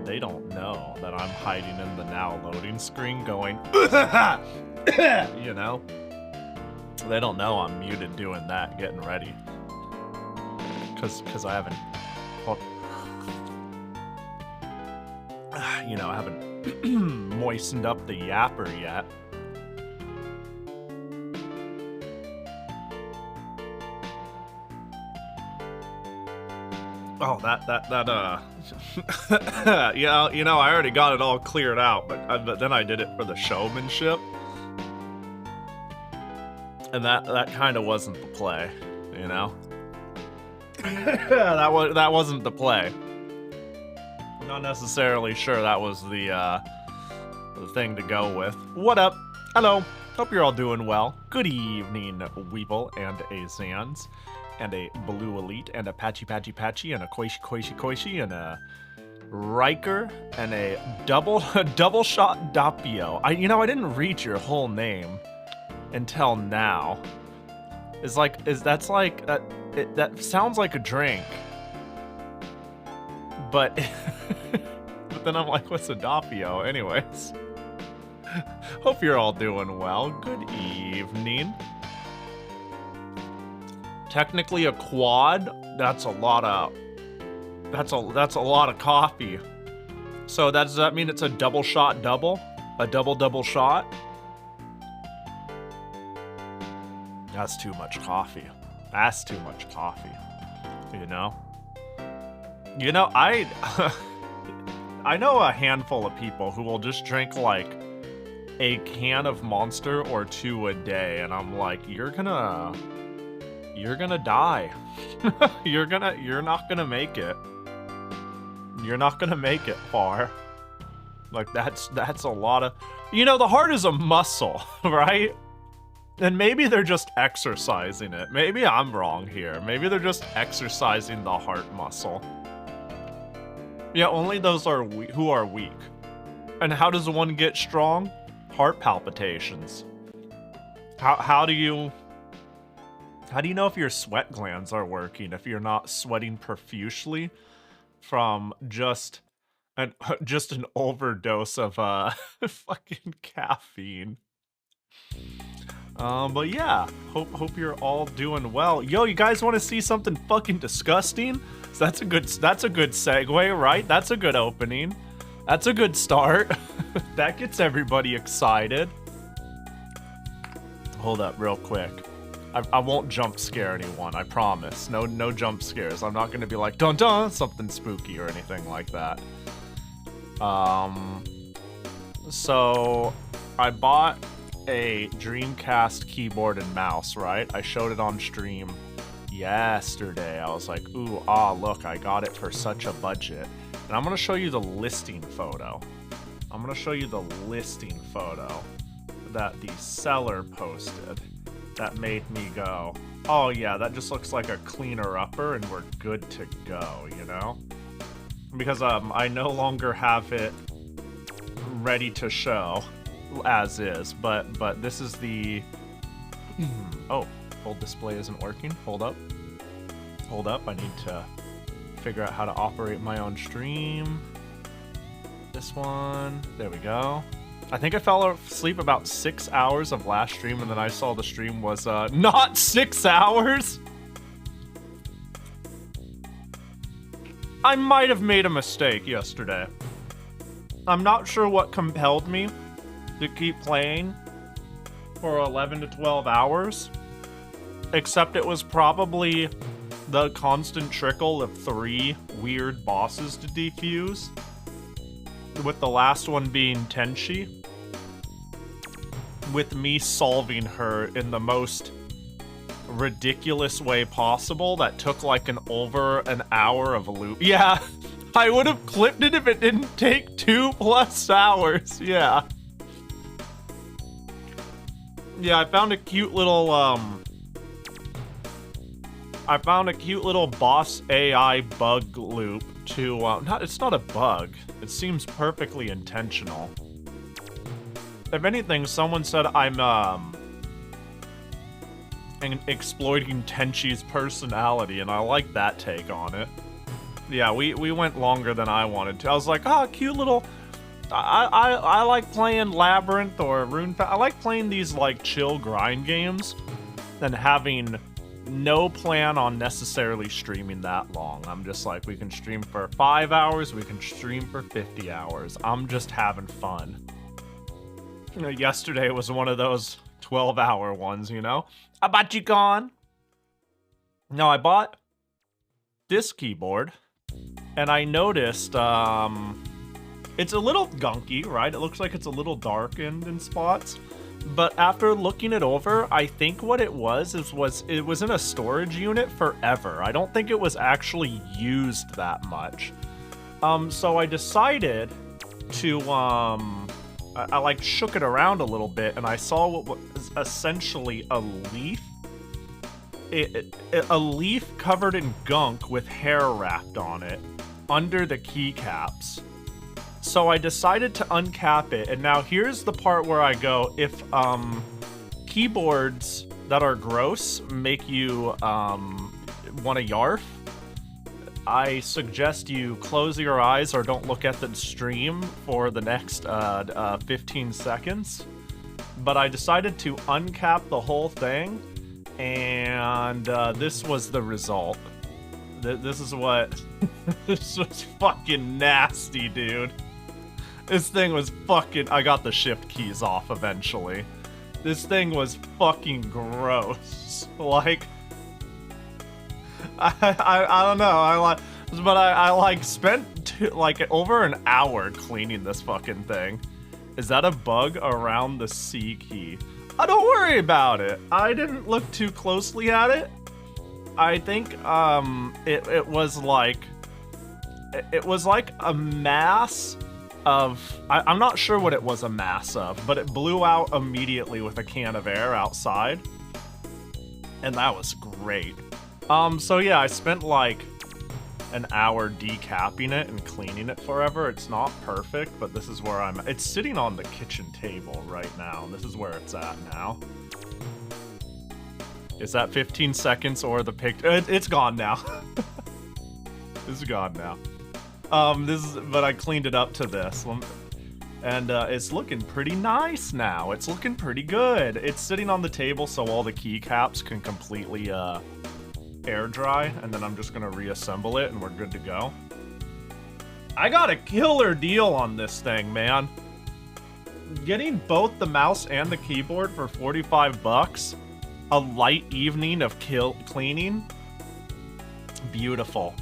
They don't know that I'm hiding in the now loading screen going, you know? They don't know I'm muted doing that, getting ready. Cause I haven't, well, you know, I haven't moistened up the yapper yet. Oh, yeah, you know, I already got it all cleared out, but then I did it for the showmanship. And that kind of wasn't the play, you know? that wasn't the play. Not necessarily sure that was the thing to go with. What up? Hello. Hope you're all doing well. Good evening, Weeble and a Zans, and a Blue Elite, and a Patchy, and a Koishi, and a Riker, and a double shot Doppio. I didn't read your whole name until now. That sounds like a drink. But but then I'm like, what's a Doppio? Anyways. Hope you're all doing well. Good evening. Technically a quad, that's a lot of coffee. So does that mean it's a double shot double? A double shot? That's too much coffee. That's too much coffee. You know? You know, I know a handful of people who will just drink like a can of Monster or two a day, and I'm like, you're gonna die. You're not gonna make it. You're not gonna make it far. Like that's a lot of, you know, the heart is a muscle, right? And maybe they're just exercising it. Maybe I'm wrong here. Maybe they're just exercising the heart muscle. Yeah, only those are who are weak. And how does one get strong? Heart palpitations. How do you know if your sweat glands are working if you're not sweating profusely from just an overdose of fucking caffeine? But yeah, hope you're all doing well. Yo, you guys want to see something fucking disgusting? So that's a good segue, right? That's a good opening. That's a good start. That gets everybody excited. Hold up real quick. I won't jump scare anyone, I promise. No jump scares. I'm not gonna be like, dun dun, something spooky or anything like that. So I bought a Dreamcast keyboard and mouse, right? I showed it on stream yesterday. I was like, ooh, look, I got it for such a budget. And I'm gonna show you the listing photo. That the seller posted that made me go, oh yeah, that just looks like a cleaner upper and we're good to go, you know? Because I no longer have it ready to show as is, but this is the oh, full display isn't working. Hold up, I need to figure out how to operate my own stream. This one, there we go. I think I fell asleep about 6 hours of last stream, and then I saw the stream was not 6 hours. I might have made a mistake yesterday. I'm not sure what compelled me to keep playing for 11 to 12 hours, except it was probably the constant trickle of 3 weird bosses to defuse, with the last one being Tenchi, with me solving her in the most ridiculous way possible that took like over an hour of loop. Yeah, I would have clipped it if it didn't take 2+ hours. Yeah, I found a cute little boss AI bug loop to it's not a bug. It seems perfectly intentional. If anything, someone said I'm exploiting Tenchi's personality, and I like that take on it. Yeah, we went longer than I wanted to. I was like, oh, cute little... I like playing Labyrinth or Rune... I like playing these, like, chill grind games than having no plan on necessarily streaming that long. I'm just like, we can stream for 5 hours, we can stream for 50 hours. I'm just having fun. You know, yesterday was one of those 12-hour ones, you know? I bought you gone. No, I bought this keyboard, and I noticed, it's a little gunky, right? It looks like it's a little darkened in spots. But after looking it over, I think what it was it was in a storage unit forever. I don't think it was actually used that much. So I decided to, I like shook it around a little bit, and I saw what was essentially a leaf. A leaf covered in gunk with hair wrapped on it under the keycaps. So I decided to uncap it, and now here's the part where I go, if keyboards that are gross make you want to yarf, I suggest you close your eyes or don't look at the stream for the next 15 seconds. But I decided to uncap the whole thing, and this was the result. This is what... This was fucking nasty, dude. This thing was fucking... I got the shift keys off eventually. This thing was fucking gross. Like... I don't know. I like spent like over an hour cleaning this fucking thing. Is that a bug around the C key? Don't worry about it. I didn't look too closely at it. I think it was like a mass of... I'm not sure what it was a mass of, but it blew out immediately with a can of air outside. And that was great. So yeah, I spent like an hour decapping it and cleaning it forever. It's not perfect, but this is where I'm... It's sitting on the kitchen table right now. This is where it's at now. Is that 15 seconds or the pic... It's gone now. It's gone now. But I cleaned it up to this. And it's looking pretty nice now. It's looking pretty good. It's sitting on the table so all the keycaps can completely air dry, and then I'm just gonna reassemble it and we're good to go. I got a killer deal on this thing, man. Getting both the mouse and the keyboard for 45 bucks, a light evening of cleaning. Beautiful.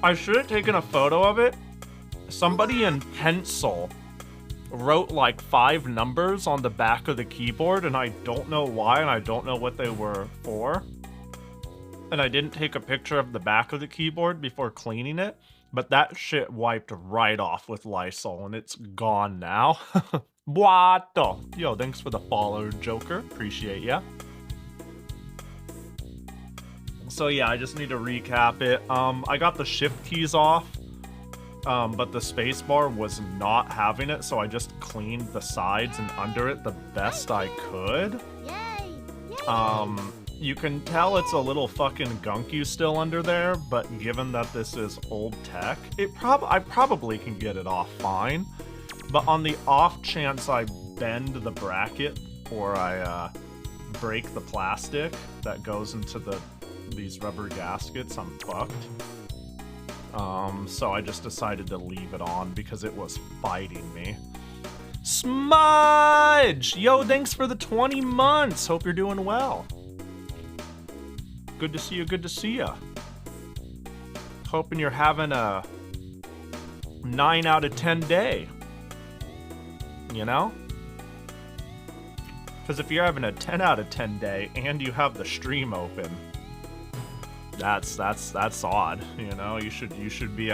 I should have taken a photo of it. Somebody in pencil wrote like 5 numbers on the back of the keyboard, and I don't know why, and I don't know what they were for. And I didn't take a picture of the back of the keyboard before cleaning it, but that shit wiped right off with Lysol, and it's gone now. What? Yo, thanks for the follow, Joker. Appreciate ya. So yeah, I just need to recap it. I got the shift keys off. But the spacebar was not having it, so I just cleaned the sides and under it the best I could. You can tell it's a little fucking gunky still under there, but given that this is old tech, I probably can get it off fine. But on the off chance I bend the bracket or I break the plastic that goes into these rubber gaskets, I'm fucked. So I just decided to leave it on because it was fighting me. Smudge! Yo, thanks for the 20 months. Hope you're doing well. Good to see you, good to see you. Hoping you're having a 9 out of 10 day. You know? Because if you're having a 10 out of 10 day and you have the stream open, that's odd, you know. You should be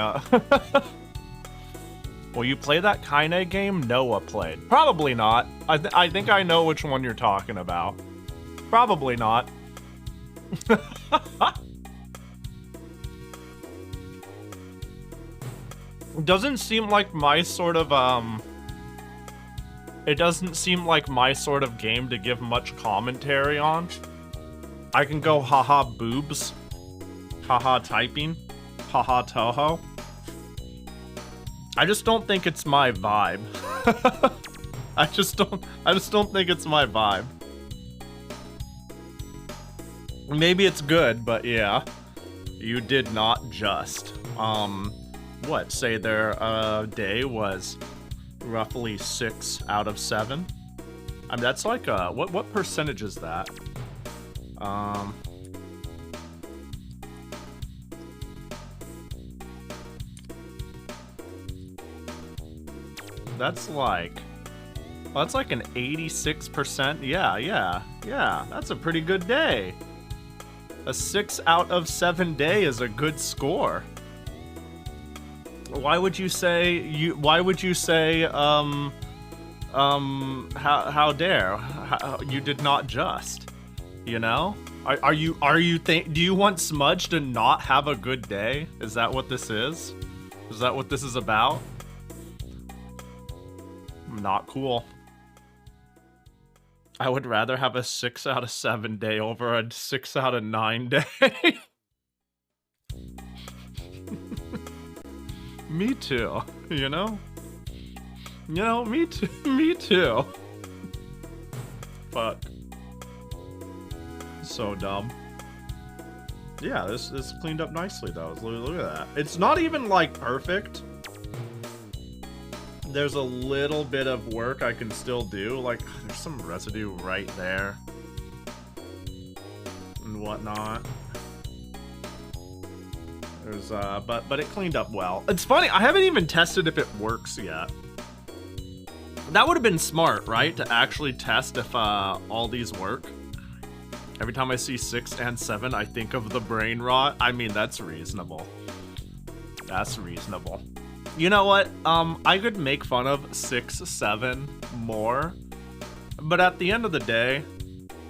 Will you play that Kaine game Noah played? Probably not. I think I know which one you're talking about. Probably not. It doesn't seem like my sort of it doesn't seem like my sort of game to give much commentary on. I can go haha boobs. Haha typing. Haha Touhou. I just don't think it's my vibe. I just don't think it's my vibe. Maybe it's good, but yeah. You did not just. What? Say their day was roughly 6 out of 7. I mean, that's like what percentage is that? That's like an 86%. Yeah. That's a pretty good day. A 6 out of 7 day is a good score. Why would you say how dare you did not just, you know? Do you want Smudge to not have a good day? Is that what this is? Is that what this is about? Not cool. I would rather have a 6 out of 7 day over a 6 out of 9 day. Me too, you know? You know, me too. Fuck. So dumb. Yeah, this cleaned up nicely though. Look at that. It's not even like perfect. There's a little bit of work I can still do. Like, there's some residue right there. And whatnot. There's, but it cleaned up well. It's funny, I haven't even tested if it works yet. That would have been smart, right? To actually test if, all these work. Every time I see 6 and 7, I think of the brain rot. I mean, that's reasonable. That's reasonable. You know what? I could make fun of 6, 7 more, but at the end of the day,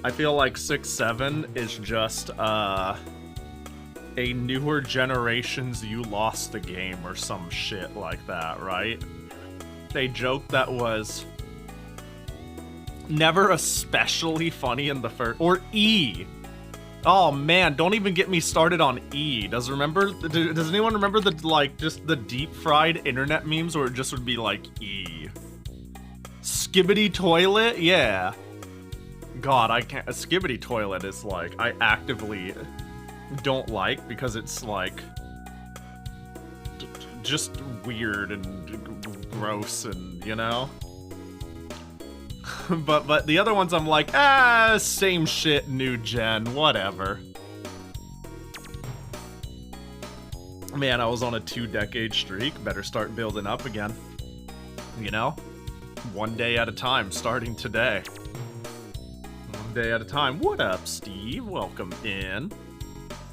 I feel like 6, 7 is just a newer generation's "you lost the game" or some shit like that, right? A joke that was never especially funny in the first, or E. Oh man, don't even get me started on E. Does anyone remember the, like, just the deep fried internet memes where it just would be like E? Skibbity toilet? Yeah. God, I can't. A skibbity toilet is like, I actively don't like because it's like just weird and gross and, you know? but the other ones I'm like, same shit, new gen, whatever. Man, I was on a 2-decade streak. Better start building up again. You know? One day at a time, starting today. One day at a time. What up, Steve? Welcome in.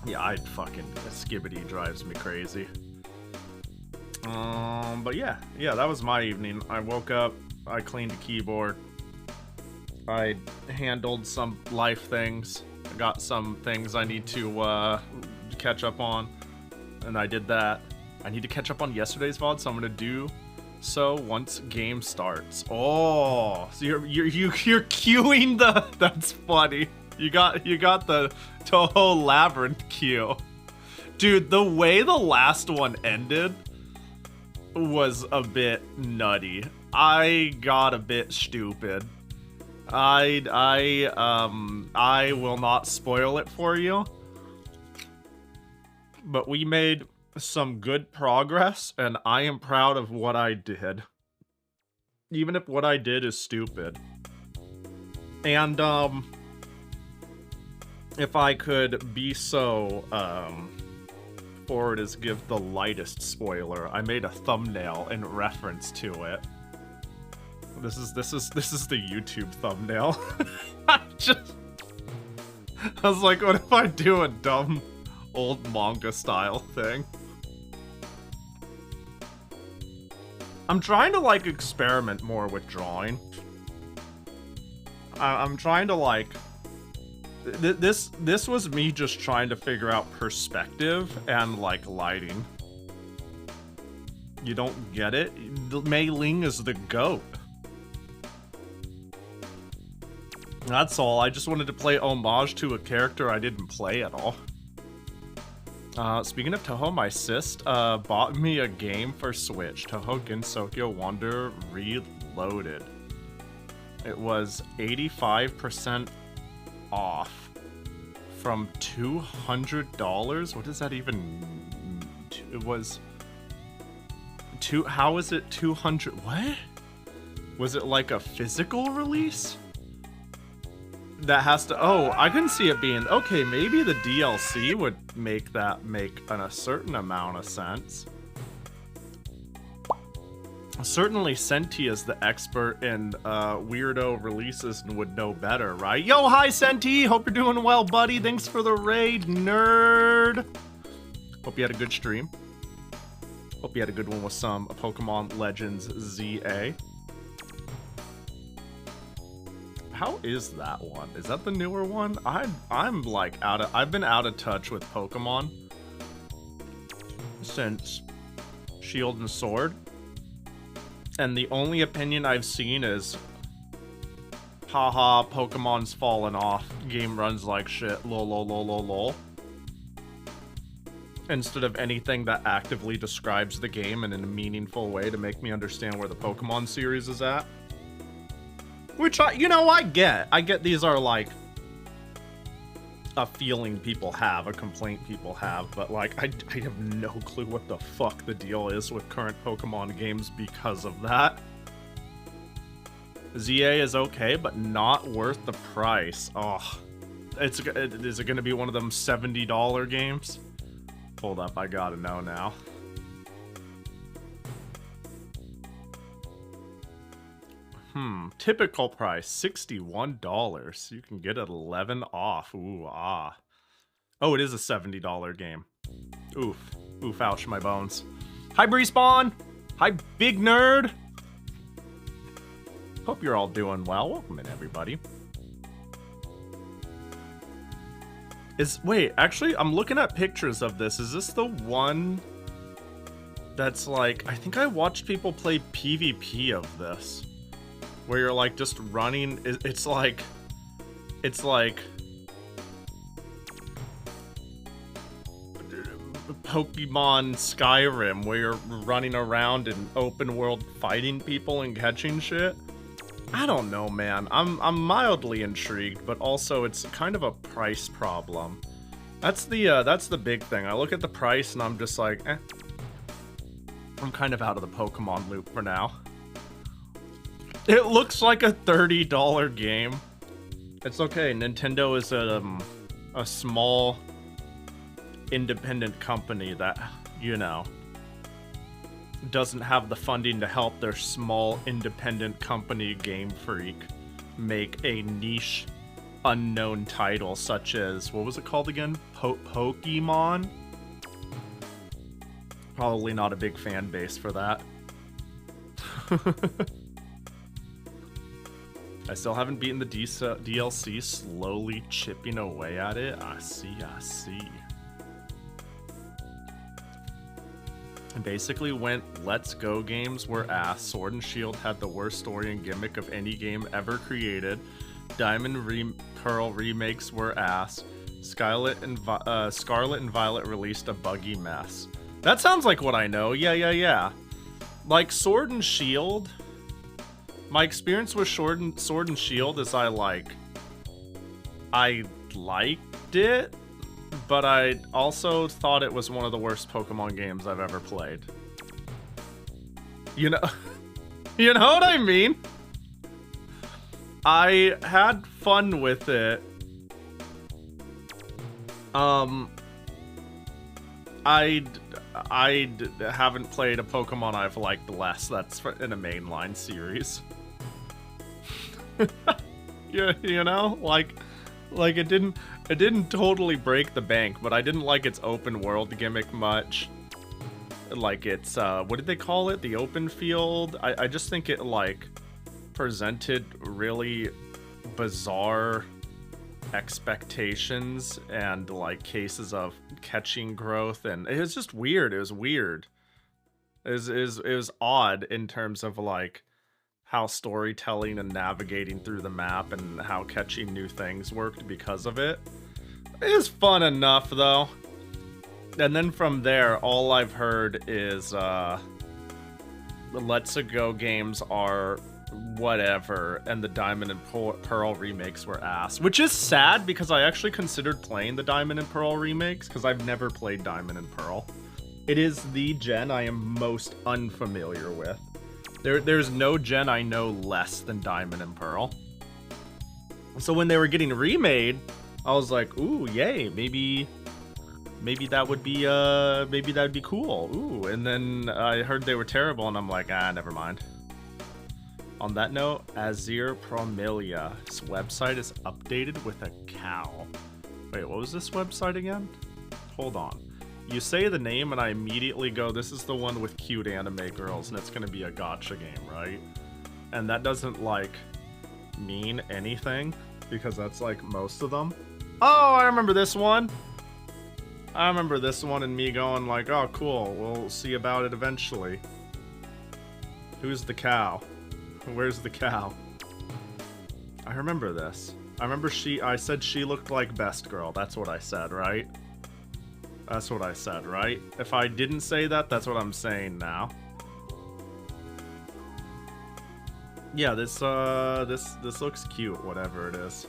Yeah, Skibbity drives me crazy. But yeah, that was my evening. I woke up, I cleaned the keyboard. I handled some life things. I got some things I need to catch up on, and I did that. I need to catch up on yesterday's VOD, so I'm gonna do so once game starts. Oh, so you're queuing the. That's funny. You got the Touhou Labyrinth queue, dude. The way the last one ended was a bit nutty. I got a bit stupid. I will not spoil it for you, but we made some good progress, and I am proud of what I did, even if what I did is stupid. And if I could be so forward as give the lightest spoiler, I made a thumbnail in reference to it. This is the YouTube thumbnail. I was like, what if I do a dumb old manga style thing? I'm trying to like experiment more with drawing. I'm trying to like this was me just trying to figure out perspective and like lighting. You don't get it? Meiling is the GOAT. That's all. I just wanted to play homage to a character I didn't play at all. Speaking of Touhou, my sis bought me a game for Switch, Touhou Gensokyo Wonder Reloaded. It was 85% off from $200. What does that even? It was how is it 200? What? Was it like a physical release? That has to, oh, I couldn't see it being, okay, maybe the DLC would make that make a certain amount of sense. Certainly Senti is the expert in weirdo releases and would know better, right? Yo, hi Senti, hope you're doing well, buddy. Thanks for the raid, nerd. Hope you had a good stream. Hope you had a good one with some Pokemon Legends ZA. How is that one? Is that the newer one? I'm like I've been out of touch with Pokemon since Shield and Sword. And the only opinion I've seen is, haha, Pokemon's fallen off. Game runs like shit. Lol, lol, lol, lol, lol. Instead of anything that actively describes the game and in a meaningful way to make me understand where the Pokemon series is at. Which, I get. I get these are, like, a feeling people have, a complaint people have, but, like, I have no clue what the fuck the deal is with current Pokemon games because of that. ZA is okay, but not worth the price. Oh, is it going to be one of them $70 games? Hold up, I gotta know now. Typical price, $61. You can get it 11 off. Ooh, ah. Oh, it is a $70 game. Oof. Oof, ouch, my bones. Hi, Breespawn! Hi, Big Nerd! Hope you're all doing well. Welcome in, everybody. Wait, actually, I'm looking at pictures of this. Is this the one that's like... I think I watched people play PvP of this. Where you're like just running, it's like Pokemon Skyrim, where you're running around in open world fighting people and catching shit. I don't know, man. I'm mildly intrigued, but also it's kind of a price problem. That's the big thing. I look at the price and I'm just like, eh. I'm kind of out of the Pokemon loop for now. It looks like a $30 game. It's okay. Nintendo is a small, independent company that, you know, doesn't have the funding to help their small, independent company Game Freak make a niche, unknown title such as, what was it called again? Pokemon? Probably not a big fan base for that. I still haven't beaten the DLC, slowly chipping away at it. I see. And basically went, let's go games were ass. Sword and Shield had the worst story and gimmick of any game ever created. Diamond Pearl remakes were ass. Scarlet and Violet released a buggy mess. That sounds like what I know. Yeah. Like Sword and Shield... My experience with Sword and Shield is I liked it, but I also thought it was one of the worst Pokemon games I've ever played. You know, you know what I mean? I had fun with it. I haven't played a Pokemon I've liked less that's in a mainline series. You know, like it didn't totally break the bank, but I didn't like its open world gimmick much. Like it's what did they call it? The open field. I just think it like presented really bizarre expectations and like cases of catching growth, and it was just weird. It was weird. It was odd in terms of like how storytelling and navigating through the map and how catching new things worked because of it. It was fun enough though. And then from there, all I've heard is the Let's Go games are whatever, and the Diamond and Pearl remakes were ass. Which is sad, because I actually considered playing the Diamond and Pearl remakes, because I've never played Diamond and Pearl. It is the gen I am most unfamiliar with. There's no gen I know less than Diamond and Pearl. So when they were getting remade, I was like, ooh, yay, maybe that would be maybe that'd be cool. Ooh, and then I heard they were terrible, and I'm like, never mind. On that note, Azir Promelia's website is updated with a cow. Wait, what was this website again? Hold on. You say the name and I immediately go, this is the one with cute anime girls and it's gonna be a gacha game, right? And that doesn't, like, mean anything, because that's, like, most of them. Oh, I remember this one! I remember this one and me going like, oh, cool, we'll see about it eventually. Who's the cow? Where's the cow? I remember this. I remember I said she looked like Best Girl. That's what I said, right? That's what I said, right? If I didn't say that, that's what I'm saying now. Yeah, this looks cute, whatever it is.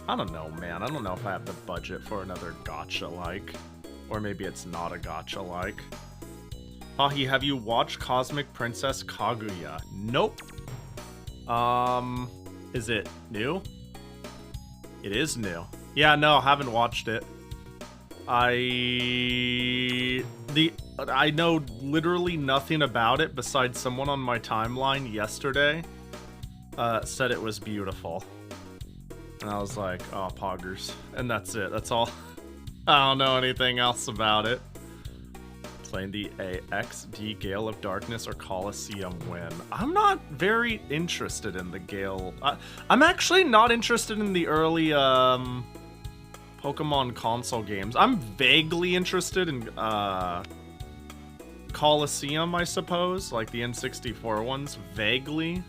I don't know, man. I don't know if I have the budget for another gacha-like. Or maybe it's not a gacha-like. Pahi, have you watched Cosmic Princess Kaguya? Nope. Is it new? It is new. Yeah, no, haven't watched it. I know literally nothing about it besides someone on my timeline yesterday said it was beautiful. And I was like, oh, poggers. And that's it. That's all. I don't know anything else about it. Playing the AXD Gale of Darkness or Coliseum Win. I'm not very interested in the Gale. I'm actually not interested in the early Pokemon console games. I'm vaguely interested in Coliseum, I suppose, like the N64 ones. Vaguely.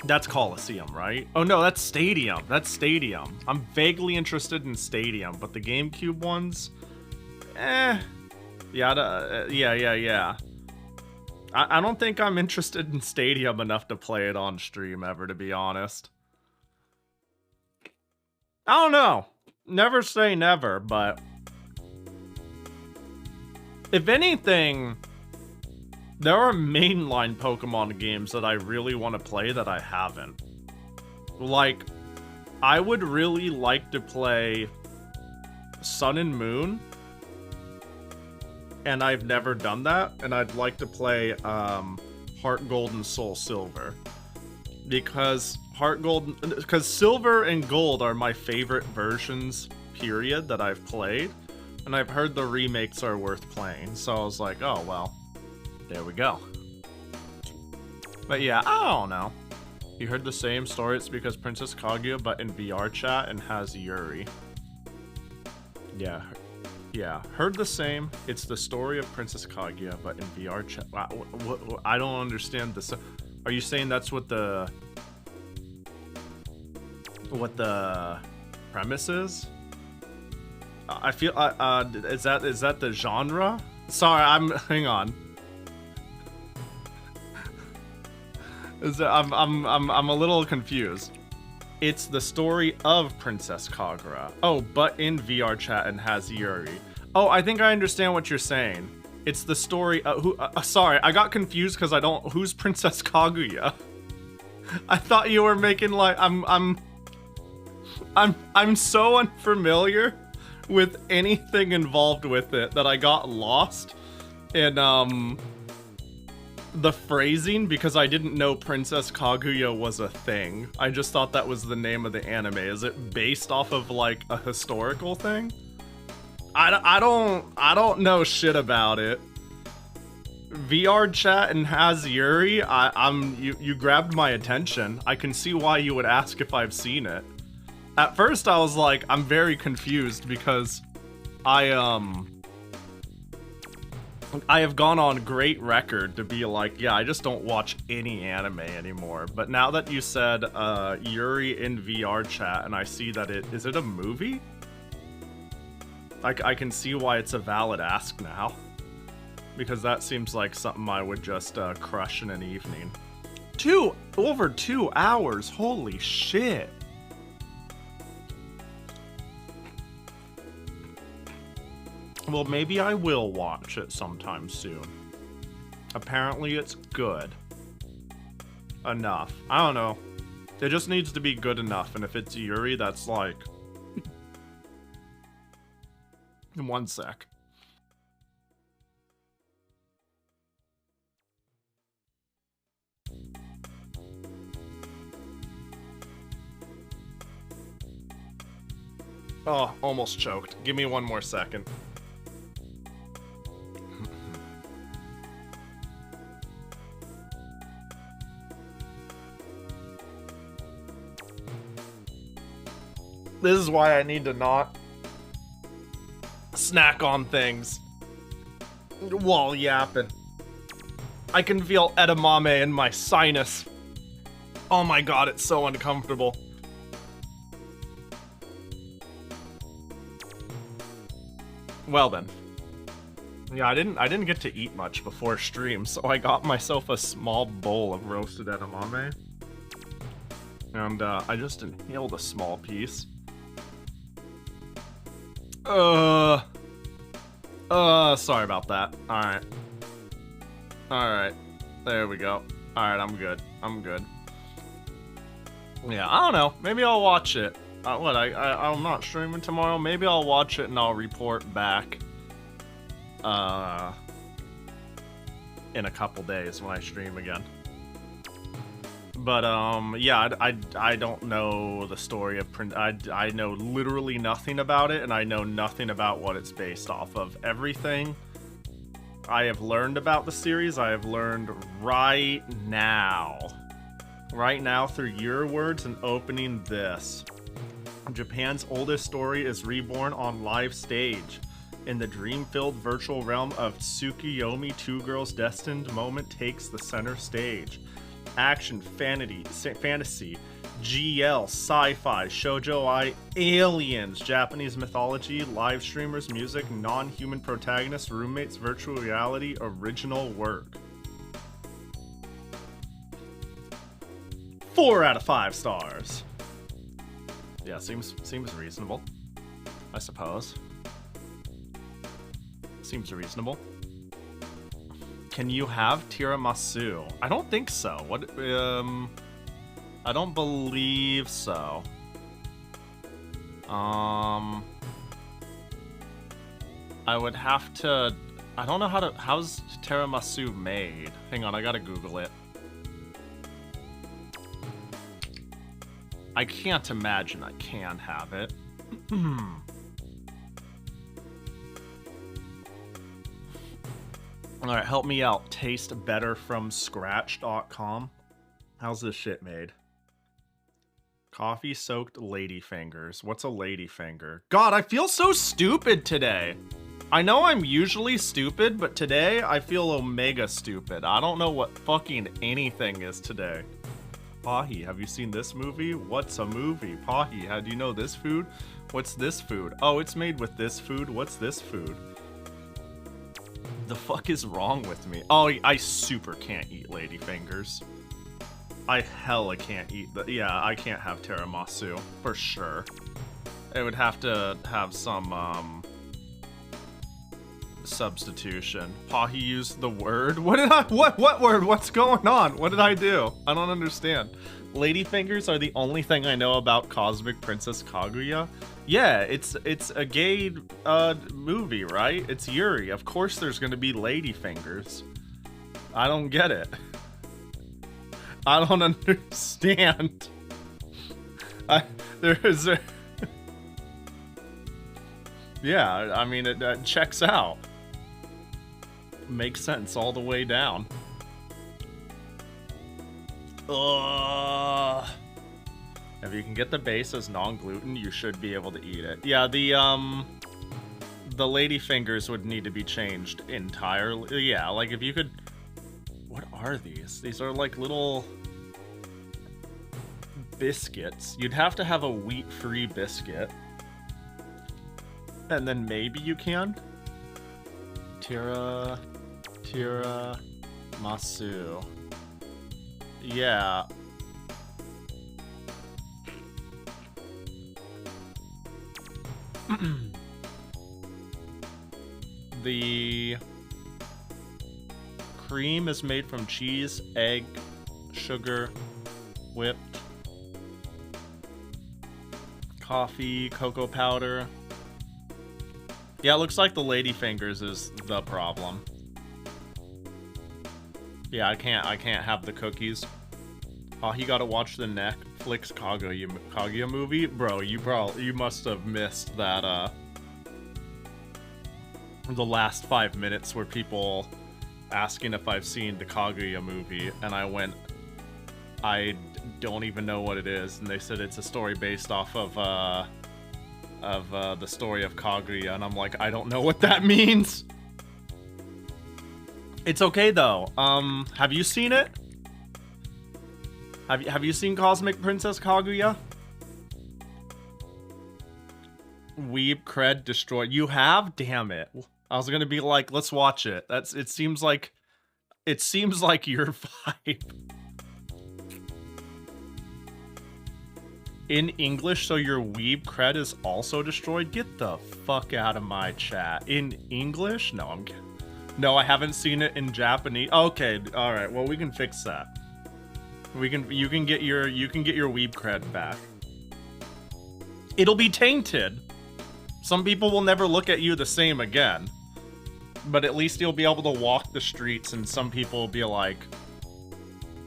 That's Coliseum, right? Oh no, that's Stadium. That's Stadium. I'm vaguely interested in Stadium, but the GameCube ones, yeah. I don't think I'm interested in Stadium enough to play it on stream ever, to be honest. I don't know. Never say never, but if anything, there are mainline Pokemon games that I really want to play that I haven't. Like, I would really like to play Sun and Moon, and I've never done that, and I'd like to play Heart Gold and Soul Silver. Because Silver and Gold are my favorite versions, period, that I've played. And I've heard the remakes are worth playing, so I was like, oh, well, there we go. But yeah, I don't know. You heard the same story, it's because Princess Kaguya, but in VR chat, and has Yuri. Yeah, heard the same. It's the story of Princess Kaguya, but in VR chat. I don't understand this. Are you saying that's what the premise is? I feel is that the genre? Sorry, hang on. I'm a little confused. It's the story of Princess Kaguya. Oh, but in VR chat and has Yuri. Oh, I think I understand what you're saying. It's the story sorry, I got confused because who's Princess Kaguya? I thought you were making like, I'm so unfamiliar with anything involved with it that I got lost in, the phrasing because I didn't know Princess Kaguya was a thing. I just thought that was the name of the anime. Is it based off of like a historical thing? I don't know shit about it. VR chat and has Yuri, you grabbed my attention. I can see why you would ask if I've seen it. At first I was like, I'm very confused because I have gone on great record to be like, yeah, I just don't watch any anime anymore. But now that you said Yuri in VR chat and I see that is it a movie? I can see why it's a valid ask now. Because that seems like something I would just crush in an evening. Over 2 hours, holy shit. Well, maybe I will watch it sometime soon. Apparently it's good. Enough. I don't know. It just needs to be good enough, and if it's Yuri, that's like... One sec. Oh, almost choked. Give me one more second. This is why I need to not snack on things while yapping. I can feel edamame in my sinus. Oh my god, it's so uncomfortable. Well then. Yeah, I didn't get to eat much before stream, so I got myself a small bowl of roasted edamame. And I just inhaled a small piece. Sorry about that. Alright. There we go. Alright, I'm good. Yeah, I don't know. Maybe I'll watch it. I'm not streaming tomorrow. Maybe I'll watch it and I'll report back. In a couple days when I stream again. But, yeah, I don't know the story of I know literally nothing about it, and I know nothing about what it's based off of. Everything I have learned about the series, I have learned right now. Right now through your words and opening this. Japan's oldest story is reborn on live stage. In the dream-filled virtual realm of Tsukiyomi, two girls' destined moment takes the center stage. Action, fantasy, GL, sci-fi, shoujo-ai, aliens, Japanese mythology, live streamers, music, non-human protagonists, roommates, virtual reality, original work. 4 out of 5 stars. Yeah, seems reasonable, I suppose. Seems reasonable. Can you have tiramisu? I don't think so. What? I don't believe so. I would have to. I don't know how's tiramisu made. Hang on, I gotta Google it. I can't imagine I can have it. Alright, help me out. Tastebetterfromscratch.com. How's this shit made? Coffee-soaked ladyfingers. What's a ladyfinger? God, I feel so stupid today. I know I'm usually stupid, but today I feel omega stupid. I don't know what fucking anything is today. Pahi, have you seen this movie? What's a movie? Pahi, how do you know this food? What's this food? Oh, it's made with this food. What's this food? The fuck is wrong with me? Oh, I super can't eat ladyfingers. I hella can't eat yeah, I can't have tiramisu for sure. It would have to have some substitution. Pahi used the word. What word? What's going on? What did I do? I don't understand. Ladyfingers are the only thing I know about Cosmic Princess Kaguya. Yeah, it's a gay movie, right? It's Yuri. Of course there's gonna be ladyfingers. I don't get it. I don't understand. Yeah, I mean, it checks out. Makes sense all the way down. Ugh. If you can get the base as non-gluten, you should be able to eat it. Yeah, the ladyfingers would need to be changed entirely. Yeah, like if you could... What are these? These are like little biscuits. You'd have to have a wheat-free biscuit. and then maybe you can. Tira Masu. Yeah. The cream is made from cheese, egg, sugar, whipped, coffee, cocoa powder. Yeah, it looks like the ladyfingers is the problem. Yeah, I can't have the cookies. Oh, you gotta watch the Netflix Kaguya movie? Bro, you must have missed that, the last 5 minutes where people asking if I've seen the Kaguya movie, and I went, I don't even know what it is, and they said it's a story based off of the story of Kaguya, and I'm like, I don't know what that means. It's okay though. Have you seen it? Have you seen Cosmic Princess Kaguya? Weeb cred destroyed. You have? Damn it. I was gonna be like, let's watch it. It seems like your vibe. In English, so your weeb cred is also destroyed? Get the fuck out of my chat. In English? No, I'm kidding. No, I haven't seen it in Japanese. Okay, alright, well we can fix that. You can get your weeb cred back. It'll be tainted. Some people will never look at you the same again. But at least you'll be able to walk the streets and some people will be like,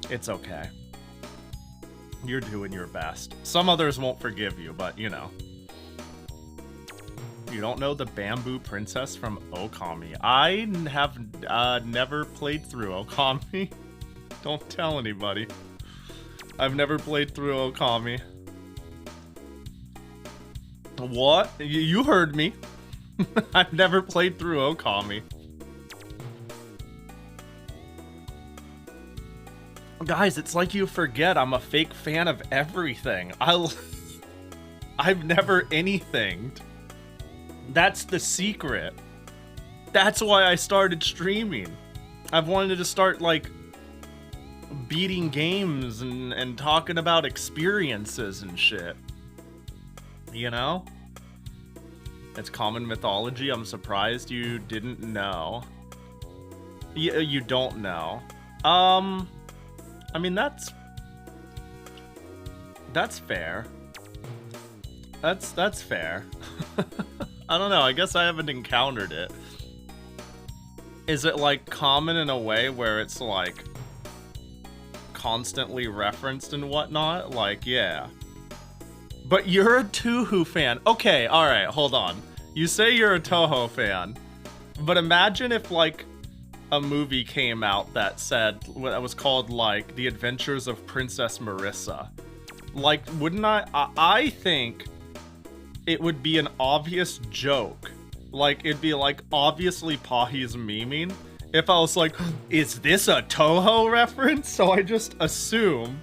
it's okay. You're doing your best. Some others won't forgive you, but you know. You don't know the Bamboo Princess from Okami. I have never played through Okami. Don't tell anybody. I've never played through Okami. What? You heard me. I've never played through Okami. Guys, it's like you forget I'm a fake fan of everything. I've never anythinged. That's the secret. That's why I started streaming. I've wanted to start, like, beating games and talking about experiences and shit. You know? It's common mythology. I'm surprised you didn't know. You don't know. I mean, that's fair. That's fair. I don't know, I guess I haven't encountered it. Is it, like, common in a way where it's, like, constantly referenced and whatnot? Like, yeah. But you're a Touhou fan. Okay, alright, hold on. You say you're a Touhou fan, but imagine if, like, a movie came out that said, that was called, like, The Adventures of Princess Marissa. Like, wouldn't I think it would be an obvious joke. Like, it'd be like, obviously Pahi's memeing. If I was like, is this a Touhou reference? So I just assume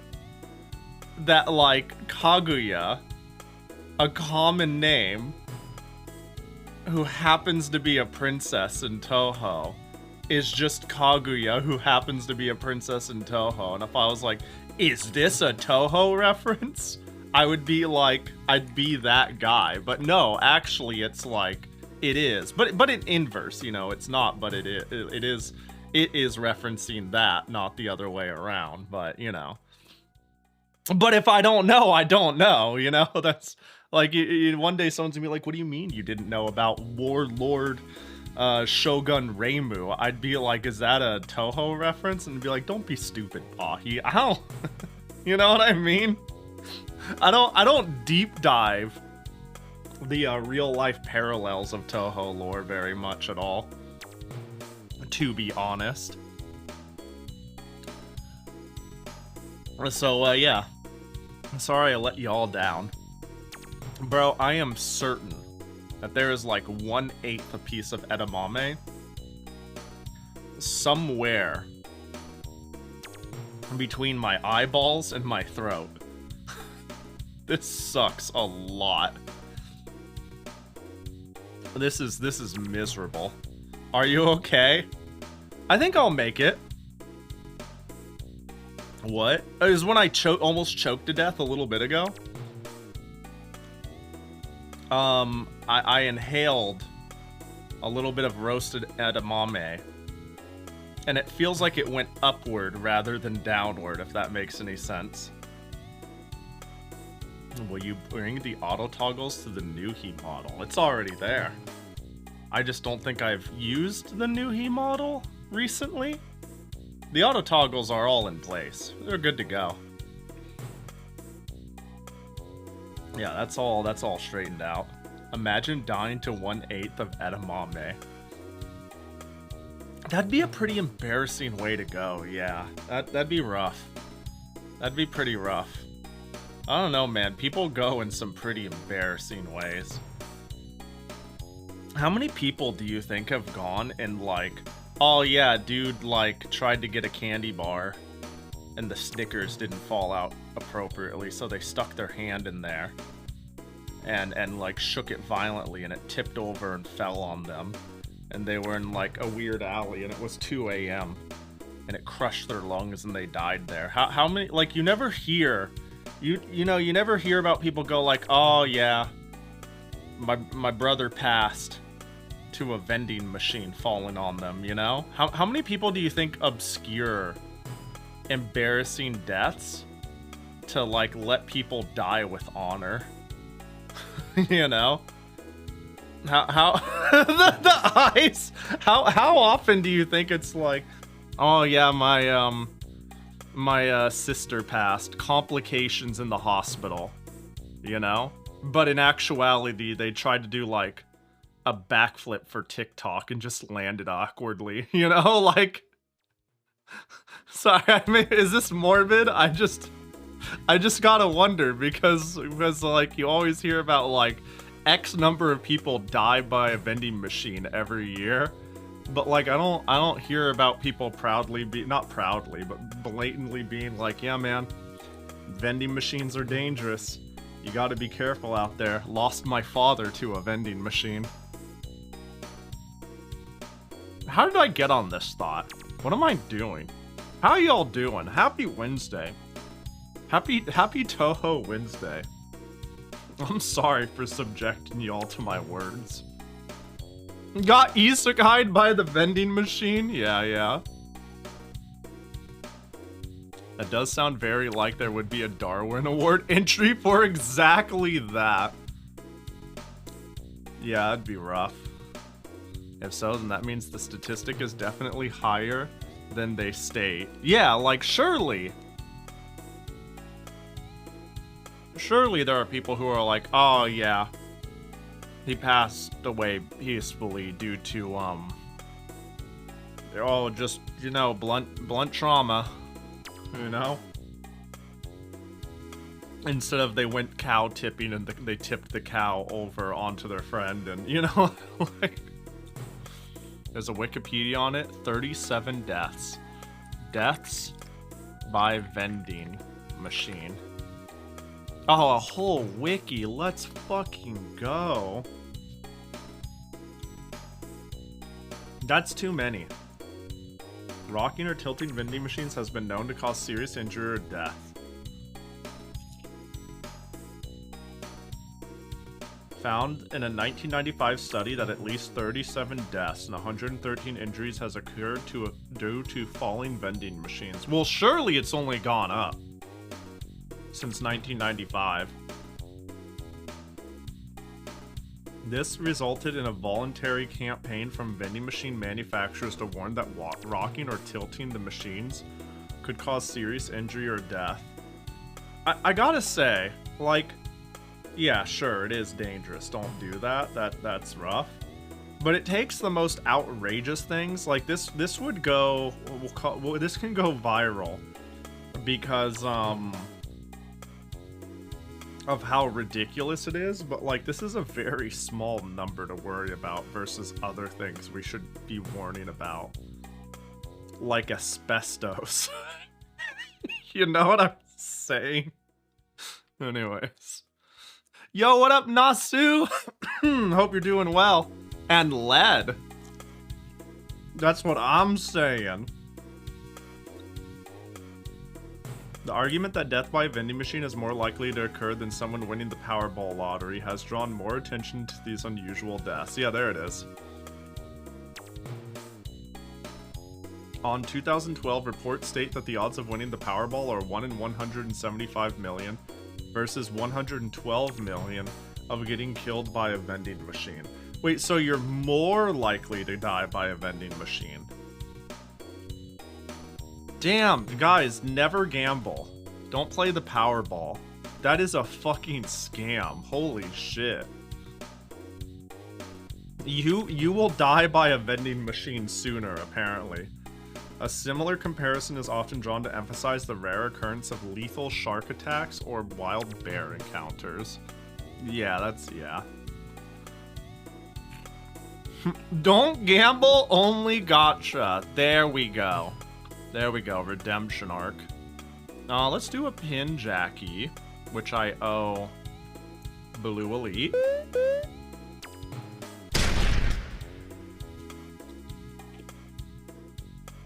that, like, Kaguya, a common name, who happens to be a princess in Touhou, is just Kaguya, who happens to be a princess in Touhou. And if I was like, is this a Touhou reference? I would be like, I'd be that guy. But no, actually, it's like, it is. But in inverse, you know, it's not, but it is referencing that, not the other way around. But, you know. But if I don't know, I don't know, you know? That's, like, one day someone's gonna be like, what do you mean you didn't know about Warlord Shogun Reimu? I'd be like, is that a Touhou reference? And be like, don't be stupid, Pahi. I don't, you know what I mean? I don't deep dive the real life parallels of Touhou lore very much at all, to be honest. So yeah, sorry I let y'all down, bro. I am certain that there is like 1/8 a piece of edamame somewhere between my eyeballs and my throat. This sucks a lot. This is miserable. Are you okay? I think I'll make it. What? It was when I almost choked to death a little bit ago. I inhaled a little bit of roasted edamame, and it feels like it went upward rather than downward, if that makes any sense. Will you bring the auto toggles to the Nuhi model? It's already there. I just don't think I've used the Nuhi model recently. The auto toggles are all in place. They're good to go. Yeah, that's all straightened out. Imagine dying to 1/8 of edamame. That'd be a pretty embarrassing way to go, yeah. That'd be rough. That'd be pretty rough. I don't know, man. People go in some pretty embarrassing ways. How many people do you think have gone and like, oh yeah, dude, like, tried to get a candy bar and the Snickers didn't fall out appropriately, so they stuck their hand in there and like shook it violently and it tipped over and fell on them, and they were in like a weird alley and it was 2 a.m. and it crushed their lungs and they died there. How many, like, you never hear, you know, you never hear about people go like, oh yeah, my brother passed to a vending machine falling on them, you know? How many people do you think obscure embarrassing deaths to like let people die with honor? You know? How the eyes, how often do you think it's like, oh yeah, my sister passed, complications in the hospital, you know? But in actuality, they tried to do like a backflip for TikTok and just landed awkwardly, you know? Like, sorry, I mean, is this morbid? I just gotta wonder because like you always hear about like X number of people die by a vending machine every year, but like I don't hear about people not proudly, but blatantly being like, yeah, man, vending machines are dangerous. You gotta be careful out there. Lost my father to a vending machine. How did I get on this thought? What am I doing? How y'all doing? Happy Wednesday. Happy Touhou Wednesday. I'm sorry for subjecting y'all to my words. Got isekai'd by the vending machine? Yeah. That does sound very like there would be a Darwin Award entry for exactly that. Yeah, that'd be rough. If so, then that means the statistic is definitely higher than they state. Yeah, like surely there are people who are like, oh yeah, he passed away peacefully due to just, you know, blunt trauma, you know? Instead of they went cow tipping and they tipped the cow over onto their friend, and you know, like, there's a Wikipedia on it. 37 deaths. Deaths by vending machine. Oh, a whole wiki. Let's fucking go. That's too many. Rocking or tilting vending machines has been known to cause serious injury or death. Found in a 1995 study that at least 37 deaths and 113 injuries has occurred due to falling vending machines. Well, surely it's only gone up since 1995. This resulted in a voluntary campaign from vending machine manufacturers to warn that rocking or tilting the machines could cause serious injury or death. I gotta say, like, yeah, sure, it is dangerous. Don't do that. That's rough. But it takes the most outrageous things. Like this would go. This can go viral because of how ridiculous it is. But like, this is a very small number to worry about versus other things we should be warning about, like asbestos. You know what I'm saying? Anyways. Yo, what up, Nasu? Hope you're doing well. And lead. That's what I'm saying. The argument that death by a vending machine is more likely to occur than someone winning the Powerball lottery has drawn more attention to these unusual deaths. Yeah, there it is. On 2012, reports state that the odds of winning the Powerball are 1 in 175 million versus 112 million of getting killed by a vending machine. Wait, so you're more likely to die by a vending machine? Damn, guys, never gamble. Don't play the Powerball. That is a fucking scam. Holy shit. You will die by a vending machine sooner, apparently. A similar comparison is often drawn to emphasize the rare occurrence of lethal shark attacks or wild bear encounters. Yeah, yeah. Don't gamble, only gotcha. There we go. There we go, redemption arc. Let's do a pin Jackie, which I owe Blue Elite.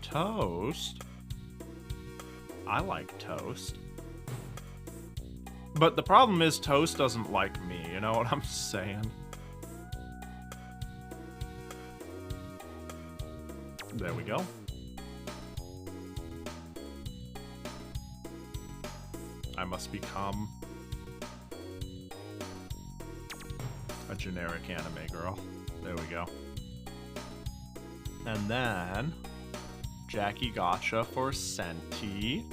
Toast? I like Toast. But the problem is Toast doesn't like me, you know what I'm saying? There we go. I must become a generic anime girl. There we go. And then Jackie Gotcha for Senti.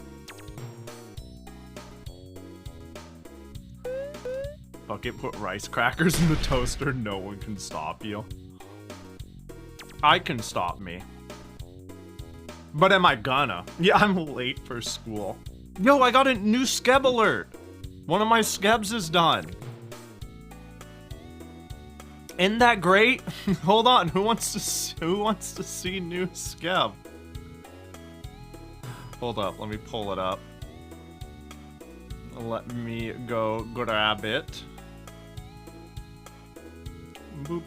Fuck it, put rice crackers in the toaster. No one can stop you. I can stop me. But am I gonna? Yeah, I'm late for school. Yo, I got a new skeb alert. One of my skebs is done. Isn't that great? Hold on, who wants to see new skeb? Hold up, let me pull it up. Let me go grab it. Boop.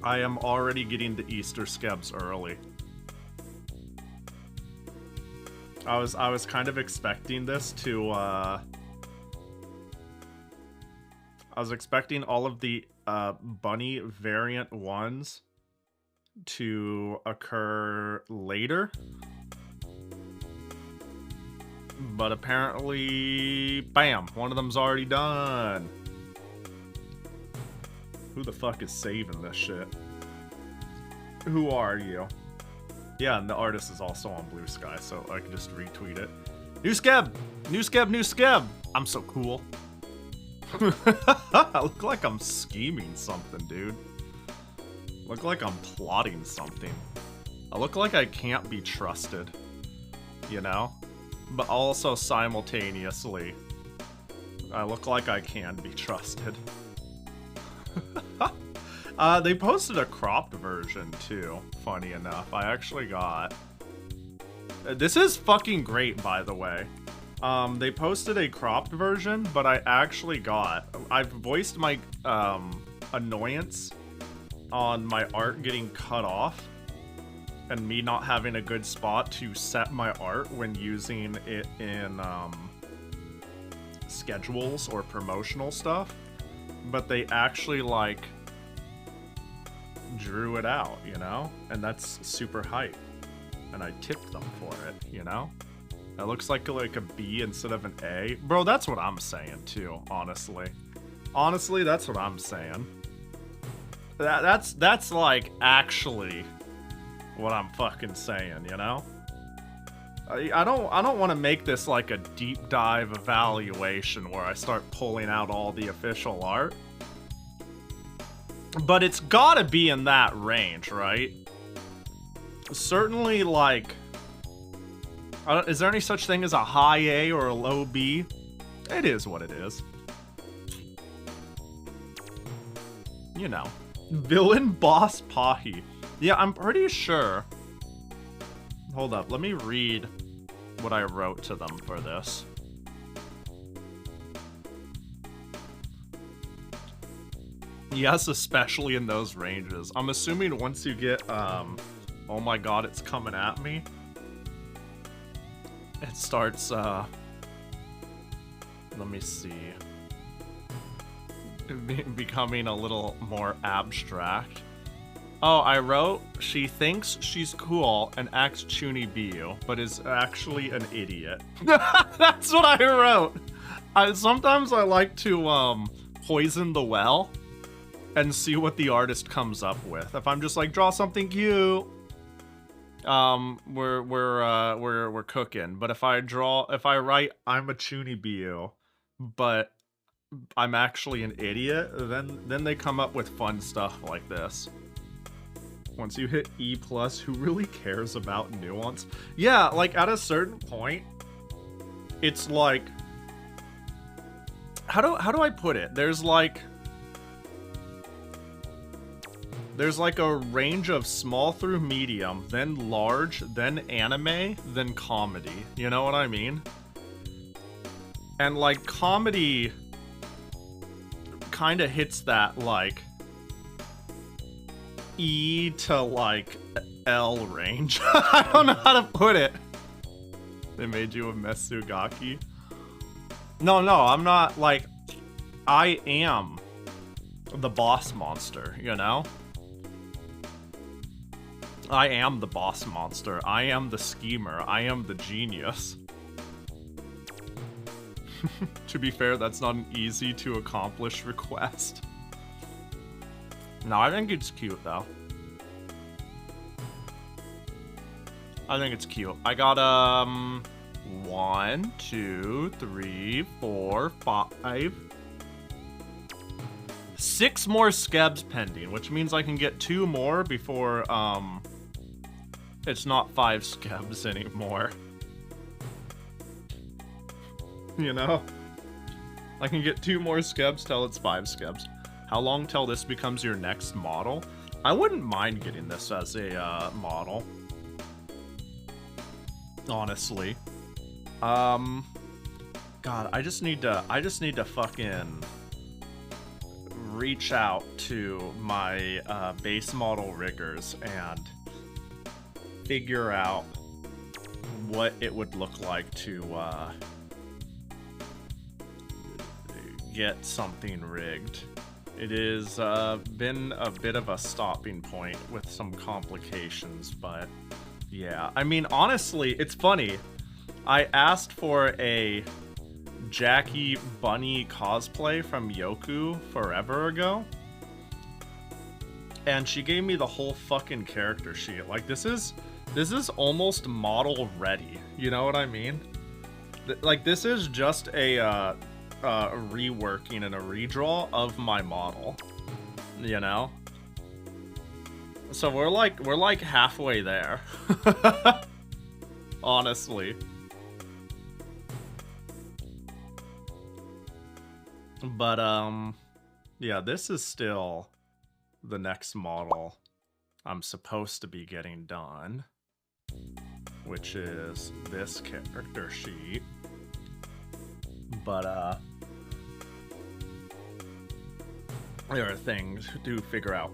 I am already getting the Easter skebs early. I was kind of expecting this to I was expecting all of the bunny variant ones to occur later. But apparently, bam, one of them's already done. Who the fuck is saving this shit? Who are you? Yeah, and the artist is also on Blue Sky, so I can just retweet it. New skeb! New skeb, new skeb! I'm so cool. I look like I'm scheming something, dude. Look like I'm plotting something. I look like I can't be trusted. You know? But also simultaneously, I look like I can be trusted. They posted a cropped version too, funny enough. I actually got... This is fucking great, by the way. They posted a cropped version, but I actually got... I've voiced my annoyance on my art getting cut off and me not having a good spot to set my art when using it in schedules or promotional stuff. But they actually, like, drew it out, you know? And that's super hype. And I tipped them for it, you know? It looks like a B instead of an A. Bro, that's what I'm saying, too, honestly. Honestly, that's what I'm saying. That's like, actually what I'm fucking saying, you know? I don't want to make this like a deep dive evaluation where I start pulling out all the official art. But it's gotta be in that range, right? Certainly, like... is there any such thing as a high A or a low B? It is what it is. You know. Villain boss Pahi. Yeah, I'm pretty sure... Hold up, let me read what I wrote to them for this. Yes, especially in those ranges. I'm assuming once you get, oh my god, it's coming at me. It starts, let me see. Becoming a little more abstract. Oh, I wrote, she thinks she's cool and acts chuny biu, but is actually an idiot. That's what I wrote. Sometimes I like to, poison the well and see what the artist comes up with. If I'm just like, draw something cute, we're cooking. But if I write, I'm a chuny biu, but I'm actually an idiot, then they come up with fun stuff like this. Once you hit E+, who really cares about nuance? Yeah, like at a certain point, it's like, how do I put it? There's like a range of small through medium, then large, then anime, then comedy. You know what I mean? And like comedy kind of hits that like E to like L range. I don't know how to put it. They made you a Mesugaki. No, I'm not like, I am the boss monster, you know? I am the boss monster. I am the schemer. I am the genius. To be fair, that's not an easy to accomplish request. No, I think it's cute though. I think it's cute. I got 1, 2, 3, 4, 5, 6 more skebs pending, which means I can get 2 more before it's not 5 skebs anymore. You know? I can get 2 more skebs till it's 5 skebs. How long till this becomes your next model? I wouldn't mind getting this as a model. Honestly. God, I just need to fucking reach out to my base model riggers and figure out what it would look like to get something rigged. It has been a bit of a stopping point with some complications, but yeah. I mean, honestly, it's funny. I asked for a Jackie Bunny cosplay from Yoku forever ago, and she gave me the whole fucking character sheet. Like, this is almost model ready. You know what I mean? Like, this is just a reworking and a redraw of my model, you know? So we're like halfway there. Honestly. But yeah, this is still the next model I'm supposed to be getting done, which is this character sheet. But there are things to figure out.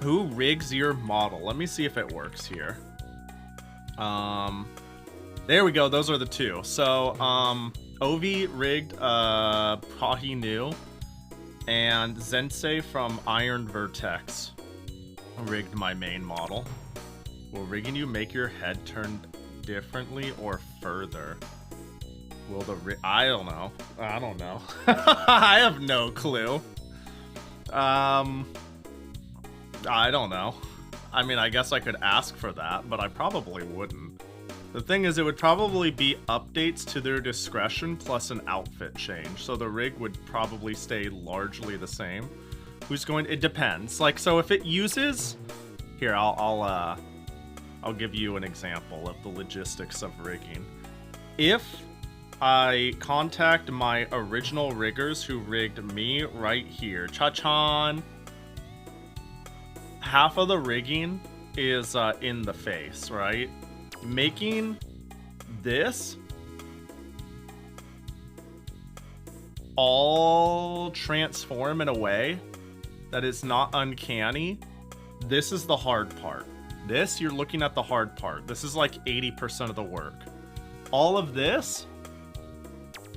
Who rigs your model? Let me see if it works here. There we go. Those are the 2. So, Oiivae rigged Pahi Nu, and Zensei from Iron Vertex rigged my main model. Will rigging you make your head turn differently or further? Will the I don't know. I don't know. I have no clue. I don't know. I mean, I guess I could ask for that, but I probably wouldn't. The thing is, it would probably be updates to their discretion plus an outfit change, so the rig would probably stay largely the same. Who's going? It depends. Like, so if it uses, here, I'll give you an example of the logistics of rigging. If I contact my original riggers who rigged me right here, Cha-chan, half of the rigging is in the face, right? Making this all transform in a way that is not uncanny, this is the hard part. This, you're looking at the hard part. This is like 80% of the work. All of this,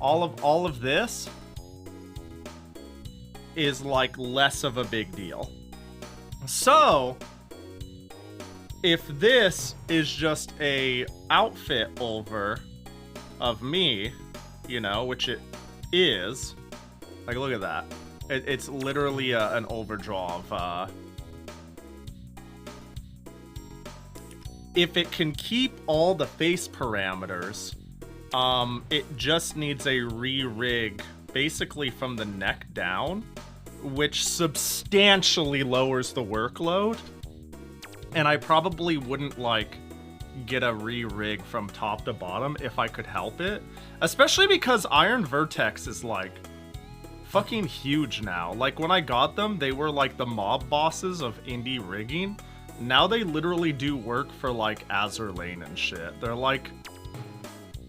all of this is like less of a big deal. So, if this is just a outfit over of me, you know, which it is, like, look at that. It's literally an overdraw of, if it can keep all the face parameters, it just needs a re-rig basically from the neck down, which substantially lowers the workload. And I probably wouldn't, like, get a re-rig from top to bottom if I could help it. Especially because Iron Vertex is, like, fucking huge now. Like, when I got them, they were, like, the mob bosses of indie rigging. Now they literally do work for, like, Azur Lane and shit. They're, like,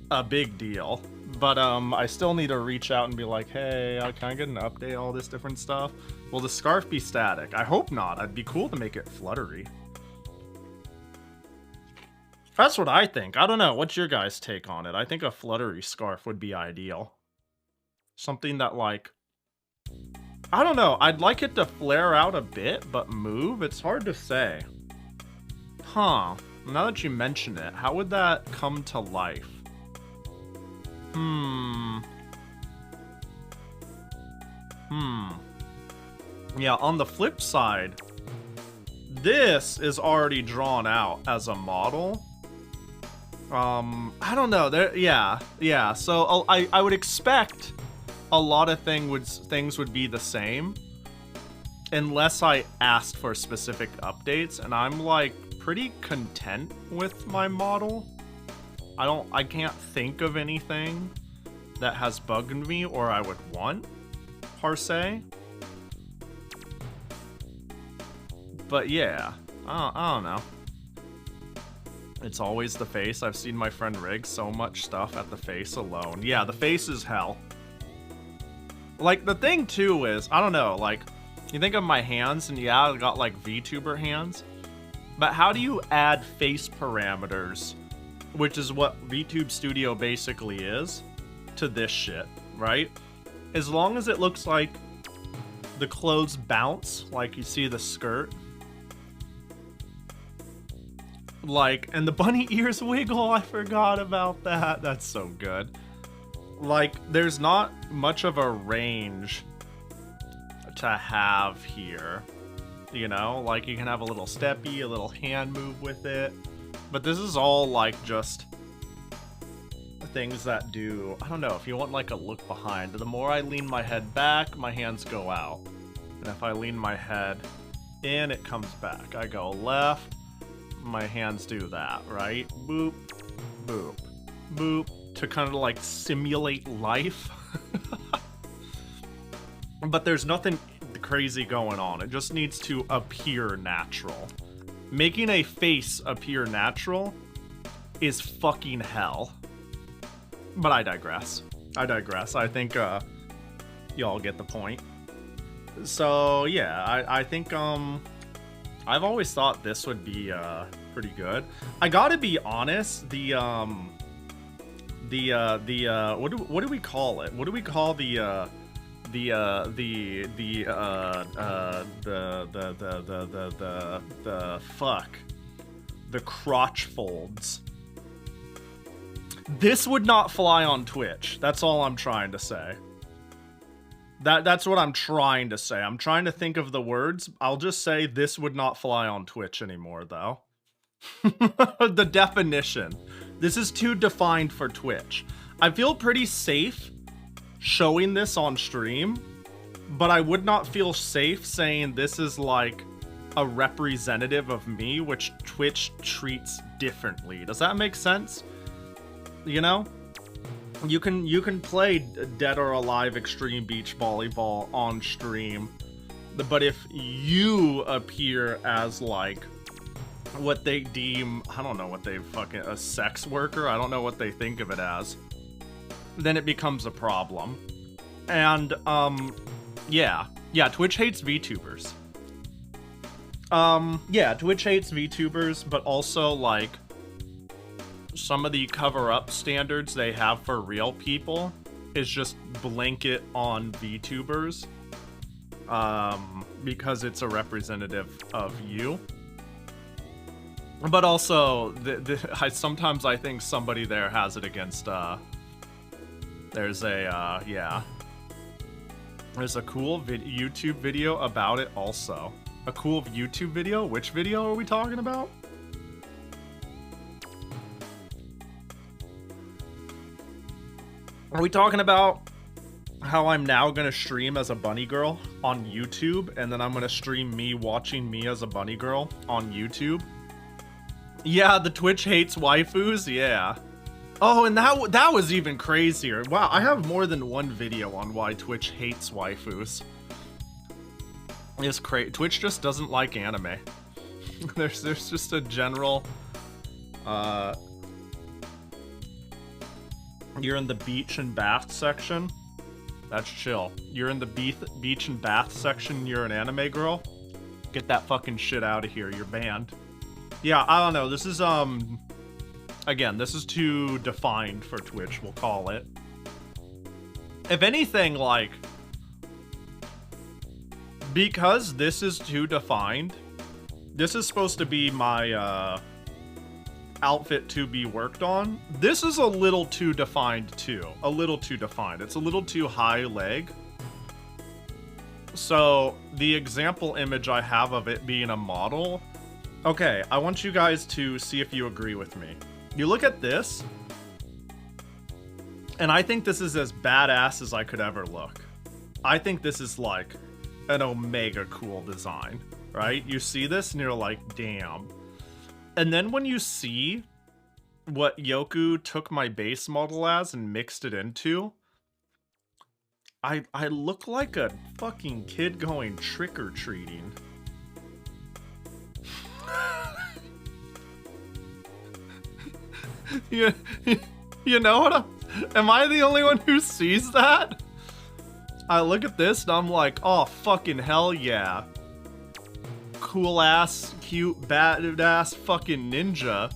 a big deal. But, I still need to reach out and be like, hey, can I get an update, all this different stuff? Will the scarf be static? I hope not. It'd be cool to make it fluttery. That's what I think. I don't know. What's your guys' take on it? I think a fluttery scarf would be ideal. Something that, like... I don't know. I'd like it to flare out a bit, but move? It's hard to say. Huh. Now that you mention it, how would that come to life? Yeah, on the flip side, this is already drawn out as a model. I don't know. Yeah. So I would expect a lot of things would be the same unless I asked for specific updates, and I'm like pretty content with my model. I can't think of anything that has bugged me or I would want, per se. But yeah, I don't know. It's always the face. I've seen my friend rig so much stuff at the face alone. Yeah, the face is hell. Like, the thing too is, I don't know, like, you think of my hands, and yeah, I got like VTuber hands, but how do you add face parameters, which is what VTube Studio basically is, to this shit, right? As long as it looks like the clothes bounce, like you see the skirt, like, and the bunny ears wiggle, I forgot about that. That's so good. Like, there's not much of a range to have here, you know? Like, you can have a little steppy, a little hand move with it, but this is all, like, just things that do, I don't know, if you want, like, a look behind. The more I lean my head back, my hands go out. And if I lean my head in, it comes back. I go left, my hands do that, right? Boop, boop, boop, to kind of like simulate life. But there's nothing crazy going on. It just needs to appear natural. Making a face appear natural is fucking hell. But I digress. I think y'all get the point. So yeah, I think I've always thought this would be pretty good. I gotta be honest, what do we call it? What do we call the crotch folds? This would not fly on Twitch. That's all I'm trying to say. That's what I'm trying to say. I'm trying to think of the words. I'll just say this would not fly on Twitch anymore, though. The definition. This is too defined for Twitch. I feel pretty safe showing this on stream, but I would not feel safe saying this is like a representative of me, which Twitch treats differently. Does that make sense? You know? You can play Dead or Alive Extreme Beach Volleyball on stream, but if you appear as like what they deem, I don't know what they fucking, a sex worker, I don't know what they think of it as, then it becomes a problem. And Yeah. Yeah, Twitch hates VTubers. Yeah, Twitch hates VTubers, but also, like, some of the cover-up standards they have for real people is just blanket on VTubers. Because it's a representative of you. But also, sometimes I think somebody there has it against, there's a, yeah. There's a cool YouTube video about it also. A cool YouTube video? Which video are we talking about? Are we talking about how I'm now gonna stream as a bunny girl on YouTube, and then I'm gonna stream me watching me as a bunny girl on YouTube? Yeah, the Twitch hates waifus, yeah. Oh, and that was even crazier. Wow, I have more than one video on why Twitch hates waifus. It's crazy. Twitch just doesn't like anime. There's just a general, you're in the beach and bath section. That's chill. You're in the beach and bath section, you're an anime girl. Get that fucking shit out of here, you're banned. Yeah, I don't know, this is, again, this is too defined for Twitch, we'll call it. If anything, like, because this is too defined, this is supposed to be my, outfit to be worked on. This is a little too defined too. A little too defined. It's a little too high leg. So the example image I have of it being a model. Okay, I want you guys to see if you agree with me. You look at this, and I think this is as badass as I could ever look. I think this is like an omega cool design, right? You see this and you're like, damn. And then when you see what Yoku took my base model as and mixed it into, I look like a fucking kid going trick-or-treating. you know what am I the only one who sees that? I look at this and I'm like, oh fucking hell yeah. Cool ass, cute, badass fucking ninja.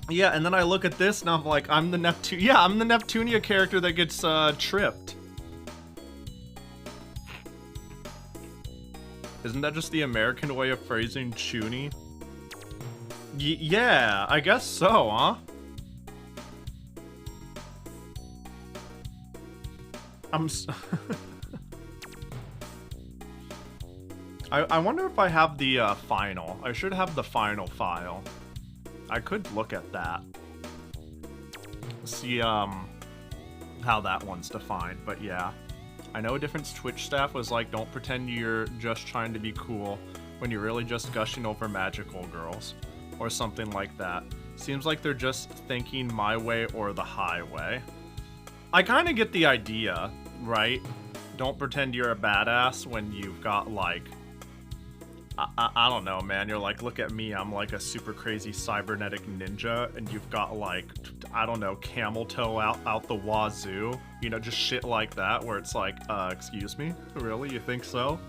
Yeah, and then I look at this and I'm like, I'm the Neptunia character that gets tripped. Isn't that just the American way of phrasing chuny? Yeah, I guess so, huh? I wonder if I have the final. I should have the final file. I could look at that. See how that one's defined, but yeah. I know a different Twitch staff was like, don't pretend you're just trying to be cool when you're really just gushing over magical girls. Or something like that. Seems like they're just thinking my way or the highway. I kind of get the idea, right? Don't pretend you're a badass when you've got like... I don't know, man. You're like, look at me. I'm like a super crazy cybernetic ninja, and you've got like, I don't know, camel toe out the wazoo. You know, just shit like that, where it's like, excuse me? Really? You think so?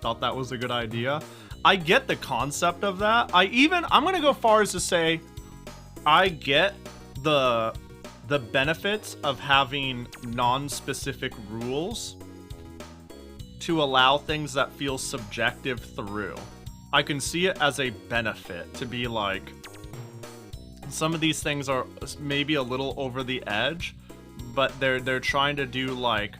Thought that was a good idea? I get the concept of that. I'm gonna go far as to say, I get the benefits of having non-specific rules to allow things that feel subjective through. I can see it as a benefit to be like, some of these things are maybe a little over the edge, but they're trying to do like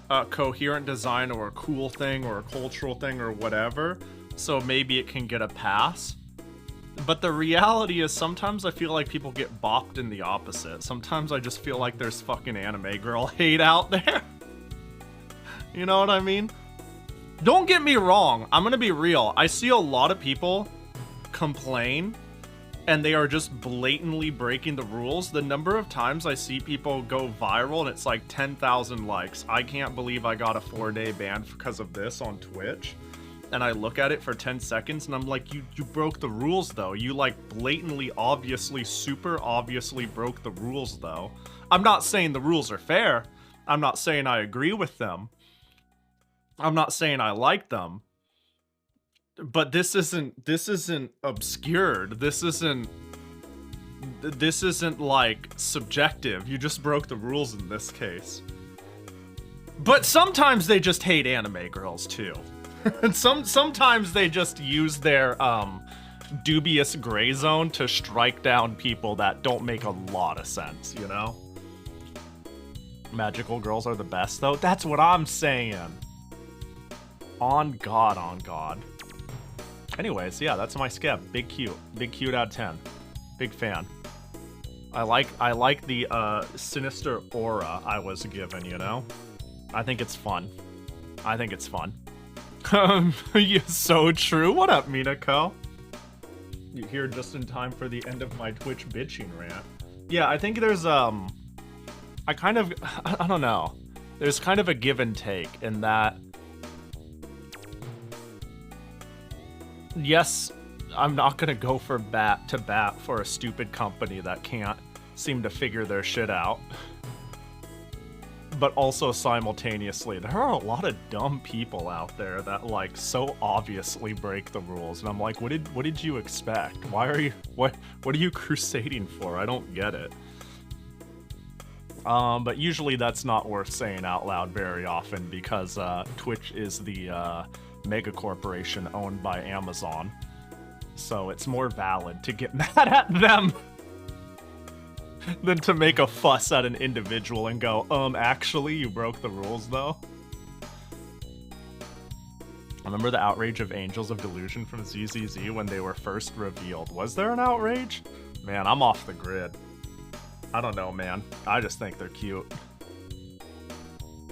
a coherent design or a cool thing or a cultural thing or whatever, so maybe it can get a pass. But the reality is sometimes I feel like people get bopped in the opposite. Sometimes I just feel like there's fucking anime girl hate out there. You know what I mean? Don't get me wrong, I'm gonna be real. I see a lot of people complain and they are just blatantly breaking the rules. The number of times I see people go viral and it's like 10,000 likes. I can't believe I got a 4-day ban because of this on Twitch. And I look at it for 10 seconds and I'm like, you broke the rules though. You like blatantly, obviously, super obviously broke the rules though. I'm not saying the rules are fair. I'm not saying I agree with them. I'm not saying I like them. But this isn't obscured. This isn't like subjective. You just broke the rules in this case. But sometimes they just hate anime girls too. And sometimes they just use their dubious gray zone to strike down people that don't make a lot of sense, you know? Magical girls are the best though. That's what I'm saying. On God, on God. Anyways, yeah, that's my skip. Big cute out of 10. Big fan. I like the sinister aura I was given, you know? I think it's fun. I think it's fun. Yeah, so true. What up, Minako? You're here just in time for the end of my Twitch bitching rant. Yeah, I think there's I don't know. There's kind of a give and take in that. Yes, I'm not gonna go for bat for a stupid company that can't seem to figure their shit out. But also simultaneously, there are a lot of dumb people out there that like so obviously break the rules, and I'm like, what did you expect? Why are you what are you crusading for? I don't get it. But usually that's not worth saying out loud very often because Twitch is the mega corporation owned by Amazon, so it's more valid to get mad at them than to make a fuss at an individual and go, actually, you broke the rules, though. Remember the outrage of Angels of Delusion from ZZZ when they were first revealed? Was there an outrage? Man, I'm off the grid. I don't know, man. I just think they're cute.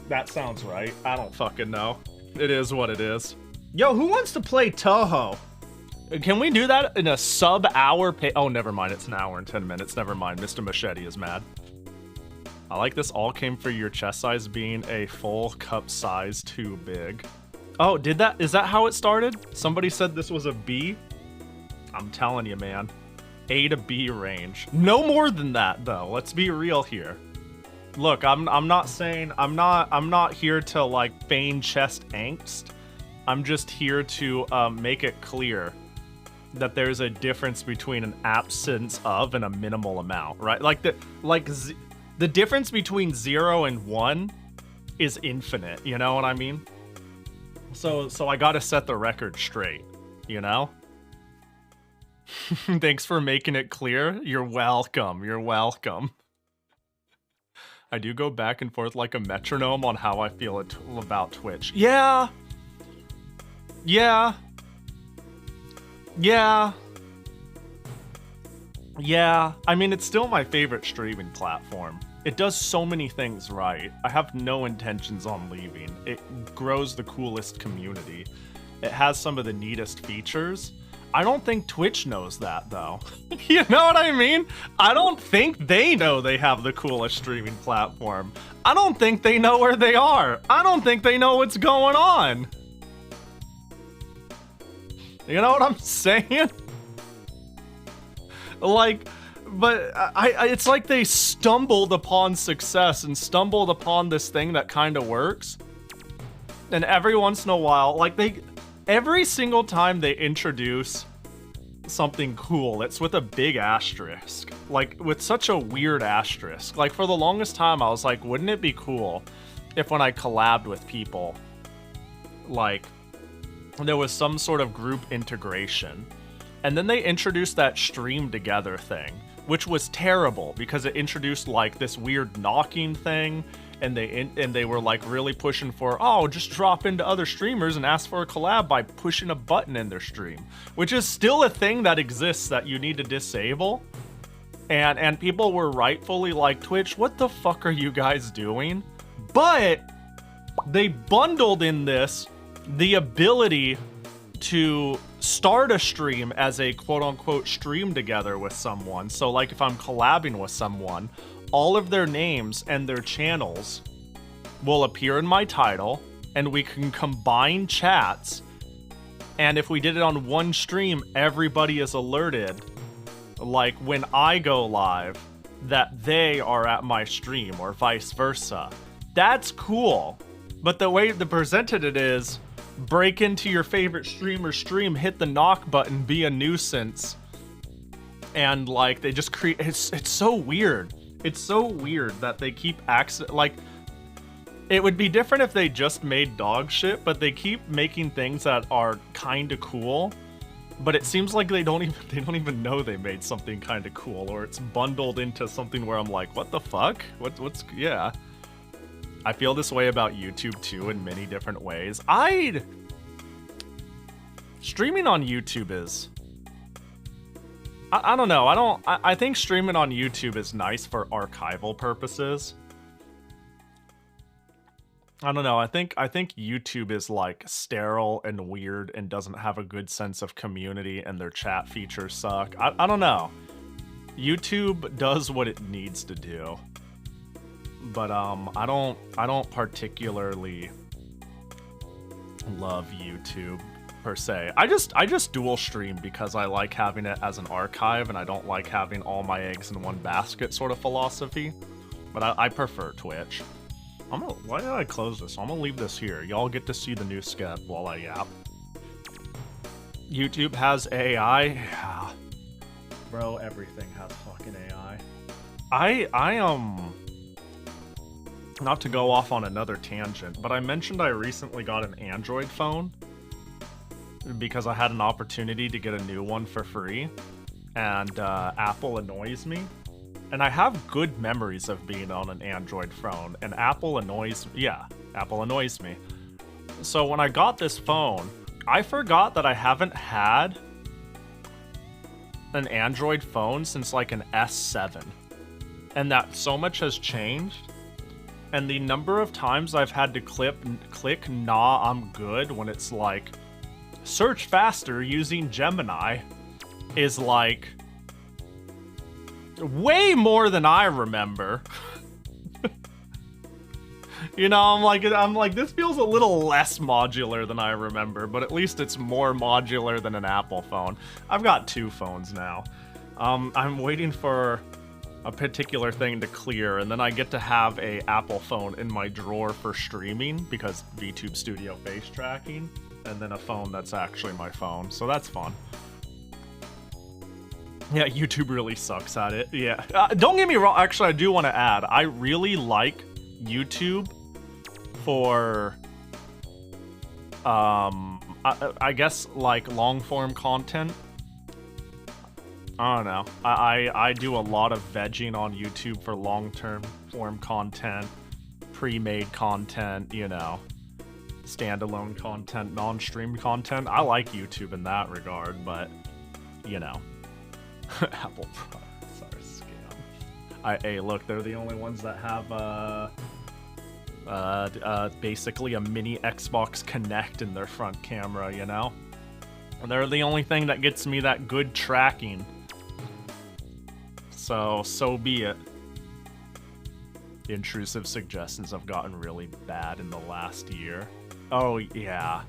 That sounds right. I don't fucking know. It is what it is. Yo, who wants to play Touhou? Can we do that in a sub-hour pay? Oh, never mind. It's an hour and 10 minutes. Never mind. Mr. Machete is mad. I like this all came for your chest size being a full cup size too big. Oh, is that how it started? Somebody said this was a B? I'm telling you, man. A to B range. No more than that, though. Let's be real here. Look, I'm not saying... I'm not here to, like, feign chest angst. I'm just here to make it clear that there's a difference between an absence of and a minimal amount, right? The difference between 0 and 1 is infinite, you know what I mean? So I gotta set the record straight, you know? Thanks for making it clear. You're welcome. You're welcome. I do go back and forth like a metronome on how I feel about Twitch. Yeah. Yeah. Yeah. Yeah. I mean, it's still my favorite streaming platform. It does so many things right. I have no intentions on leaving. It grows the coolest community. It has some of the neatest features. I don't think Twitch knows that, though. You know what I mean? I don't think they know they have the coolest streaming platform. I don't think they know where they are. I don't think they know what's going on. You know what I'm saying? Like, but it's like they stumbled upon success and stumbled upon this thing that kind of works. And every once in a while, like every single time they introduce something cool, it's with a big asterisk. Like, with such a weird asterisk. Like, for the longest time, I was like, wouldn't it be cool if when I collabed with people, like, there was some sort of group integration. And then they introduced that stream together thing, which was terrible because it introduced like this weird knocking thing, and they were like really pushing for, oh, just drop into other streamers and ask for a collab by pushing a button in their stream, which is still a thing that exists that you need to disable. And people were rightfully like, Twitch, what the fuck are you guys doing? But they bundled in this the ability to start a stream as a quote-unquote stream together with someone. So like if I'm collabing with someone, all of their names and their channels will appear in my title, and we can combine chats. And if we did it on one stream, everybody is alerted, like when I go live, that they are at my stream, or vice versa. That's cool. But the way they presented it is, break into your favorite streamer's stream, hit the knock button, be a nuisance. And like, they just create, it's so weird. It's so weird that they keep like, it would be different if they just made dog shit, but they keep making things that are kinda cool. But it seems like they don't even know they made something kind of cool, or it's bundled into something where I'm like, what the fuck? Yeah. I feel this way about YouTube too in many different ways. Streaming on YouTube is, I don't know. I think streaming on YouTube is nice for archival purposes. I don't know. I think YouTube is like sterile and weird and doesn't have a good sense of community, and their chat features suck. I don't know. YouTube does what it needs to do, but I don't particularly love YouTube per se. I just dual stream because I like having it as an archive, and I don't like having all my eggs in one basket sort of philosophy. But I prefer Twitch. Why did I close this? I'm gonna leave this here. Y'all get to see the new sketch while I yap. YouTube has AI. Yeah. Bro, everything has fucking AI. Not to go off on another tangent, but I mentioned I recently got an Android phone because I had an opportunity to get a new one for free, and Apple annoys me. And I have good memories of being on an Android phone, and Apple annoys me. So when I got this phone, I forgot that I haven't had an Android phone since like an S7. And that so much has changed. And the number of times I've had to click nah, I'm good, when it's like, search faster using Gemini, is like way more than I remember. You know, I'm like, this feels a little less modular than I remember, but at least it's more modular than an Apple phone. I've got two phones now. I'm waiting for a particular thing to clear, and then I get to have a Apple phone in my drawer for streaming because VTube Studio face tracking, and then a phone that's actually my phone, so that's fun. Yeah, YouTube really sucks at it. Yeah. Don't get me wrong. Actually, I do want to add, I really like YouTube for, I guess, like, long-form content. I don't know. I do a lot of vegging on YouTube for long-term form content, pre-made content, you know, standalone content, non-stream content. I like YouTube in that regard, but, you know. Apple products are a scam. Hey, look, they're the only ones that have basically a mini Xbox Kinect in their front camera, you know? And they're the only thing that gets me that good tracking. So be it. The intrusive suggestions have gotten really bad in the last year. Oh, yeah.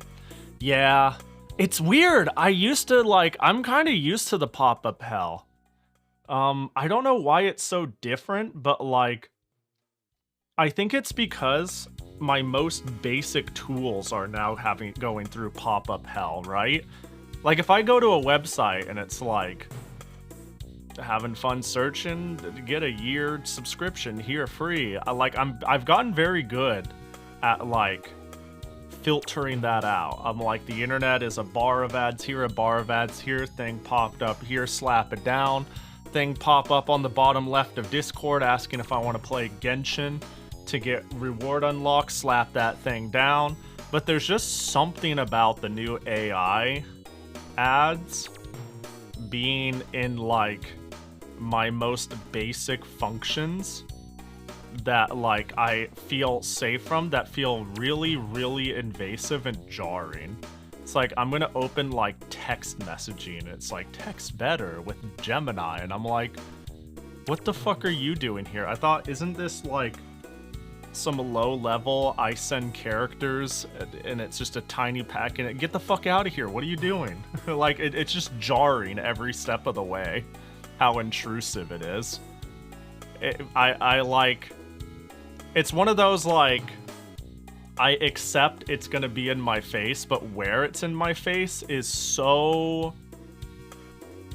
Yeah. It's weird. I'm kind of used to the pop-up hell. I don't know why it's so different, but like, I think it's because my most basic tools are now going through pop-up hell, right? Like, if I go to a website and it's like, having fun searching, get a year subscription here free. I've gotten very good at like filtering that out. I'm like, the internet is a bar of ads here, a bar of ads here, thing popped up here, slap it down, thing pop up on the bottom left of Discord asking if I want to play Genshin to get reward unlocked, slap that thing down. But there's just something about the new AI ads being in like my most basic functions that like I feel safe from, that feel really, really invasive and jarring. It's like, I'm gonna open like text messaging, it's like, text better with Gemini, and I'm like, what the fuck are you doing here? I thought, isn't this like some low level, I send characters and it's just a tiny packet? Get the fuck out of here, what are you doing? Like, it's just jarring every step of the way, how intrusive it is. I like, It's one of those, like, I accept it's gonna be in my face, but where it's in my face is so,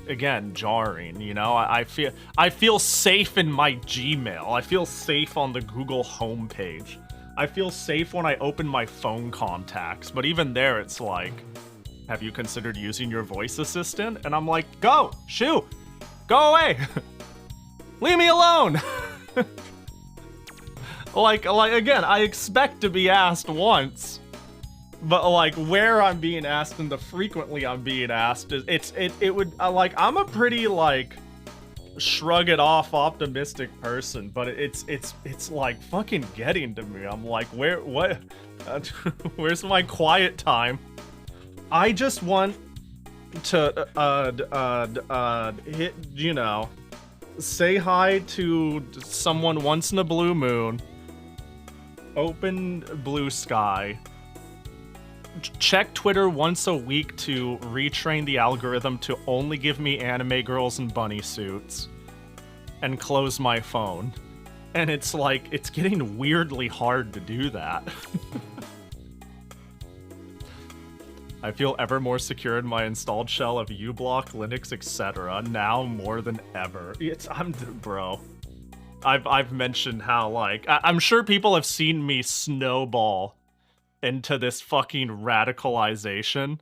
again, jarring, you know? I feel safe in my Gmail. I feel safe on the Google homepage. I feel safe when I open my phone contacts, but even there it's like, have you considered using your voice assistant? And I'm like, go, shoo, go away. Leave me alone. like again, I expect to be asked once, but like where I'm being asked and the frequently I'm being asked is it would like I'm a pretty like shrug it off optimistic person, but it's like fucking getting to me. I'm like, what where's my quiet time? I just want to hit, you know, say hi to someone once in a blue moon, open blue sky, check Twitter once a week to retrain the algorithm to only give me anime girls in bunny suits, and close my phone. And it's like, it's getting weirdly hard to do that. I feel ever more secure in my installed shell of uBlock, Linux, etc. now more than ever. Bro. I've mentioned how, like, I'm sure people have seen me snowball into this fucking radicalization.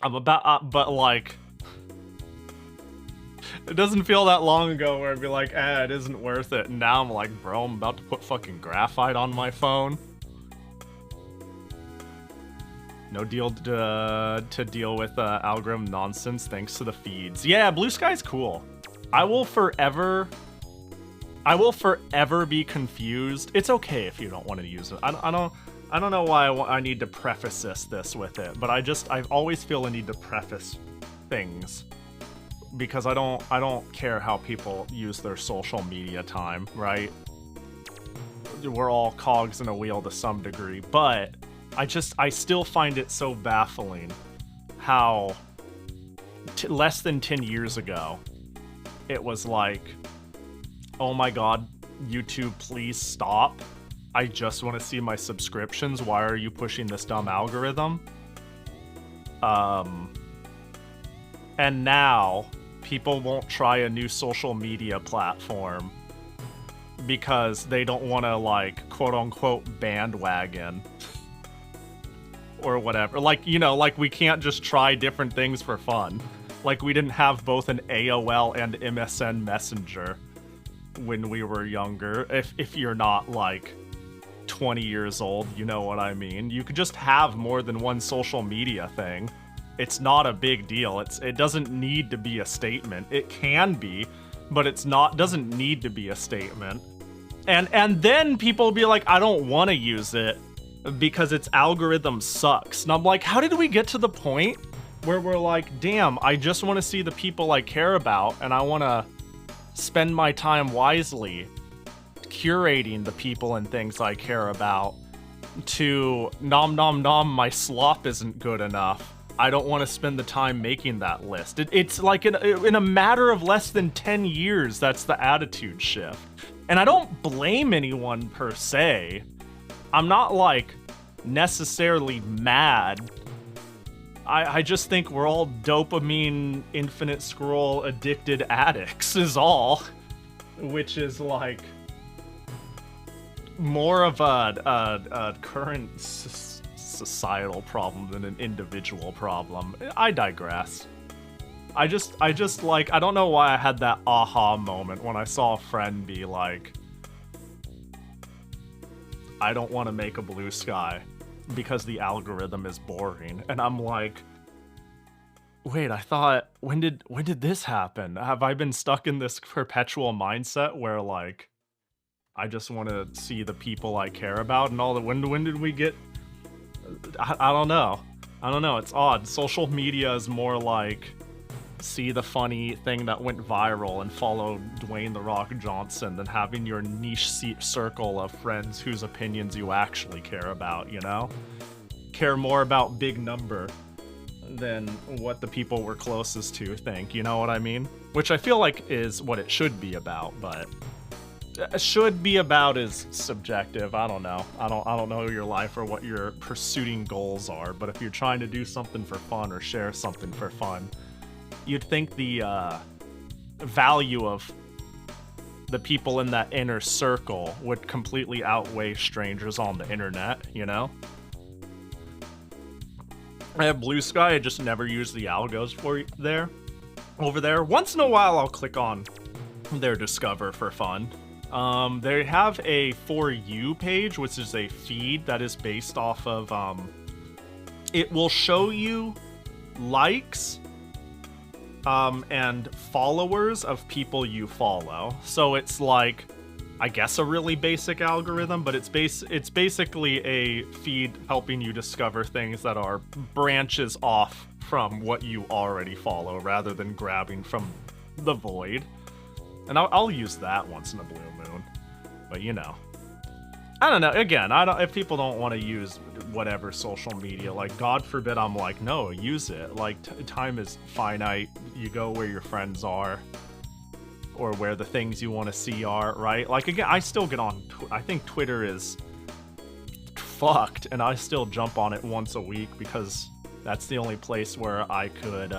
I'm about, but like, it doesn't feel that long ago where I'd be like, it isn't worth it. And now I'm like, bro, I'm about to put fucking graphite on my phone. No deal to deal with algorithm nonsense thanks to the feeds. Yeah, Blue Sky's cool. I will forever be confused. It's okay if you don't want to use it. I don't know why I need to preface this with it, but I always feel a need to preface things because I don't care how people use their social media time, right? We're all cogs in a wheel to some degree, but I still find it so baffling how less than 10 years ago, it was like, oh my god, YouTube, please stop. I just want to see my subscriptions. Why are you pushing this dumb algorithm? And now, people won't try a new social media platform because they don't want to, like, quote-unquote bandwagon. Or whatever. Like, you know, like we can't just try different things for fun. Like we didn't have both an AOL and MSN Messenger when we were younger. If you're not like 20 years old, you know what I mean. You could just have more than one social media thing. It's not a big deal. It doesn't need to be a statement. It can be, but doesn't need to be a statement. And then people will be like, I don't want to use it because its algorithm sucks. And I'm like, how did we get to the point where we're like, damn, I just want to see the people I care about and I want to spend my time wisely curating the people and things I care about, to nom nom nom, my slop isn't good enough. I don't want to spend the time making that list. It's like in a matter of less than 10 years, that's the attitude shift. And I don't blame anyone per se. I'm not, like, necessarily mad. I just think we're all dopamine, infinite scroll, addicted addicts is all. Which is, like, more of a current societal problem than an individual problem. I digress. I just, like, I don't know why I had that aha moment when I saw a friend be like, I don't want to make a Blue Sky because the algorithm is boring. And I'm like, wait, I thought, when did this happen? Have I been stuck in this perpetual mindset where, like, I just want to see the people I care about and all that? When did we get... I don't know. It's odd. Social media is more like, see the funny thing that went viral and follow Dwayne The Rock Johnson than having your niche circle of friends whose opinions you actually care about, you know? Care more about big number than what the people we're closest to think, you know what I mean? Which I feel like is what it should be about, but should be about is subjective. I don't know. I don't know your life or what your pursuing goals are, but if you're trying to do something for fun or share something for fun, you'd think the value of the people in that inner circle would completely outweigh strangers on the internet, you know? I have Blue Sky, I just never use the algos for there. Over there. Once in a while I'll click on their Discover for fun. They have a For You page, which is a feed that is based off of, it will show you likes and followers of people you follow. So it's like, I guess a really basic algorithm, but it's basically a feed helping you discover things that are branches off from what you already follow rather than grabbing from the void. And I'll use that once in a blue moon. But you know, I don't know. Again, if people don't want to use whatever social media, like God forbid I'm like, no, use it. Like time is finite. You go where your friends are or where the things you want to see are, right? Like again, I still get on, I think Twitter is fucked and I still jump on it once a week because that's the only place where I could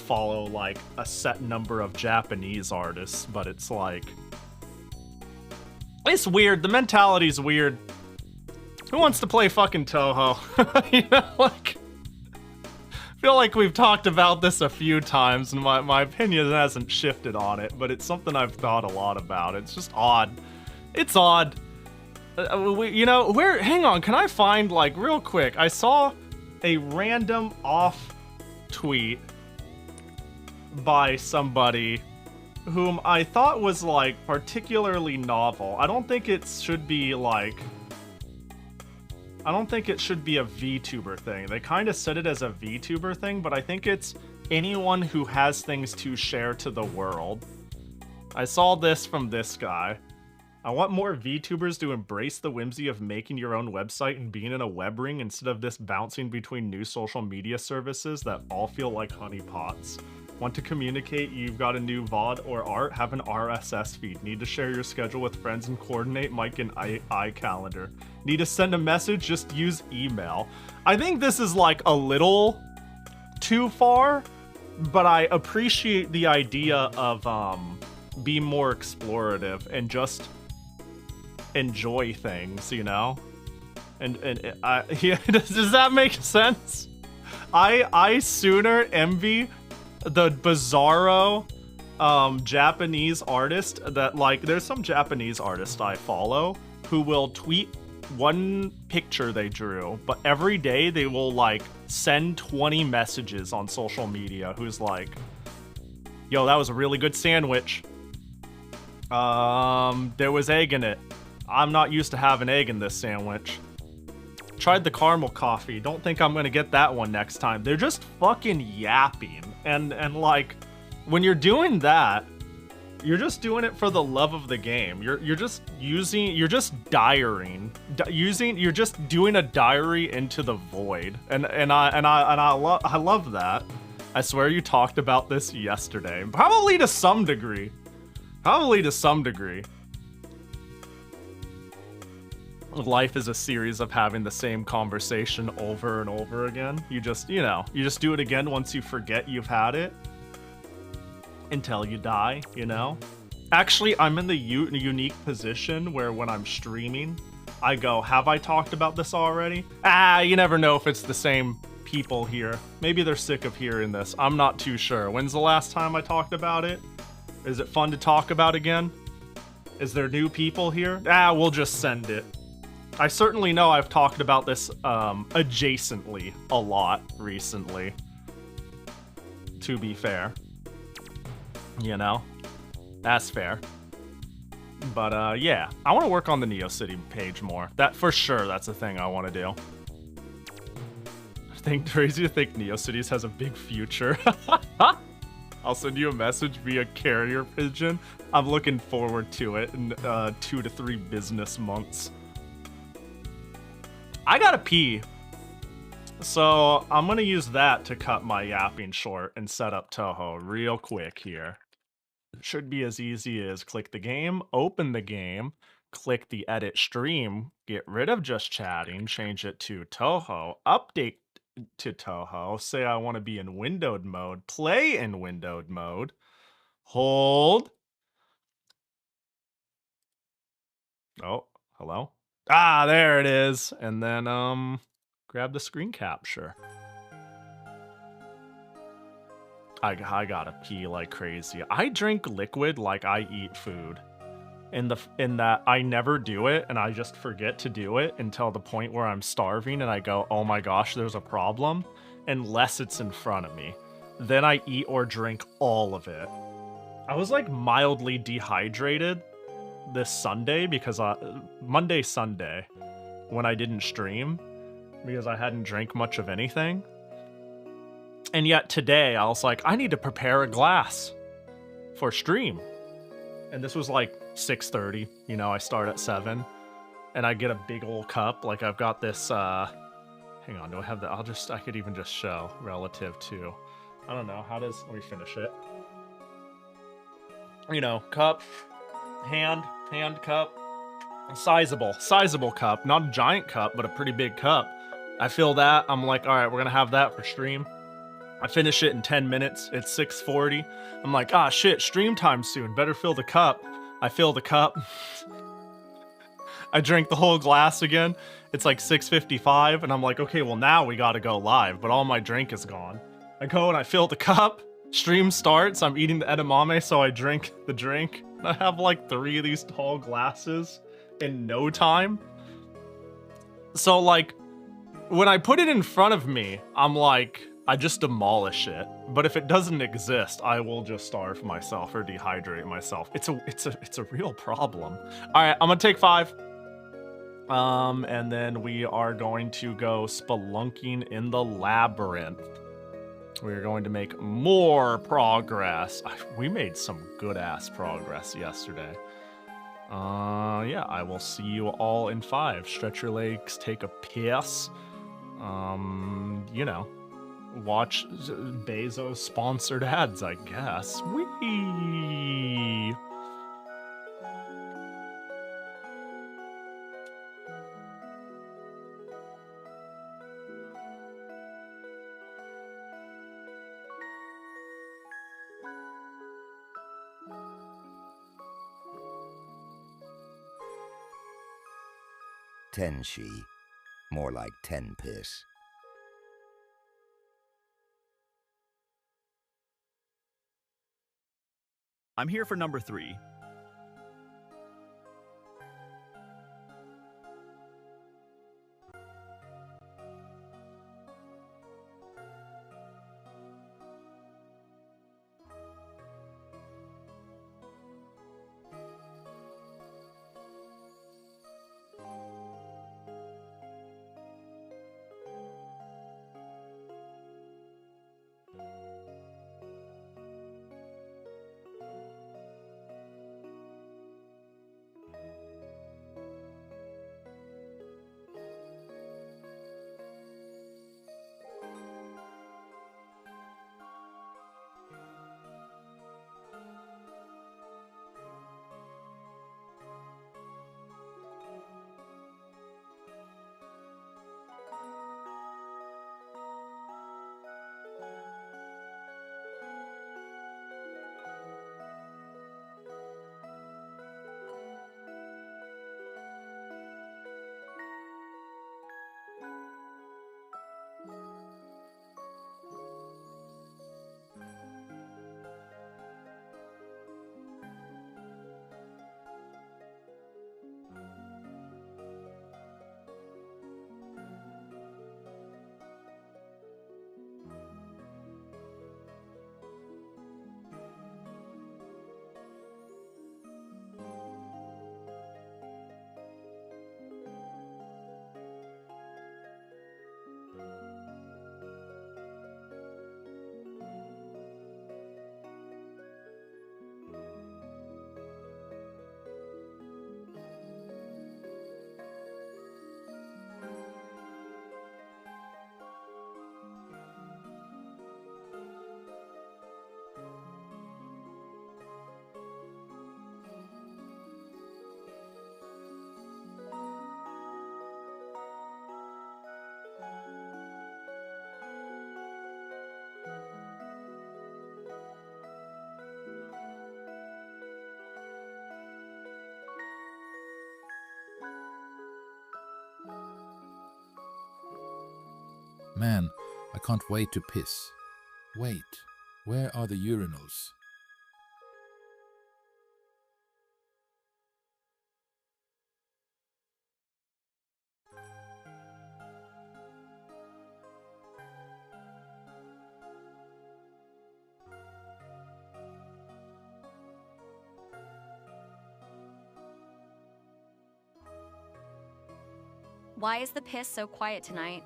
follow like a set number of Japanese artists, but it's like, it's weird. The mentality's weird. Who wants to play fucking Touhou? You know, like, I feel like we've talked about this a few times and my opinion hasn't shifted on it, but it's something I've thought a lot about. It's just odd. It's odd. You know, hang on, can I find, like, real quick, I saw a random off tweet by somebody whom I thought was, like, particularly novel. I don't think it should be, like, I don't think it should be a VTuber thing. They kind of said it as a VTuber thing, but I think it's anyone who has things to share to the world. I saw this from this guy. I want more VTubers to embrace the whimsy of making your own website and being in a web ring instead of this bouncing between new social media services that all feel like honeypots. Want to communicate you've got a new VOD or art? Have an RSS feed. Need to share your schedule with friends and coordinate mic and iCalendar. Need to send a message? Just use email. I think this is like a little too far, but I appreciate the idea of be more explorative and just enjoy things, you know? And yeah, does that make sense? I sooner envy the bizarro Japanese artist that, like, there's some Japanese artist I follow who will tweet one picture they drew, but every day they will, like, send 20 messages on social media who's like, yo, that was a really good sandwich. There was egg in it. I'm not used to having egg in this sandwich. Tried the caramel coffee. Don't think I'm gonna get that one next time. They're just fucking yapping. And like, when you're doing that, you're just doing it for the love of the game. You're just diarying. You're just doing a diary into the void. And I love that. I swear you talked about this yesterday. Probably to some degree. Life is a series of having the same conversation over and over again. You just do it again once you forget you've had it. Until you die, you know? Actually, I'm in the unique position where when I'm streaming, I go, have I talked about this already? You never know if it's the same people here. Maybe they're sick of hearing this. I'm not too sure. When's the last time I talked about it? Is it fun to talk about again? Is there new people here? We'll just send it. I certainly know I've talked about this adjacently a lot recently, to be fair. You know? That's fair. But yeah, I want to work on the NeoCity page more. That for sure, that's a thing I want to do. I think crazy to think NeoCities has a big future. I'll send you a message via carrier pigeon. I'm looking forward to it in 2 to 3 business months. I gotta pee. So I'm gonna use that to cut my yapping short and set up Touhou real quick here. should be as easy as click the game, open the game, click the edit stream, get rid of just chatting, change it to Touhou, update to Touhou, say I want to be in windowed mode, play in windowed mode, hold. Oh, hello? Ah, there it is. And then grab the screen capture. I gotta pee like crazy. I drink liquid like I eat food. In that I never do it and I just forget to do it until the point where I'm starving and I go, oh my gosh, there's a problem, unless it's in front of me. Then I eat or drink all of it. I was like mildly dehydrated this Sunday because Monday, Sunday, when I didn't stream because I hadn't drank much of anything. And yet today I was like, I need to prepare a glass for stream. And this was like 6:30, you know, I start at 7 and I get a big old cup. Like I've got this, hang on, do I have that? I could even just show relative to, I don't know, let me finish it. You know, cup, hand cup, sizable cup, not a giant cup, but a pretty big cup. I fill that, I'm like, all right, we're gonna have that for stream. I finish it in 10 minutes. It's 6:40. I'm like, ah, shit, stream time soon. Better fill the cup. I fill the cup. I drink the whole glass again. It's like 6:55, and I'm like, okay, well, now we gotta go live, but all my drink is gone. I go and I fill the cup. Stream starts. I'm eating the edamame, so I drink the drink. I have like 3 of these tall glasses in no time. So, like, when I put it in front of me, I'm like, I just demolish it. But if it doesn't exist, I will just starve myself or dehydrate myself. It's a real problem. All right, I'm gonna take 5. And then we are going to go spelunking in the labyrinth. We're going to make more progress. We made some good ass progress yesterday. Yeah, I will see you all in 5. Stretch your legs, take a piss. You know, watch Bezos sponsored ads, I guess. Whee! Tenshi. More like 10 piss. I'm here for number 3. Man, I can't wait to piss. Wait, where are the urinals? Why is the piss so quiet tonight?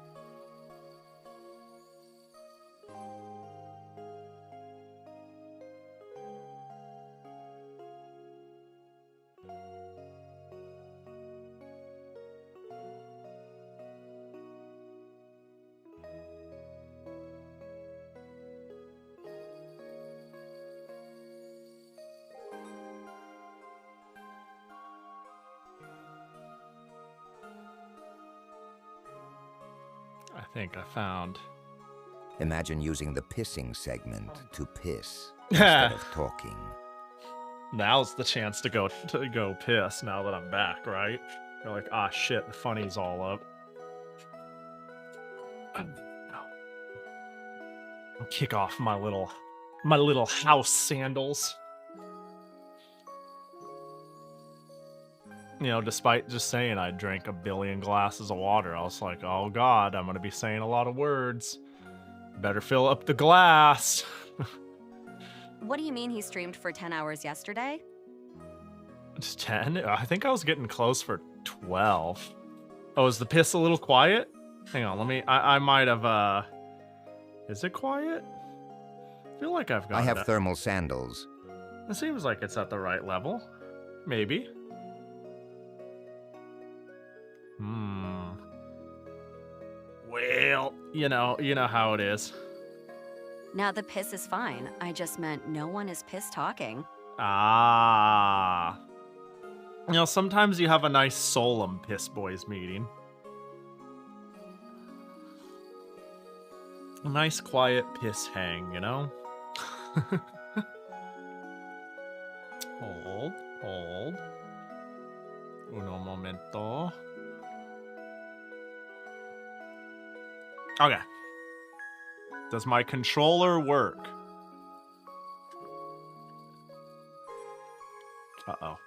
I think I found. Imagine using the pissing segment to piss instead of talking. Now's the chance to go piss now that I'm back, right? You're like, ah shit, the funny's all up. I'll kick off my little house sandals. You know, despite just saying I drank 1 billion glasses of water, I was like, oh god, I'm gonna be saying a lot of words. Better fill up the glass. What do you mean he streamed for 10 hours yesterday? Just 10? I think I was getting close for 12. Oh, is the piss a little quiet? Hang on, let me... I might have, Is it quiet? I feel like I've got I have thermal sandals. It seems like it's at the right level. Maybe. Well, you know how it is. Now the piss is fine. I just meant no one is piss talking. Ah. You know, sometimes you have a nice solemn piss boys meeting. A nice quiet piss hang, you know? Hold. Uno momento. Okay. Does my controller work? Uh-oh.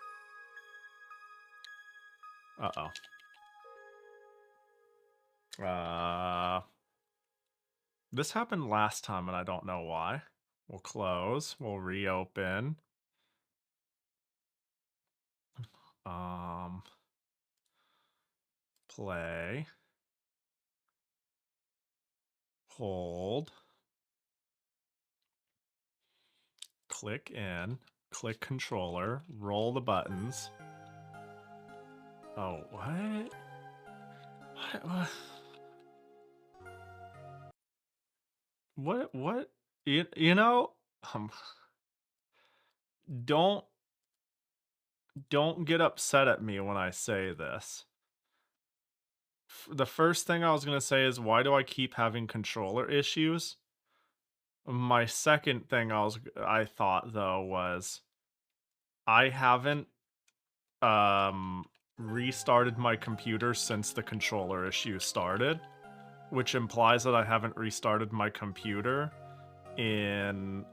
This happened last time and I don't know why. We'll close. We'll reopen. Play. Hold. Click in. Click controller. Roll the buttons. Oh, what? What? You know, don't get upset at me when I say this. The first thing I was going to say is, why do I keep having controller issues? My second thing I thought though was, I haven't restarted my computer since the controller issue started, which implies that I haven't restarted my computer in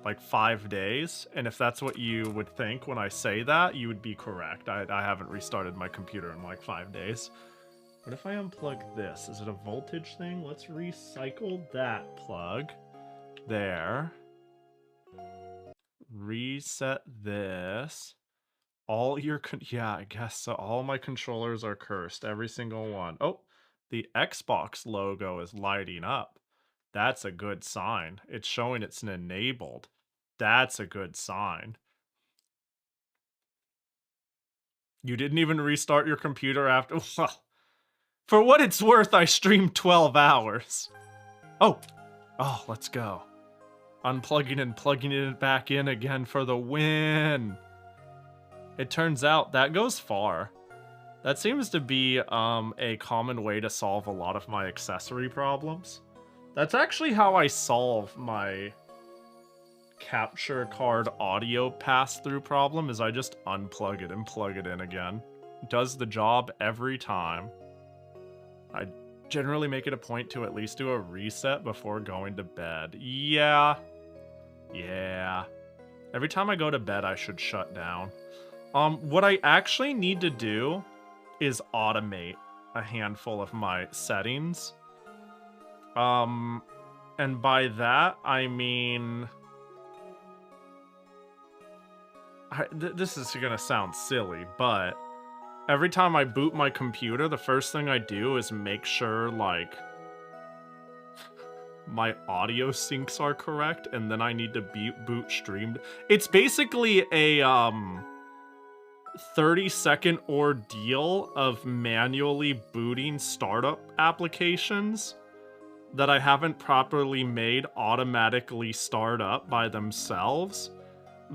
like 5 days. And if that's what you would think when I say that, you would be correct. I haven't restarted my computer in like 5 days. What if I unplug this? Is it a voltage thing? Let's recycle that plug. There. Reset this. All your... yeah, I guess so. All my controllers are cursed. Every single one. Oh, the Xbox logo is lighting up. That's a good sign. It's showing it's enabled. That's a good sign. You didn't even restart your computer after... For what it's worth, I streamed 12 hours. Oh, let's go. Unplugging and plugging it back in again for the win. It turns out that goes far. That seems to be a common way to solve a lot of my accessory problems. That's actually how I solve my capture card audio pass-through problem, is I just unplug it and plug it in again. It does the job every time. Generally make it a point to at least do a reset before going to bed. Yeah. Yeah. Every time I go to bed, I should shut down. What I actually need to do is automate a handful of my settings. And by that, I mean... this is gonna sound silly, but every time I boot my computer, the first thing I do is make sure, like, my audio syncs are correct, and then I need to boot streamed. It's basically a 30-second ordeal of manually booting startup applications that I haven't properly made automatically start up by themselves,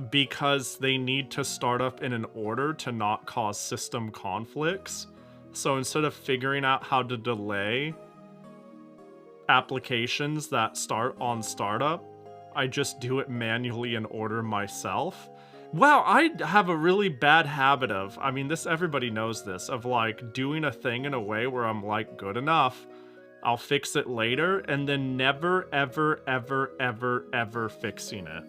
because they need to start up in an order to not cause system conflicts. So instead of figuring out how to delay applications that start on startup, I just do it manually in order myself. Wow, I have a really bad habit of, I mean, everybody knows this, of like doing a thing in a way where I'm like, good enough, I'll fix it later, and then never, ever, ever, ever, ever fixing it.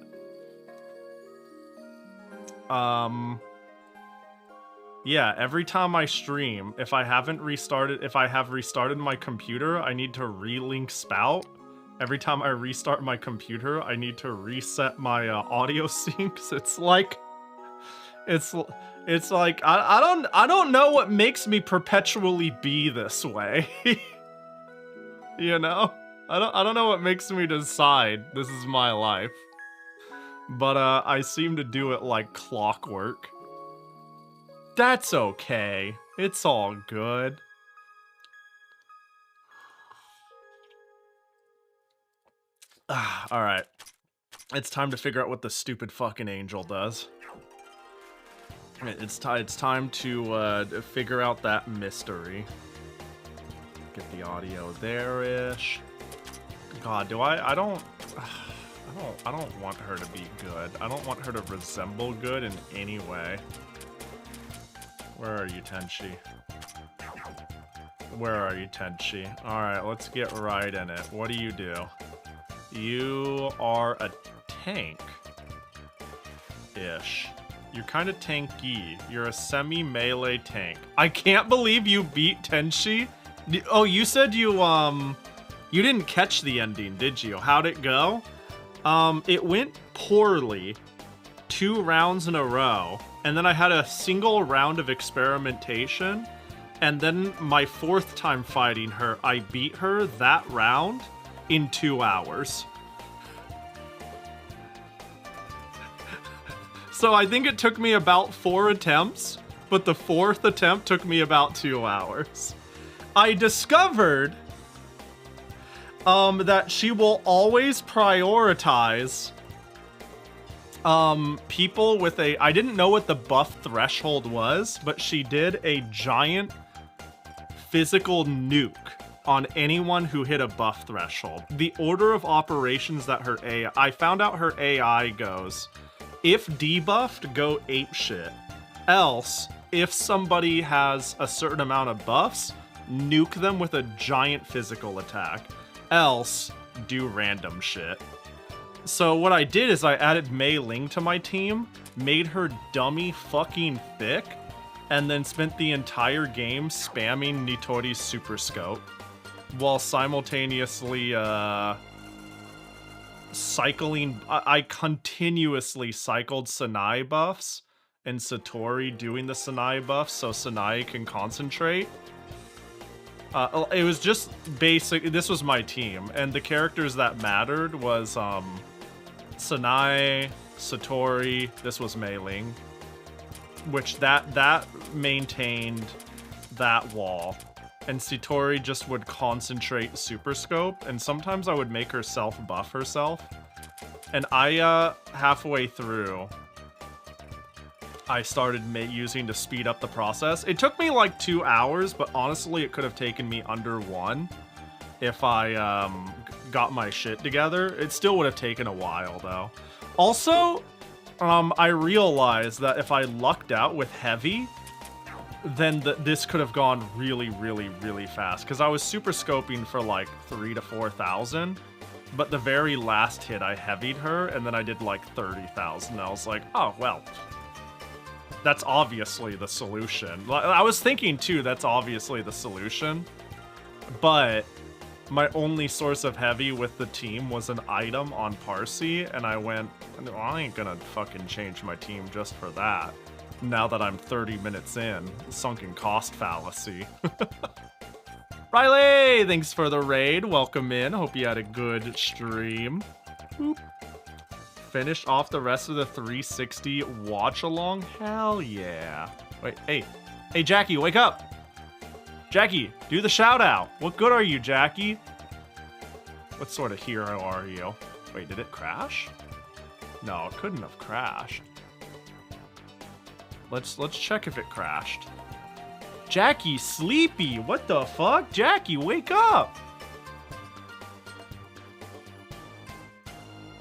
Yeah, every time I stream, if I have restarted my computer, I need to relink spout. Every time I restart my computer, I need to reset my audio syncs. It's like I don't know what makes me perpetually be this way. You know? I don't know what makes me decide this is my life. But I seem to do it like clockwork. That's okay. It's all good. Alright. It's time to figure out what the stupid fucking angel does. It's time to figure out that mystery. Get the audio there-ish. God, I don't want her to be good. I don't want her to resemble good in any way. Where are you, Tenchi? Where are you, Tenchi? Alright, let's get right in it. What do? You are a tank-ish. You're kind of tanky. You're a semi-melee tank. I can't believe you beat Tenchi? Oh, you said you didn't catch the ending, did you? How'd it go? It went poorly 2 rounds in a row, and then I had a single round of experimentation, and then my 4th time fighting her, I beat her that round in 2 hours. So I think it took me about 4 attempts, but the 4th attempt took me about 2 hours. I discovered that she will always prioritize people with a... I didn't know what the buff threshold was, but she did a giant physical nuke on anyone who hit a buff threshold. The order of operations that her AI... I found out her AI goes, if debuffed, go apeshit. Else, if somebody has a certain amount of buffs, nuke them with a giant physical attack. Else, do random shit. So what I did is I added Meiling to my team, made her dummy fucking thick, and then spent the entire game spamming Nitori's super scope, while simultaneously cycling. I continuously cycled Sanai buffs and Satori doing the Sanai buffs so Sanai can concentrate. It was just basic. This was my team, and the characters that mattered was Sanai, Satori. This was Meiling, which that maintained that wall, and Satori just would concentrate super scope, and sometimes I would make her self-buff herself. And I halfway through, I started using to speed up the process. It took me like 2 hours, but honestly, it could have taken me under 1 if I got my shit together. It still would have taken a while, though. Also, I realized that if I lucked out with heavy, then this could have gone really, really, really fast. Because I was super scoping for like 3,000 to 4,000. But the very last hit, I heavied her, and then I did like 30,000. I was like, oh, well. That's obviously the solution. I was thinking, too, that's obviously the solution. But my only source of heavy with the team was an item on Parsi, and I went, well, I ain't gonna fucking change my team just for that. Now that I'm 30 minutes in, sunken cost fallacy. Riley, thanks for the raid. Welcome in. Hope you had a good stream. Boop. Finished off the rest of the 360 watch along? Hell yeah. Wait, hey, Jackie, wake up. Jackie, do the shout out. What good are you, Jackie? What sort of hero are you? Wait, did it crash? No, it couldn't have crashed. Let's check if it crashed. Jackie, sleepy. What the fuck? Jackie, wake up.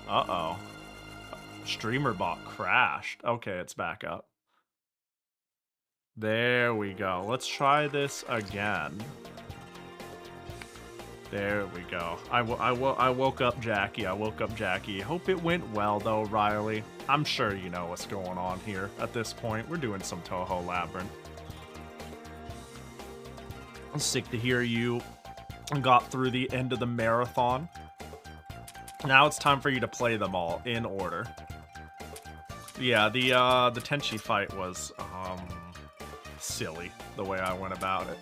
Uh-oh. Streamer bot crashed. Okay, it's back up. There we go. Let's try this again. There we go. I woke up Jackie. I woke up Jackie. Hope it went well, though, Riley. I'm sure you know what's going on here at this point. We're doing some Touhou Labyrinth. I'm sick to hear you got through the end of the marathon. Now it's time for you to play them all in order. Yeah, the Tenchi fight was silly the way I went about it.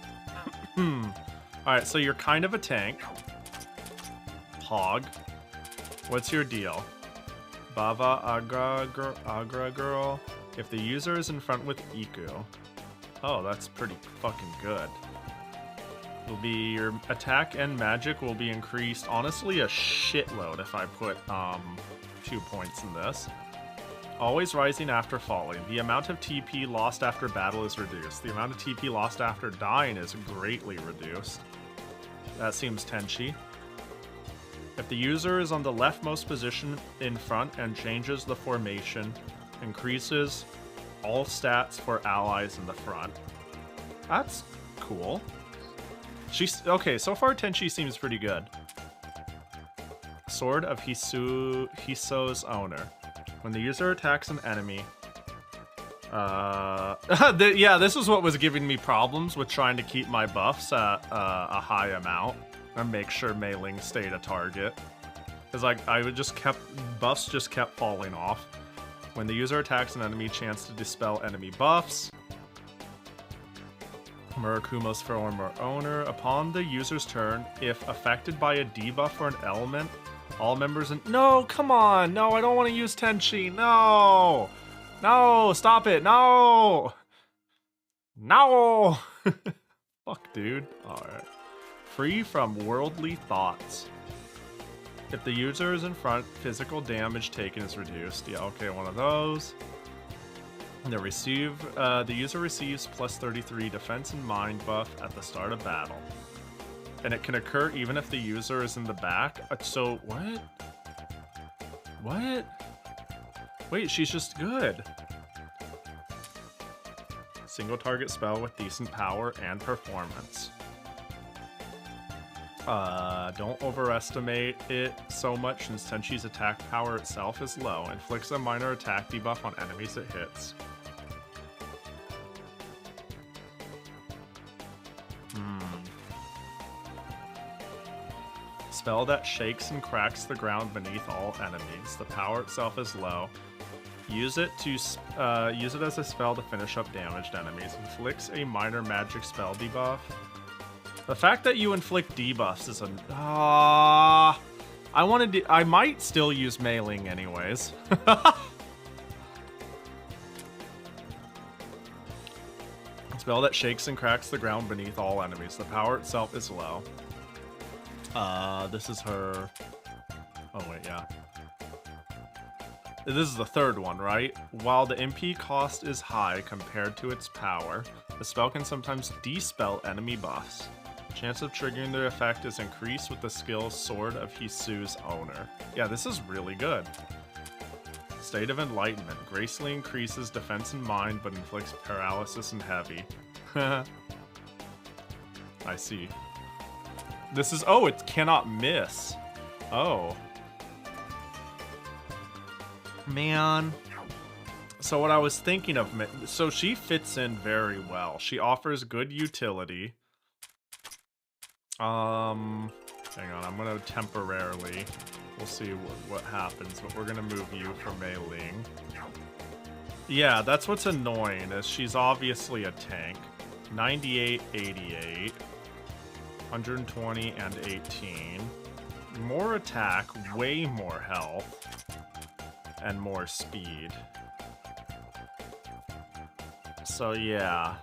Alright, so you're kind of a tank. Hog. What's your deal? Bava Agra girl. If the user is in front with Iku. Oh, that's pretty fucking good. Will be your attack and magic will be increased. Honestly, a shitload if I put 2 points in this. Always rising after falling. The amount of TP lost after battle is reduced. The amount of TP lost after dying is greatly reduced. That seems Tenchi. If the user is on the leftmost position in front and changes the formation, increases all stats for allies in the front. That's cool. She's okay, so far Tenchi seems pretty good. Sword of Hiso's owner. When the user attacks an enemy... yeah, this is what was giving me problems with trying to keep my buffs at a high amount and make sure Meiling stayed a target. Because buffs just kept falling off. When the user attacks an enemy, chance to dispel enemy buffs. Murakumo's former owner. Upon the user's turn, if affected by a debuff or an element, all members in... No, come on! No, I don't want to use Tenchi! No! No! Stop it! No! No! Fuck, dude. Alright. Free from worldly thoughts. If the user is in front, physical damage taken is reduced. Yeah, okay, one of those. And the user receives plus 33 defense and mind buff at the start of battle. And it can occur even if the user is in the back. So, what? What? Wait, she's just good. Single target spell with decent power and performance. Don't overestimate it so much since Tenchi's attack power itself is low. Inflicts a minor attack debuff on enemies it hits. Spell that shakes and cracks the ground beneath all enemies. The power itself is low. Use it as a spell to finish up damaged enemies. Inflicts a minor magic spell debuff. The fact that you inflict debuffs is I might still use Meiling anyways. Spell that shakes and cracks the ground beneath all enemies. The power itself is low. This is her... Oh, wait, yeah. This is the third one, right? While the MP cost is high compared to its power, the spell can sometimes dispel enemy buffs. The chance of triggering the effect is increased with the skill Sword of Hisu's owner. Yeah, this is really good. State of Enlightenment. Gracefully increases defense and mind, but inflicts paralysis and heavy. I see. This is... Oh, it cannot miss. Oh. Man. So what I was thinking of... So she fits in very well. She offers good utility. Hang on. I'm going to temporarily... We'll see what happens, but we're going to move you for Meiling. Yeah, that's what's annoying, is she's obviously a tank. 98, 88. 120 and 18. More attack, way more health, and more speed. So yeah.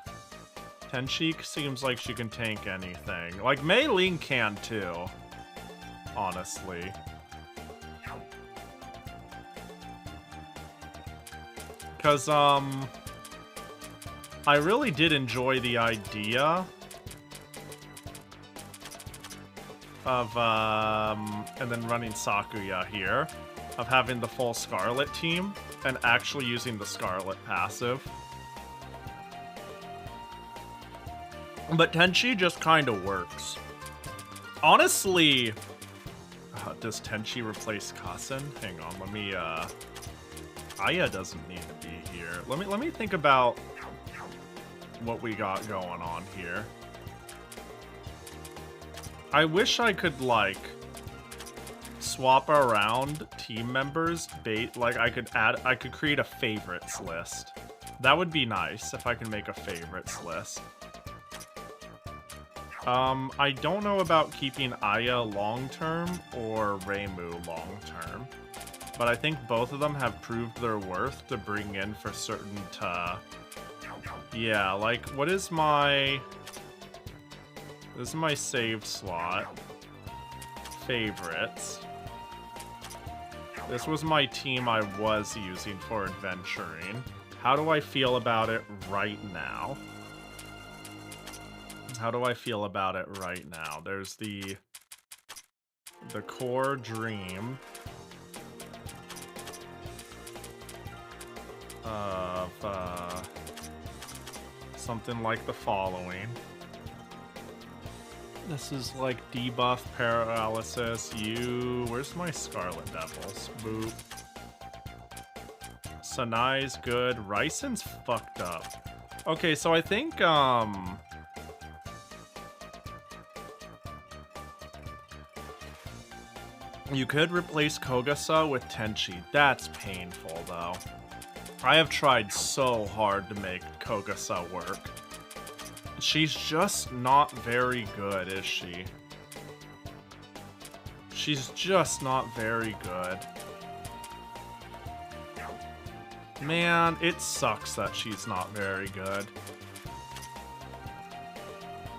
Tenchi seems like she can tank anything. Like, Meiling can too, honestly. Because, I really did enjoy the idea of, and then running Sakuya here, of having the full Scarlet team, and actually using the Scarlet passive. But Tenchi just kind of works. Honestly, does Tenchi replace Kassen? Hang on, let me, Aya doesn't need to be here. Let me think about what we got going on here. I wish I could, like, swap around team members. I could create a favorites list. That would be nice if I could make a favorites list. I don't know about keeping Aya long-term or Reimu long-term. But I think both of them have proved their worth to bring in for certain, yeah, like, what is my... This is my saved slot. Favorites. This was my team I was using for adventuring. How do I feel about it right now? How do I feel about it right now? There's the core dream of something like the following. This is like debuff paralysis. Where's my Scarlet Devils? Boop. Sanai's good. Raisen's fucked up. Okay, so I think you could replace Kogasa with Tenchi. That's painful though. I have tried so hard to make Kogasa work. She's just not very good, is she? She's just not very good. Man, it sucks that she's not very good.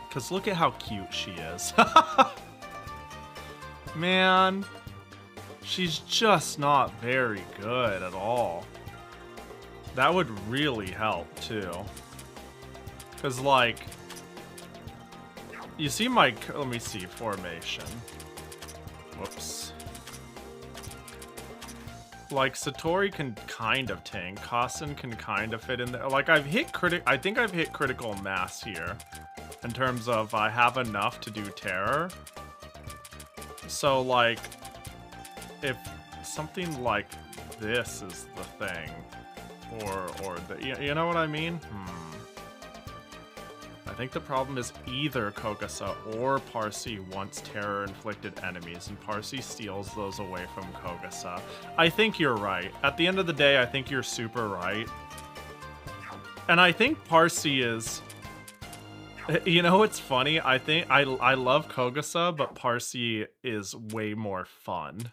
Because look at how cute she is. Man, she's just not very good at all. That would really help, too. Because, like... You see my... Let me see. Formation. Whoops. Like, Satori can kind of tank. Kassen can kind of fit in there. Like, I think I've hit critical mass here. In terms of I have enough to do terror. So, like... If something like this is the thing... Or you know what I mean? I think the problem is either Kogasa or Parsi wants terror-inflicted enemies, and Parsi steals those away from Kogasa. I think you're right. At the end of the day, I think you're super right. And I think Parsi is... You know what's funny? I think I love Kogasa, but Parsi is way more fun.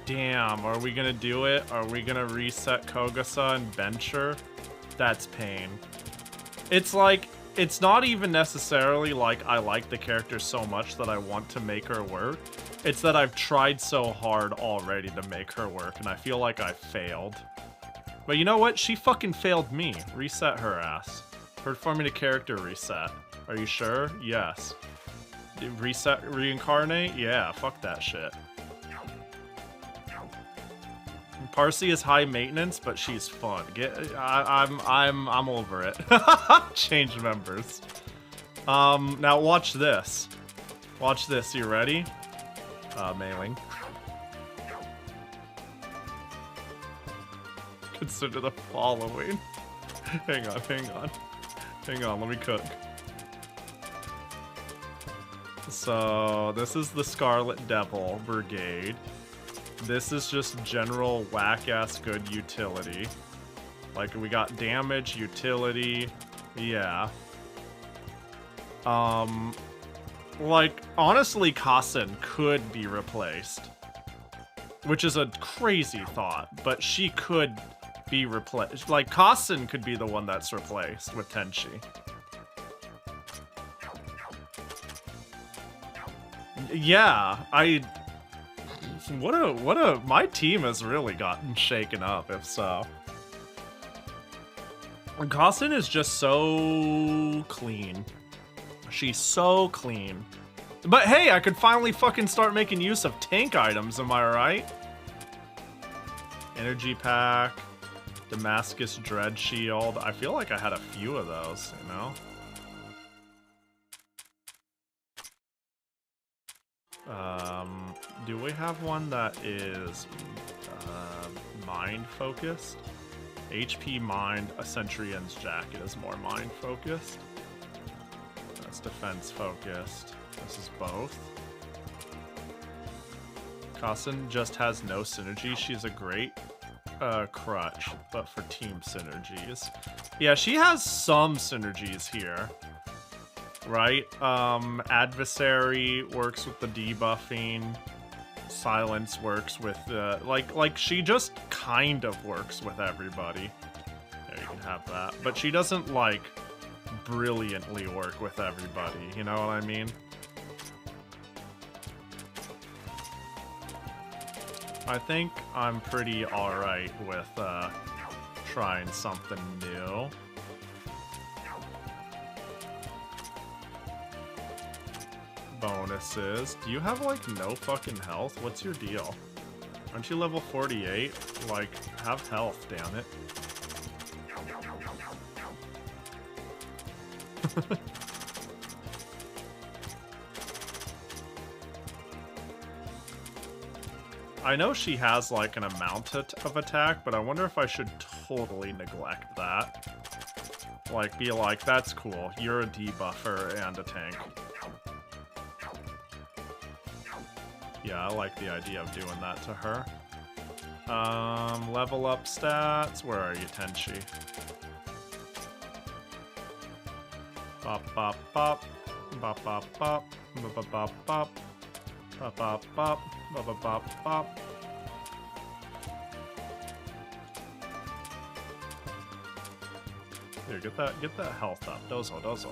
Damn, are we gonna do it? Are we gonna reset Kogasa and bench her? That's pain. It's like, it's not even necessarily like I like the character so much that I want to make her work. It's that I've tried so hard already to make her work, and I feel like I failed. But you know what? She fucking failed me. Reset her ass. Performing a character reset. Are you sure? Yes. Reset, reincarnate? Yeah, fuck that shit. Parsi is high maintenance, but she's fun. I'm over it. Change members. Now watch this. Watch this. You ready? Meiling. Consider the following. Hang on, let me cook. So, this is the Scarlet Devil Brigade. This is just general whack-ass good utility. Like, we got damage, utility, yeah. Like, honestly, Kassen could be replaced. Which is a crazy thought, but she could be replaced. Like, Kassen could be the one that's replaced with Tenchi. Yeah, my team has really gotten shaken up, if so. And Kassen is just so clean. She's so clean. But hey, I could finally fucking start making use of tank items, am I right? Energy pack, Damascus Dread Shield. I feel like I had a few of those, you know? Do we have one that is mind focused? HP mind, a Centurion's Jacket is more mind focused. That's defense focused. This is both. Kassen just has no synergy. She's a great crutch, but for team synergies. Yeah, she has some synergies here. Right? Adversary works with the debuffing. Silence works with like she just kind of works with everybody. There, you can have that. But she doesn't like brilliantly work with everybody, you know what I mean? I think I'm pretty alright with trying something new. Bonuses. Do you have like no fucking health? What's your deal? Aren't you level 48? Like, have health, damn it. I know she has like an amount of attack, but I wonder if I should totally neglect that. Like, be like, that's cool. You're a debuffer and a tank. Yeah, I like the idea of doing that to her. Level up stats. Where are you, Tenchi? Bop, bop, bop. Bop, bop, bop. Bop, bop, bop, bop. Bop, bop, bop. Bop, bop, bop, bop. Here, get that health up. Dozo, dozo.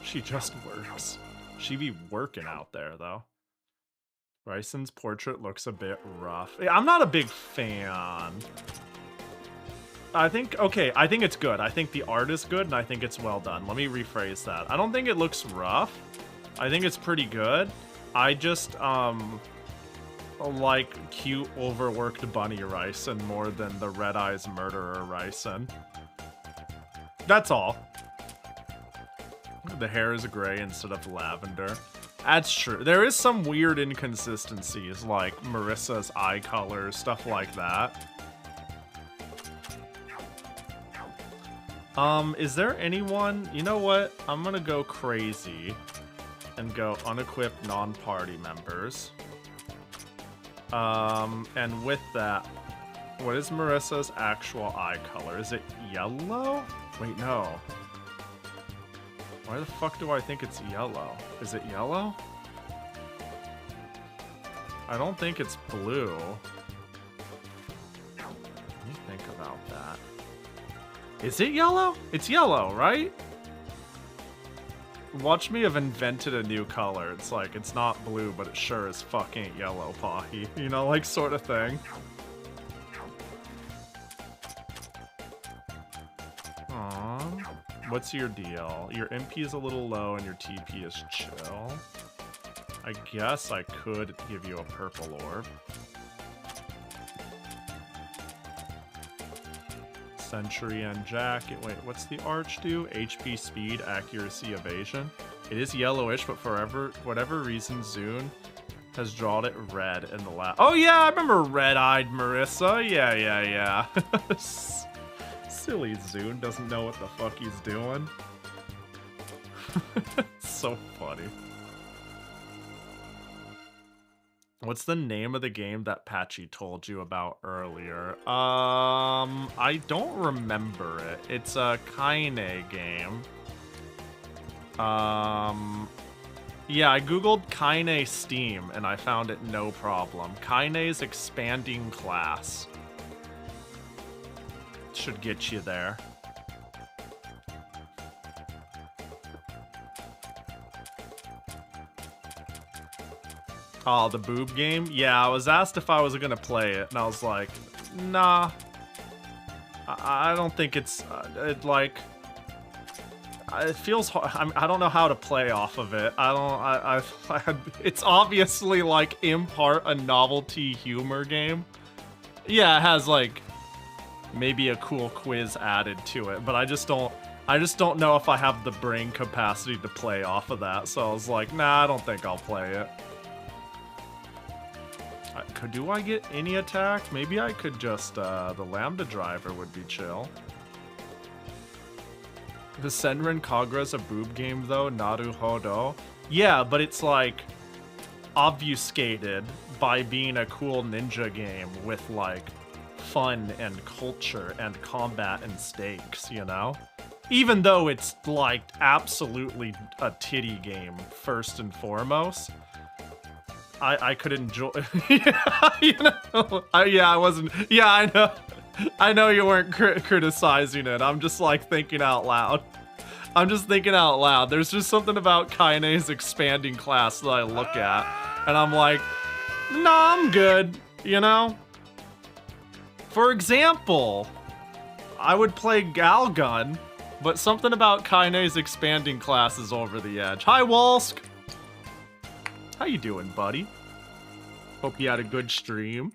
She just works. She be working out there, though. Ryson's portrait looks a bit rough. I'm not a big fan. I think it's good. I think the art is good, and I think it's well done. Let me rephrase that. I don't think it looks rough. I think it's pretty good. I just, like cute, overworked Bunny Ryson more than the Red Eyes Murderer Ryson. That's all. The hair is gray instead of lavender. That's true. There is some weird inconsistencies, like Marissa's eye color, stuff like that. Is there anyone... You know what? I'm gonna go crazy and go unequipped non-party members. And with that, what is Marissa's actual eye color? Is it yellow? Wait, no. Why the fuck do I think it's yellow? Is it yellow? I don't think it's blue. Let me think about that. Is it yellow? It's yellow, right? Watch me have invented a new color. It's like, it's not blue, but it sure as fuck ain't yellow, Pahi. You know, like, sort of thing. Aww. What's your deal? Your MP is a little low and your TP is chill. I guess I could give you a purple orb. Sentry and Jacket. Wait, what's the arch do? HP, speed, accuracy, evasion. It is yellowish, but for whatever reason, Zune has drawn it red in the last. Oh yeah, I remember Red-Eyed Marissa. Yeah. Silly Zune doesn't know what the fuck he's doing. So funny. What's the name of the game that Patchy told you about earlier? I don't remember it. It's a Kaine game. Yeah, I googled Kaine Steam and I found it no problem. Kaine's expanding class. Should get you there. Oh, the boob game? Yeah, I was asked if I was gonna play it, and I was like, nah. I don't think it's, it feels hard. I don't know how to play off of it. It's obviously, like, in part a novelty humor game. Yeah, it has, like, maybe a cool quiz added to it, but I just don't know if I have the brain capacity to play off of that, so I was like, nah, I don't think I'll play it. Do I get any attack? Maybe I could just, the Lambda Driver would be chill. The Senran Kagura's a boob game though, Naruhodo. Yeah, but it's like, obfuscated by being a cool ninja game with like, fun and culture and combat and stakes, you know? Even though it's like, absolutely a titty game, first and foremost. I could enjoy. Yeah, you know. I wasn't. Yeah, I know. I know you weren't criticizing it. I'm just like thinking out loud. I'm just thinking out loud. There's just something about Kaine's expanding class that I look at, and I'm like, nah, I'm good. You know. For example, I would play Galgun, but something about Kaine's expanding class is over the edge. Hi, Walsk. How you doing, buddy? Hope you had a good stream.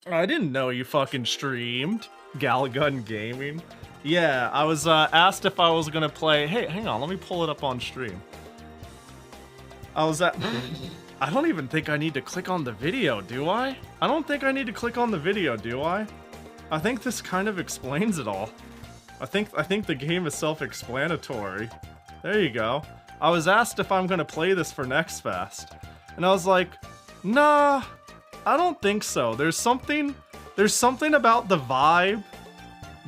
I didn't know you fucking streamed. Galgun Gaming. Yeah, I was asked if I was gonna play. Hey, hang on, let me pull it up on stream. I don't even think I need to click on the video, do I? I don't think I need to click on the video, do I? I think this kind of explains it all. I think the game is self-explanatory. There you go. I was asked if I'm gonna play this for Next Fest, and I was like, nah, I don't think so. There's something about the vibe,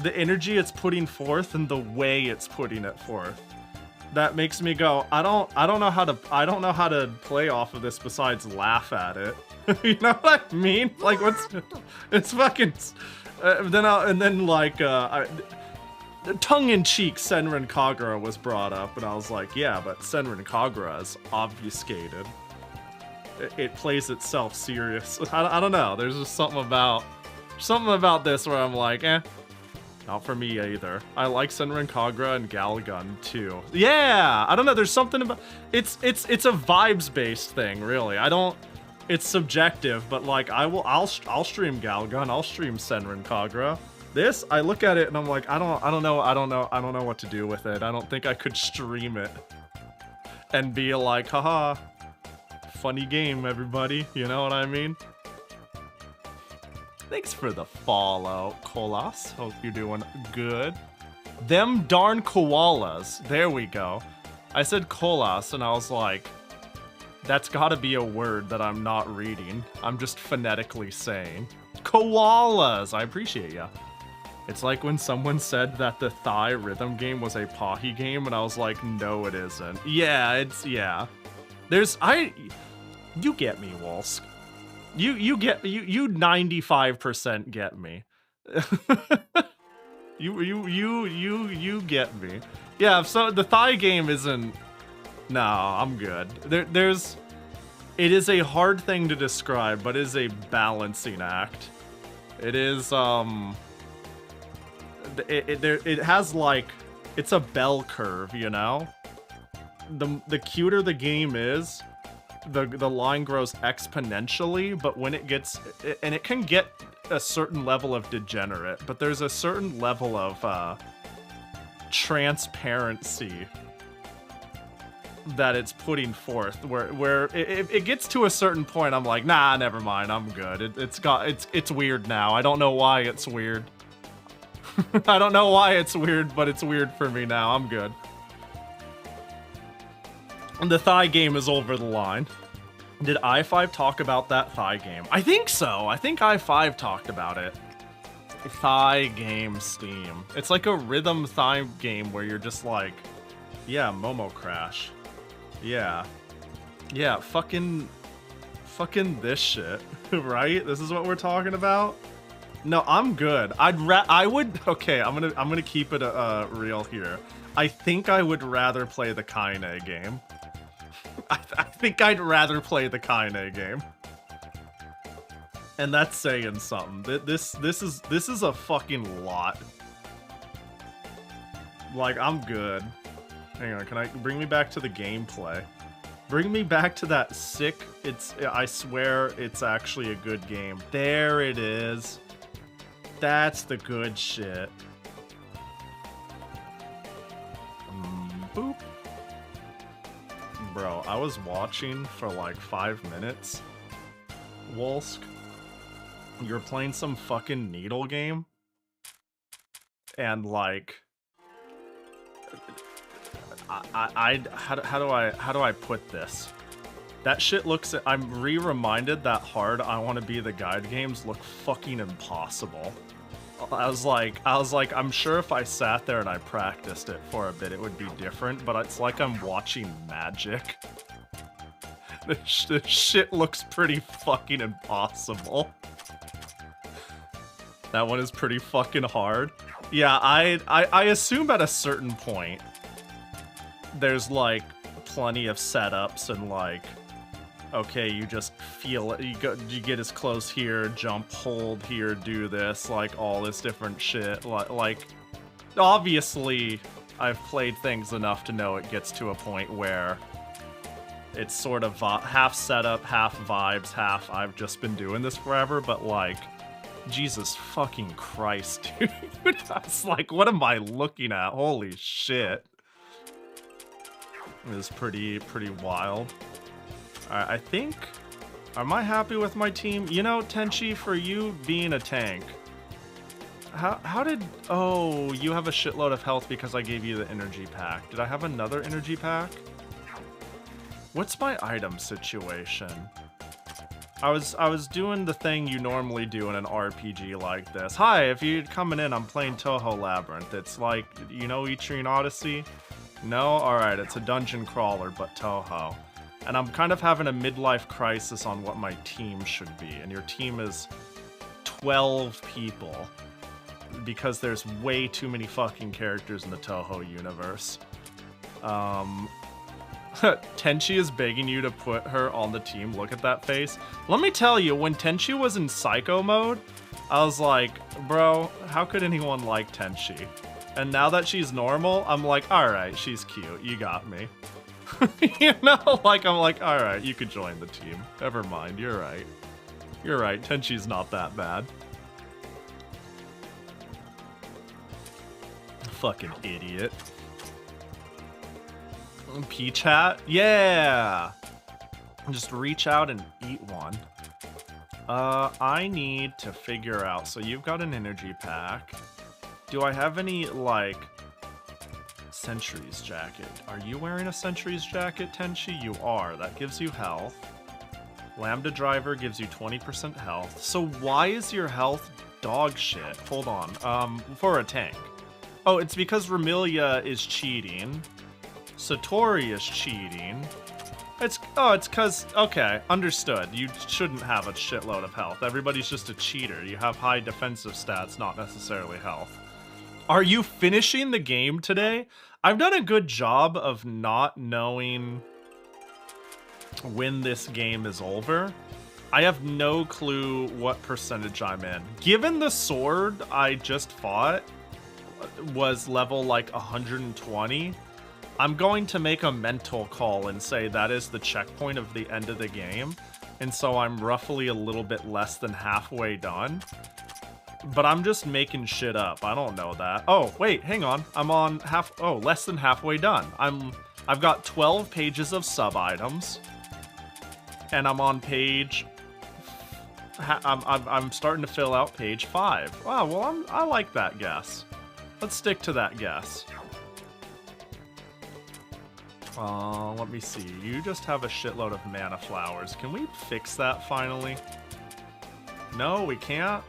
the energy it's putting forth, and the way it's putting it forth that makes me go, I don't know how to play off of this besides laugh at it. You know what I mean? Like, it's fucking, tongue-in-cheek Senran Kagura was brought up, and I was like, yeah, but Senran Kagura is obfuscated. It plays itself serious. I don't know. There's just something about this where I'm like, not for me either. I like Senran Kagura and Galgun too. Yeah, I don't know. There's something about it's a vibes-based thing, really. It's subjective, but like I'll stream Galgun. I'll stream Senran Kagura. This, I look at it and I'm like, I don't know what to do with it. I don't think I could stream it and be like, haha, funny game, everybody. You know what I mean? Thanks for the follow, Kolas. Hope you're doing good. Them darn koalas. There we go. I said Kolas and I was like, that's gotta be a word that I'm not reading. I'm just phonetically saying. Koalas! I appreciate ya. It's like when someone said that the Thai rhythm game was a Pahi game, and I was like, no, it isn't. Yeah, yeah. You get me, Walsk. You 95% get me. you get me. Yeah, so the Thai game isn't. No, I'm good. It is a hard thing to describe, but it is a balancing act. It is it has like, it's a bell curve, you know? The cuter the game is, the line grows exponentially, but when it gets, and it can get a certain level of degenerate, but there's a certain level of transparency that it's putting forth where it gets to a certain point. I'm like, nah, never mind, I'm good. It's weird now. I don't know why it's weird. I don't know why it's weird, but it's weird for me now. I'm good. And the thigh game is over the line. Did i5 talk about that thigh game? I think so. I think i5 talked about it. Thigh game Steam. It's like a rhythm thigh game where you're just like, yeah, Momo Crash. Yeah. Yeah, fucking this shit, right? This is what we're talking about? No, I'm good. Okay, I'm gonna keep it real here. I think I would rather play the Kaine game. I think I'd rather play the Kaine game. And that's saying something. This is a fucking lot. Like, I'm good. Hang on, can I bring me back to the gameplay? Bring me back to that sick, I swear it's actually a good game. There it is. That's the good shit. Boop. Bro, I was watching for like 5 minutes. Wolsk, you're playing some fucking needle game? And like... how do I put this? That shit looks... I'm reminded that hard I Want to Be the Guide games look fucking impossible. I was like, I'm sure if I sat there and I practiced it for a bit, it would be different, but it's like I'm watching magic. This shit looks pretty fucking impossible. That one is pretty fucking hard. Yeah, I assume at a certain point, there's like plenty of setups and like, okay, you just feel it, you get as close here, jump, hold here, do this, like all this different shit. Like, obviously, I've played things enough to know it gets to a point where it's sort of half setup, half vibes, half I've just been doing this forever, but like, Jesus fucking Christ, dude. That's like, what am I looking at? Holy shit. It was pretty wild. Alright, I think... Am I happy with my team? You know, Tenchi, for you being a tank... How did... Oh, you have a shitload of health because I gave you the energy pack. Did I have another energy pack? What's my item situation? I was doing the thing you normally do in an RPG like this. Hi, if you're coming in, I'm playing Touhou Labyrinth. It's like, you know Etrian Odyssey? No? Alright, it's a dungeon crawler, but Touhou. And I'm kind of having a midlife crisis on what my team should be. And your team is 12 people. Because there's way too many fucking characters in the Touhou universe. Tenchi is begging you to put her on the team. Look at that face. Let me tell you, when Tenchi was in psycho mode, I was like, bro, how could anyone like Tenchi? And now that she's normal, I'm like, alright, she's cute. You got me. You know, like, I'm like, alright, you could join the team. Never mind, you're right. You're right, Tenchi's not that bad. Fucking idiot. Peach hat? Yeah! Just reach out and eat one. I need to figure out, so you've got an energy pack. Do I have any, like, Sentry's jacket? Are you wearing a Sentry's jacket, Tenchi? You are. That gives you health. Lambda driver gives you 20% health. So why is your health dog shit? Hold on. For a tank. Oh, it's because Remilia is cheating. Satori is cheating. It's cause, okay, understood. You shouldn't have a shitload of health. Everybody's just a cheater. You have high defensive stats, not necessarily health. Are you finishing the game today? I've done a good job of not knowing when this game is over. I have no clue what percentage I'm in. Given the sword I just fought was level like 120, I'm going to make a mental call and say that is the checkpoint of the end of the game. And so I'm roughly a little bit less than halfway done. But I'm just making shit up. I don't know that. Oh, wait, hang on. I'm on less than halfway done. I've got 12 pages of sub-items. And I'm on page... I'm starting to fill out page 5. Wow, well, I like that guess. Let's stick to that guess. Let me see. You just have a shitload of mana flowers. Can we fix that finally? No, we can't.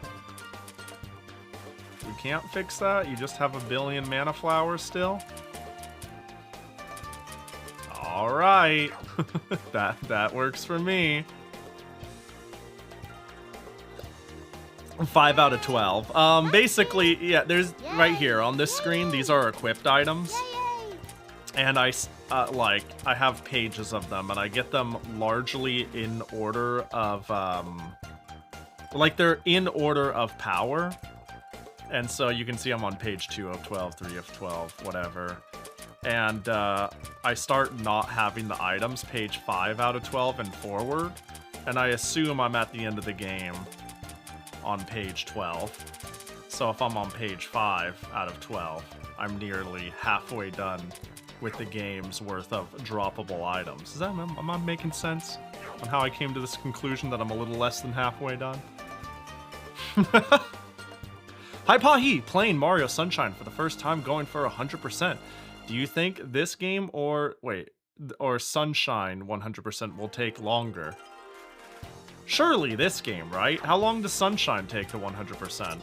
We can't fix that? You just have a billion mana flowers still? Alright. that works for me. 5 out of 12. Basically, yeah, there's right here on this screen, these are equipped items. And I have pages of them, and I get them largely in order of, like, they're in order of power. And so you can see I'm on page 2 of 12, 3 of 12, whatever. And I start not having the items page 5 out of 12 and forward. And I assume I'm at the end of the game on page 12. So if I'm on page 5 out of 12, I'm nearly halfway done with the game's worth of droppable items. Am I making sense on how I came to this conclusion that I'm a little less than halfway done? Hi Pahi, playing Mario Sunshine for the first time, going for 100%. Do you think this game or Sunshine 100% will take longer? Surely this game, right? How long does Sunshine take to 100%?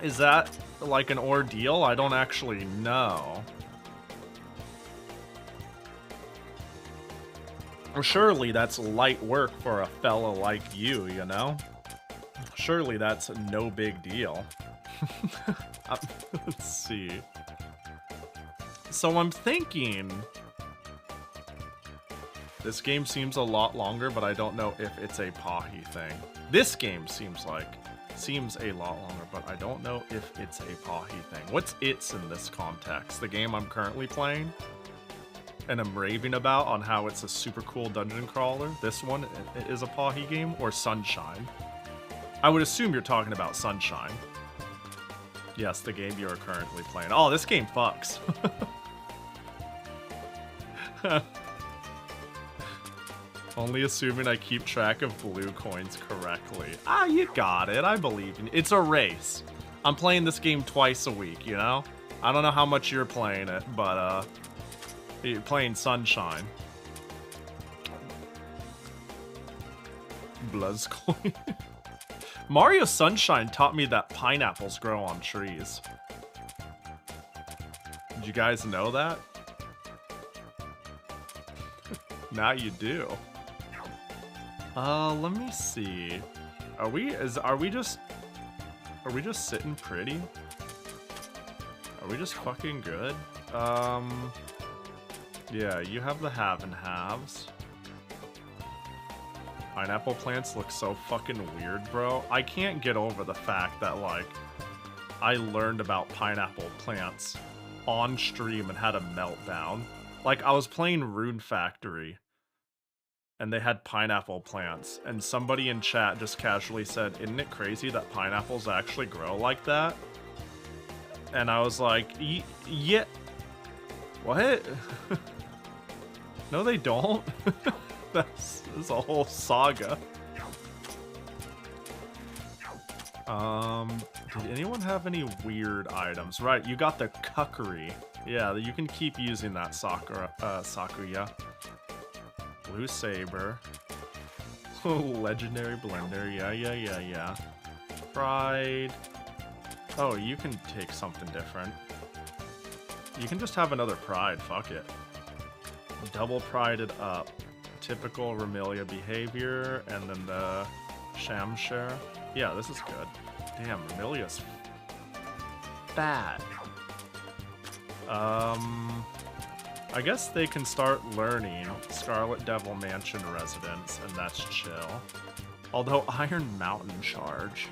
Is that like an ordeal? I don't actually know. Surely that's light work for a fella like you, you know? Surely that's no big deal. Let's see. So I'm thinking... This game seems a lot longer, but I don't know if it's a Pahi thing. This game seems a lot longer, but I don't know if it's a Pahi thing. What's it's in this context? The game I'm currently playing? And I'm raving about on how it's a super cool dungeon crawler. This one is a Pahi game, or Sunshine. I would assume you're talking about Sunshine. Yes, the game you are currently playing. Oh, this game fucks. Only assuming I keep track of blue coins correctly. Ah, you got it. I believe in you. It's a race. I'm playing this game twice a week, you know? I don't know how much you're playing it, but, you're playing Sunshine. Bloodcoin. Mario Sunshine taught me that pineapples grow on trees. Did you guys know that? Now you do. Let me see. Are we just sitting pretty? Are we just fucking good? Yeah, you have the have and haves. Pineapple plants look so fucking weird, bro. I can't get over the fact that, like, I learned about pineapple plants on stream and had a meltdown. Like, I was playing Rune Factory, and they had pineapple plants, and somebody in chat just casually said, "Isn't it crazy that pineapples actually grow like that?" And I was like, yeah. What? No, they don't. That's a whole saga. Did anyone have any weird items? Right, you got the Kukri. Yeah, you can keep using that Sakuya. Blue Saber. Legendary Blender. Yeah. Pride. Oh, you can take something different. You can just have another Pride. Fuck it. Double Prided up. Typical Remilia behavior, and then the Shamshare. Yeah, this is good. Damn, Remilia's bad. I guess they can start learning Scarlet Devil Mansion Residence, and that's chill. Although Iron Mountain Charge.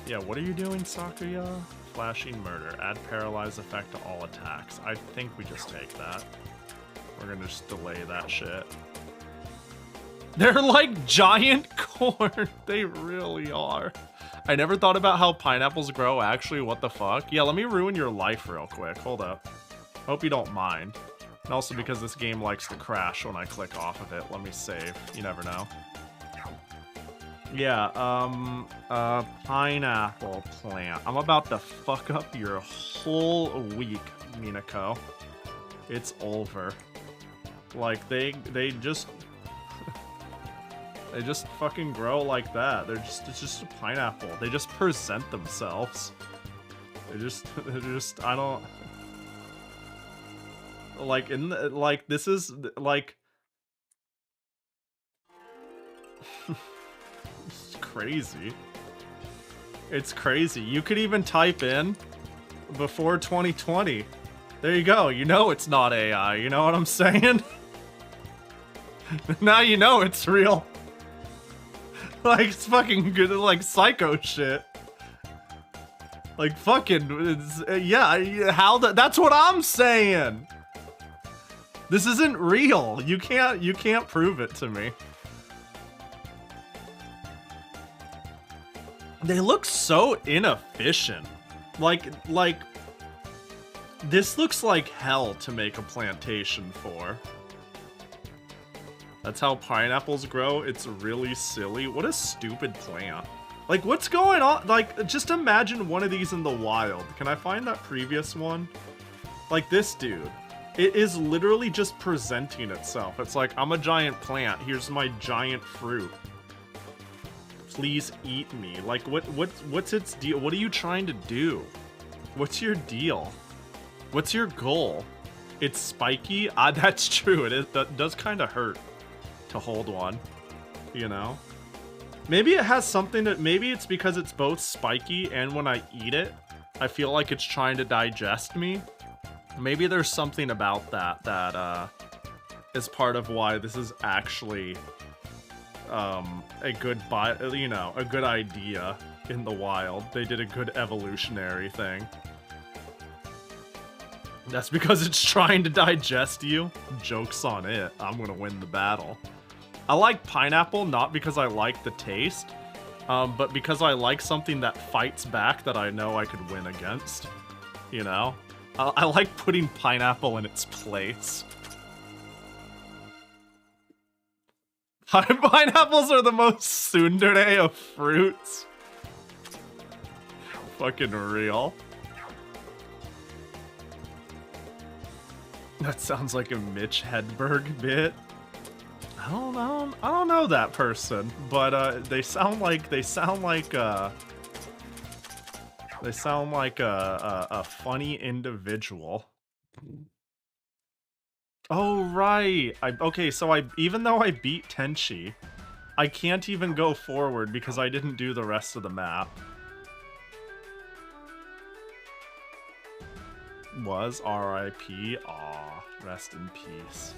Yeah, what are you doing, Sakuya? Flashing Murder. Add Paralyze effect to all attacks. I think we just take that. We're gonna just delay that shit. They're like giant corn. They really are. I never thought about how pineapples grow, actually. What the fuck? Yeah, let me ruin your life real quick. Hold up. Hope you don't mind. And also because this game likes to crash when I click off of it. Let me save. You never know. Yeah, pineapple plant. I'm about to fuck up your whole week, Minako. It's over. Like, they just... they just fucking grow like that. It's just a pineapple. They just present themselves. They're just, I don't... Like, this is, like... It's crazy. It's crazy. You could even type in before 2020. There you go. You know it's not AI. You know what I'm saying? Now you know it's real. Like, it's fucking good, like, psycho shit. Like, fucking, yeah, that's what I'm saying! This isn't real. You can't prove it to me. They look so inefficient. Like, this looks like hell to make a plantation for. That's how pineapples grow. It's really silly. What a stupid plant. Like, what's going on? Like, just imagine one of these in the wild. Can I find that previous one? Like, this dude. It is literally just presenting itself. It's like, I'm a giant plant. Here's my giant fruit. Please eat me. Like, what's its deal? What are you trying to do? What's your deal? What's your goal? It's spiky? Ah, that's true. That does kind of hurt to hold one, you know? Maybe it has something that, maybe it's because it's both spiky and when I eat it, I feel like it's trying to digest me. Maybe there's something about that is part of why this is actually a good a good idea in the wild. They did a good evolutionary thing. That's because it's trying to digest you. Joke's on it. I'm gonna win the battle. I like pineapple not because I like the taste, but because I like something that fights back that I know I could win against. You know? I like putting pineapple in its place. Pineapples are the most tsundere of fruits. Fucking real. That sounds like a Mitch Hedberg bit. I don't know that person, but they sound like a funny individual. Oh right. Okay, so even though I beat Tenchi, I can't even go forward because I didn't do the rest of the map. Was RIP. Aw, rest in peace.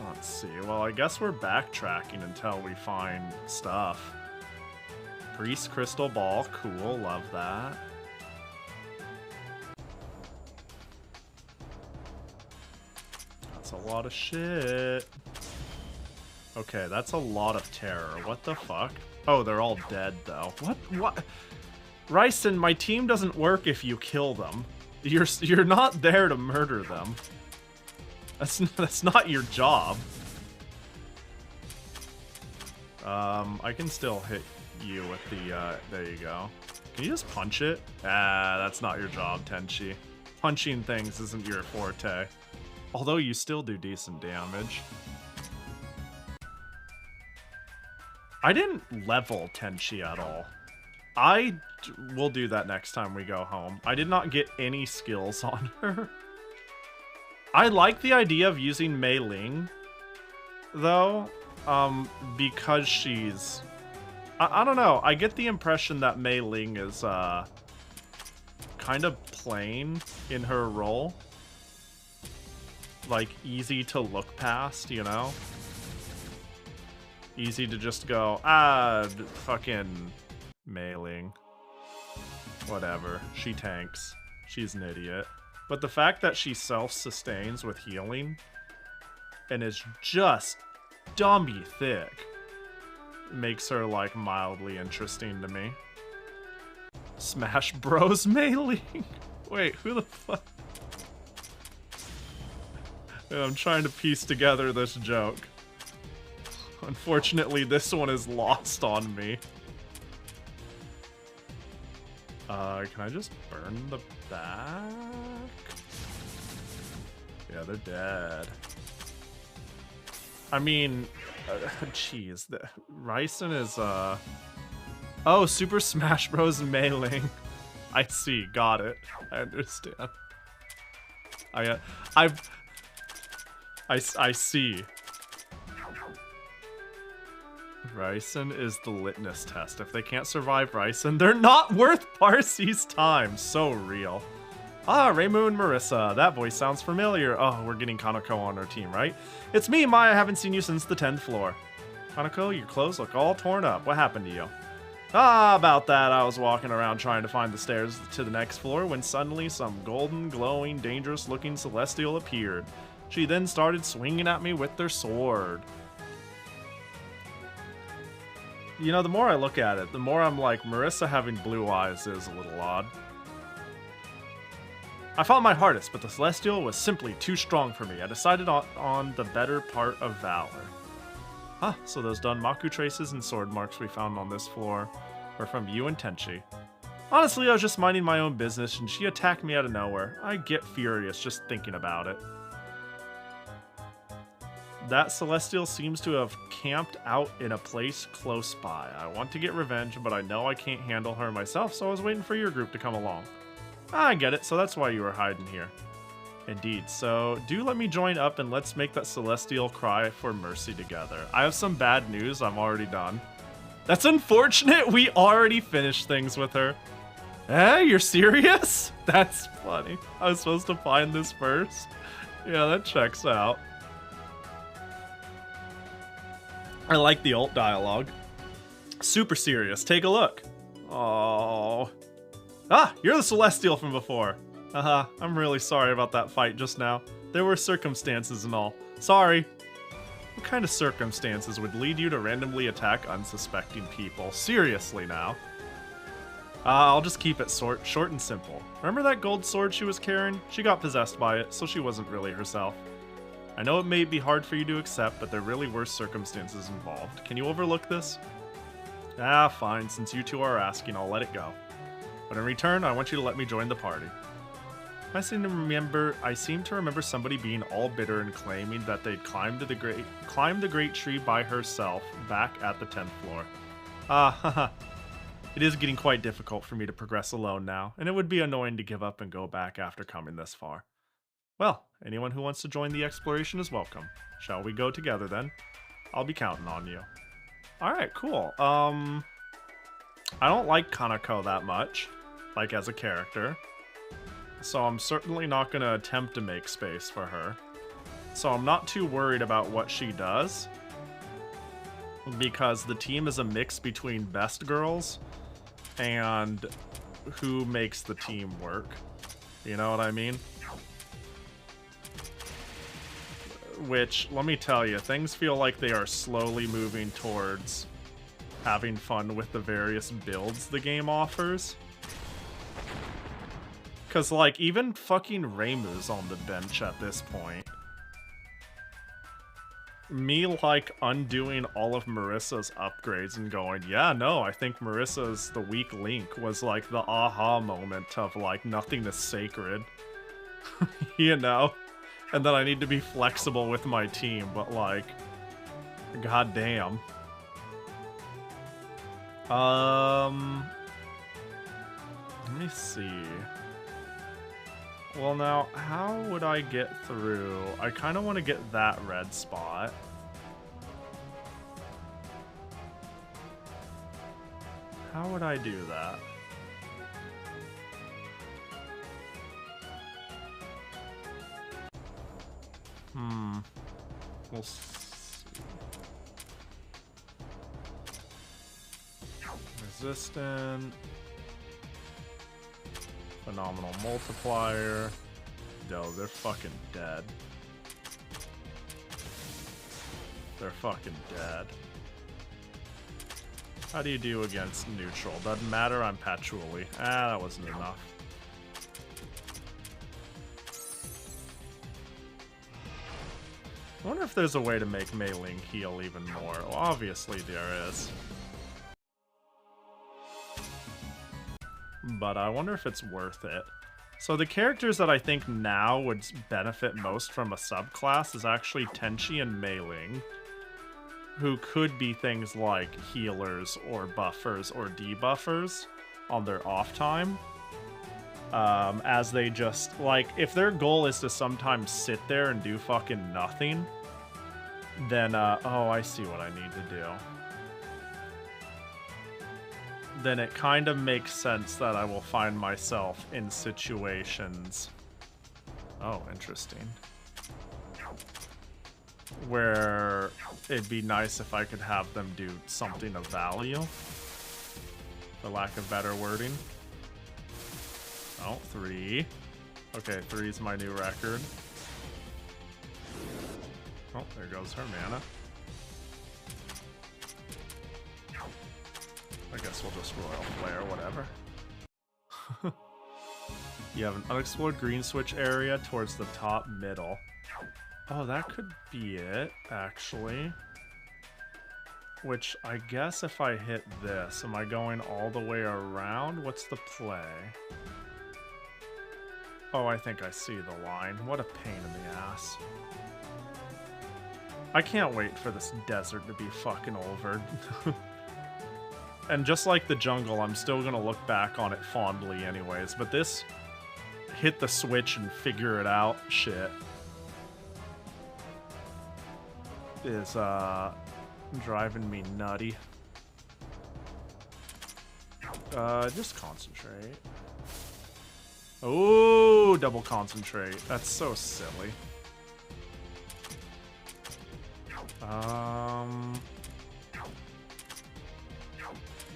Let's see. Well, I guess we're backtracking until we find stuff. Priest Crystal Ball. Cool. Love that. That's a lot of shit. Okay, that's a lot of terror. What the fuck? Oh, they're all dead, though. What? Ryson, my team doesn't work if you kill them. You're not there to murder them. That's not your job. I can still hit you with the, there you go. Can you just punch it? Ah, that's not your job, Tenchi. Punching things isn't your forte. Although you still do decent damage. I didn't level Tenchi at all. I will do that next time we go home. I did not get any skills on her. I like the idea of using Meiling, though, because she's... I don't know, I get the impression that Meiling is, kind of plain in her role. Like, easy to look past, you know? Easy to just go, fucking Meiling. Whatever, she tanks. She's an idiot. But the fact that she self-sustains with healing and is just dummy thick. Makes her like mildly interesting to me. Smash Bros Meiling. Wait, who the fuck? I'm trying to piece together this joke. Unfortunately, this one is lost on me. Can I just burn the back? Yeah, they're dead. I mean, jeez, Ryzen is, oh, Super Smash Bros. Meiling. I see, got it. I understand. I see. Ryzen is the litmus test. If they can't survive Ryzen, they're not worth Parsy's time. So real. Ah, Reimu and Marissa. That voice sounds familiar. Oh, we're getting Kanako on our team, right? It's me, Maya. I haven't seen you since the 10th floor. Kanako, your clothes look all torn up. What happened to you? Ah, about that. I was walking around trying to find the stairs to the next floor when suddenly some golden, glowing, dangerous-looking celestial appeared. She then started swinging at me with their sword. You know, the more I look at it, the more I'm like, Marissa having blue eyes is a little odd. I fought my hardest, but the Celestial was simply too strong for me. I decided on the better part of valor. Huh, so those Danmaku traces and sword marks we found on this floor were from you and Tenchi. Honestly, I was just minding my own business and she attacked me out of nowhere. I get furious just thinking about it. That Celestial seems to have camped out in a place close by. I want to get revenge, but I know I can't handle her myself, so I was waiting for your group to come along. I get it, so that's why you were hiding here. Indeed, so do let me join up and let's make that Celestial cry for mercy together. I have some bad news, I'm already done. That's unfortunate, we already finished things with her. Eh, you're serious? That's funny. I was supposed to find this first. Yeah, that checks out. I like the ult dialogue. Super serious. Take a look. Oh. Ah, you're the Celestial from before. Haha, I'm really sorry about that fight just now. There were circumstances and all. Sorry. What kind of circumstances would lead you to randomly attack unsuspecting people? Seriously now. I'll just keep it short and simple. Remember that gold sword she was carrying? She got possessed by it, so she wasn't really herself. I know it may be hard for you to accept, but there really were circumstances involved. Can you overlook this? Ah, fine. Since you two are asking, I'll let it go. But in return, I want you to let me join the party. I seem to remember somebody being all bitter and claiming that they'd climbed the great tree by herself back at the 10th floor. Haha. It is getting quite difficult for me to progress alone now, and it would be annoying to give up and go back after coming this far. Well, anyone who wants to join the exploration is welcome. Shall we go together then? I'll be counting on you. Alright, cool. I don't like Kanako that much, like as a character. So I'm certainly not going to attempt to make space for her. So I'm not too worried about what she does. Because the team is a mix between best girls and who makes the team work. You know what I mean? Which, let me tell you, things feel like they are slowly moving towards having fun with the various builds the game offers. Because, like, even fucking Reimu's on the bench at this point. Me, like, undoing all of Marissa's upgrades and going, yeah, no, I think Marissa's the weak link was, like, the aha moment of, like, nothing is sacred. You know? And then I need to be flexible with my team, but, like, goddamn. Let me see. Well, now, how would I get through? I kind of want to get that red spot. How would I do that? We'll see. Resistant. Phenomenal multiplier. Yo, they're fucking dead. They're fucking dead. How do you do against neutral? Doesn't matter, I'm Patchouli. Ah, that wasn't enough. I wonder if there's a way to make Meiling heal even more. Well, obviously there is. But I wonder if it's worth it. So the characters that I think now would benefit most from a subclass is actually Tenchi and Meiling, who could be things like healers or buffers or debuffers on their off time. As they just, like, if their goal is to sometimes sit there and do fucking nothing, then, oh, I see what I need to do. Then it kind of makes sense that I will find myself in situations... Oh, interesting. Where it'd be nice if I could have them do something of value. For lack of better wording. Oh, 3. Okay, 3 is my new record. Oh, there goes her mana. I guess we'll just Royal Flare, whatever. You have an unexplored green switch area towards the top middle. Oh, that could be it, actually. Which, I guess if I hit this, am I going all the way around? What's the play? Oh, I think I see the line. What a pain in the ass. I can't wait for this desert to be fucking over. And just like the jungle, I'm still gonna look back on it fondly anyways, but this hit the switch and figure it out shit is driving me nutty. Just concentrate. Oh, double concentrate. That's so silly.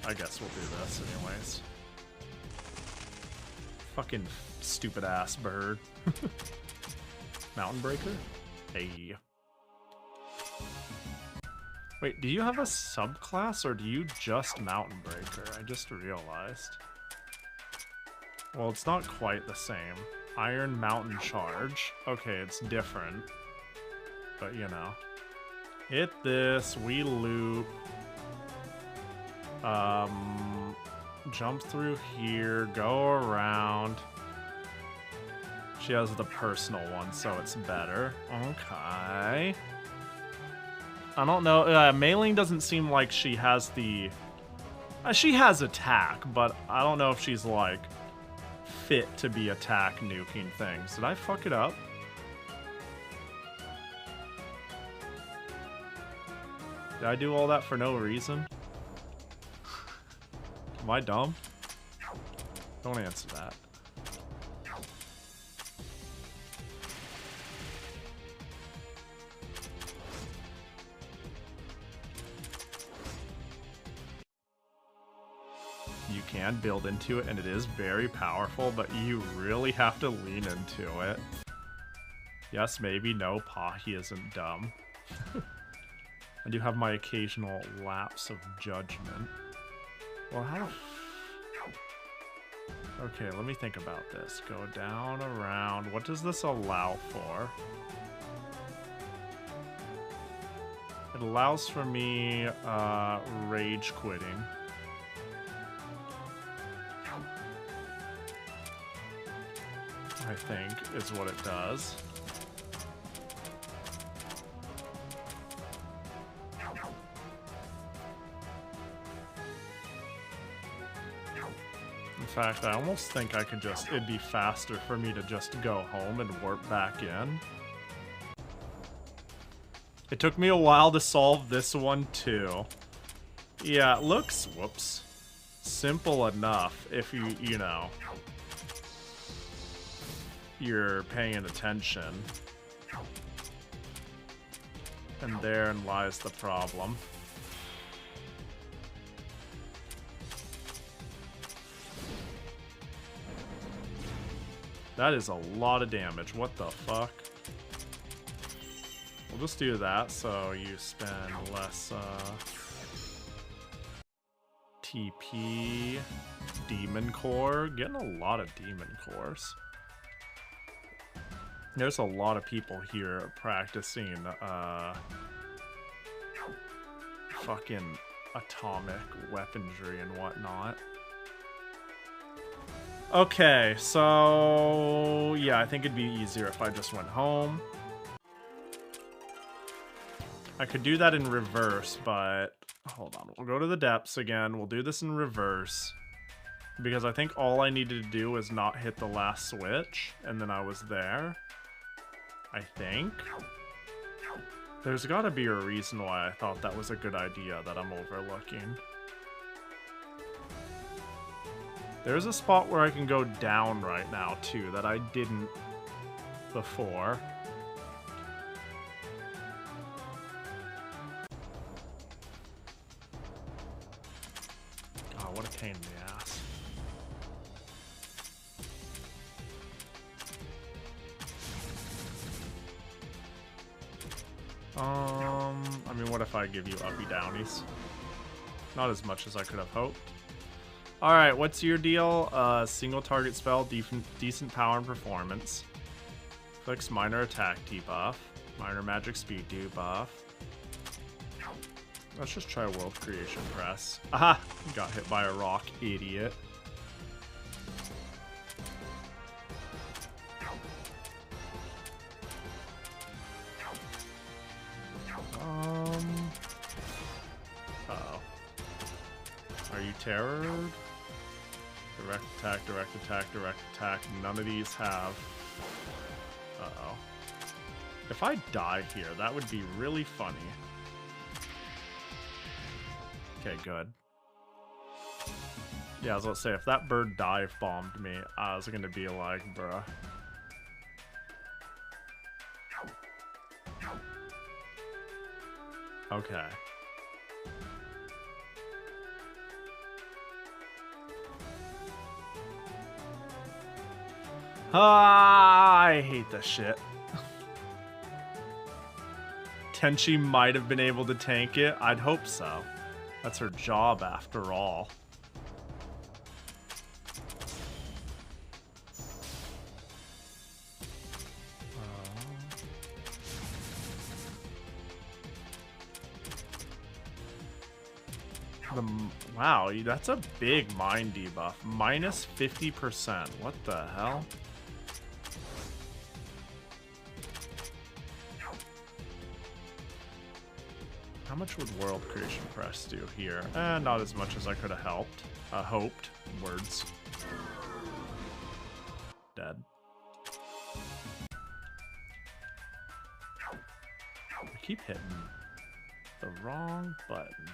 I guess we'll do this anyways. Fucking stupid ass bird. Mountain Breaker? Hey. Wait, do you have a subclass or do you just Mountain Breaker? I just realized. Well, it's not quite the same. Iron Mountain Charge. Okay, it's different. But you know. Hit this, we loop. Jump through here, go around. She has the personal one, so it's better. Okay. I don't know, Meiling doesn't seem like she has the... she has attack, but I don't know if she's, like, fit to be attack nuking things. Did I fuck it up? Did I do all that for no reason? Am I dumb? Don't answer that. You can build into it, and it is very powerful, but you really have to lean into it. Yes, maybe, no, Pahi isn't dumb. I do have my occasional lapse of judgment. Well, how... Okay, let me think about this. Go down, around. What does this allow for? It allows for me, rage quitting. I think is what it does. In fact, I almost think I could just, it'd be faster for me to just go home and warp back in. It took me a while to solve this one too. Yeah, it looks, whoops, simple enough if you know, you're paying attention. And therein lies the problem. That is a lot of damage. What the fuck? We'll just do that so you spend less TP. Demon Core. Getting a lot of Demon Cores. There's a lot of people here practicing fucking atomic weaponry and whatnot. Okay, so yeah, I think it'd be easier if I just went home. I could do that in reverse, but hold on. We'll go to the depths again. We'll do this in reverse because I think all I needed to do was not hit the last switch, and then I was there. I think. There's got to be a reason why I thought that was a good idea that I'm overlooking. There's a spot where I can go down right now, too, that I didn't before. Oh, what a pain in the ass. I mean, what if I give you uppy downies? Not as much as I could have hoped. Alright, what's your deal? Single target spell, decent power and performance. Flicks minor attack debuff. Minor magic speed debuff. Let's just try World Creation Press. Aha! Got hit by a rock, idiot. Uh-oh. Are you terrored? Direct attack, direct attack, direct attack. None of these have... Uh-oh. If I die here, that would be really funny. Okay, good. Yeah, I was about to say, if that bird dive bombed me, I was gonna be like, bruh. Okay. I hate this shit. Tenchi might have been able to tank it. I'd hope so. That's her job after all. Wow, that's a big mind debuff. Minus 50%. What the hell? How much would World Creation Press do here? Not as much as I could have hoped. Words. Dead. I keep hitting the wrong button.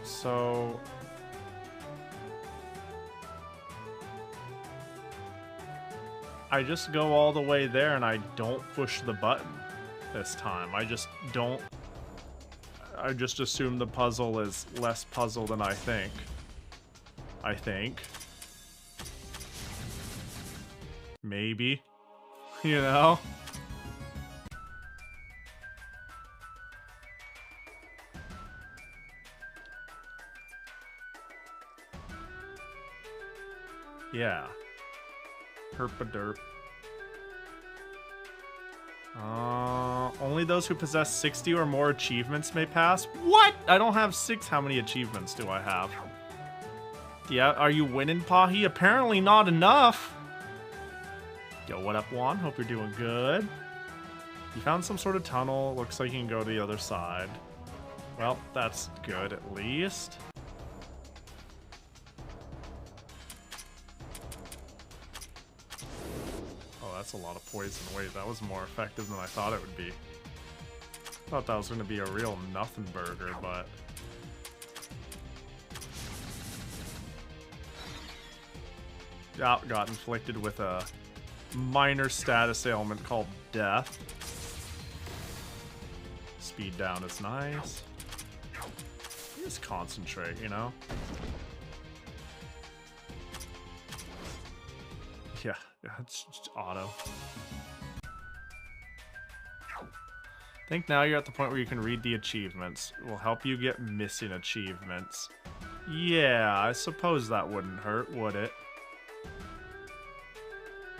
So... I just go all the way there and I don't push the button this time. I just don't... I just assume the puzzle is less puzzle than I think. Maybe. You know? Yeah. Herpaderp. Only those who possess 60 or more achievements may pass? What? I don't have 6. How many achievements do I have? Yeah, are you winning, Pahi? Apparently not enough. Yo, what up, Juan? Hope you're doing good. You found some sort of tunnel. Looks like you can go to the other side. Well, that's good at least. That's a lot of poison. Wait, that was more effective than I thought it would be. Thought that was going to be a real nothing burger, but... Yeah, got inflicted with a minor status ailment called death. Speed down is nice. Just concentrate, you know? It's just auto. I think now you're at the point where you can read the achievements. It will help you get missing achievements. Yeah, I suppose that wouldn't hurt, would it?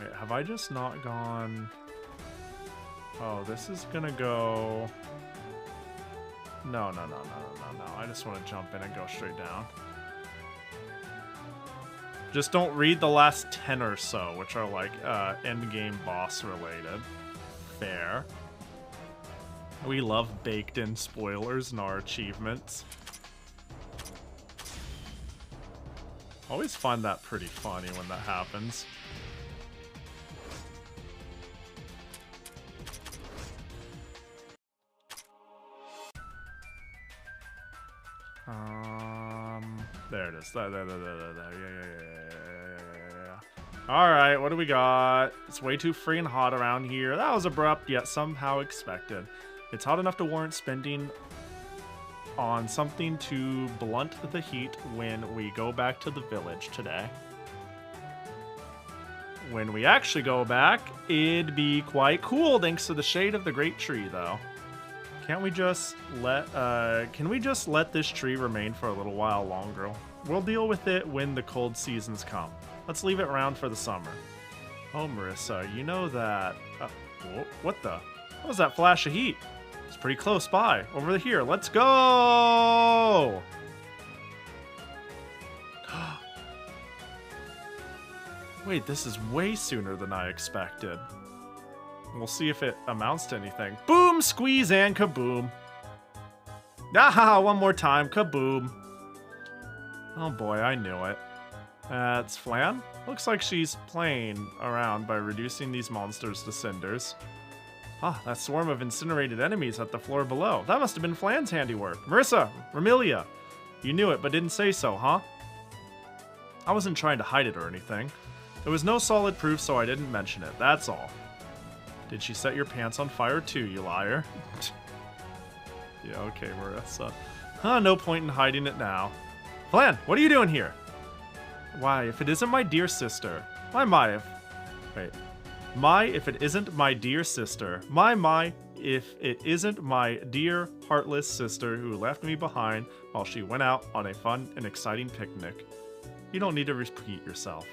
Wait, have I just not gone... Oh, this is gonna go... No. I just want to jump in and go straight down. Just don't read the last 10 or so, which are like endgame boss related. Fair. We love baked-in spoilers in our achievements. Always find that pretty funny when that happens. There it is. There. Yeah. Alright, what do we got? It's way too free and hot around here. That was abrupt, yet somehow expected. It's hot enough to warrant spending on something to blunt the heat when we go back to the village today. When we actually go back, it'd be quite cool thanks to the shade of the great tree, though. Can't we just let, can we just let this tree remain for a little while longer? We'll deal with it when the cold seasons come. Let's leave it around for the summer. Oh, Marissa, you know that, what the? What was that flash of heat? It's pretty close by. Over here, let's go! Wait, this is way sooner than I expected. We'll see if it amounts to anything. Boom, squeeze, and kaboom. Ah, one more time, kaboom. Oh boy, I knew it. That's Flan. Looks like she's playing around by reducing these monsters to cinders. Ah, that swarm of incinerated enemies at the floor below. That must have been Flan's handiwork. Marissa, Remilia, you knew it but didn't say so, huh? I wasn't trying to hide it or anything. There was no solid proof, so I didn't mention it, that's all. Did she set your pants on fire too, you liar? Yeah, okay, Marissa. Huh, no point in hiding it now. Flan, what are you doing here? Why, if it isn't my dear sister. If it isn't my dear sister. If it isn't my dear, heartless sister who left me behind while she went out on a fun and exciting picnic. You don't need to repeat yourself.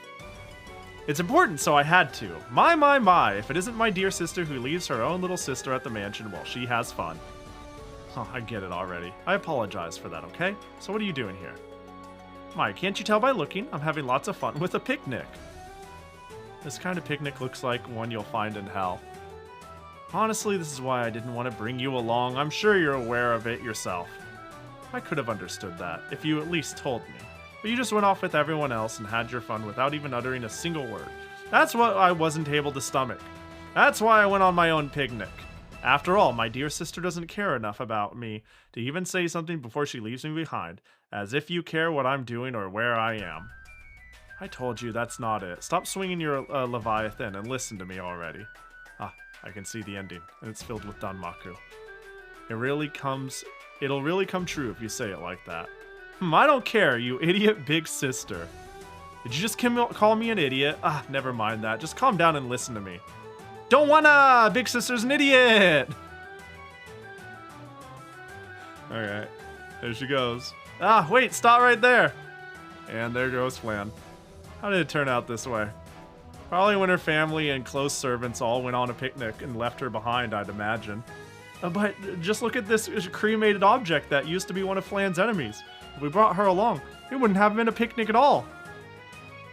It's important, so I had to. My, if it isn't my dear sister who leaves her own little sister at the mansion while she has fun. Oh, I get it already. I apologize for that, okay? So what are you doing here? My, can't you tell by looking? I'm having lots of fun with a picnic. This kind of picnic looks like one you'll find in hell. Honestly, this is why I didn't want to bring you along. I'm sure you're aware of it yourself. I could have understood that, if you at least told me. But you just went off with everyone else and had your fun without even uttering a single word. That's what I wasn't able to stomach. That's why I went on my own picnic. After all, my dear sister doesn't care enough about me to even say something before she leaves me behind, as if you care what I'm doing or where I am. I told you that's not it. Stop swinging your Leviathan and listen to me already. Ah, I can see the ending, and it's filled with Danmaku. It'll really come true if you say it like that. I don't care, you idiot big sister. Did you just call me an idiot? Ah, never mind that. Just calm down and listen to me. Don't wanna! Big sister's an idiot! Alright, there she goes. Ah, wait, stop right there! And there goes Flan. How did it turn out this way? Probably when her family and close servants all went on a picnic and left her behind, I'd imagine. But just look at this cremated object that used to be one of Flan's enemies. If we brought her along, it wouldn't have been a picnic at all.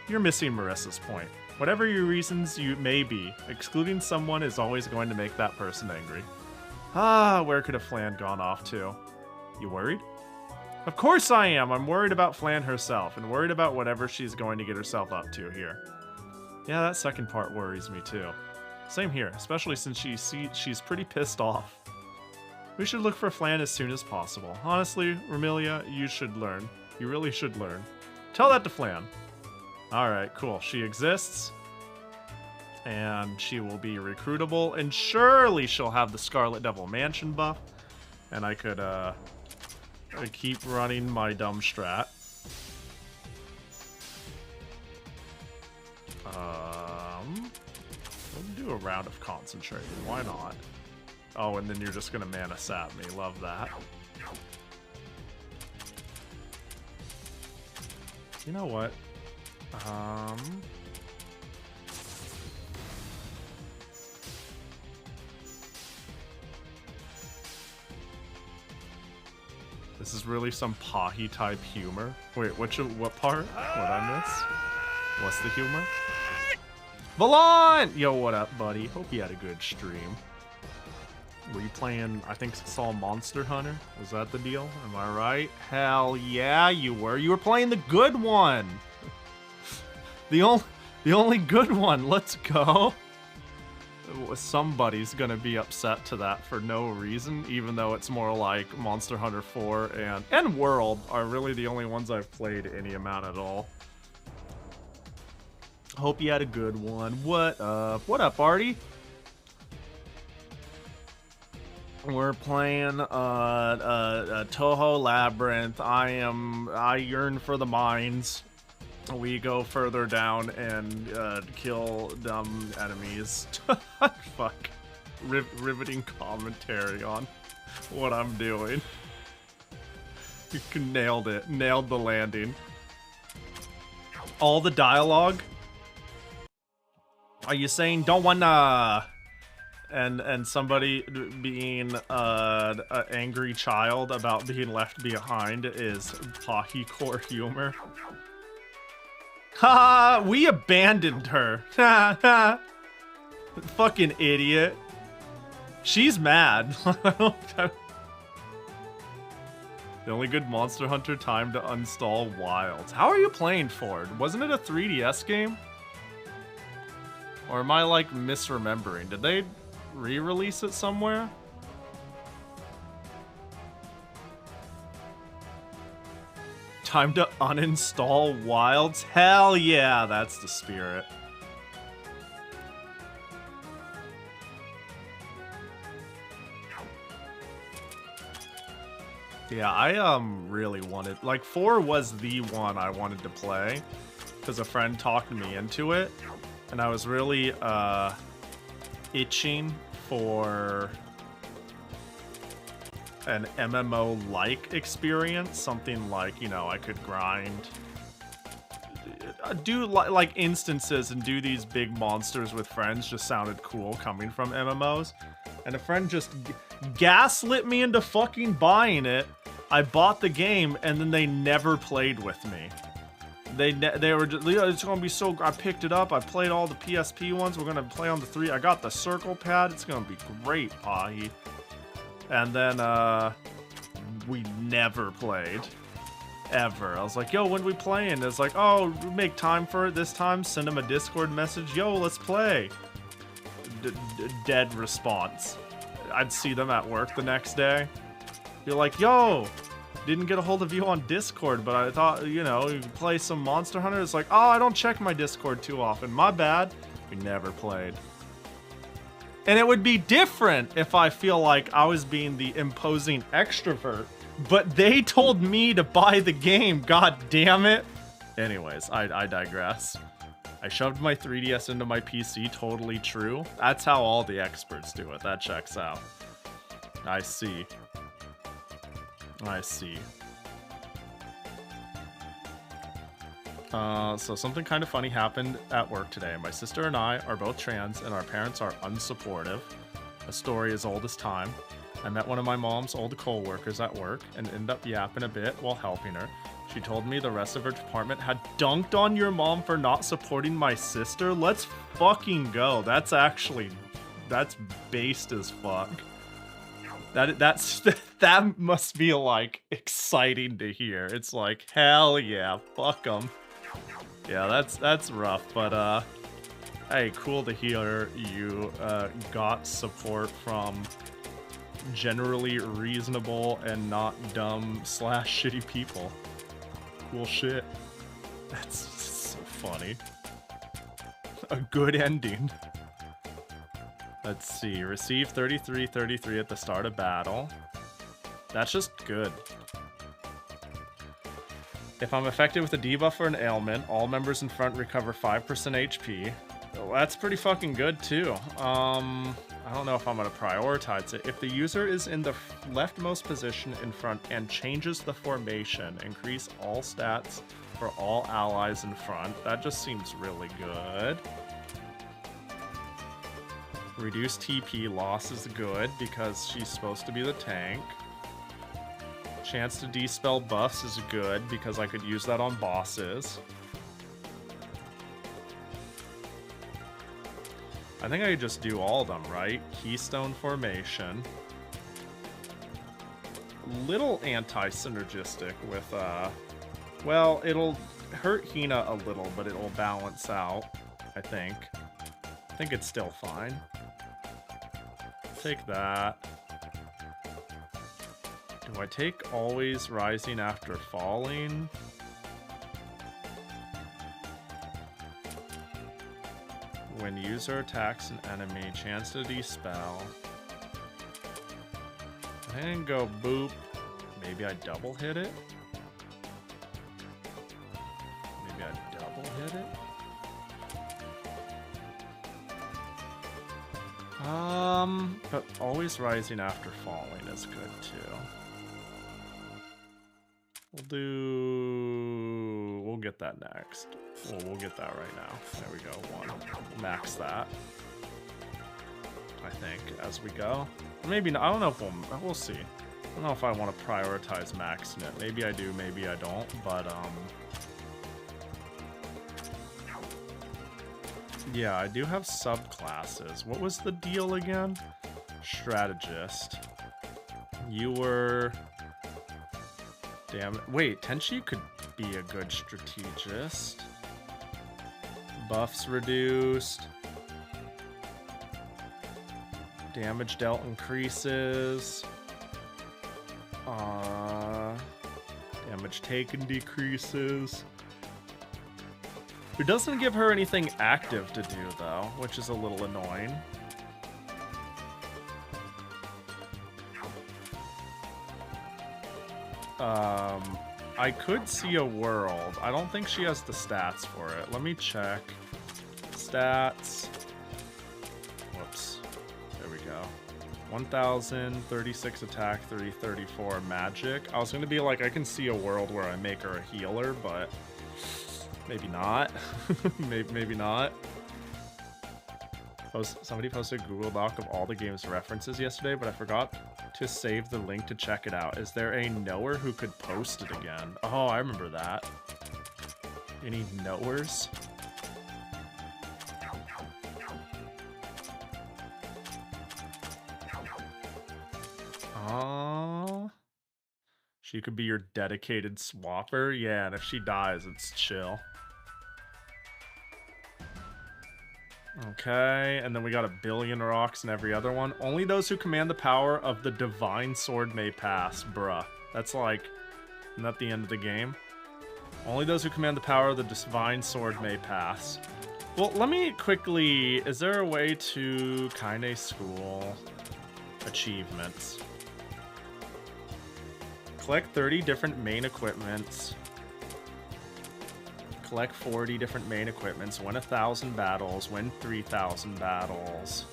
You're missing Marissa's point. Whatever your reasons you may be, excluding someone is always going to make that person angry. Ah, where could a Flan gone off to? You worried? Of course I am! I'm worried about Flan herself, and worried about whatever she's going to get herself up to here. Yeah, that second part worries me too. Same here, especially since she's pretty pissed off. We should look for Flan as soon as possible. Honestly, Remilia, you should learn. You really should learn. Tell that to Flan. Alright, cool. She exists. And she will be recruitable. And surely she'll have the Scarlet Devil Mansion buff. And I could, keep running my dumb strat. do a round of concentrating. Why not? Oh, and then you're just gonna mana sap me. Love that. You know what? This is really some Pahi type humor. Wait, what part? What I miss? What's the humor? Valon! Yo, what up, buddy? Hope you had a good stream. Were you playing, I think it's all Monster Hunter? Was that the deal? Am I right? Hell yeah, you were. You were playing the good one. The only good one. Let's go. Somebody's gonna be upset to that for no reason, even though it's more like Monster Hunter 4 and World are really the only ones I've played any amount at all. Hope you had a good one. What up? What up, Artie? We're playing Touhou Labyrinth. I yearn for the mines. We go further down and kill dumb enemies. Fuck. Riveting commentary on what I'm doing. You nailed it. Nailed the landing. All the dialogue? Are you saying don't wanna... And somebody being an angry child about being left behind is Pahi core humor? Ha! We abandoned her. Ha ha! Fucking idiot. She's mad. The only good Monster Hunter time to uninstall Wilds. How are you playing Ford? Wasn't it a 3DS game? Or am I like misremembering? Did they re-release it somewhere? Time to uninstall Wilds? Hell yeah, that's the spirit. Yeah, I really wanted, like 4 was the one I wanted to play because a friend talked me into it, and I was really itching for an MMO-like experience, something like, you know, I could grind, do like instances and do these big monsters with friends. Just sounded cool coming from MMOs, and a friend just gaslit me into fucking buying it. I bought the game, and then they never played with me. They were just, it's gonna be so. I picked it up. I played all the PSP ones. We're gonna play on the 3. I got the circle pad. It's gonna be great, Pahi. And then we never played, ever. I was like, yo, when we playing? It's like, oh, we make time for it this time. Send them a Discord message. Yo, let's play. Dead response. I'd see them at work the next day. You're like, yo, didn't get a hold of you on Discord, but I thought, you know, you could play some Monster Hunter. It's like, oh, I don't check my Discord too often. My bad. We never played. And it would be different if I feel like I was being the imposing extrovert, but they told me to buy the game. God damn it. Anyways, I digress. I shoved my 3DS into my PC. Totally true. That's how all the experts do it. That checks out. I see. I see. So something kind of funny happened at work today. My sister and I are both trans, and our parents are unsupportive. A story as old as time. I met one of my mom's old co-workers at work and ended up yapping a bit while helping her. She told me the rest of her department had dunked on your mom for not supporting my sister. Let's fucking go. That's based as fuck. That must be like exciting to hear. It's like, hell yeah, fuck them. Yeah, that's rough, but hey, cool to hear you got support from generally reasonable and not dumb / shitty people. Cool shit. That's so funny. A good ending. Let's see. Receive 33 at the start of battle. That's just good. If I'm affected with a debuff or an ailment, all members in front recover 5% HP. that's pretty fucking good too. I don't know if I'm gonna prioritize it. If the user is in the leftmost position in front and changes the formation, increase all stats for all allies in front. That just seems really good. Reduce TP loss is good because she's supposed to be the tank. Chance to dispel buffs is good because I could use that on bosses. I think I could just do all of them, right? Keystone formation. Little anti-synergistic with, well, it'll hurt Hina a little, but it'll balance out, I think. I think it's still fine. Take that. Do I take always rising after falling? When user attacks an enemy, chance to dispel. And go boop. Maybe I double hit it? Maybe I double hit it? But always rising after falling is good too. We'll get that next. We'll get that right now. There we go, 1. We'll max that. I think, as we go. Maybe not, I don't know if we'll see. I don't know if I want to prioritize maxing it. Maybe I do, maybe I don't, but yeah, I do have subclasses. What was the deal again? Strategist. You were... Damn it. Wait, Tenchi could be a good strategist. Buffs reduced. Damage dealt increases. Damage taken decreases. It doesn't give her anything active to do, though, which is a little annoying. I could see a world. I don't think she has the stats for it. Let me check. Stats. Whoops. There we go. 1,000, 36 attack, 34 magic. I was going to be like, I can see a world where I make her a healer, but maybe not. maybe not. Somebody posted a Google Doc of all the game's references yesterday, but I forgot to save the link to check it out. Is there a knower who could post it again? Oh, I remember that. Any knowers? She could be your dedicated swapper. Yeah, and if she dies, it's chill. Okay, and then we got 1 billion rocks in every other one. Only those who command the power of the divine sword may pass. Bruh. That's like, isn't that the end of the game? Only those who command the power of the divine sword may pass. Well, let me quickly... Is there a way to Kaine School achievements? Collect 30 different main equipments. Collect 40 different main equipments, win 1,000 battles, win 3,000 battles.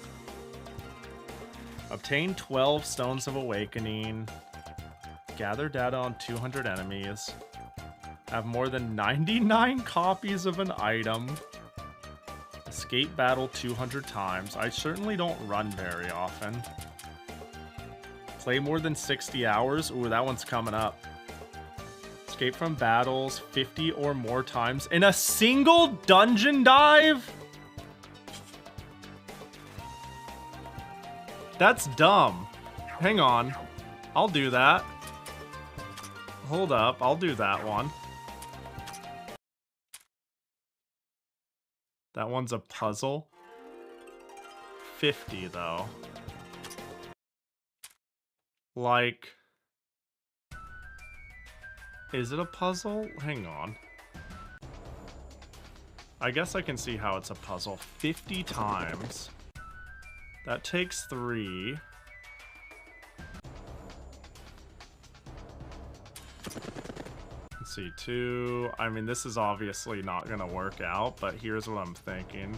Obtain 12 Stones of Awakening. Gather data on 200 enemies. Have more than 99 copies of an item. Escape battle 200 times. I certainly don't run very often. Play more than 60 hours. Ooh, that one's coming up. Escape from battles 50 or more times in a single dungeon dive? That's dumb. Hang on. I'll do that. Hold up. I'll do that one. That one's a puzzle. 50, though. Like... Is it a puzzle? Hang on. I guess I can see how it's a puzzle. 50 times. That takes 3. Let's see, 2. I mean, this is obviously not gonna work out, but here's what I'm thinking.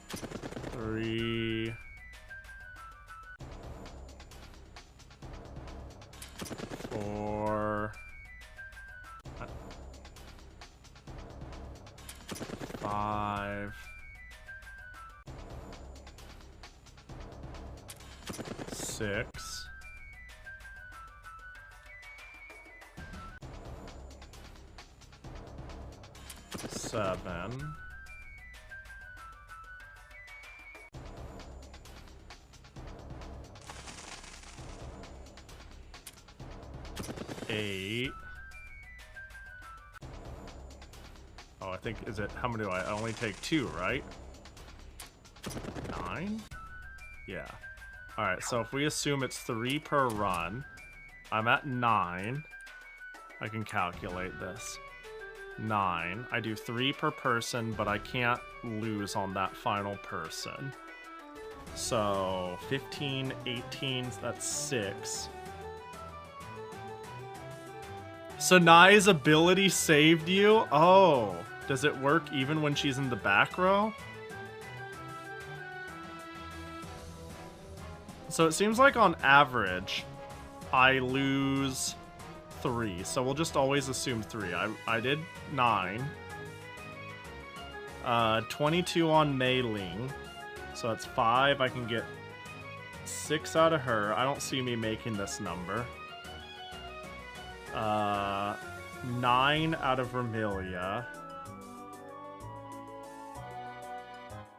3, 4, 5, 6, 7, 8. Oh, I think, is it, how many do I only take 2, right? 9? Yeah. Alright, so if we assume it's 3 per run, I'm at 9. I can calculate this. 9. I do 3 per person, but I can't lose on that final person. So 15, 18, that's 6. Sanai's ability saved you? Oh, does it work even when she's in the back row? So it seems like on average, I lose 3. So we'll just always assume 3. I did 9. 22 on Meiling. So that's 5. I can get 6 out of her. I don't see me making this number. 9 out of Vermilia.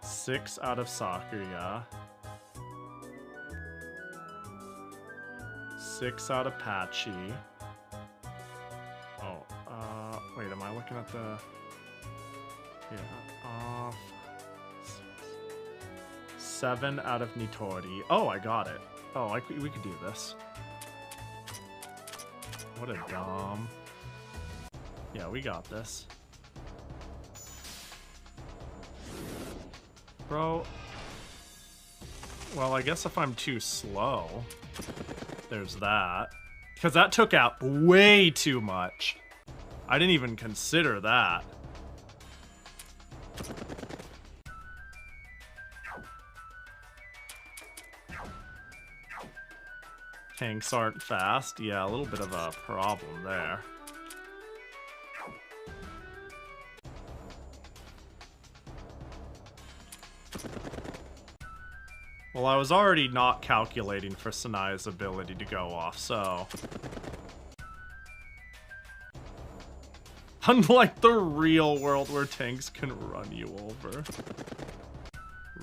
6 out of Sakuya. 6 out of Patchy. Oh, wait, am I looking at the... Yeah, 7 out of Nitori. Oh, I got it. Oh, we could do this. What a dumb... Yeah, we got this. Bro... Well, I guess if I'm too slow... There's that. Because that took out way too much. I didn't even consider that. Tanks aren't fast. Yeah, a little bit of a problem there. Well, I was already not calculating for Sanai's ability to go off, so... Unlike the real world where tanks can run you over.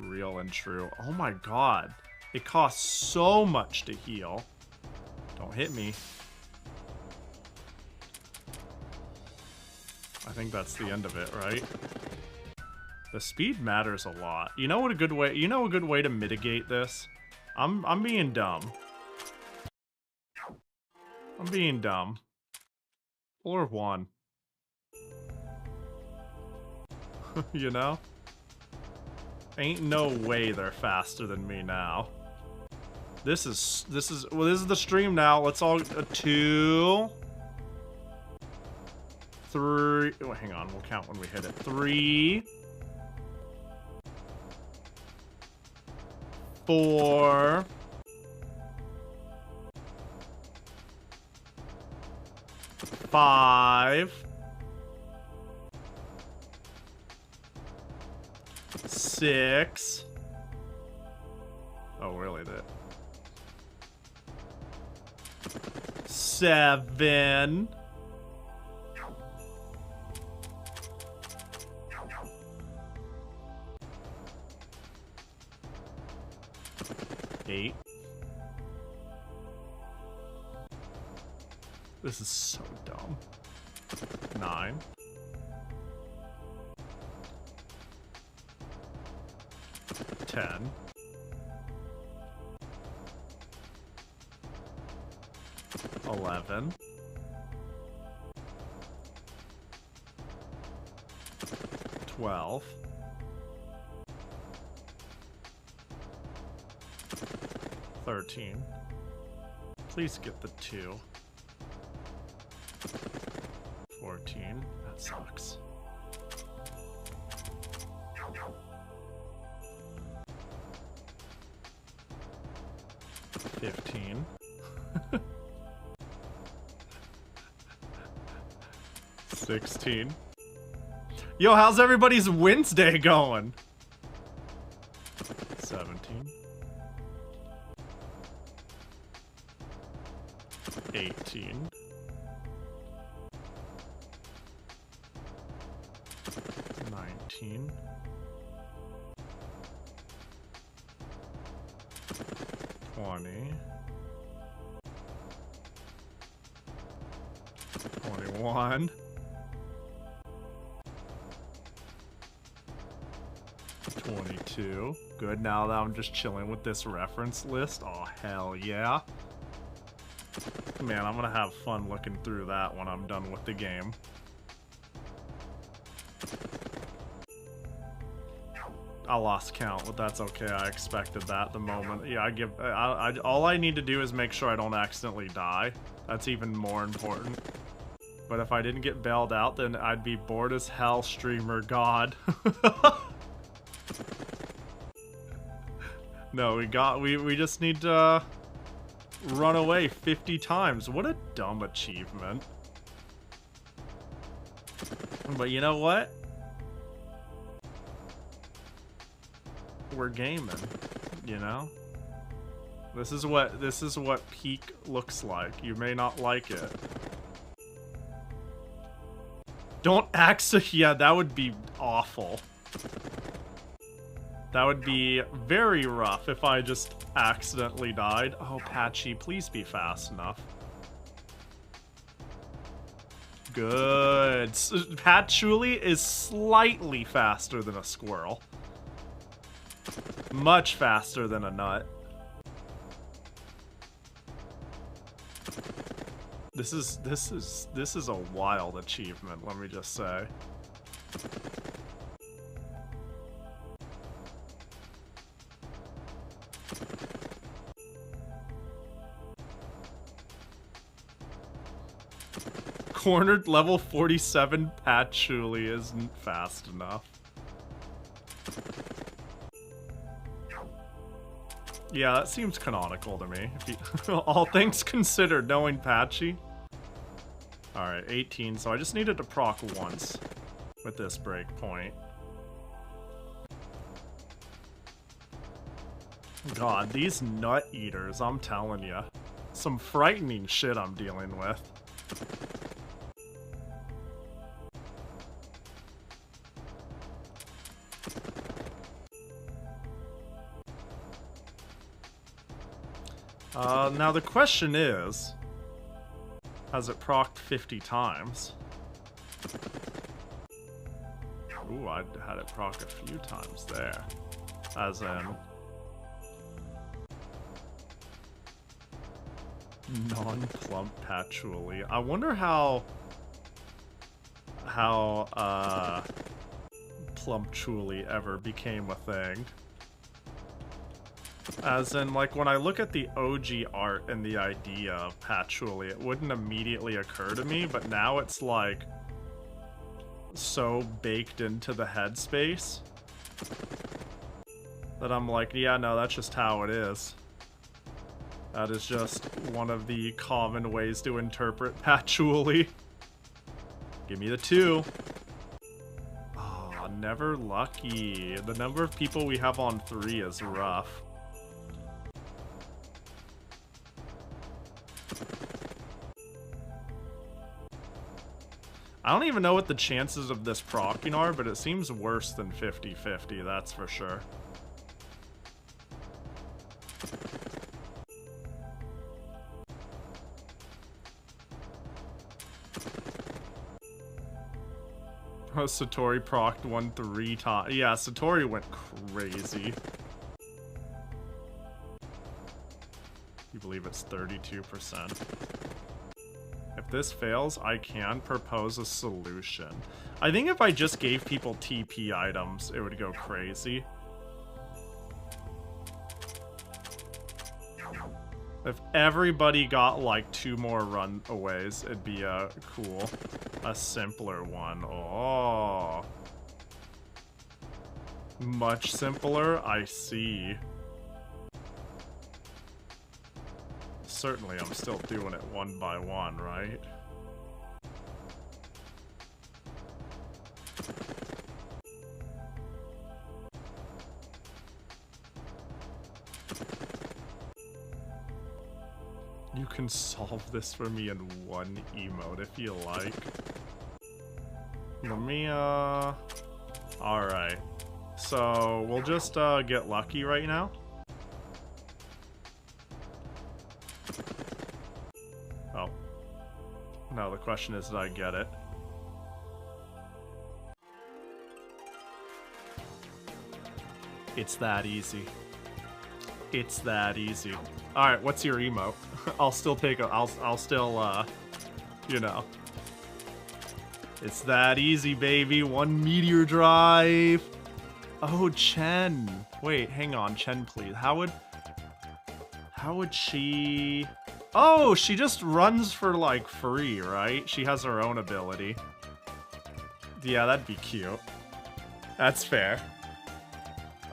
Real and true. Oh my god. It costs so much to heal. Don't hit me. I think that's the end of it, right? The speed matters a lot. You know what a good way to mitigate this? I'm being dumb. I'm being dumb. Or 1. You know? Ain't no way they're faster than me now. This is the stream now. Let's all 2, 3. Oh, hang on, we'll count when we hit it. 3, 4, 5, 6. Oh, really? That 7. 8. This is so dumb. 9. 10. 11. 12. 13. Please get the 2. 14. That sucks. 16. Yo, how's everybody's Wednesday going? 17. 18. 19. 20. 21. 22. Good, now that I'm just chilling with this reference list. Oh, hell yeah. Man, I'm gonna have fun looking through that when I'm done with the game. I lost count, but that's okay. I expected that the moment. Yeah, all I need to do is make sure I don't accidentally die. That's even more important. But if I didn't get bailed out, then I'd be bored as hell, streamer god. No, we just need to run away 50 times. What a dumb achievement. But you know what? We're gaming, you know? This is what peak looks like. You may not like it. Don't yeah, that would be awful. That would be very rough if I just accidentally died. Oh, Patchy, please be fast enough. Good. Patchouli is slightly faster than a squirrel. Much faster than a nut. This is a wild achievement, let me just say. Cornered level 47 Patchouli isn't fast enough. Yeah, that seems canonical to me. If you, all things considered, knowing Patchy. Alright, 18, so I just needed to proc once with this breakpoint. God, these nut eaters, I'm telling you. Some frightening shit I'm dealing with. Now the question is, has it procced 50 times? Ooh, I had it proc a few times there. As in... non-plump Patchouli. I wonder how Plumpchouli ever became a thing. As in, like, when I look at the OG art and the idea of Patchouli, it wouldn't immediately occur to me, but now it's, like, so baked into the headspace that I'm like, yeah, no, that's just how it is. That is just one of the common ways to interpret Patchouli. Give me the 2. Oh, never lucky. The number of people we have on 3 is rough. I don't even know what the chances of this proccing are, but it seems worse than 50-50, that's for sure. Satori procced 1 3 times. Yeah, Satori went crazy. You believe it's 32%. If this fails, I can propose a solution. I think if I just gave people TP items, it would go crazy. If everybody got like 2 more runaways, it'd be a cool, a simpler one. Oh. Much simpler? I see. Certainly, I'm still doing it 1 by 1, right? You can solve this for me in one emote if you like. Let me, alright. So, we'll just, get lucky right now. Oh. No, the question is, did I get it? It's that easy. It's that easy. Alright, what's your emote? I'll still take a, I'll still, you know. It's that easy, baby. One meteor drive. Oh, Chen. Wait, hang on, Chen, please. How would she... Oh, she just runs for, like, free, right? She has her own ability. Yeah, that'd be cute. That's fair.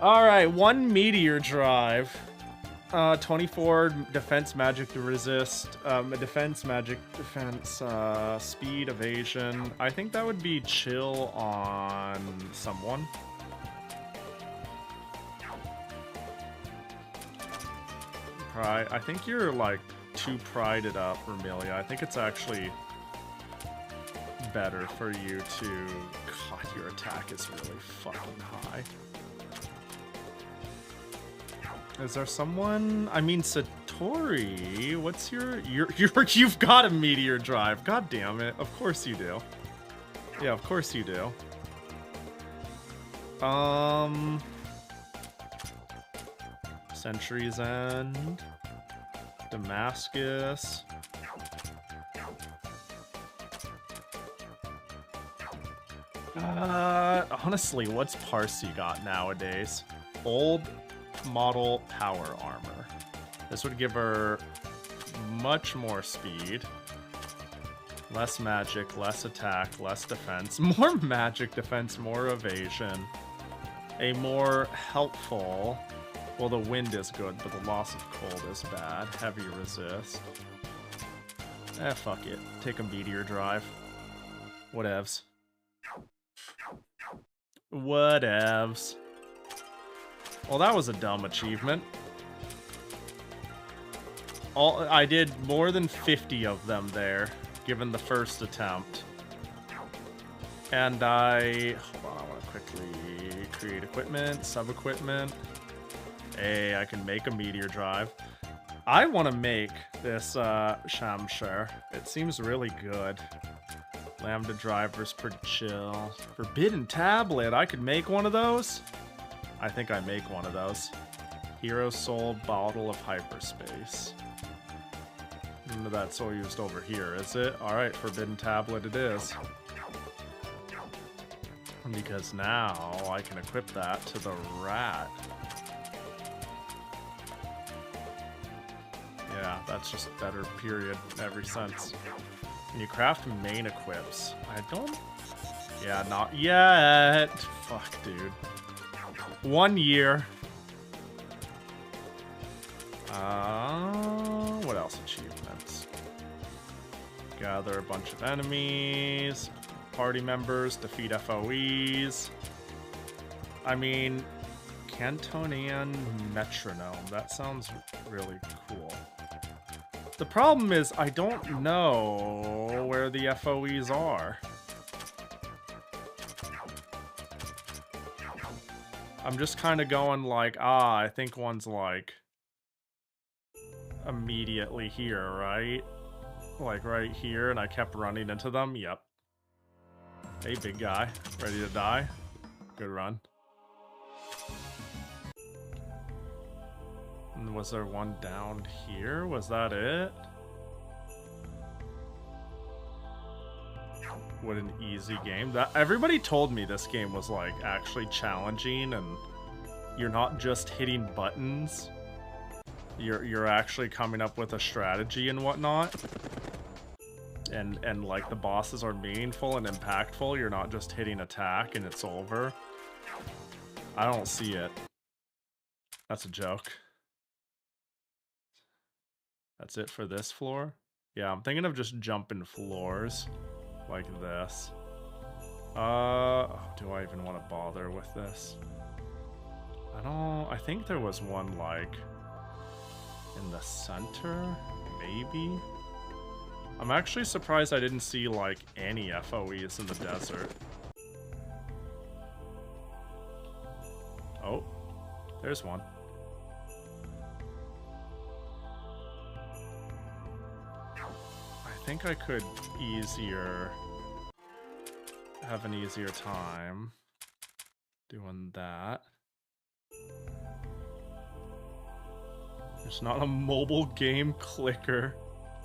Alright, one meteor drive. 24 defense, magic to resist, defense, magic, defense, speed, evasion. I think that would be chill on someone. Pride. I think you're like too prided up, Vermilia. I think it's actually better for you to... God, your attack is really fucking high. Is there someone? I mean, Satori. What's you've got a meteor drive. God damn it! Of course you do. Yeah, of course you do. Century's End, Damascus. Honestly, what's Parsi got nowadays? Old model power armor. This would give her much more speed, less magic, less attack, less defense, more magic, defense, more evasion, a more helpful... Well, the wind is good, but the loss of cold is bad. Heavy resist. Fuck it. Take a meteor drive. Whatevs. Whatevs. Well, that was a dumb achievement. I did more than 50 of them there, given the first attempt. And hold on, I want to quickly create equipment, sub-equipment. Hey, I can make a meteor drive. I want to make this Shamshar. It seems really good. Lambda driver's pretty chill. Forbidden tablet, I could make one of those. I think I make one of those. Hero Soul Bottle of Hyperspace. That's all used over here, is it? Alright, Forbidden Tablet it is. Because now I can equip that to the rat. Yeah, that's just better, period, in every sense. Can you craft main equips? I don't... Yeah, not yet. Fuck, dude. 1 year. What else? Achievements. Gather a bunch of enemies. Party members. Defeat FOEs. I mean, Cantonian metronome. That sounds really cool. The problem is, I don't know where the FOEs are. I'm just kind of going like, I think one's like immediately here, right? Like right here, and I kept running into them. Yep. Hey, big guy. Ready to die? Good run. And was there one down here? Was that it? What an easy game. That everybody told me this game was like actually challenging, and you're not just hitting buttons. You're actually coming up with a strategy and whatnot. And like the bosses are meaningful and impactful. You're not just hitting attack and it's over. I don't see it. That's a joke. That's it for this floor? Yeah, I'm thinking of just jumping floors like this. Do I even want to bother with this? I think there was one, like, in the center, maybe? I'm actually surprised I didn't see, like, any FOEs in the desert. Oh, there's one. I think I could have an easier time doing that. There's not a mobile game clicker.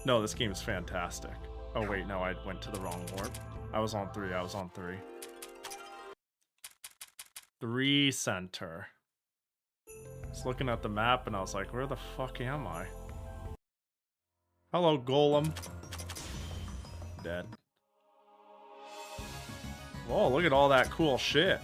No, this game is fantastic. Oh wait, no, I went to the wrong warp. I was on 3, I was on 3. 3 center. I was looking at the map and I was like, where the fuck am I? Hello, Golem. Dead. Whoa, look at all that cool shit.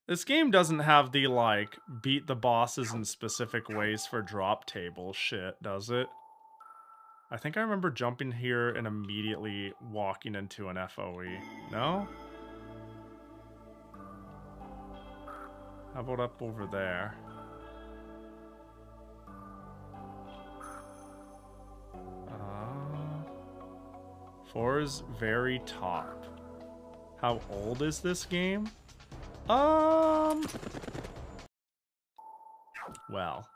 This game doesn't have the, like, beat the bosses in specific ways for drop table shit, does it? I think I remember jumping here and immediately walking into an FOE. No? How about up over there? Four's very top. How old is this game? Well.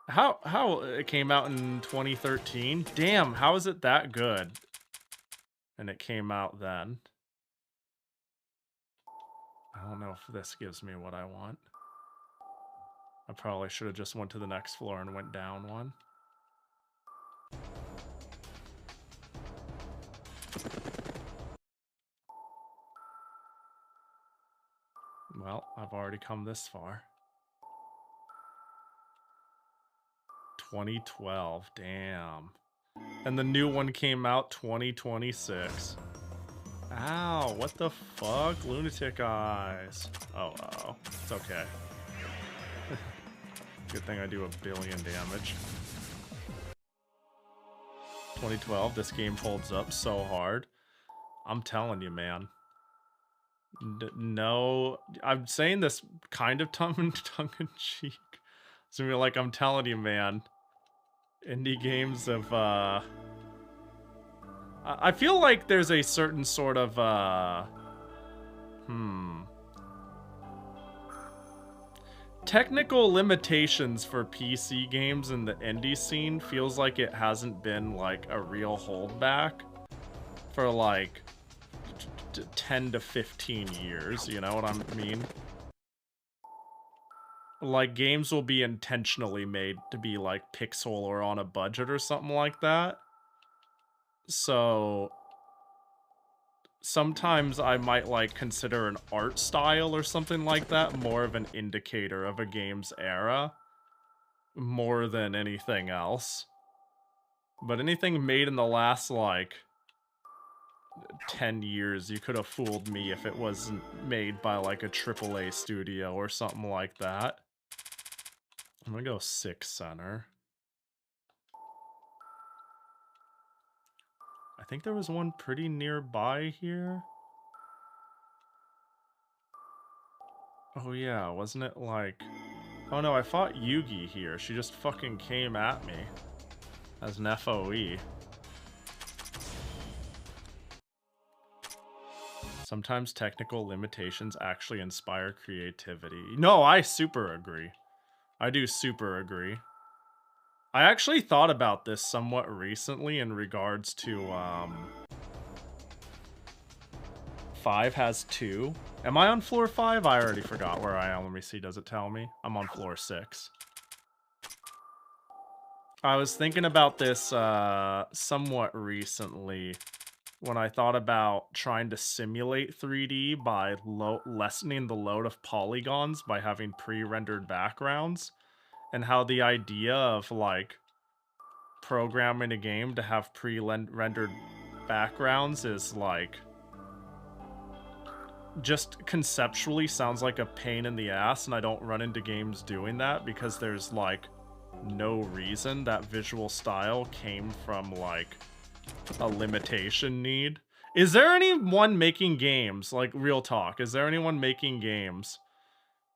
How it came out in 2013? Damn, how is it that good? And it came out then. I don't know if this gives me what I want. I probably should have just went to the next floor and went down one. Well, I've already come this far. 2012, damn. And the new one came out 2026. Ow, what the fuck? Lunatic eyes. Oh, it's okay. Good thing I do 1 billion damage. 2012, this game holds up so hard. I'm telling you, man. No, I'm saying this kind of tongue-in-cheek. So you're like, I'm telling you, man. Indie games of, I feel like there's a certain sort of, technical limitations for PC games in the indie scene feels like it hasn't been, like, a real holdback for, like, 10 to 15 years, you know what I mean? Like, games will be intentionally made to be, like, pixel or on a budget or something like that. So, sometimes I might, like, consider an art style or something like that more of an indicator of a game's era, more than anything else. But anything made in the last, like, 10 years, you could have fooled me if it wasn't made by, like, a AAA studio or something like that. I'm gonna go 6 center. I think there was one pretty nearby here. Oh yeah, wasn't it like... Oh no, I fought Yugi here. She just fucking came at me as an FOE. Sometimes technical limitations actually inspire creativity. No, I super agree. I do super agree. I actually thought about this somewhat recently in regards to, 5 has 2. Am I on floor 5? I already forgot where I am. Let me see, does it tell me? I'm on floor 6. I was thinking about this, somewhat recently when I thought about trying to simulate 3D by lessening the load of polygons by having pre-rendered backgrounds, and how the idea of, like, programming a game to have pre-rendered backgrounds is, like, just conceptually sounds like a pain in the ass, and I don't run into games doing that because there's, like, no reason that visual style came from, like, a limitation need. Is there anyone making games, like real talk, is there anyone making games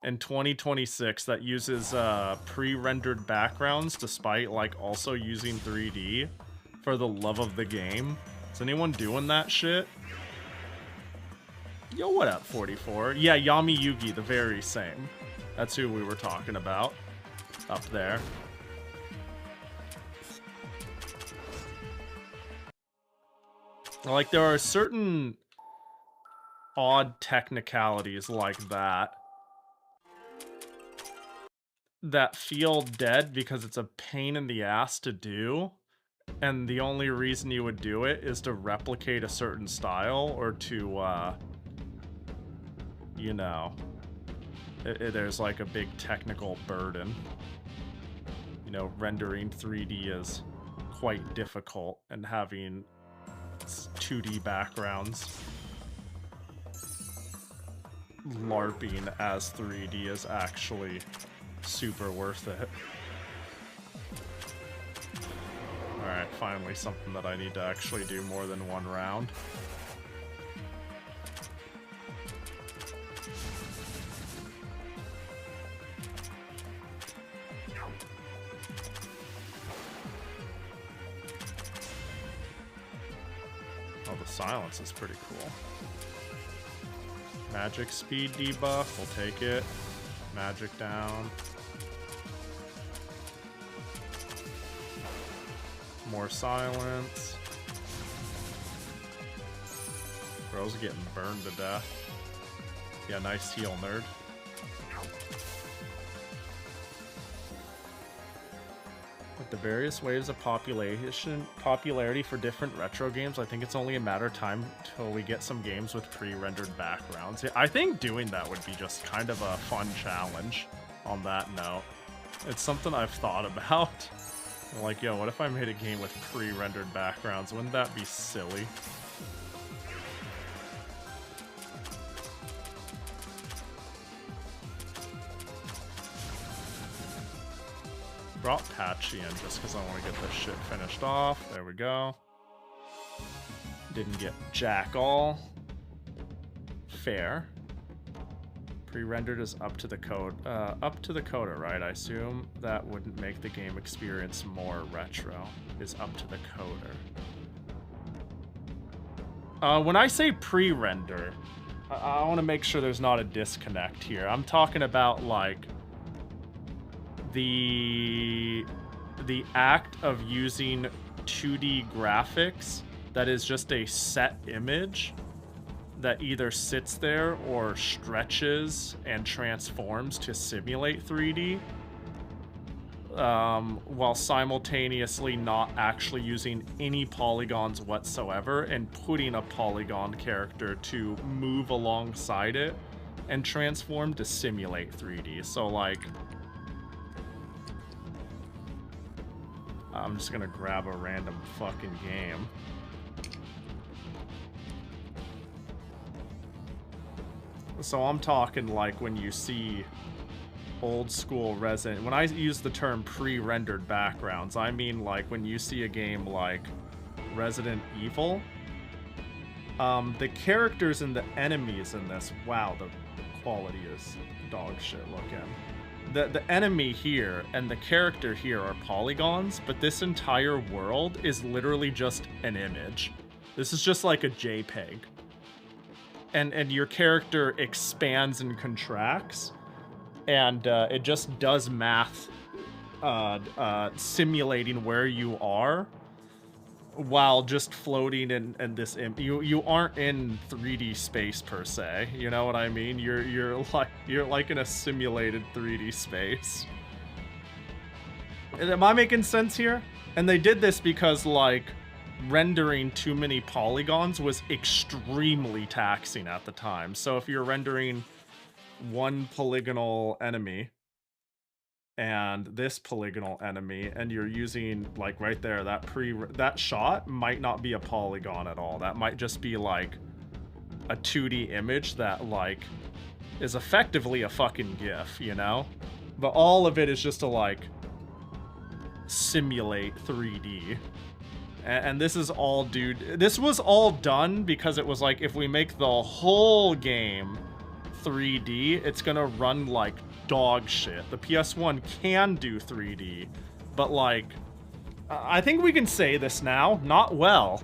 in 2026 that uses pre-rendered backgrounds despite like also using 3D for the love of the game? Is anyone doing that shit? Yo, what up, 44? Yeah, Yami Yugi, the very same. That's who we were talking about up there. Like, there are certain odd technicalities like that that feel dead because it's a pain in the ass to do, and the only reason you would do it is to replicate a certain style or to, you know, there's like a big technical burden. You know, rendering 3D is quite difficult, and having 2D backgrounds LARPing as 3D is actually super worth it. Alright, finally something that I need to actually do more than one round. Oh, the silence is pretty cool. Magic speed debuff, we'll take it. Magic down. More silence. Bro's getting burned to death. Yeah, nice heal, nerd. With the various waves of popularity for different retro games, I think it's only a matter of time till we get some games with pre-rendered backgrounds. I think doing that would be just kind of a fun challenge on that note. It's something I've thought about. Like, yo, what if I made a game with pre-rendered backgrounds? Wouldn't that be silly? Brought Patchy in just because I want to get this shit finished off. There we go. Didn't get jack all. Fair. Pre-rendered is up to the code. Up to the coder, right? I assume that wouldn't make the game experience more retro. Is up to the coder. When I say pre-render, I want to make sure there's not a disconnect here. I'm talking about like the act of using 2D graphics that is just a set image that either sits there or stretches and transforms to simulate 3D, while simultaneously not actually using any polygons whatsoever and putting a polygon character to move alongside it and transform to simulate 3D. So like, I'm just gonna grab a random fucking game. So I'm talking like when you see old school Resident... When I use the term pre-rendered backgrounds, I mean like when you see a game like Resident Evil. The characters and the enemies in this... Wow, the quality is dog shit looking. The enemy here and the character here are polygons, but this entire world is literally just an image. This is just like a JPEG. And your character expands and contracts, and it just does math, simulating where you are, while just floating in this. You aren't in 3D space per se. You know what I mean? You're like in a simulated 3D space. Am I making sense here? And they did this because like rendering too many polygons was extremely taxing at the time. So if you're rendering one polygonal enemy and this polygonal enemy, and you're using like right there, that shot might not be a polygon at all. That might just be like a 2D image that like is effectively a fucking GIF, you know? But all of it is just to like simulate 3D. And this is all, dude, this was all done because it was like, if we make the whole game 3D, it's gonna run like dog shit. The PS1 can do 3D, but like, I think we can say this now, not well.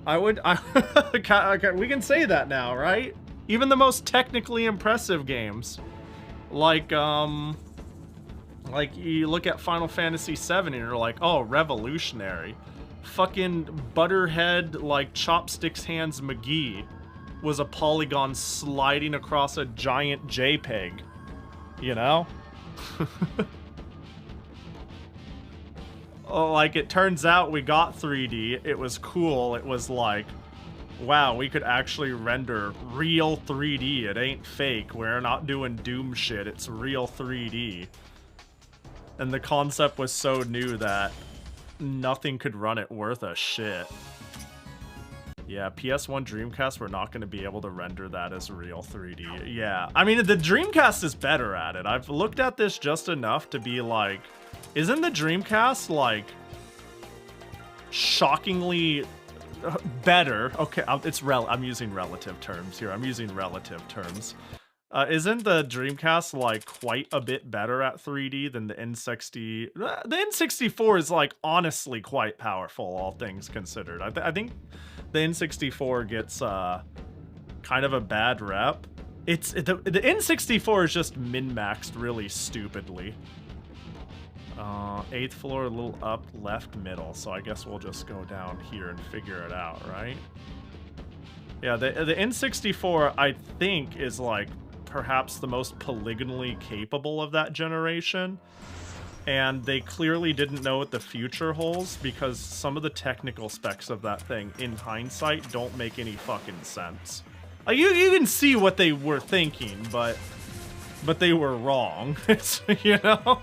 We can say that now, right? Even the most technically impressive games, like you look at Final Fantasy VII and you're like, oh, revolutionary. Fucking Butterhead, like, Chopsticks Hands McGee was a polygon sliding across a giant JPEG. You know? Oh, like, it turns out we got 3D. It was cool. It was like, wow, we could actually render real 3D. It ain't fake. We're not doing Doom shit. It's real 3D. And the concept was so new that nothing could run it worth a shit. Yeah, PS1 Dreamcast, we're not going to be able to render that as real 3D. Yeah, I mean, the Dreamcast is better at it. I've looked at this just enough to be like, isn't the Dreamcast, like, shockingly better? Okay, I'm using relative terms here. I'm using relative terms. Isn't the Dreamcast, like, quite a bit better at 3D than the N60? The N64 is, like, honestly quite powerful, all things considered. I think the N64 gets kind of a bad rep. The N64 is just min-maxed really stupidly. 8th floor, a little up, left, middle. So I guess we'll just go down here and figure it out, right? Yeah, the N64, I think, is, like, perhaps the most polygonally capable of that generation. And they clearly didn't know what the future holds because some of the technical specs of that thing, in hindsight, don't make any fucking sense. Like, you can see what they were thinking, but they were wrong, you know?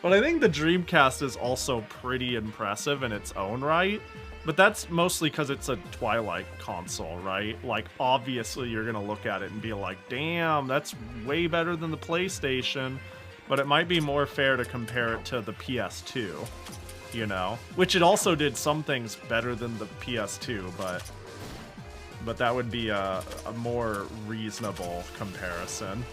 But I think the Dreamcast is also pretty impressive in its own right. But that's mostly because it's a Twilight console, right? Like, obviously you're gonna look at it and be like, damn, that's way better than the PlayStation. But it might be more fair to compare it to the PS2, you know? Which it also did some things better than the PS2, but that would be a more reasonable comparison.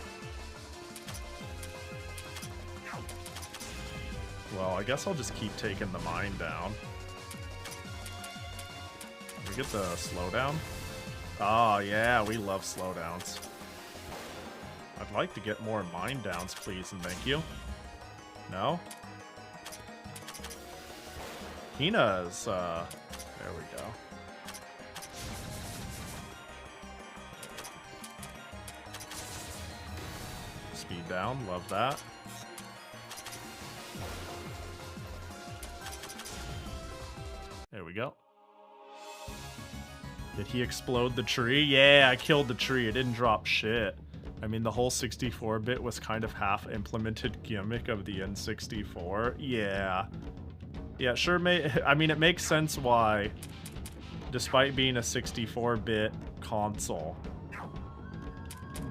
Well, I guess I'll just keep taking the mine down. Did we get the slowdown? Oh, yeah, we love slowdowns. I'd like to get more mine downs, please, and thank you. No? Hina's, there we go. Speed down, love that. There we go. Did he explode the tree? Yeah, I killed the tree. It didn't drop shit. I mean, the whole 64-bit was kind of half-implemented gimmick of the N64. Yeah. Yeah, sure. I mean, it makes sense why, despite being a 64-bit console,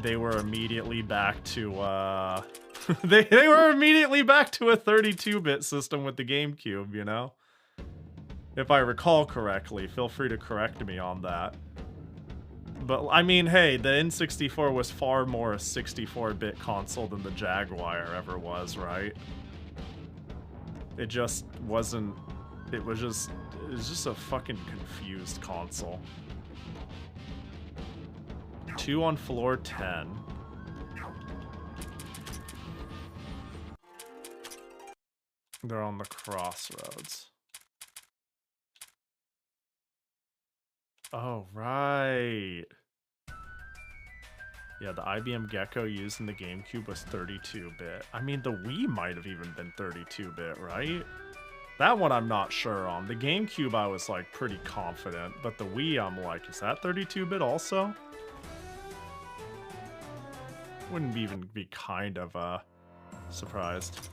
they were immediately back to, they were immediately back to a 32-bit system with the GameCube, you know? If I recall correctly, feel free to correct me on that. But, I mean, hey, the N64 was far more a 64-bit console than the Jaguar ever was, right? It just wasn't... It was just a fucking confused console. 2 on floor 10. They're on the crossroads. Oh, right. Yeah, the IBM Gecko used in the GameCube was 32-bit. I mean, the Wii might have even been 32-bit, right? That one I'm not sure on. The GameCube I was, like, pretty confident, but the Wii I'm like, is that 32-bit also? Wouldn't even be kind of, surprised.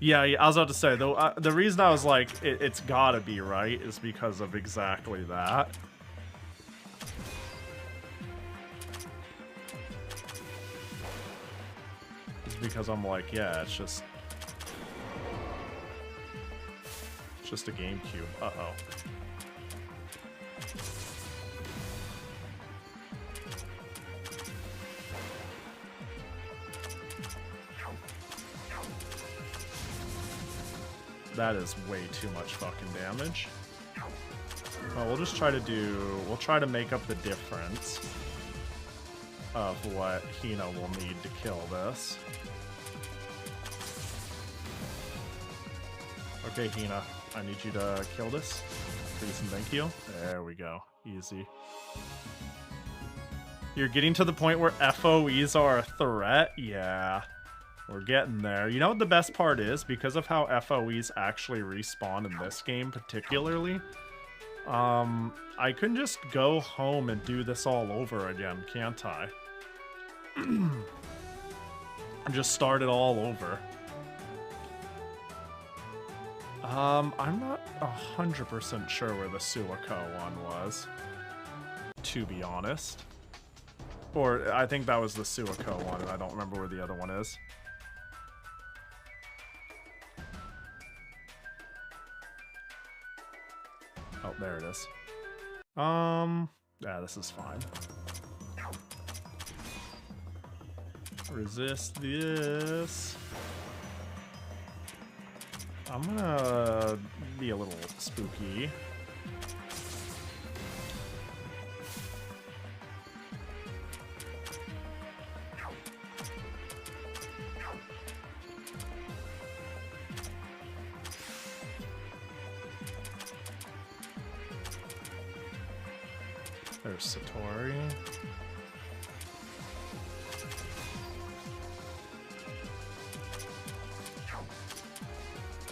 Yeah, I was about to say, though, the reason I was like, it's gotta be right is because of exactly that. It's because I'm like, yeah, it's just... It's just a GameCube. Uh-oh. That is way too much fucking damage. Well, we'll just try to we'll try to make up the difference of what Hina will need to kill this. Okay, Hina, I need you to kill this. Please and thank you. There we go. Easy. You're getting to the point where FOEs are a threat? Yeah. We're getting there. You know what the best part is? Because of how FOEs actually respawn in this game particularly, I can just go home and do this all over again, can't I? Just start it all over. I'm not 100% sure where the Suiko one was, to be honest. Or, I think that was the Suiko one, and I don't remember where the other one is. Oh, there it is. Yeah, this is fine. Resist this. I'm gonna be a little spooky. There's Satori.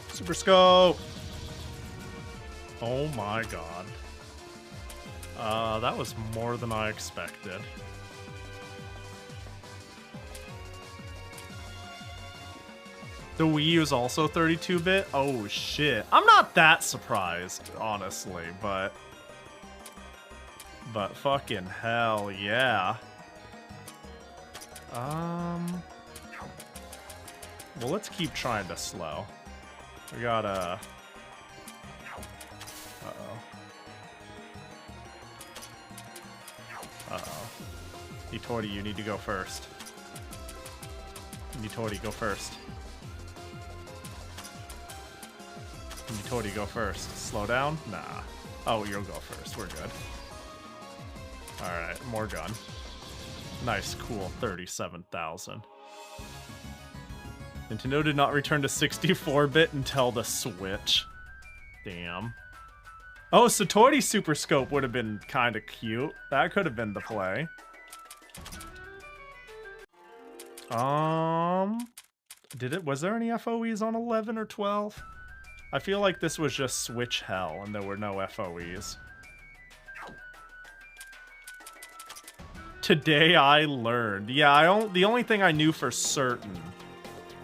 Super Scope! Oh my god. That was more than I expected. The Wii U is also 32-bit? Oh shit. I'm not that surprised, honestly, but fucking hell, yeah. Well, let's keep trying to slow. We gotta... Uh-oh. Uh-oh. Hitori, you need to go first. Hitori, go first. Hitori, go first. Slow down? Nah. Oh, you'll go first. We're good. Alright, more gun. Nice, cool. 37,000. Nintendo did not return to 64-bit until the Switch. Damn. Oh, Satori Super Scope would have been kind of cute. That could have been the play. Was there any FOEs on 11 or 12? I feel like this was just Switch hell and there were no FOEs. Today I learned. Yeah, the only thing I knew for certain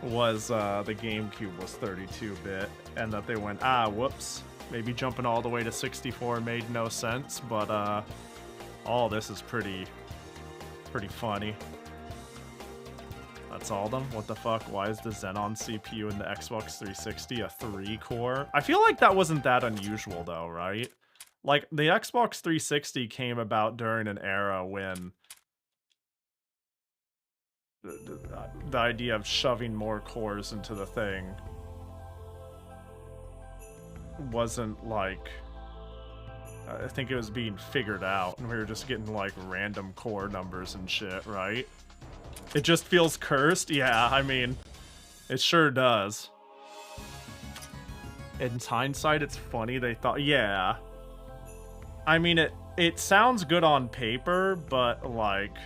was the GameCube was 32-bit, and that they went, whoops, maybe jumping all the way to 64 made no sense, but all this is pretty funny. That's all of them? What the fuck? Why is the Xenon CPU in the Xbox 360 a 3-core? I feel like that wasn't that unusual though, right? Like, the Xbox 360 came about during an era when the idea of shoving more cores into the thing wasn't like... I think it was being figured out, and we were just getting like random core numbers and shit, right? It just feels cursed? Yeah, I mean, it sure does. In hindsight, it's funny they thought... Yeah. I mean, it sounds good on paper, but like...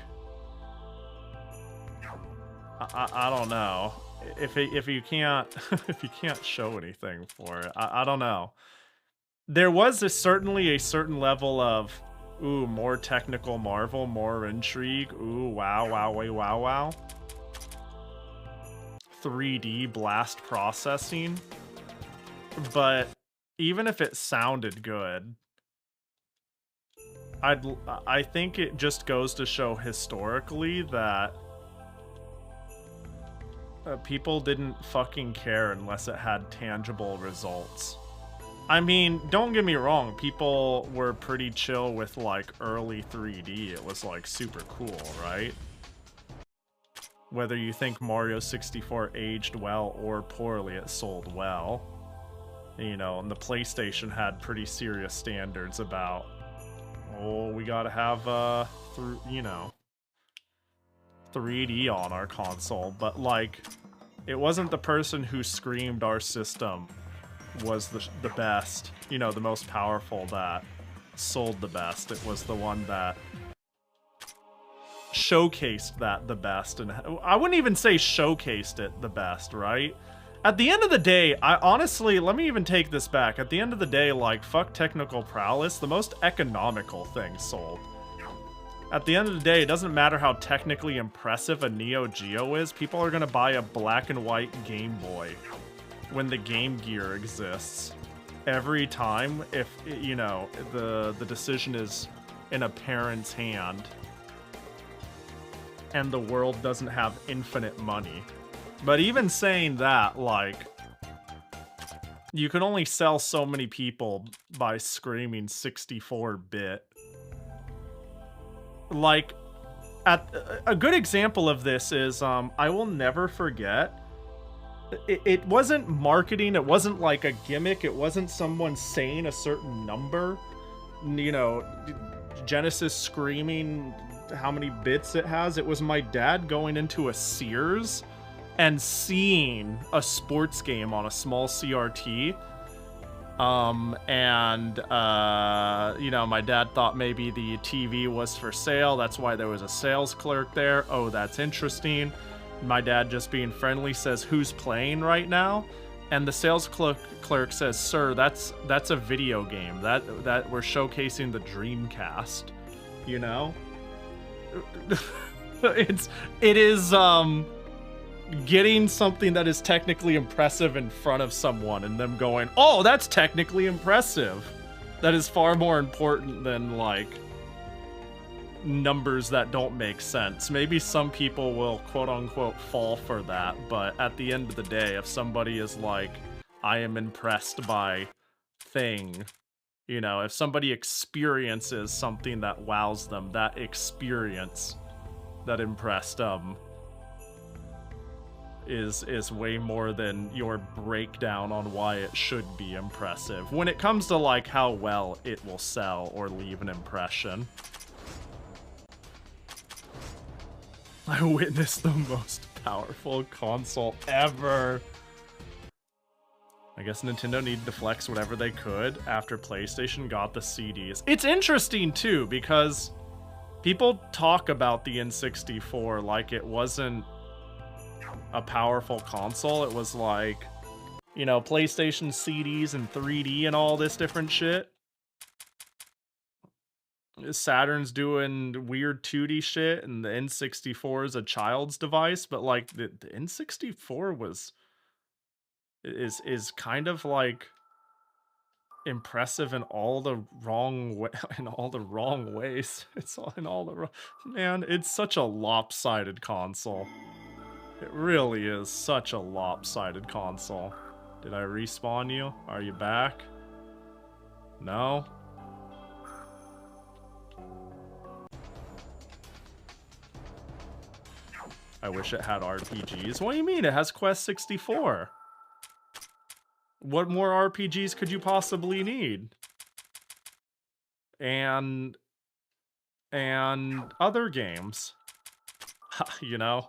I don't know. If you can't if you can't show anything for it, I don't know. There was certainly a certain level of, ooh, more technical marvel, more intrigue. Ooh, wow, wow, wait, wow, wow. 3D blast processing. But even if it sounded good, I think it just goes to show historically that people didn't fucking care unless it had tangible results. I mean, don't get me wrong, people were pretty chill with like early 3D. It was like super cool, right? Whether you think Mario 64 aged well or poorly, it sold well. You know, and the PlayStation had pretty serious standards about, oh, we gotta have, you know, 3D on our console. But, like, it wasn't the person who screamed our system was the best, you know, the most powerful that sold the best. It was the one that showcased that the best. And I wouldn't even say showcased it the best, right? At the end of the day, I honestly, let me even take this back. At the end of the day, like, fuck technical prowess, the most economical thing sold. At the end of the day, it doesn't matter how technically impressive a Neo Geo is, people are gonna buy a black and white Game Boy when the Game Gear exists. Every time, if, you know, the decision is in a parent's hand and the world doesn't have infinite money. But even saying that, like, you can only sell so many people by screaming 64-bit. Like, a good example of this is, I will never forget, it wasn't marketing, it wasn't like a gimmick, it wasn't someone saying a certain number, you know, Genesis screaming how many bits it has. It was my dad going into a Sears and seeing a sports game on a small CRT. You know, my dad thought maybe the TV was for sale. That's why there was a sales clerk there. Oh, that's interesting. My dad, just being friendly, says, "Who's playing right now?" And the sales clerk says, "Sir, that's a video game. That we're showcasing the Dreamcast." You know? it is getting something that is technically impressive in front of someone and them going, "Oh, that's technically impressive." That is far more important than, like, numbers that don't make sense. Maybe some people will quote-unquote fall for that, but at the end of the day, if somebody is like, "I am impressed by thing," you know, if somebody experiences something that wows them, that experience that impressed them is way more than your breakdown on why it should be impressive when it comes to, like, how well it will sell or leave an impression. I witnessed the most powerful console ever. I guess Nintendo needed to flex whatever they could after PlayStation got the CDs. It's interesting, too, because people talk about the N64 like it wasn't a powerful console. It was like, you know, PlayStation CDs and 3D and all this different shit. Saturn's doing weird 2D shit, and the N64 is a child's device, but, like, the N64 is kind of, like, impressive in all the wrong ways. It's all in all the wrong... Man, it's such a lopsided console. It really is such a lopsided console. Did I respawn you? Are you back? No? I wish it had RPGs. What do you mean? It has Quest 64. What more RPGs could you possibly need? And other games. You know?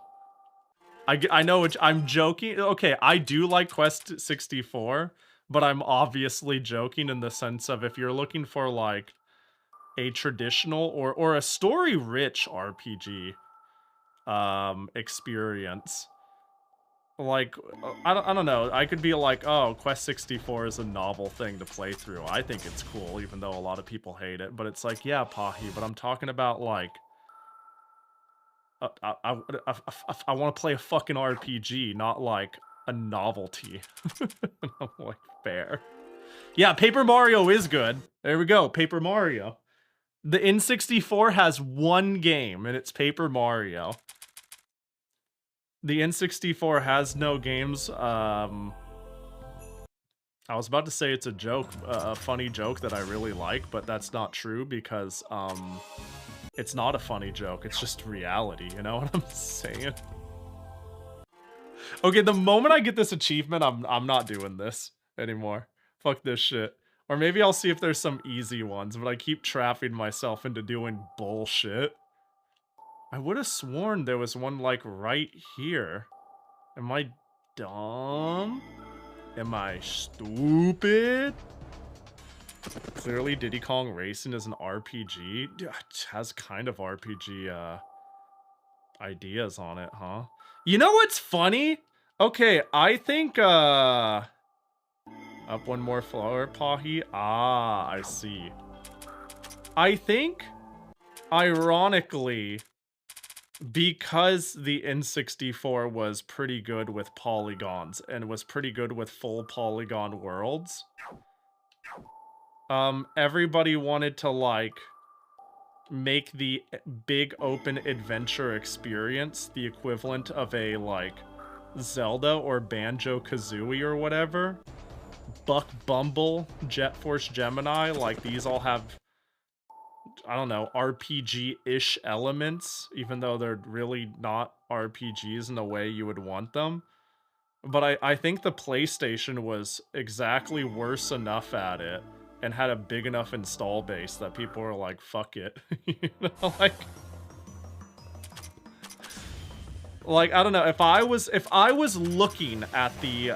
I know I'm joking. Okay, I do like Quest 64, but I'm obviously joking in the sense of, if you're looking for, like, a traditional or a story-rich RPG experience, like, I don't know, I could be like, oh, Quest 64 is a novel thing to play through. I think it's cool, even though a lot of people hate it. But it's like, yeah, Pahi, but I'm talking about, like, I want to play a fucking RPG, not, like, a novelty. I'm like, fair. Yeah, Paper Mario is good. There we go, Paper Mario. The N64 has one game, and it's Paper Mario. The N64 has no games I was about to say it's a joke, a funny joke that I really like, but that's not true because, it's not a funny joke. It's just reality, you know what I'm saying? Okay, the moment I get this achievement, I'm not doing this anymore. Fuck this shit. Or maybe I'll see if there's some easy ones, but I keep trapping myself into doing bullshit. I would have sworn there was one, like, right here. Am I dumb? Am I stupid? Clearly, Diddy Kong Racing is an RPG. It has kind of RPG, ideas on it, huh? You know what's funny? Okay, I think, up one more flower, Pahi. Ah, I see. I think, ironically, because the N64 was pretty good with polygons and was pretty good with full polygon worlds, everybody wanted to, like, make the big open adventure experience the equivalent of a, like, Zelda or Banjo-Kazooie or whatever. Buck Bumble, Jet Force Gemini, like, these all have, I don't know, RPG-ish elements, even though they're really not RPGs in the way you would want them. But I think the PlayStation was exactly worse enough at it and had a big enough install base that people were like, fuck it. You know, like, I don't know, if I was looking at the,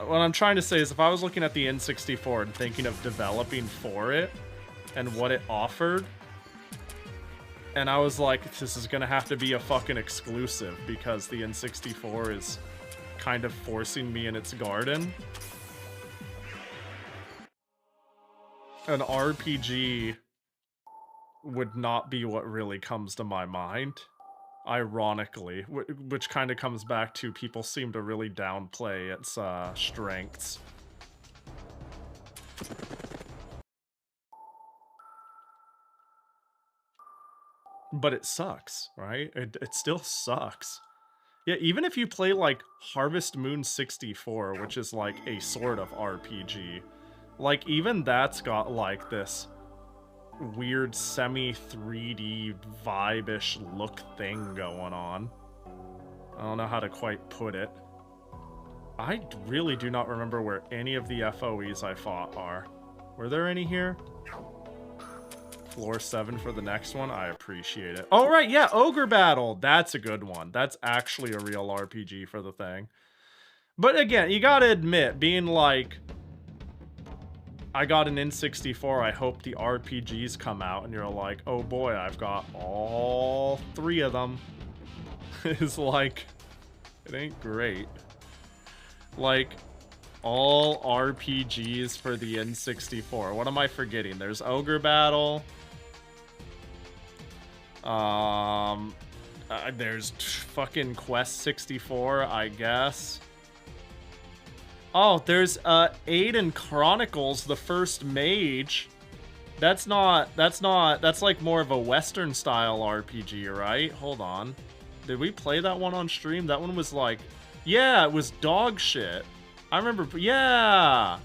what I'm trying to say is if I was looking at the N64 and thinking of developing for it and what it offered, and I was like, this is gonna have to be a fucking exclusive because the N64 is kind of forcing me in its garden. An RPG would not be what really comes to my mind. Ironically, which kind of comes back to people seem to really downplay its strengths. But it sucks, right? It still sucks. Yeah, even if you play, like, Harvest Moon 64, which is, like, a sort of RPG, like, even that's got, like, this weird semi-3D vibe-ish look thing going on. I don't know how to quite put it. I really do not remember where any of the FOEs I fought are. Were there any here? Floor 7 for the next one? I appreciate it. Oh, right, yeah, Ogre Battle! That's a good one. That's actually a real RPG for the thing. But again, you gotta admit, being like, I got an N64, I hope the RPGs come out, and you're like, oh boy, I've got all 3 of them. It's like, it ain't great. Like, all RPGs for the N64. What am I forgetting? There's Ogre Battle. There's fucking Quest 64, I guess. Oh, there's Aiden Chronicles, the First Mage. That's like more of a Western style RPG, right? Hold on. Did we play that one on stream? That one was like, yeah, it was dog shit. I remember, yeah,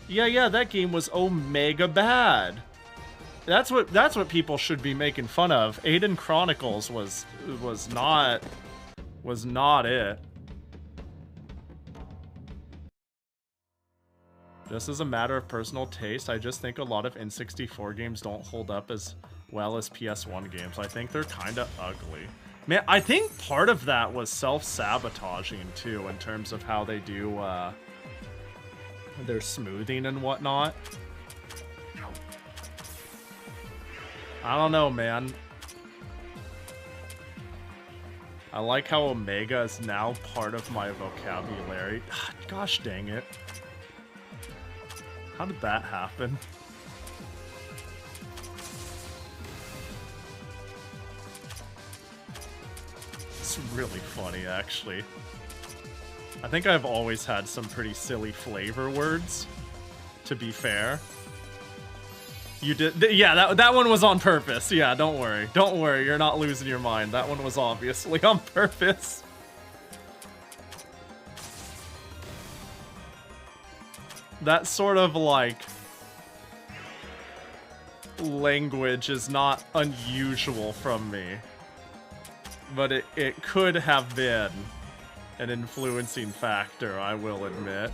that game was omega bad. That's what people should be making fun of. Aiden Chronicles was not it. Just as a matter of personal taste, I just think a lot of N64 games don't hold up as well as PS1 games. I think they're kind of ugly. Man, I think part of that was self-sabotaging too, in terms of how they do their smoothing and whatnot. I don't know, man. I like how Omega is now part of my vocabulary. Gosh dang it. How did that happen? It's really funny, actually. I think I've always had some pretty silly flavor words, to be fair. You did, yeah, that one was on purpose. Yeah, don't worry. Don't worry, you're not losing your mind. That one was obviously on purpose. That sort of, like, language is not unusual from me. But it could have been an influencing factor, I will admit.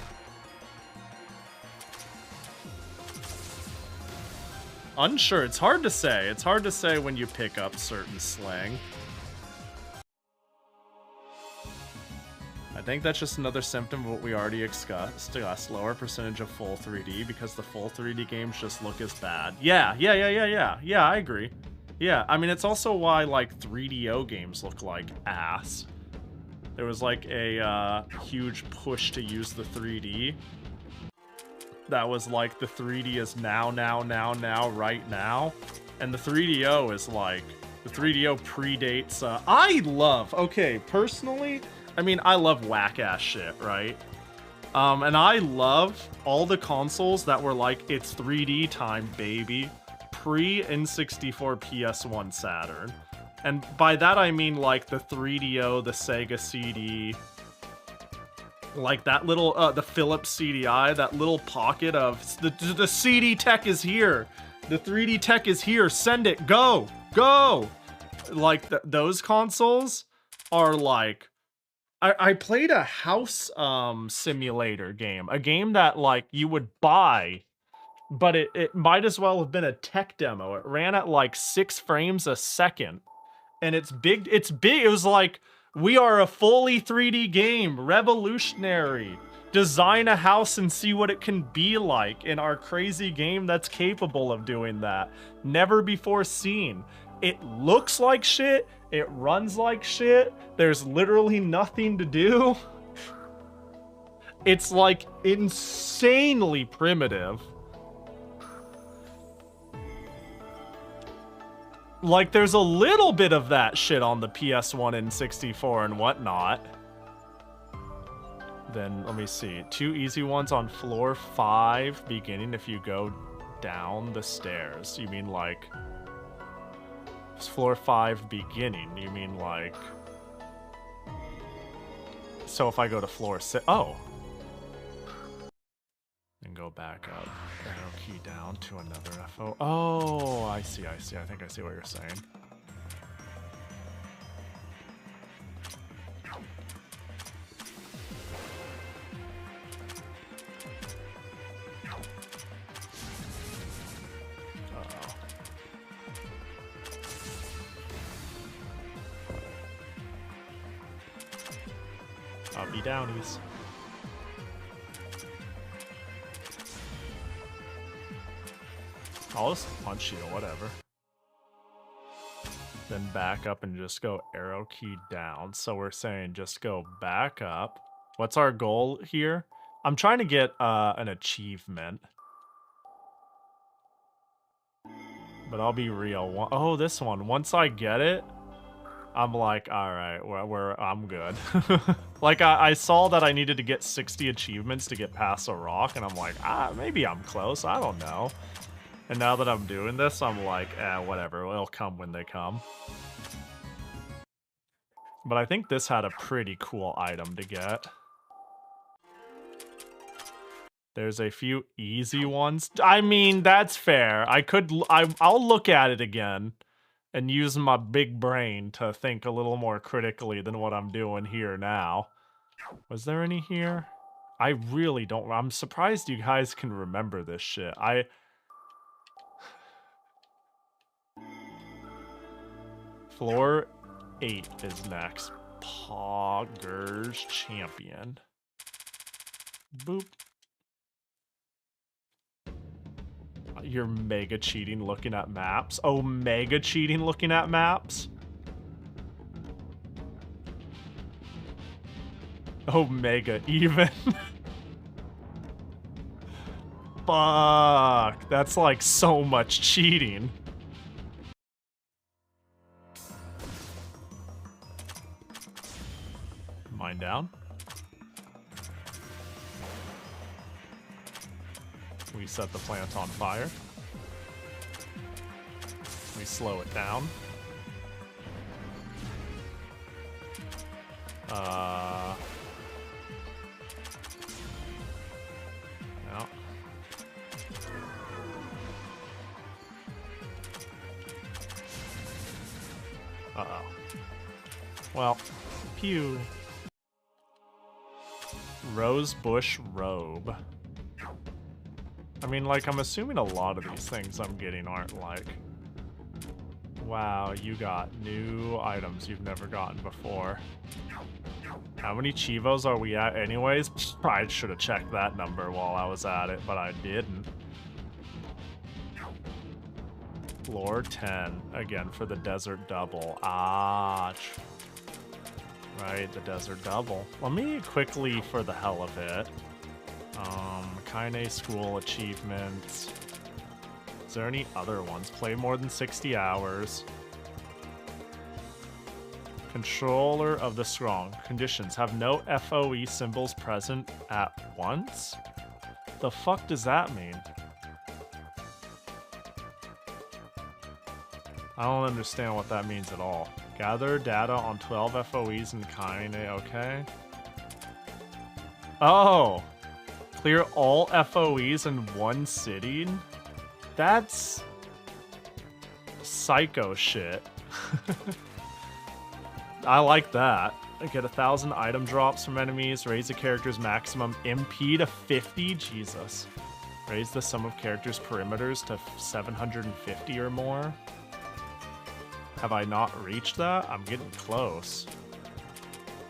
Unsure. It's hard to say. It's hard to say when you pick up certain slang. I think that's just another symptom of what we already discussed. Lower percentage of full 3D because the full 3D games just look as bad. Yeah, I agree. Yeah, I mean, it's also why, like, 3DO games look like ass. There was, like, a huge push to use the 3D. That was like, the 3D is now, right now. And the 3DO is like, the 3DO predates, okay, personally, I mean, I love whack-ass shit, right? And I love all the consoles that were like, it's 3D time, baby. Pre-N64 PS1 Saturn. And by that I mean, like, the 3DO, the Sega CD... like that little, the Philips CDI, that little pocket of, the CD tech is here. The 3D tech is here. Send it. Go. Go. Like, those consoles are like, I played a house simulator game. A game that, like, you would buy, but it might as well have been a tech demo. It ran at, like, 6 frames a second. And it's big. It was like, we are a fully 3D game, revolutionary. Design a house and see what it can be like in our crazy game that's capable of doing that. Never before seen. It looks like shit, it runs like shit, there's literally nothing to do. It's like insanely primitive. Like, there's a little bit of that shit on the PS1 and 64 and whatnot. Then, let me see. 2 easy ones on floor 5 beginning if you go down the stairs. You mean, like... floor 5 beginning. You mean, like... so if I go to floor 6... oh! And go back up. Arrow key down to another FO. Oh, I see. I think I see what you're saying. Uh-oh. Uppy downies. I'll just punch you, whatever. Then back up and just go arrow key down. So we're saying just go back up. What's our goal here? I'm trying to get an achievement. But I'll be real. Oh, this one. Once I get it, I'm like, alright, I'm good. Like, I saw that I needed to get 60 achievements to get past a rock, and I'm like, maybe I'm close, I don't know. And now that I'm doing this, I'm like, whatever, it'll come when they come. But I think this had a pretty cool item to get. There's a few easy ones. I mean, that's fair. I'll look at it again and use my big brain to think a little more critically than what I'm doing here now. Was there any here? I really don't. I'm surprised you guys can remember this shit. Floor 8 is next. Poggers Champion. Boop. You're mega cheating looking at maps. Oh, mega cheating looking at maps? Oh, mega even. Fuck. That's like so much cheating. Mine down. We set the plant on fire. We slow it down. No. Well, pew. Rosebush robe. I mean, like, I'm assuming a lot of these things I'm getting aren't like... Wow, you got new items you've never gotten before. How many Chivos are we at anyways? I should have checked that number while I was at it, but I didn't. Floor 10, again for the desert double. Ah, right, the desert double. Let me quickly, for the hell of it, Kaine School achievements. Is there any other ones? Play more than 60 hours. Controller of the Strong. Conditions. Have no FOE symbols present at once? The fuck does that mean? I don't understand what that means at all. Gather data on 12 FOEs in Kaine. Okay. Oh! Clear all FOEs in one sitting? That's psycho shit. I like that. Get 1,000 item drops from enemies. Raise the character's maximum MP to 50. Jesus. Raise the sum of characters' perimeters to 750 or more. Have I not reached that? I'm getting close.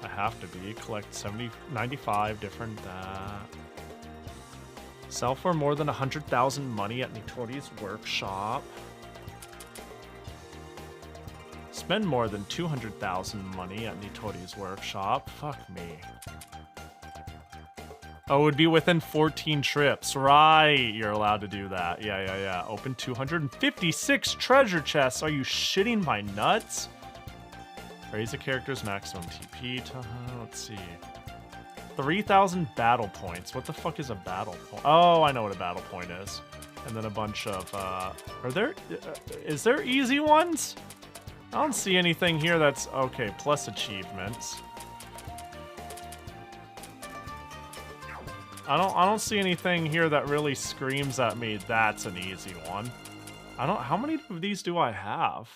I have to be. Collect 95 different... Sell for more than 100,000 money at Nitori's workshop. Spend more than 200,000 money at Nitori's workshop. Fuck me. Oh, it would be within 14 trips. Right, you're allowed to do that. Yeah. Open 256 treasure chests. Are you shitting my nuts? Raise a character's maximum TP. Let's see. 3,000 battle points. What the fuck is a battle point? Oh, I know what a battle point is. And then a bunch of, is there easy ones? I don't see anything here that's, okay, plus achievements. I don't see anything here that really screams at me, that's an easy one. How many of these do I have?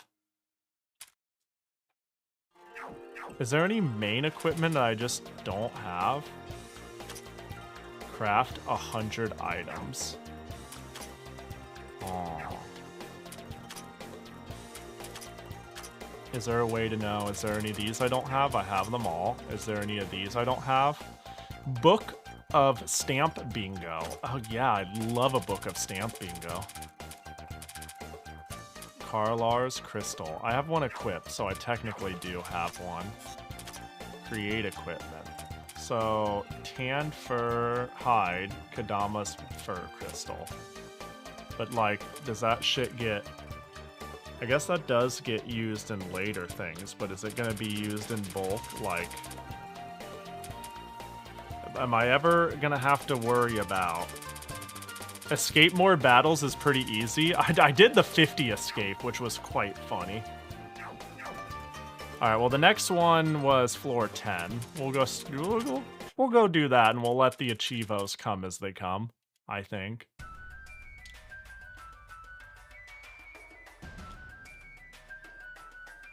Is there any main equipment that I just don't have? Craft 100 items. Oh. Is there a way to know? Is there any of these I don't have? I have them all. Is there any of these I don't have? Book of Stamp Bingo. Oh yeah, I'd love a book of Stamp Bingo. Carlar's Crystal. I have one equipped, so I technically do have one. Create equipment. So, Tan Fur Hide, Kadama's Fur Crystal. But like, does that shit get... I guess that does get used in later things, but is it gonna be used in bulk? Like... Am I ever gonna have to worry about... Escape more battles is pretty easy. I did the 50 escape, which was quite funny. Alright, well the next one was floor 10. We'll go do that, and we'll let the achievos come as they come, I think.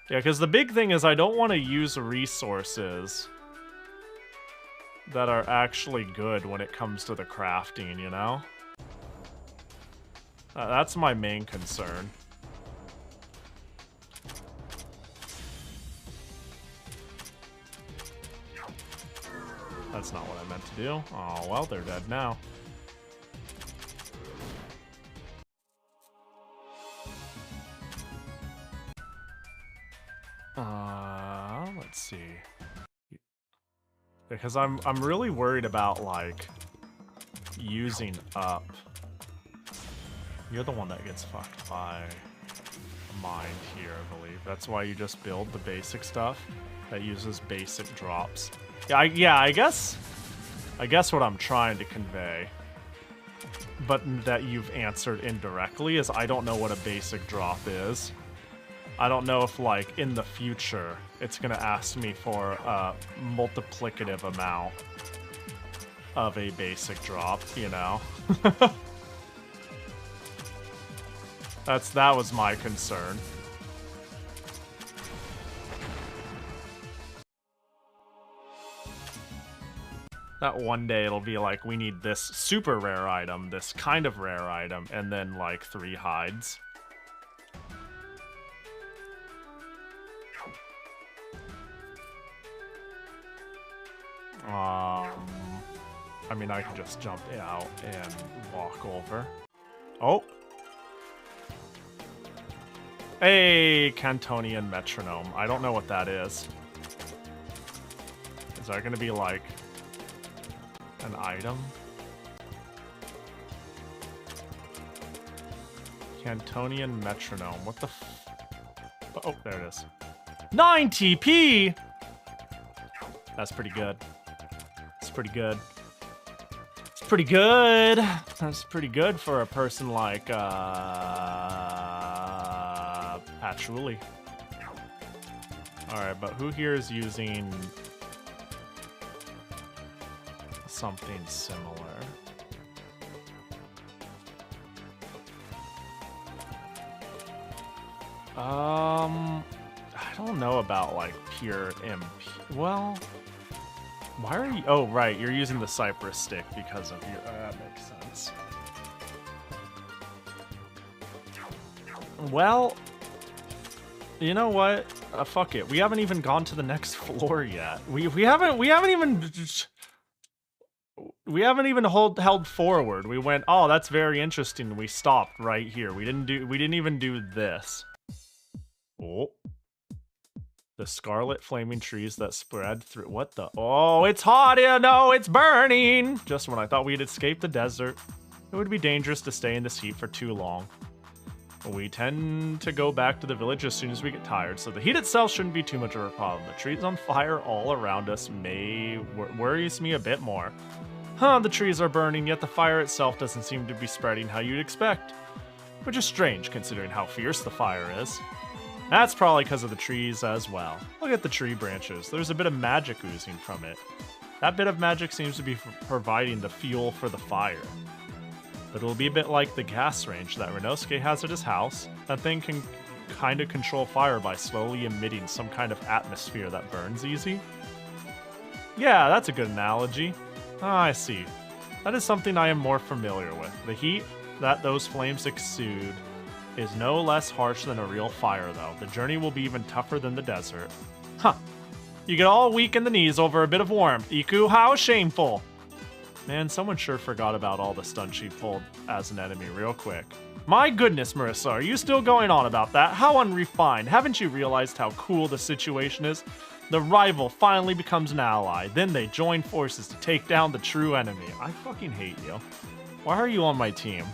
Yeah, because the big thing is I don't want to use resources that are actually good when it comes to the crafting, you know? That's my main concern. That's not what I meant to do. Oh, well, they're dead now. Let's see. Because I'm really worried about, like, using up. You're the one that gets fucked by a mind here, I believe. That's why you just build the basic stuff that uses basic drops. Yeah, I guess what I'm trying to convey, but that you've answered indirectly, is I don't know what a basic drop is. I don't know if, like, in the future, it's gonna ask me for a multiplicative amount of a basic drop, you know? That was my concern. That one day it'll be like, we need this super rare item, this kind of rare item, and then like 3 hides. I mean, I can just jump out and walk over. Oh! Hey, Cantonian metronome. I don't know what that is. Is that gonna be like an item? Cantonian metronome. What the f... Oh, there it is. 9 TP! That's pretty good. It's pretty good. It's pretty good. That's pretty good for a person like, Patchouli. Alright, but who here is using something similar? I don't know about like pure MP. Well, why are you? Oh, right, you're using the Cypress stick because of your. That makes sense. Well, you know what? Fuck it. We haven't even gone to the next floor yet. We haven't even held forward. We went, oh, that's very interesting. We stopped right here. We didn't even do this. Oh. The scarlet flaming trees that spread through. What the? Oh, it's hot here. No, it's burning. Just when I thought we'd escape the desert. It would be dangerous to stay in this heat for too long. We tend to go back to the village as soon as we get tired, so the heat itself shouldn't be too much of a problem. The trees on fire all around us worries me a bit more. Huh, the trees are burning, yet the fire itself doesn't seem to be spreading how you'd expect. Which is strange, considering how fierce the fire is. That's probably because of the trees as well. Look at the tree branches. There's a bit of magic oozing from it. That bit of magic seems to be providing the fuel for the fire. But it'll be a bit like the gas range that Renosuke has at his house. That thing can kind of control fire by slowly emitting some kind of atmosphere that burns easy. Yeah, that's a good analogy. Ah, I see. That is something I am more familiar with. The heat that those flames exude is no less harsh than a real fire, though. The journey will be even tougher than the desert. Huh. You get all weak in the knees over a bit of warmth. Iku, how shameful! Man, someone sure forgot about all the stunts she pulled as an enemy real quick. My goodness, Marissa, are you still going on about that? How unrefined. Haven't you realized how cool the situation is? The rival finally becomes an ally. Then they join forces to take down the true enemy. I fucking hate you. Why are you on my team?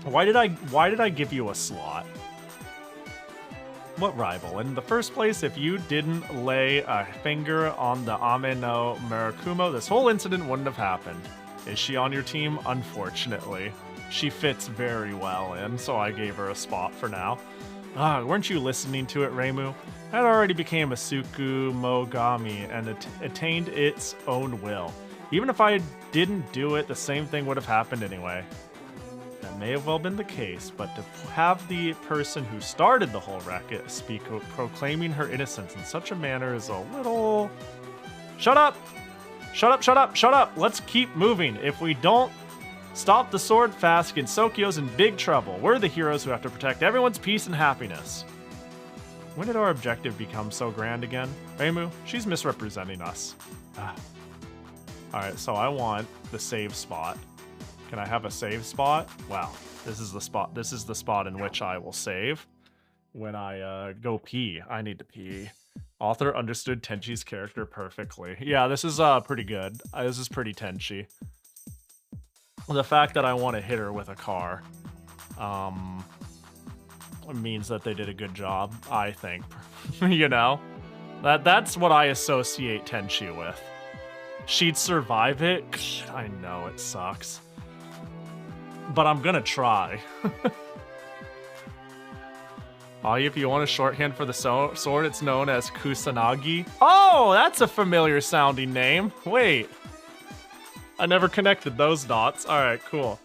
Why did I give you a slot? What rival? In the first place, if you didn't lay a finger on the Ame no Murakumo, this whole incident wouldn't have happened. Is she on your team? Unfortunately. She fits very well in, so I gave her a spot for now. Weren't you listening to it, Reimu? It already became a Suku Mogami and attained its own will. Even if I didn't do it, the same thing would have happened anyway. That may have well been the case, but to have the person who started the whole racket speak proclaiming her innocence in such a manner is a little... Shut up! Shut up, shut up, shut up! Let's keep moving. If we don't stop the sword fast, Gensokyo's in big trouble. We're the heroes who have to protect everyone's peace and happiness. When did our objective become so grand again? Reimu, she's misrepresenting us. Alright, so I want the save spot. Can I have a save spot? Wow, this is the spot. This is the spot in which I will save. When I go pee, I need to pee. Author understood Tenchi's character perfectly. Yeah, this is pretty good. This is pretty Tenchi. The fact that I want to hit her with a car means that they did a good job, I think. You know? That's what I associate Tenchi with. She'd survive it? I know, it sucks. But I'm gonna try. If you want a shorthand for the sword, it's known as Kusanagi. Oh, that's a familiar sounding name. Wait. I never connected those dots. Alright, cool.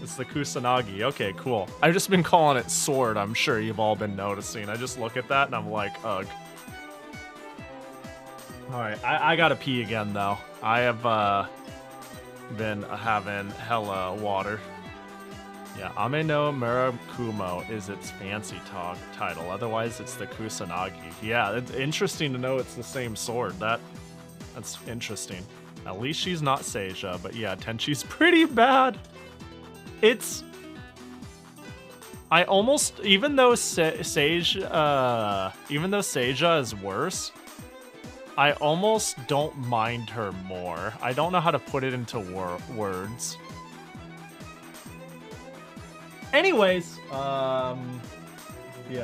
It's the Kusanagi. Okay, cool. I've just been calling it sword. I'm sure you've all been noticing. I just look at that and I'm like, ugh. Alright, I gotta pee again, though. I have, been having hella water. Yeah, Ame no Murakumo is its fancy title. Otherwise, it's the Kusanagi. Yeah, it's interesting to know it's the same sword. That's interesting. At least she's not Seija, but yeah, Tenchi's pretty bad. It's... I almost... Even though Seija is worse, I almost don't mind her more. I don't know how to put it into words. Anyways, yeah,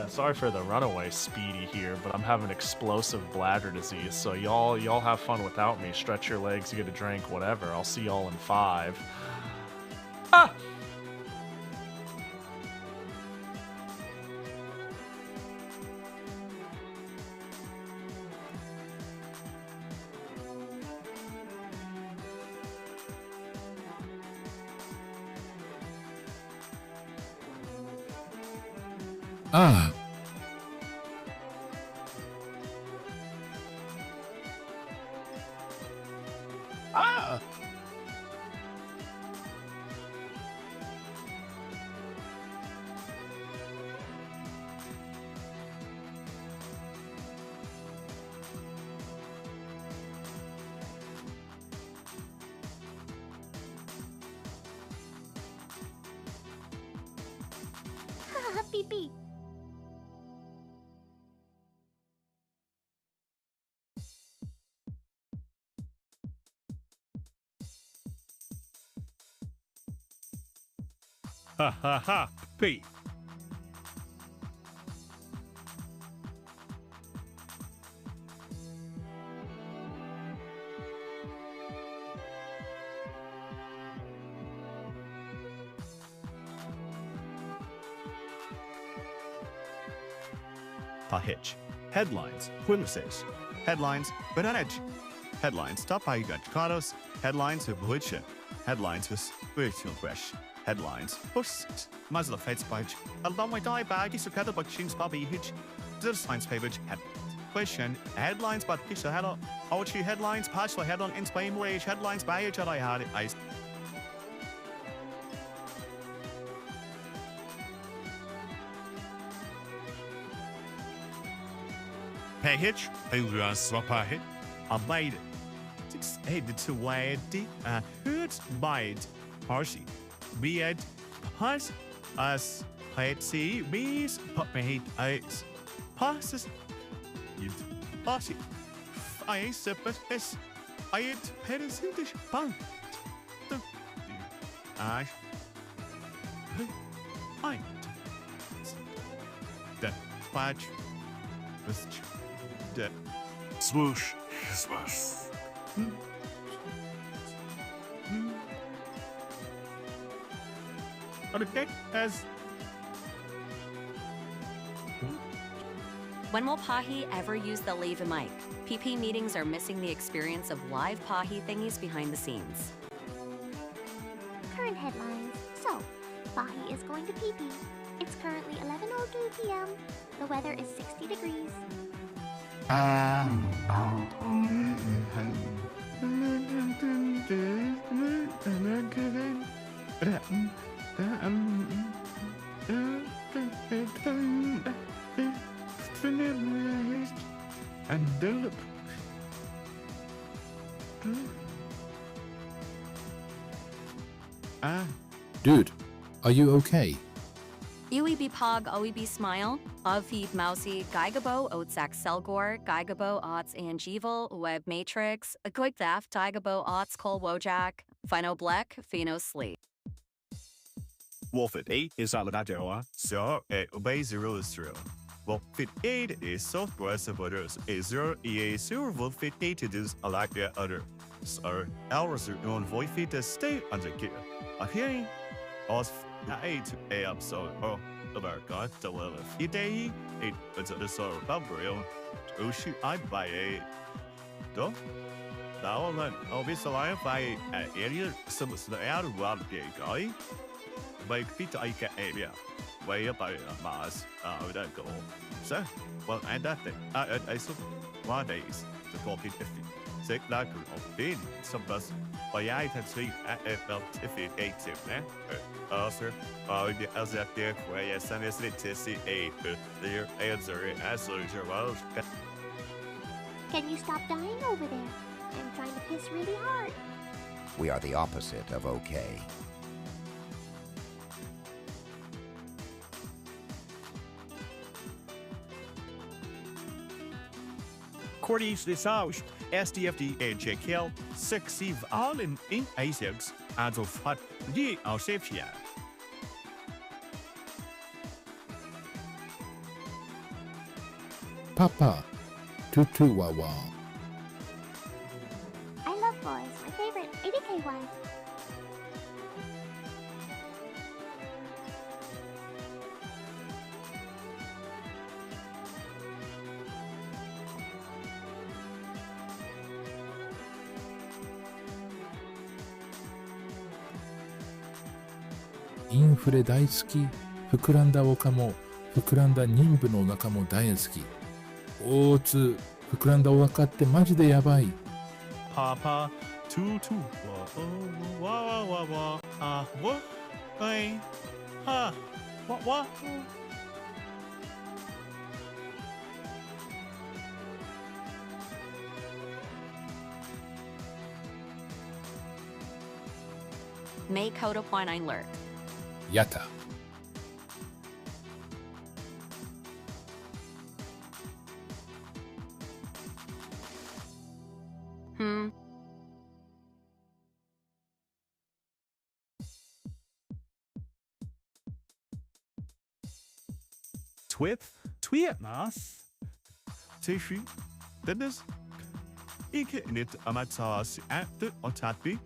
sorry for the runaway Speedy here, but I'm having explosive bladder disease, so y'all have fun without me. Stretch your legs, get a drink, whatever. I'll see y'all in 5. Ah! Ah. Ah! Beep beep. Ha ha ha, Pete. Pahich. Headlines. Quillices. Headlines. Bananage. Headlines. Tapai Ganchados. Headlines of Butcher. Headlines with spiritual fresh. Headlines. Push. Muzzle Feds Page. Along my die bag is a cat of Chins Bobby Hitch. The science page. Question. Headlines but Kisha Hello. Ouchie headlines. Patch for headline in Spain wage. Headlines by each other. I had it. I Pahich, Elias Pahit, I made it. 6 headed to wide, hurt bite, Parsi, be it pass as Patsy, bees, Pahit, ice, passes, you Parsi, I suppose, I ate Perisitish punk. I the patch was the swoosh, swoosh. Okay, as When will Pahi ever use the Leva mic? PP meetings are missing the experience of live Pahi thingies behind the scenes. Current headlines. So, Pahi is going to PP. It's currently 11:02 p.m. The weather is 60 degrees. Dude, are you okay? Uebi Pog, Oiibe Smile, Avfeed Mousy, Geigabo, Otsak Selgor, Geigabo, Ots Angival, Web Matrix, Goigthaf, Tigabo, Ots Col Wojak, Fino Black, Fino Sleep. Wolfit 8 is Aladajoa, so obey 0 is 0. Wolfit 8 is software supporters, a 0 EA 0 Wolfit 8 to do a like the other. So, ours are on Wolfit to stay under gear. I'm hearing us 8 a.m. so about God to live a day. It's a sort of bubble. Oh, shoot, I buy a dog. Now, I'll be so I buy an area some of the out of one day guy. Make Peter I get area. Way about Mars. We don't go. So, well, and that thing. I saw 1 days. de talking iffy. Zeg like of being some bus. But ja, het twee wel iffy 8 né? Also, the other there where yes, some is it to see a their answer as well. Can you stop dying over there? I'm trying to piss really hard. We are the opposite of okay. Cordies this out, SDFD and JKL, succeed all in ASICs as of what the Alsafia. Papa, tutuwawa. I love boys. My favorite. 80K one.インフレ大好き。膨らんだ丘も膨らんだ任務の中も大好き。大津、膨らんだお腹ってマジでやばい。Papa, tutu, wa, what? Hey, what? May Koda Quinine Lurk. やた。Tweet nas. Tishy, Dennis. Ikke net amatas at the otatbi.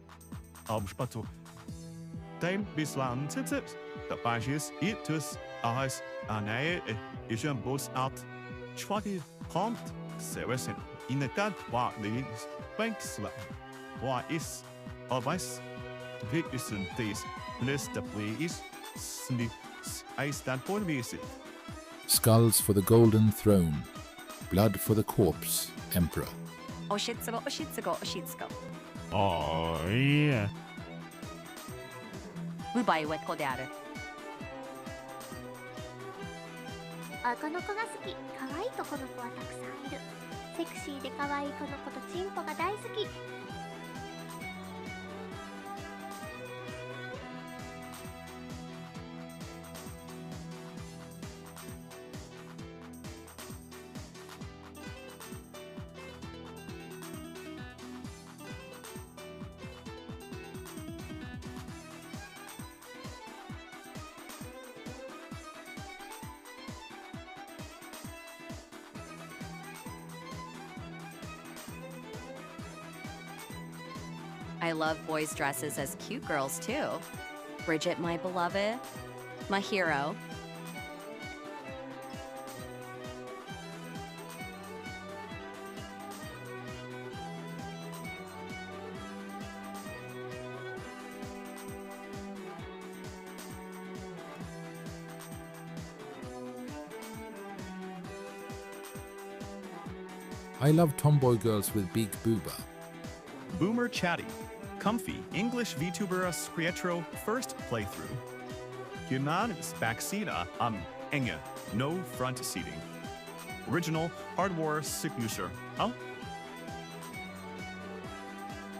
Abspato. Dame bislan titit. The bashes itus eyes anae ishan both out. Schwati pumped. Sevesin in the gut what the banks what is advice. Vicison this list the please. Snips. I stand for visit. Skulls for the golden throne. Blood for the corpse, emperor. Oshitsugo, Oshitsugo, Oshitsugo. Oh, yeah. Oiivae Kodaru. この子が好き。可愛いとこの子はたくさんいる。セクシーで可愛いこの子とチンポが大好き。I love boys' dresses as cute girls too. Bridget, my beloved. My hero. I love tomboy girls with big booba. Boomer Chatty. Comfy English VTuber Sprietro first playthrough. Unanimous backseat Enga. No front seating. Original hardware signature. Oh?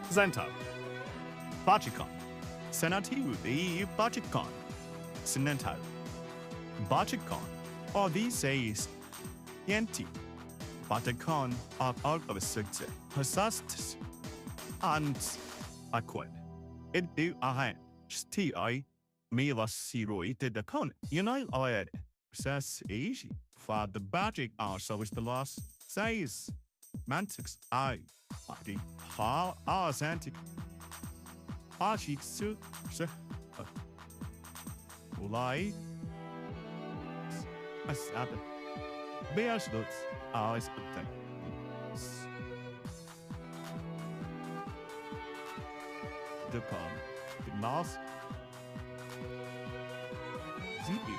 Zenta. Bachikon. Senativu de Bachikon. Sinental. Bachikon. All these says Yenti. Bachikon out of a sugte. Hasastis. And Aquad. It do a hand. Sti me was zero did the con. Unite I says easy. For the magic also is the loss. Says Mantix I. Body. How authentic. Hashi su. Ulai. A sabbath. Bears looks always attack. The palm, the mouth, zippy.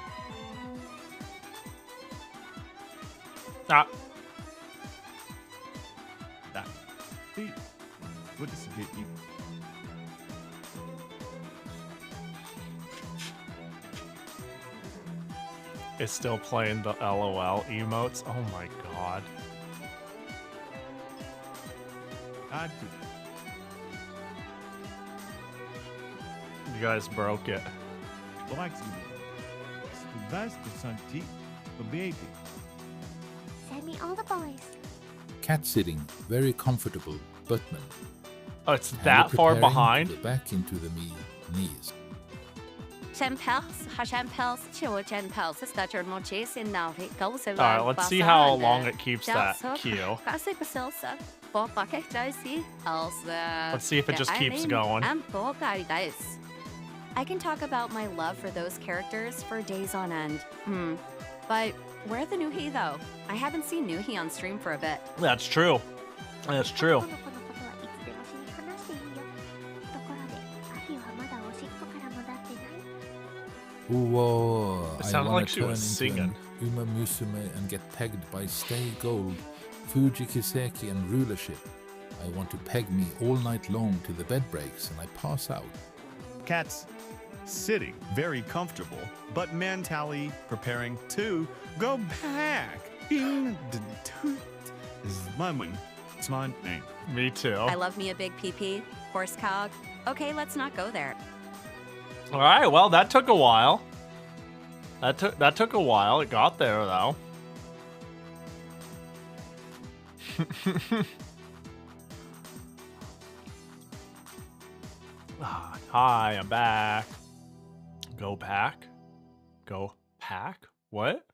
What is it? It's still playing the LOL emotes. Oh my god. You guys broke it. Send me all the boys. Cat sitting, very comfortable, Buttman. Oh, it's Hand that far preparing behind? to go back into the knees. 10 pels, har 10 pels, 20 pels, starter mochis in now. Alright, let's see how long it keeps that queue. Let's see if it just keeps going. I can talk about my love for those characters for days on end. But where the Nuhi though? I haven't seen Nuhi on stream for a bit. That's true. That's true. このことはいつでも一緒に話していいよ。ところで、パヒはまだおしっこから戻ってない？ Whoa, It I sounded wanna like she turn was into singing. an Uma Musume and get pegged by Stay Gold, Fuji Kiseki and Rulership. I want to peg me all night long till the bed breaks and I pass out. Cat's sitting very comfortable, but mentally preparing to go back. In the is my wing. It's my name. Me too. I love me a big PP, horse cog. Okay, let's not go there. Alright, well that took a while. That took a while. It got there though. Hi, I'm back. Go pack? Go pack? What?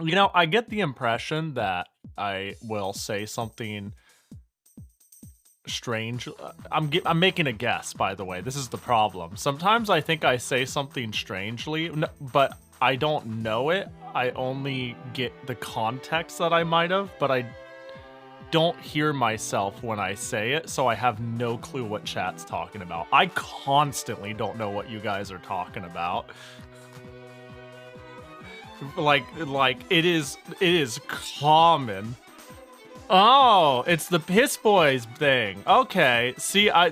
You know, I get the impression that I will say something strange. I'm making a guess, by the way. This is the problem. Sometimes I think I say something strangely, but I don't know it. I only get the context that I might have, but I don't hear myself when I say it, so I have no clue what chat's talking about. I constantly don't know what you guys are talking about. Like it is common. Oh, it's the Piss Boys thing. Okay, see, I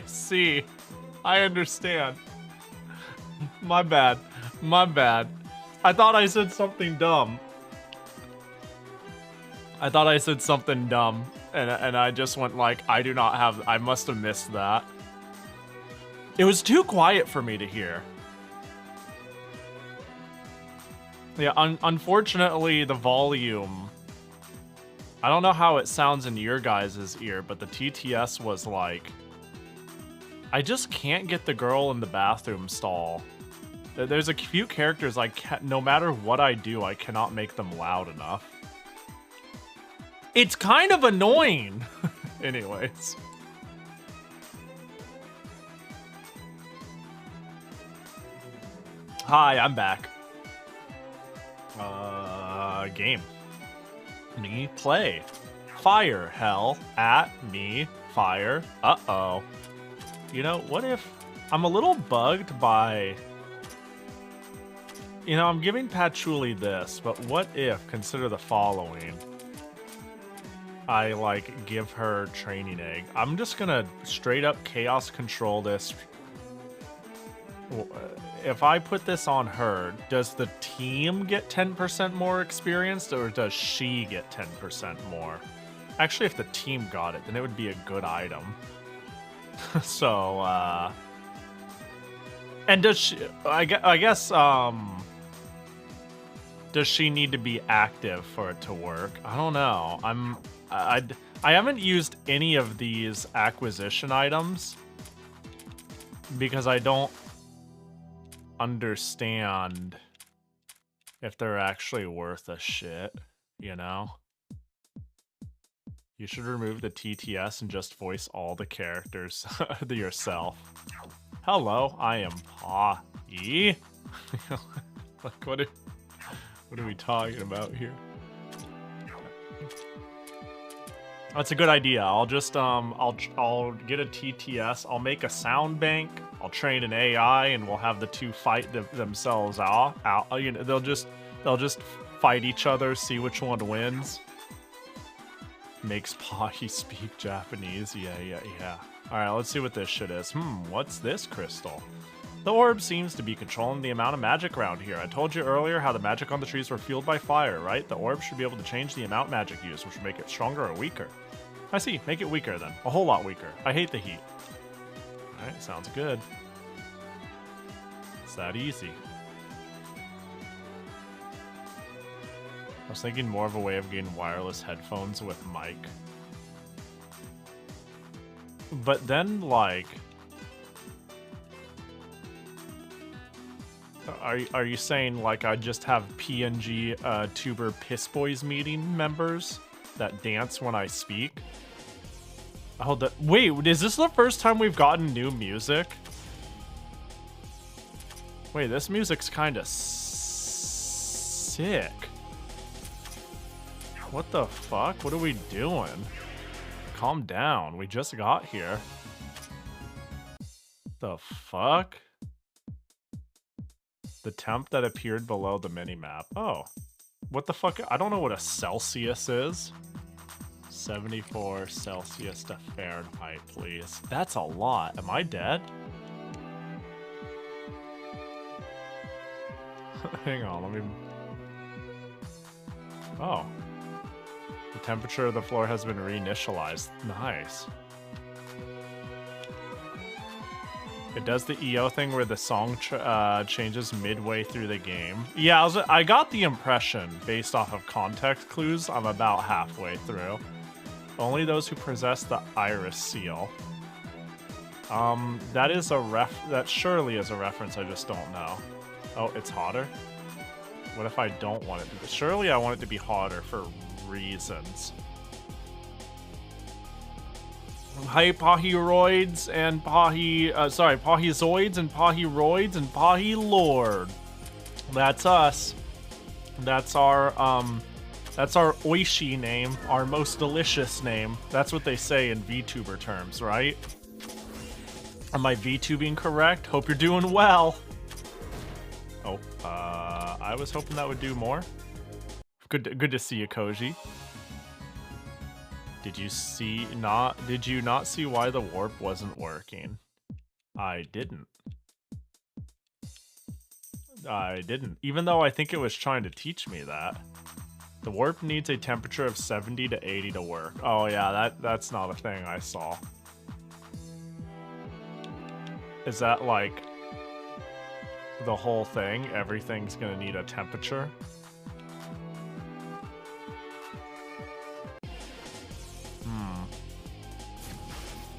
see. I understand. My bad. I thought I said something dumb. And I just went like, I must have missed that. It was too quiet for me to hear. Yeah, unfortunately, the volume... I don't know how it sounds in your guys' ear, but the TTS was like... I just can't get the girl in the bathroom stall. There's a few characters no matter what I do, I cannot make them loud enough. It's kind of annoying! Anyways. Hi, I'm back. Game. Me play. Fire hell at me fire. Uh-oh. You know, what if I'm a little bugged by... You know, I'm giving Patchouli this, but what if, consider the following. I, like, give her training egg. I'm just gonna straight up chaos control this. If I put this on her, does the team get 10% more experienced, or does she get 10% more? Actually, if the team got it, then it would be a good item. So, and does she, I guess, does she need to be active for it to work? I don't know. I haven't used any of these acquisition items because I don't understand if they're actually worth a shit, you know? You should remove the TTS and just voice all the characters yourself. Hello, I am Pahi. Like, what are we talking about here? That's a good idea. I'll just I'll get a TTS. I'll make a sound bank. I'll train an AI, and we'll have the two fight themselves out. You know, they'll just fight each other, see which one wins. Makes Pahi speak Japanese. Yeah. Alright, let's see what this shit is. What's this crystal? The orb seems to be controlling the amount of magic around here. I told you earlier how the magic on the trees were fueled by fire, right? The orb should be able to change the amount magic used, which would make it stronger or weaker. I see. Make it weaker then. A whole lot weaker. I hate the heat. Alright, sounds good. It's that easy. I was thinking more of a way of getting wireless headphones with mic. But then, like... Are you saying, like, I just have PNG Tuber Piss Boys meeting members that dance when I speak? Hold up. Wait, is this the first time we've gotten new music? Wait, this music's kind of sick. What the fuck? What are we doing? Calm down. We just got here. The fuck? The temp that appeared below the minimap. Oh. What the fuck? I don't know what a Celsius is. 74 Celsius to Fahrenheit, please. That's a lot. Am I dead? Hang on, let me... Oh. The temperature of the floor has been reinitialized. Nice. It does the EO thing where the song changes midway through the game. Yeah, I got the impression, based off of context clues, I'm about halfway through. Only those who possess the iris seal. That is that surely is a reference, I just don't know. Oh, it's hotter? What if I don't want it to be? Surely I want it to be hotter for reasons. Hi, Pahiroids and Pahizoids and Pahiroids and Pahi Lord. That's us. That's our Oishi name, our most delicious name. That's what they say in VTuber terms, right? Am I VTubing correct? Hope you're doing well. Oh, I was hoping that would do more. Good to see you, Koji. Did you not see why the warp wasn't working? I didn't. Even though I think it was trying to teach me that. The warp needs a temperature of 70 to 80 to work. Oh yeah, that's not a thing I saw. Is that like the whole thing? Everything's gonna need a temperature?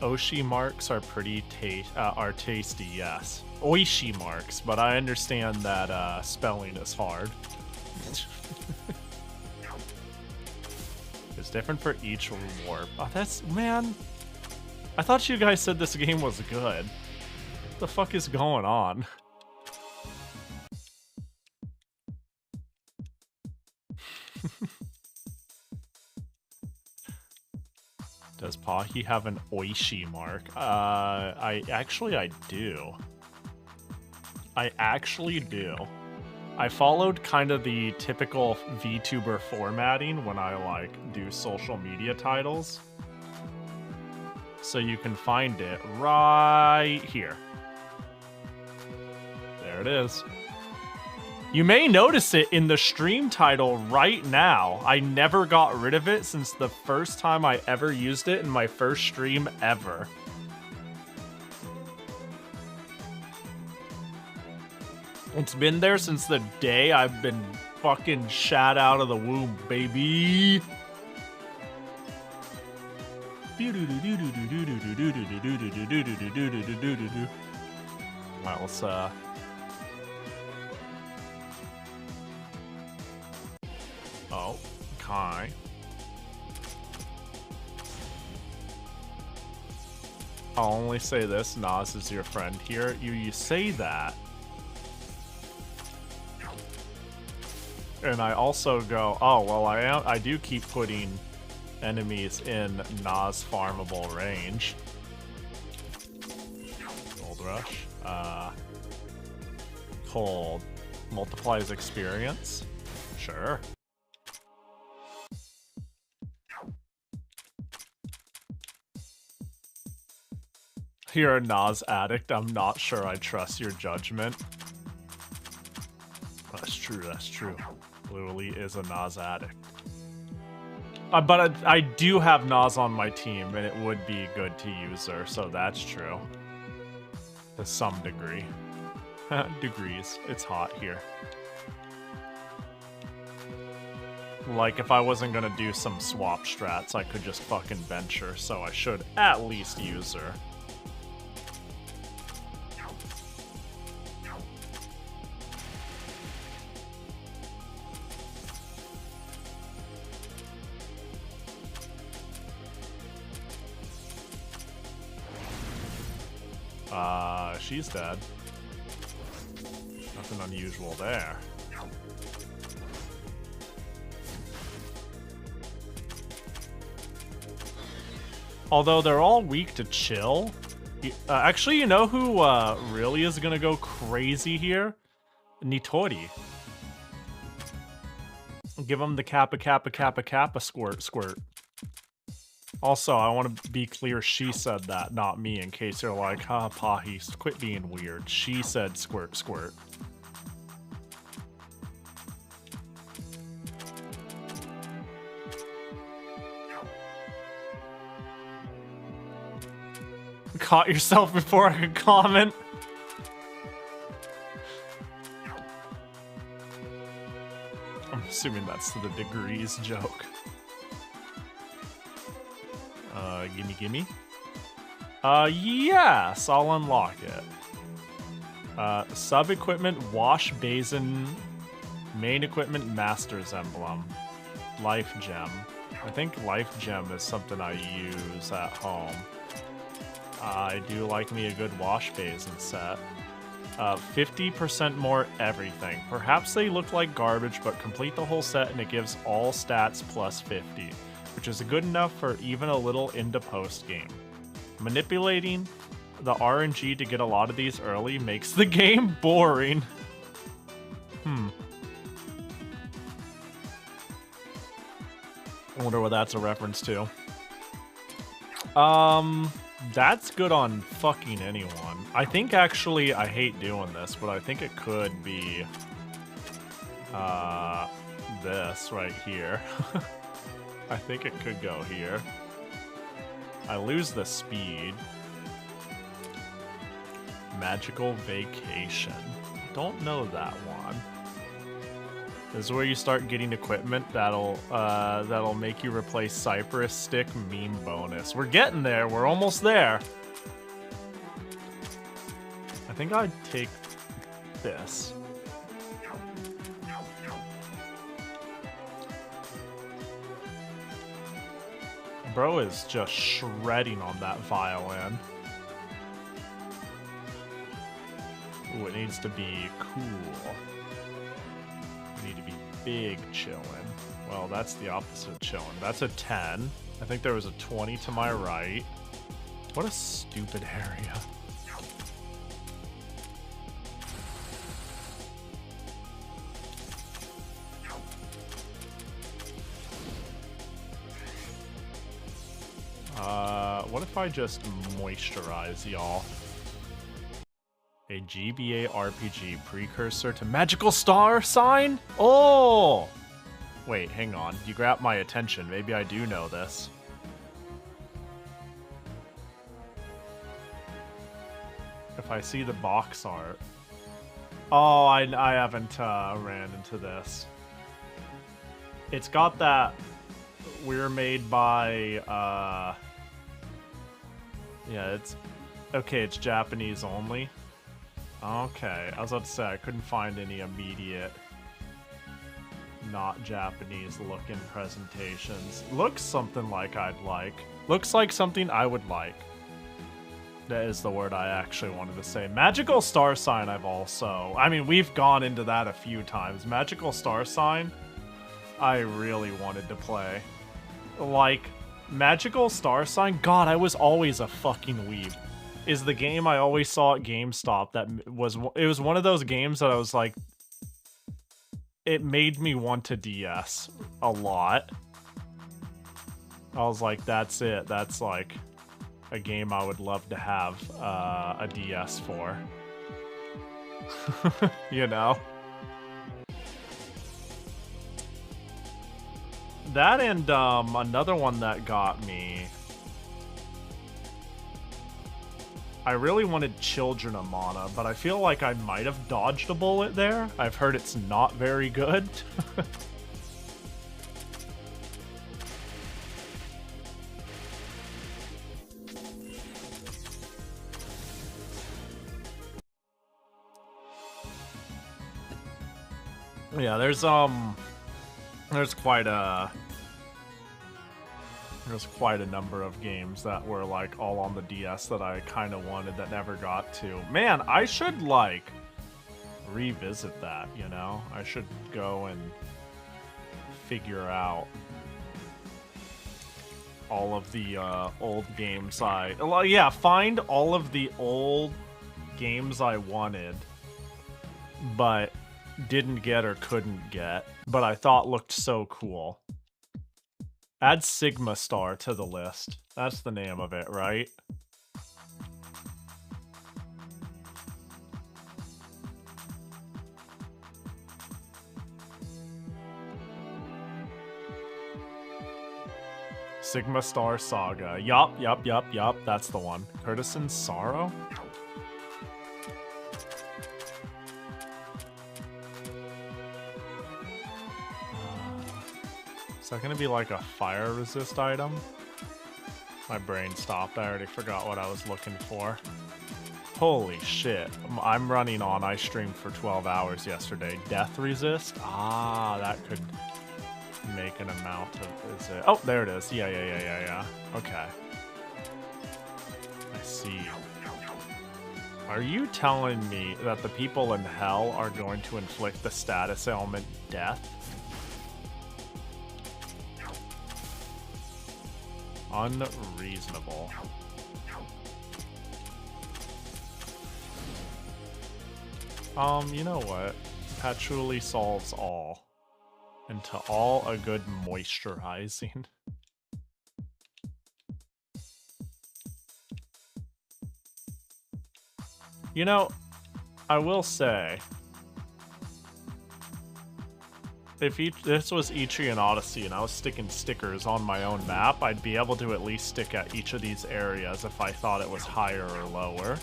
Oishi marks are pretty tasty, yes. Oishi marks, but I understand that spelling is hard. It's different for each warp. Oh, man. I thought you guys said this game was good. What the fuck is going on? Does Pahi have an Oishi mark? I do. I actually do. I followed kind of the typical VTuber formatting when I like do social media titles. So you can find it right here. There it is. You may notice it in the stream title right now. I never got rid of it since the first time I ever used it in my first stream ever. It's been there since the day I've been fucking shat out of the womb, baby. Alright, let's Oh, okay. I'll only say this, Nas is your friend here. You say that. And I also go, oh, well, I do keep putting enemies in Nas farmable range. Gold Rush. Cold. Multiplies experience. Sure. You're a Nas addict. I'm not sure I trust your judgment. That's true, that's true. Literally is a Nas addict. But I do have Nas on my team, and it would be good to use her, so that's true. To some degree. Degrees. It's hot here. Like, if I wasn't gonna do some swap strats, I could just fucking bench her, so I should at least use her. She's dead. Nothing unusual there. Although they're all weak to chill. Actually, you know who really is gonna go crazy here? Nitori. Give him the kappa squirt. Also, I want to be clear, she said that, not me, in case you're like, huh, Pahi, quit being weird. She said squirt. Caught yourself before I could comment. I'm assuming that's to the degrees joke. Gimme. Yes, I'll unlock it. Sub-equipment, wash basin, main equipment, master's emblem, life gem. I think life gem is something I use at home. I do like me a good wash basin set. 50% more everything. Perhaps they look like garbage, but complete the whole set and it gives all stats plus 50. Which is good enough for even a little into post game. Manipulating the RNG to get a lot of these early makes the game boring. I wonder what that's a reference to. That's good on fucking anyone. I think actually, I hate doing this, but I think it could be this right here. I think it could go here. I lose the speed. Magical Vacation. Don't know that one. This is where you start getting equipment that'll make you replace Cypress Stick meme bonus. We're getting there. We're almost there. I think I'd take this. Bro is just shredding on that violin. Ooh, it needs to be cool. Need to be big chillin'. Well, that's the opposite of chillin'. That's a 10. I think there was a 20 to my right. What a stupid area. What if I just moisturize y'all? A GBA RPG precursor to Magical Star Sign? Oh! Wait, hang on. You grabbed my attention. Maybe I do know this. If I see the box art. Oh, I haven't ran into this. It's got that we're made by yeah, it's okay, it's Japanese only. Okay, I was about to say I couldn't find any immediate not Japanese looking presentations. Looks something like I'd like. Looks like something I would like. That is the word I actually wanted to say. Magical Star Sign I've also... I mean, we've gone into that a few times. Magical Star Sign, I really wanted to play. Like, Magical Star Sign? God, I was always a fucking weeb. Is the game I always saw at GameStop that was... It was one of those games that I was like... It made me want to DS a lot. I was like, that's it. That's like... a game I would love to have a DS for. You know? That and another one that got me. I really wanted Children of Mana, but I feel like I might have dodged a bullet there. I've heard it's not very good. Yeah, there's quite a number of games that were like all on the DS that I kind of wanted that never got to. Man, I should like revisit that, you know? I should go and figure out all of the old games yeah, find all of the old games I wanted but didn't get or couldn't get, but I thought looked so cool. Add Sigma Star to the list. That's the name of it, right? Sigma Star Saga. Yup. That's the one. Courtesan's Sorrow? Is that gonna be like a fire resist item? My brain stopped. I already forgot what I was looking for. Holy shit. I'm running on. I streamed for 12 hours yesterday. Death resist? Ah, that could make an amount of... Is it? Oh, there it is. Yeah. Okay. I see. Are you telling me that the people in hell are going to inflict the status ailment death? Unreasonable. You know what? Patchouli solves all. And to all a good moisturizing. You know, I will say, if this was Etrian Odyssey and I was sticking stickers on my own map, I'd be able to at least stick at each of these areas if I thought it was higher or lower.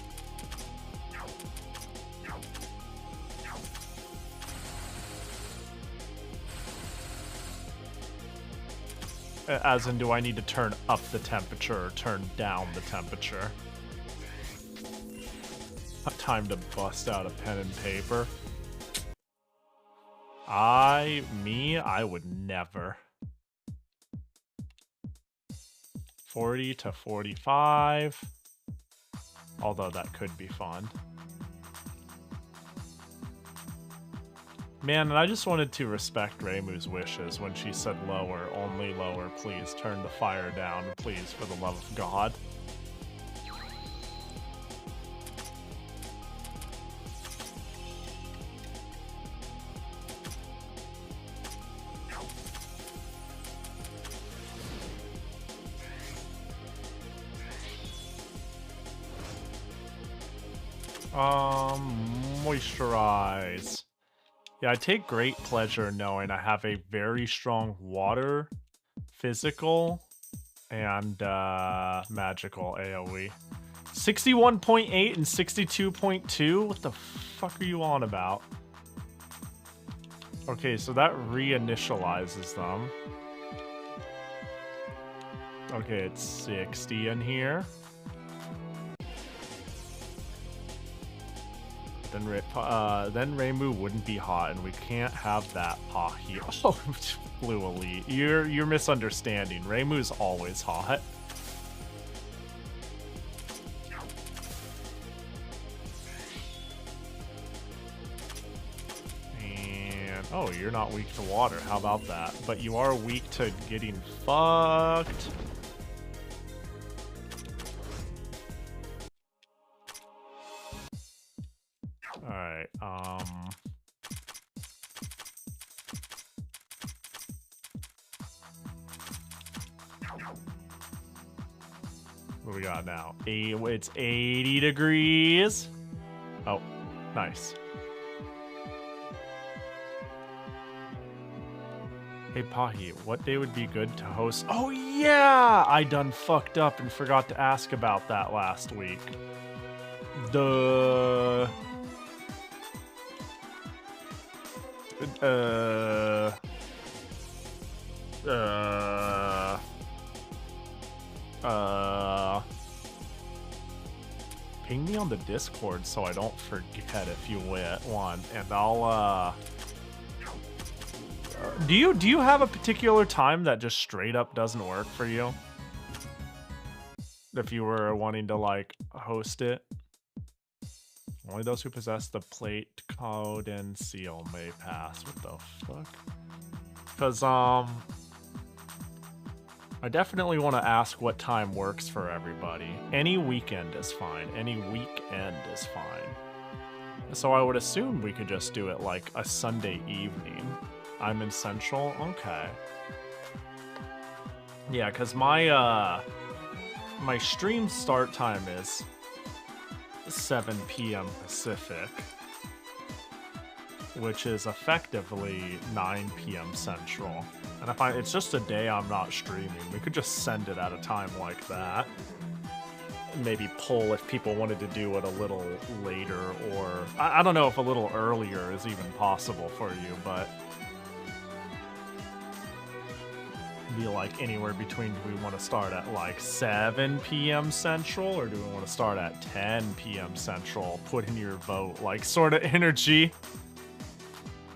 As in, do I need to turn up the temperature or turn down the temperature? Time to bust out a pen and paper. I would never. 40 to 45. Although that could be fun. Man, and I just wanted to respect Reimu's wishes when she said lower, only lower, please turn the fire down, please, for the love of God. Moisturize. Yeah, I take great pleasure knowing I have a very strong water, physical, and magical AoE. 61.8 and 62.2? What the fuck are you on about? Okay, so that reinitializes them. Okay, it's 60 in here. Then Reimu wouldn't be hot, and we can't have that Pahi. Oh, Blue Elite. You're misunderstanding. Reimu's always hot. And oh, you're not weak to water. How about that? But you are weak to getting fucked. Alright, What do we got now? It's 80 degrees. Oh, nice. Hey, Pahi, what day would be good to host? Oh, yeah! I done fucked up and forgot to ask about that last week. Duh. Ping me on the Discord so I don't forget if you want, and I'll, do you have a particular time that just straight up doesn't work for you? If you were wanting to, like, host it? Only those who possess the plate, code, and seal may pass. What the fuck? Because, I definitely want to ask what time works for everybody. Any weekend is fine. Any weekend is fine. So I would assume we could just do it like a Sunday evening. I'm in Central? Okay. Yeah, because my stream start time is 7 p.m. Pacific, which is effectively 9 p.m. Central. And if it's just a day I'm not streaming, we could just send it at a time like that. Maybe poll if people wanted to do it a little later, or I don't know if a little earlier is even possible for you, but be like anywhere between, do we want to start at like 7 p.m. Central, or do we want to start at 10 p.m. Central? Put in your vote, like sort of energy.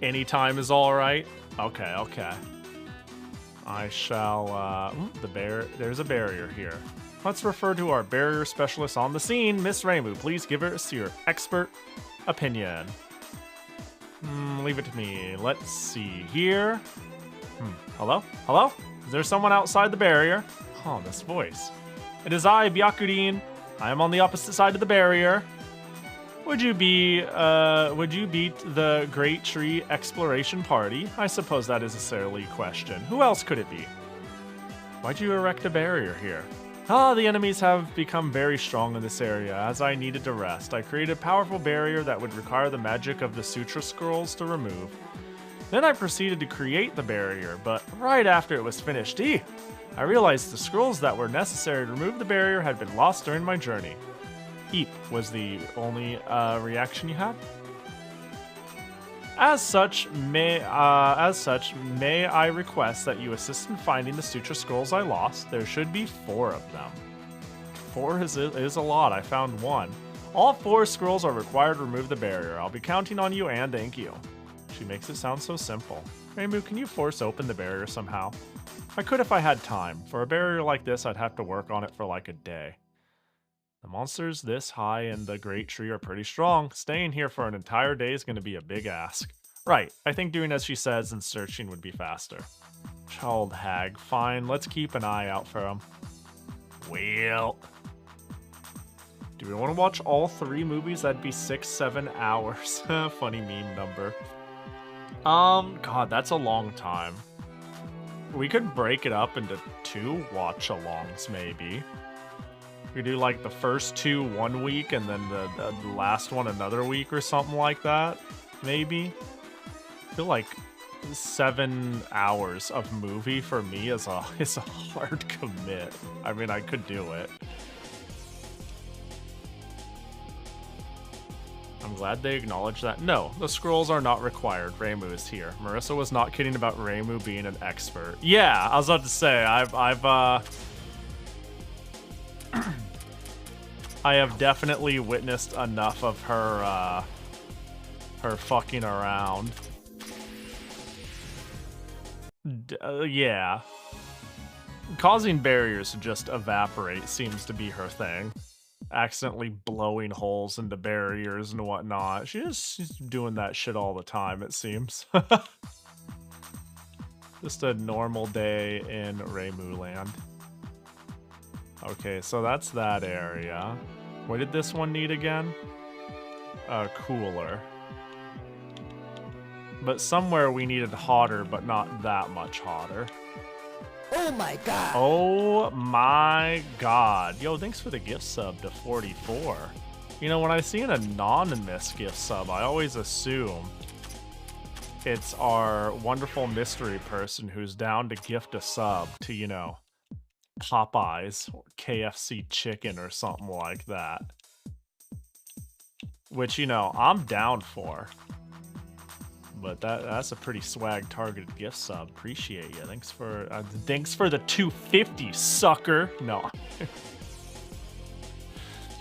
Anytime is all right. Okay, okay. I shall, there's a barrier here. Let's refer to our barrier specialist on the scene. Miss Reimu, please give us your expert opinion. Leave it to me. Let's see here. Hello? Hello? Is there someone outside the barrier? Oh, this voice. It is I, Byakurin. I am on the opposite side of the barrier. Would you beat the Great Tree Exploration Party? I suppose that is a silly question. Who else could it be? Why'd you erect a barrier here? Ah, the enemies have become very strong in this area. As I needed to rest, I created a powerful barrier that would require the magic of the Sutra Scrolls to remove. Then I proceeded to create the barrier, but right after it was finished, I realized the scrolls that were necessary to remove the barrier had been lost during my journey. Eep was the only reaction you had? As such, may I request that you assist in finding the Sutra Scrolls I lost? There should be 4 of them. 4 is a lot. I found 1. All 4 scrolls are required to remove the barrier. I'll be counting on you, and thank you. She makes it sound so simple. Reimu, can you force open the barrier somehow? I could if I had time. For a barrier like this, I'd have to work on it for like a day. The monsters this high in the Great Tree are pretty strong. Staying here for an entire day is going to be a big ask. Right, I think doing as she says and searching would be faster. Child hag, fine, let's keep an eye out for him. Well, do we want to watch all 3 movies? That'd be 6-7 hours. Funny meme number. God, that's a long time. We could break it up into 2 watch-alongs, maybe. We do like the first 2 one week and then the last one another week or something like that, maybe. I feel like 7 hours of movie for me is a hard commit. I mean, I could do it. I'm glad they acknowledged that. No, the scrolls are not required. Reimu is here. Marissa was not kidding about Reimu being an expert. Yeah, I was about to say, I have definitely witnessed enough of her, her fucking around. Yeah. Causing barriers to just evaporate seems to be her thing. Accidentally blowing holes into barriers and whatnot. She's doing that shit all the time, it seems. Just a normal day in Reimu Land. Okay, so that's that area. What did this one need again? A cooler. But somewhere we needed hotter, but not that much hotter. Oh my god! Oh my god. Yo, thanks for the gift sub to 44. You know, when I see an anonymous gift sub, I always assume it's our wonderful mystery person who's down to gift a sub to, you know, Popeyes or KFC chicken or something like that. Which, you know, I'm down for. But that's a pretty swag targeted gift sub. Appreciate you. Thanks for the 250, sucker. No.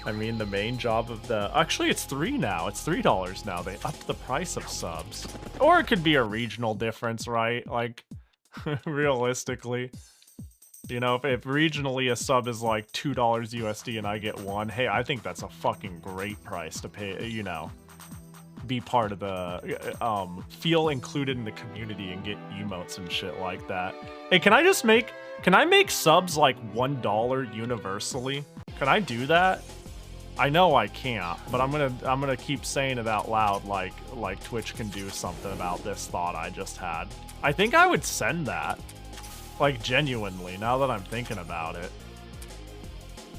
I mean, the main job of the... Actually, it's $3 now. It's $3 now. They upped the price of subs. Or it could be a regional difference, right? Like, realistically. You know, if regionally a sub is like $2 USD and I get one, hey, I think that's a fucking great price to pay, you know. Be part of the... feel included in the community and get emotes and shit like that. Hey, can I make subs like $1 universally? Can I do that? I know I can't, but I'm gonna keep saying it out loud like Twitch can do something about this thought I just had. I think I would send that. Like, genuinely, now that I'm thinking about it.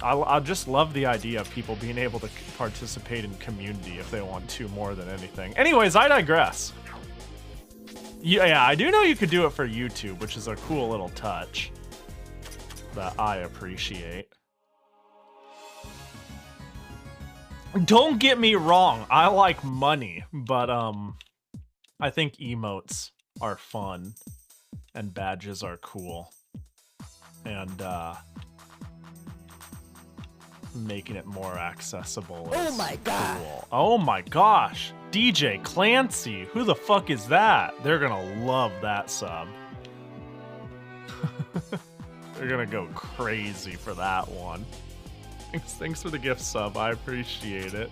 I just love the idea of people being able to participate in community if they want to more than anything. Anyways, I digress. Yeah, I do know you could do it for YouTube, which is a cool little touch that I appreciate. Don't get me wrong, I like money, but I think emotes are fun and badges are cool. And making it more accessible is cool. Oh my gosh, DJ Clancy, who the fuck is that? They're gonna love that sub. They're gonna go crazy for that one. Thanks for the gift sub, I appreciate it.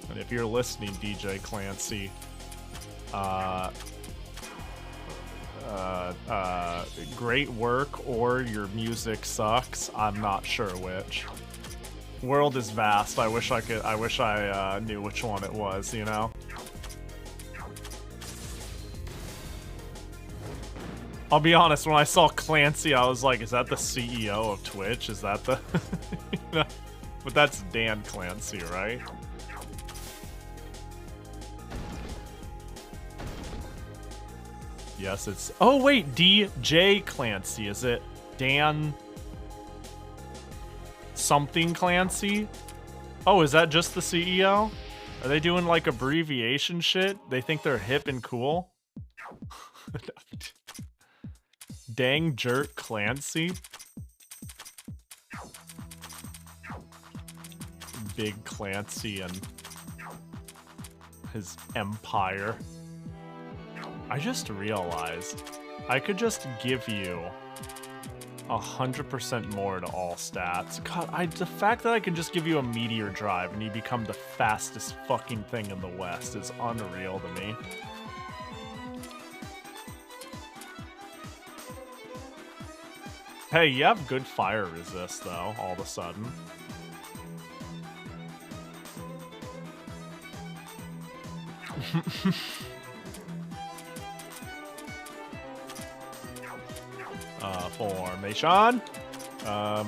And if you're listening, DJ Clancy, great work or your music sucks. I'm not sure which. World is vast. I wish I knew which one it was, you know? I'll be honest, when I saw Clancy, I was like, is that the CEO of Twitch? Is that the... you know? But that's Dan Clancy, right? Yes, it's... Oh, wait, DJ Clancy. Is it Dan... something Clancy? Oh, is that just the CEO? Are they doing, like, abbreviation shit? They think they're hip and cool? Dang Jerk Clancy? Big Clancy and his empire. I just realized I could just give you 100% more to all stats. God, the fact that I can just give you a meteor drive and you become the fastest fucking thing in the West is unreal to me. Hey, you have good fire resist, though, all of a sudden. Formation.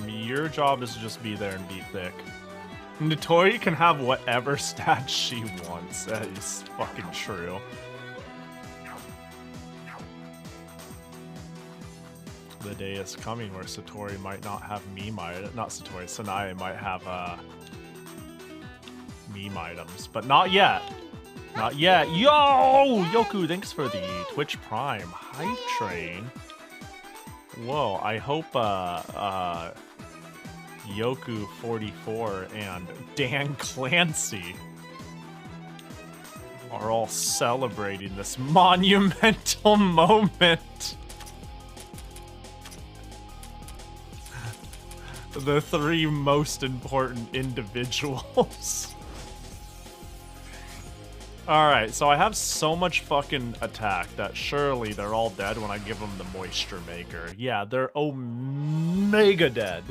Your job is to just be there and be thick. Notori can have whatever stats she wants. That is fucking true. The day is coming where Satori might not have meme items. Not Satori, Sanae might have meme items, but not yet. Not yet. Yo! Yoku, thanks for the Twitch Prime. Hype Train. Whoa, I hope Yoku44 and Dan Clancy are all celebrating this monumental moment. The three most important individuals. Alright, so I have so much fucking attack that surely they're all dead when I give them the Moisture Maker. Yeah, they're omega dead.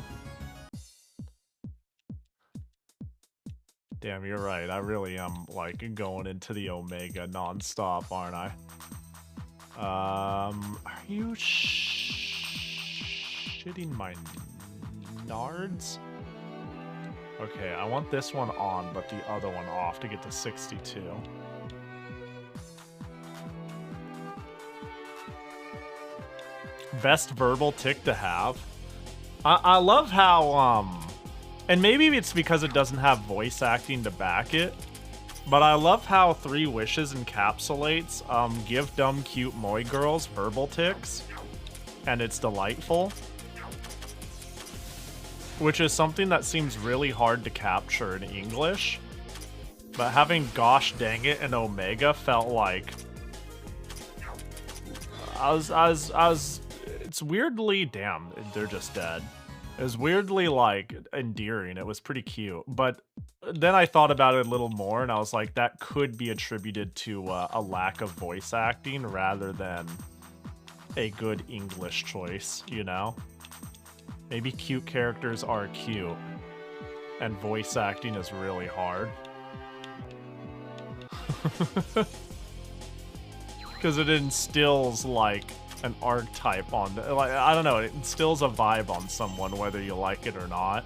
Damn, you're right. I really am, like, going into the Omega non-stop, aren't I? Are you shitting my nards? Okay, I want this one on, but the other one off to get to 62. Best verbal tick to have. I love how, and maybe it's because it doesn't have voice acting to back it, but I love how 3 Wishes encapsulates, give dumb cute moe girls verbal ticks, and it's delightful. Which is something that seems really hard to capture in English, but having gosh dang it in Omega felt like... it's weirdly, damn, they're just dead. It was weirdly, like, endearing. It was pretty cute. But then I thought about it a little more, and I was like, that could be attributed to a lack of voice acting rather than a good English choice, you know? Maybe cute characters are cute, and voice acting is really hard. Because it instills, like, an archetype on, like, I don't know, it instills a vibe on someone whether you like it or not.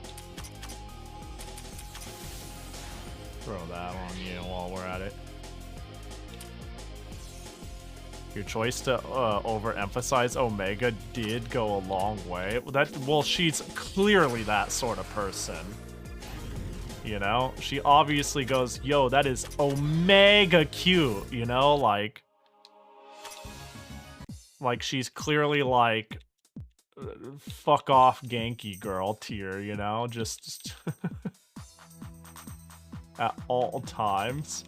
Throw that on you while we're at it. Your choice to overemphasize Omega did go a long way. Well, she's clearly that sort of person. You know? She obviously goes, yo, that is Omega cute, you know? Like she's clearly like fuck off Genki girl tier, you know, just at all times.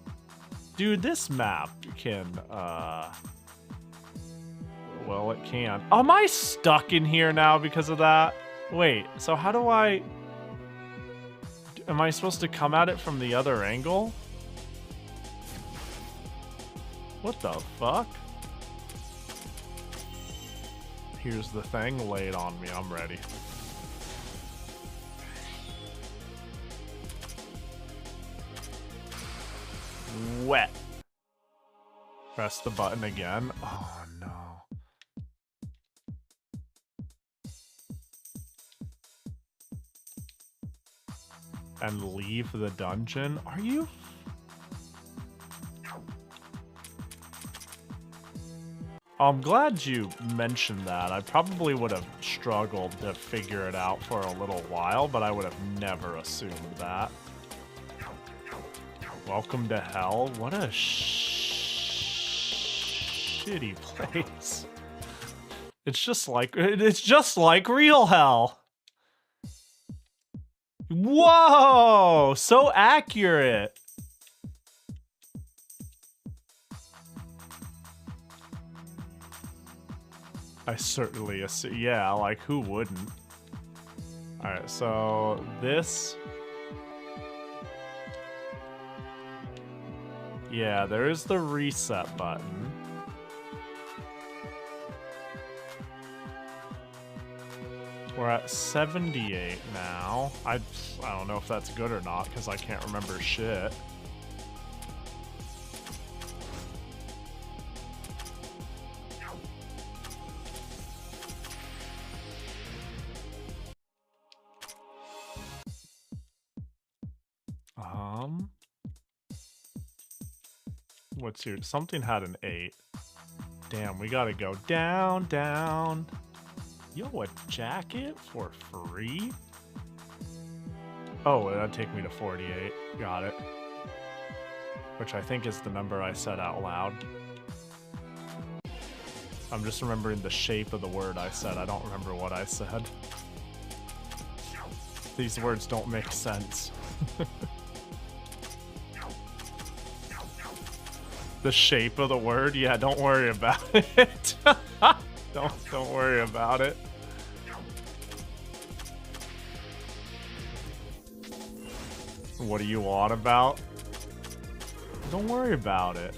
Dude, this map can well, it can. Am I stuck in here now because of that? Wait, so how do I... Am I supposed to come at it from the other angle? What the fuck? Here's the thing, lay it on me, I'm ready. Wet. Press the button again. Oh no. And leave the dungeon? Are you? I'm glad you mentioned that. I probably would have struggled to figure it out for a little while, but I would have never assumed that. Welcome to hell? What a shitty place. It's just like real hell. Whoa! So accurate. I certainly assume, yeah, like who wouldn't? Alright, so this... Yeah, there is the reset button. We're at 78 now. I don't know if that's good or not, because I can't remember shit. What's your... Something had an 8. Damn, we gotta go down, down. Yo, a jacket for free? Oh, that'd take me to 48. Got it. Which I think is the number I said out loud. I'm just remembering the shape of the word I said. I don't remember what I said. These words don't make sense. The shape of the word? Yeah, don't worry about it. Don't worry about it. What do you want about? Don't worry about it.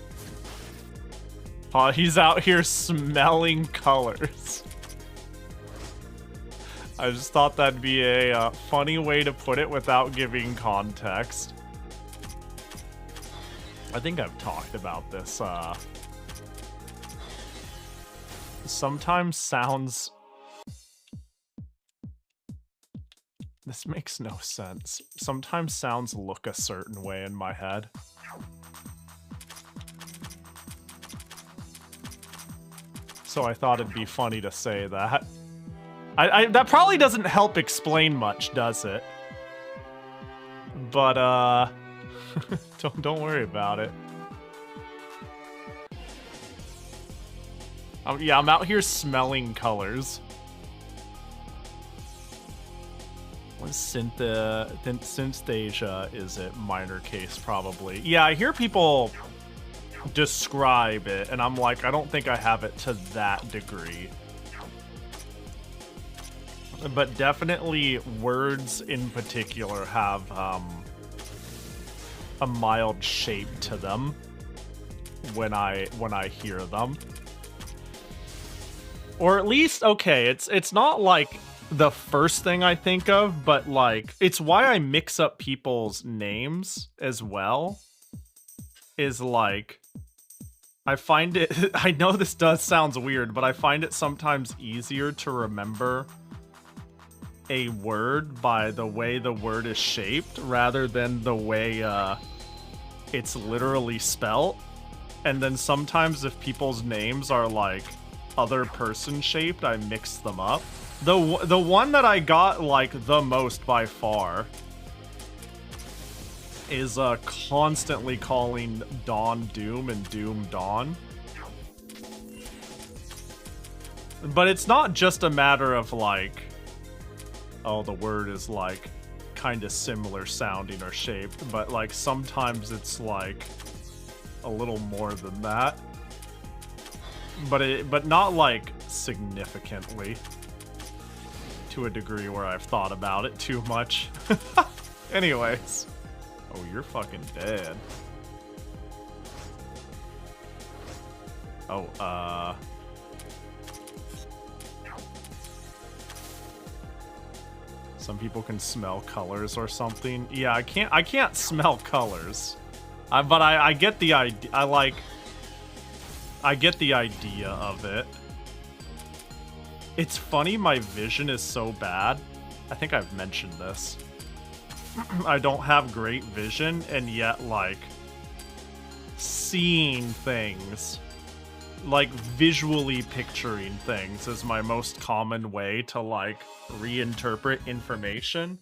Oh, he's out here smelling colors. I just thought that'd be a funny way to put it without giving context. I think I've talked about this. Sometimes sounds... This makes no sense. Sometimes sounds look a certain way in my head. So I thought it'd be funny to say that. That probably doesn't help explain much, does it? But, don't worry about it. Yeah, I'm out here smelling colors. What synesthesia is it? Minor case, probably. Yeah, I hear people describe it, and I'm like, I don't think I have it to that degree. But definitely words in particular have a mild shape to them when I hear them. Or at least, okay, it's not like the first thing I think of, but like it's why I mix up people's names as well. Is like I find it I know this sounds weird, but I find it sometimes easier to remember a word by the way the word is shaped rather than the way it's literally spelt. And then sometimes if people's names are like other person shaped, I mix them up. The one that I got like the most by far is constantly calling Dawn Doom and Doom Dawn. But it's not just a matter of like, oh, the word is like kind of similar sounding or shaped, but like sometimes it's like a little more than that. But not like significantly to a degree where I've thought about it too much. Anyways. Oh, you're fucking dead. Oh, some people can smell colors or something. Yeah, I can't smell colors. But I get the idea. I get the idea of it. It's funny, my vision is so bad. I think I've mentioned this. I don't have great vision, and yet, like, seeing things, like, visually picturing things is my most common way to, like, reinterpret information,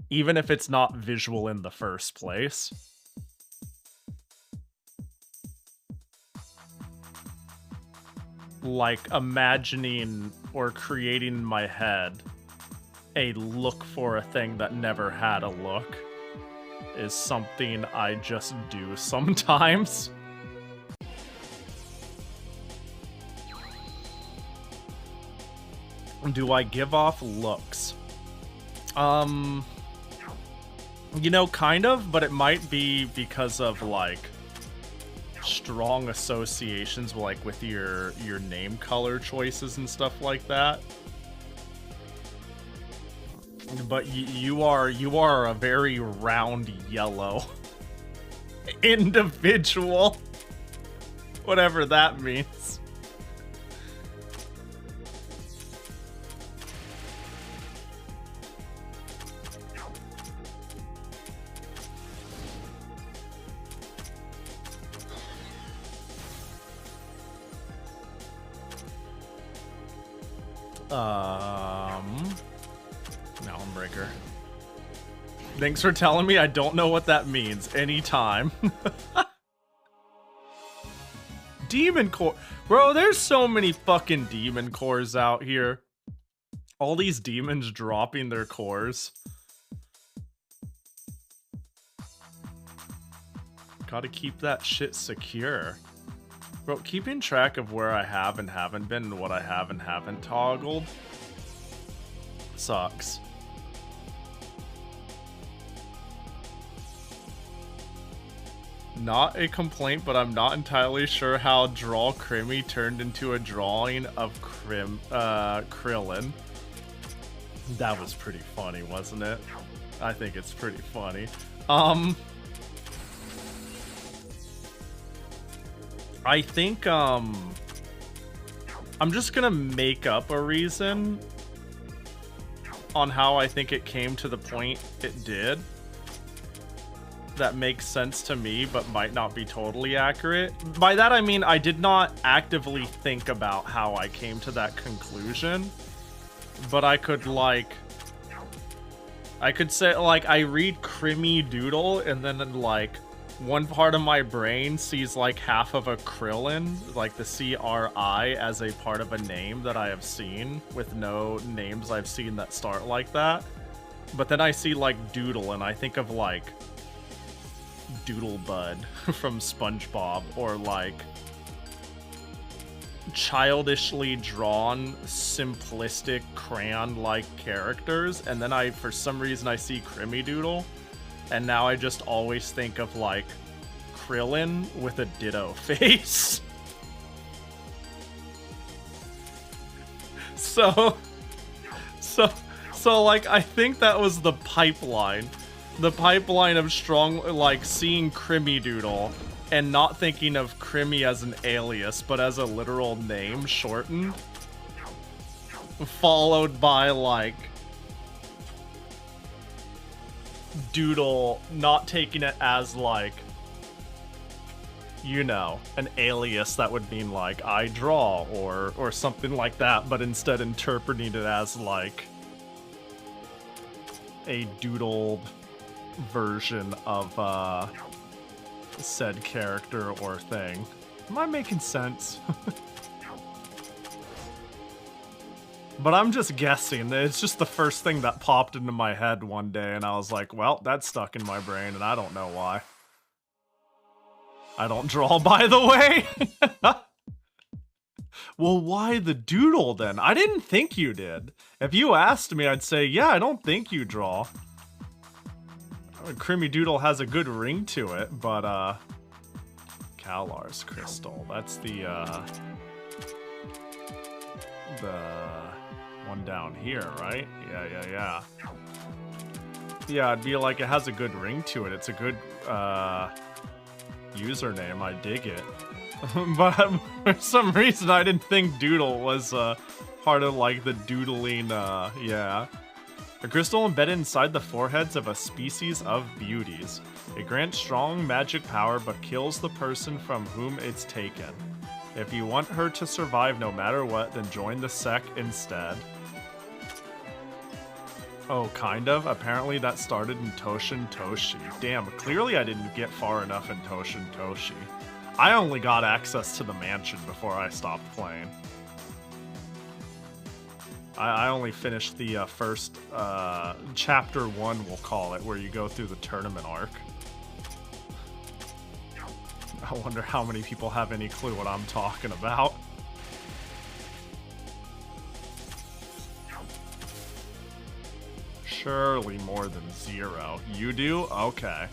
even if it's not visual in the first place. Like, imagining or creating in my head a look for a thing that never had a look is something I just do sometimes. Do I give off looks? You know, kind of, but it might be because of, like, strong associations, like, with your name color choices and stuff like that. But you are a very round yellow individual, whatever that means. Breaker. Thanks for telling me. I don't know what that means. Anytime. Demon core. Bro, there's so many fucking demon cores out here. All these demons dropping their cores. Gotta keep that shit secure. Bro, keeping track of where I have and haven't been and what I have and haven't toggled sucks. Not a complaint, but I'm not entirely sure how Draw Crimmy turned into a drawing of Krillin. That was pretty funny, wasn't it? I think it's pretty funny. I think, I'm just gonna make up a reason on how I think it came to the point it did. That makes sense to me, but might not be totally accurate. By that, I mean, I did not actively think about how I came to that conclusion, but I could, like, I could say, like, I read Crimmy Doodle, and then, like, one part of my brain sees, like, half of a Krillin, like the C-R-I, as a part of a name that I have seen, with no names I've seen that start like that. But then I see, like, Doodle, and I think of, like, Doodlebud from SpongeBob, or, like, childishly drawn, simplistic, crayon-like characters, and then I, for some reason, I see Crimmy Doodle, and now I just always think of, like, Krillin with a Ditto face. So, like, I think that was the pipeline. The pipeline of strong, like, seeing Crimmy Doodle and not thinking of Crimmy as an alias, but as a literal name shortened. Followed by, like, Doodle not taking it as, like, you know, an alias that would mean, like, I draw, or something like that, but instead interpreting it as, like, a doodled version of, said character or thing. Am I making sense? But I'm just guessing. It's just the first thing that popped into my head one day, and I was like, well, that's stuck in my brain, and I don't know why. I don't draw, by the way. Well, why the doodle, then? I didn't think you did. If you asked me, I'd say, yeah, I don't think you draw. Crimmy Doodle has a good ring to it, but, Kalar's Crystal. That's the one down here, right? Yeah. Yeah, it'd be like it has a good ring to it. It's a good, username. I dig it. But for some reason, I didn't think Doodle was, part of, like, the doodling, yeah. A crystal embedded inside the foreheads of a species of beauties. It grants strong magic power, but kills the person from whom it's taken. If you want her to survive no matter what, then join the sect instead. Oh, kind of? Apparently that started in Toshin Toshi. Damn, clearly I didn't get far enough in Toshin Toshi. I only got access to the mansion before I stopped playing. I only finished the first chapter 1, we'll call it, where you go through the tournament arc. I wonder how many people have any clue what I'm talking about. Surely more than 0. You do? Okay.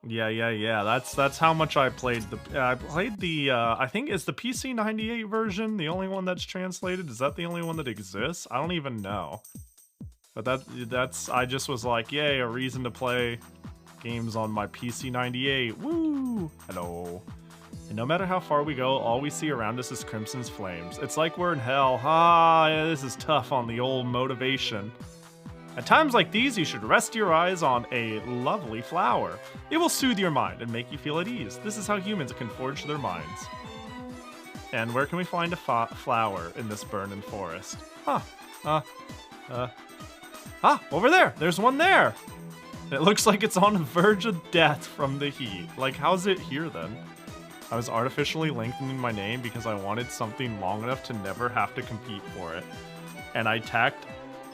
Yeah. That's how much I played the. I played the. I think is the PC 98 version the only one that's translated. Is that the only one that exists? I don't even know. But that's. I just was like, yay, a reason to play games on my PC 98. Woo! Hello. And no matter how far we go, all we see around us is Crimson's flames. It's like we're in hell. Yeah, this is tough on the old motivation. At times like these, you should rest your eyes on a lovely flower. It will soothe your mind and make you feel at ease. This is how humans can forge their minds. And where can we find a flower in this burning forest? Over there! There's one there! It looks like it's on the verge of death from the heat. Like, how's it here then? I was artificially lengthening my name because I wanted something long enough to never have to compete for it. And I tacked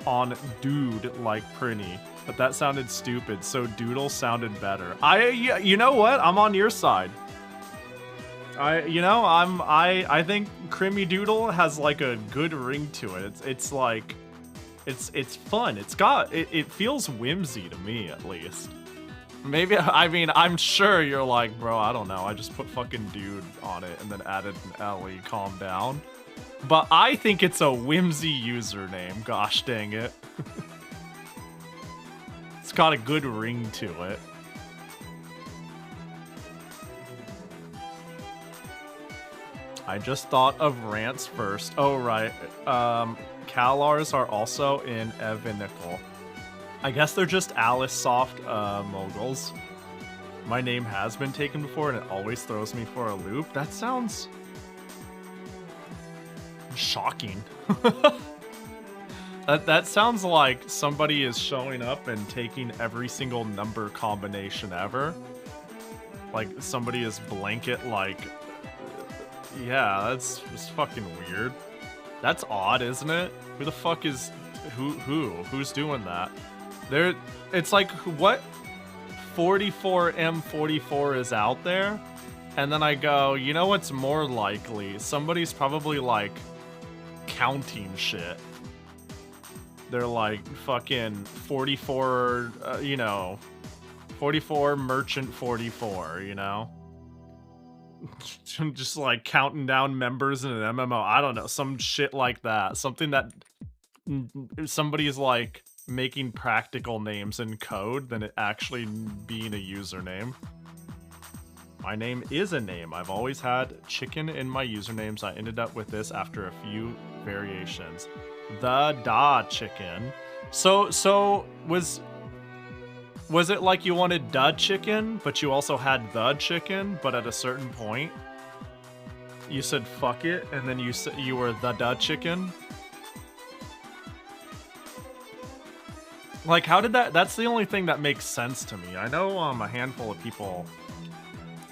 on dude like Prinny, but that sounded stupid, so doodle sounded better. You know what? I'm on your side. I think Crimmy Doodle has like a good ring to it. It's like, it's fun. It feels whimsy to me, at least. Maybe, I mean, I'm sure you're like, bro, I don't know. I just put fucking dude on it and then added an Ellie, calm down. But I think it's a whimsy username, gosh dang it. It's got a good ring to it. I just thought of rants first. Oh, right. CalRs are also in Evinical. I guess they're just Alice Soft moguls. My name has been taken before and it always throws me for a loop. That sounds shocking. That sounds like somebody is showing up and taking every single number combination ever. Like somebody is blanket like, yeah, that's fucking weird. That's odd, isn't it? Who the fuck is who's doing that? It's like what 44M44 is out there, and then I go, you know what's more likely? Somebody's probably like counting shit. They're like fucking 44, 44 merchant 44, you know? Just like counting down members in an MMO. I don't know, some shit like that. Something that somebody's like making practical names in code than it actually being a username. My name is a name. I've always had chicken in my usernames. I ended up with this after a few variations. The Da Chicken. So was it like you wanted Da Chicken, but you also had the chicken, but at a certain point you said fuck it, and then you said you were the Da Chicken? Like, how did that's the only thing that makes sense to me. I know a handful of people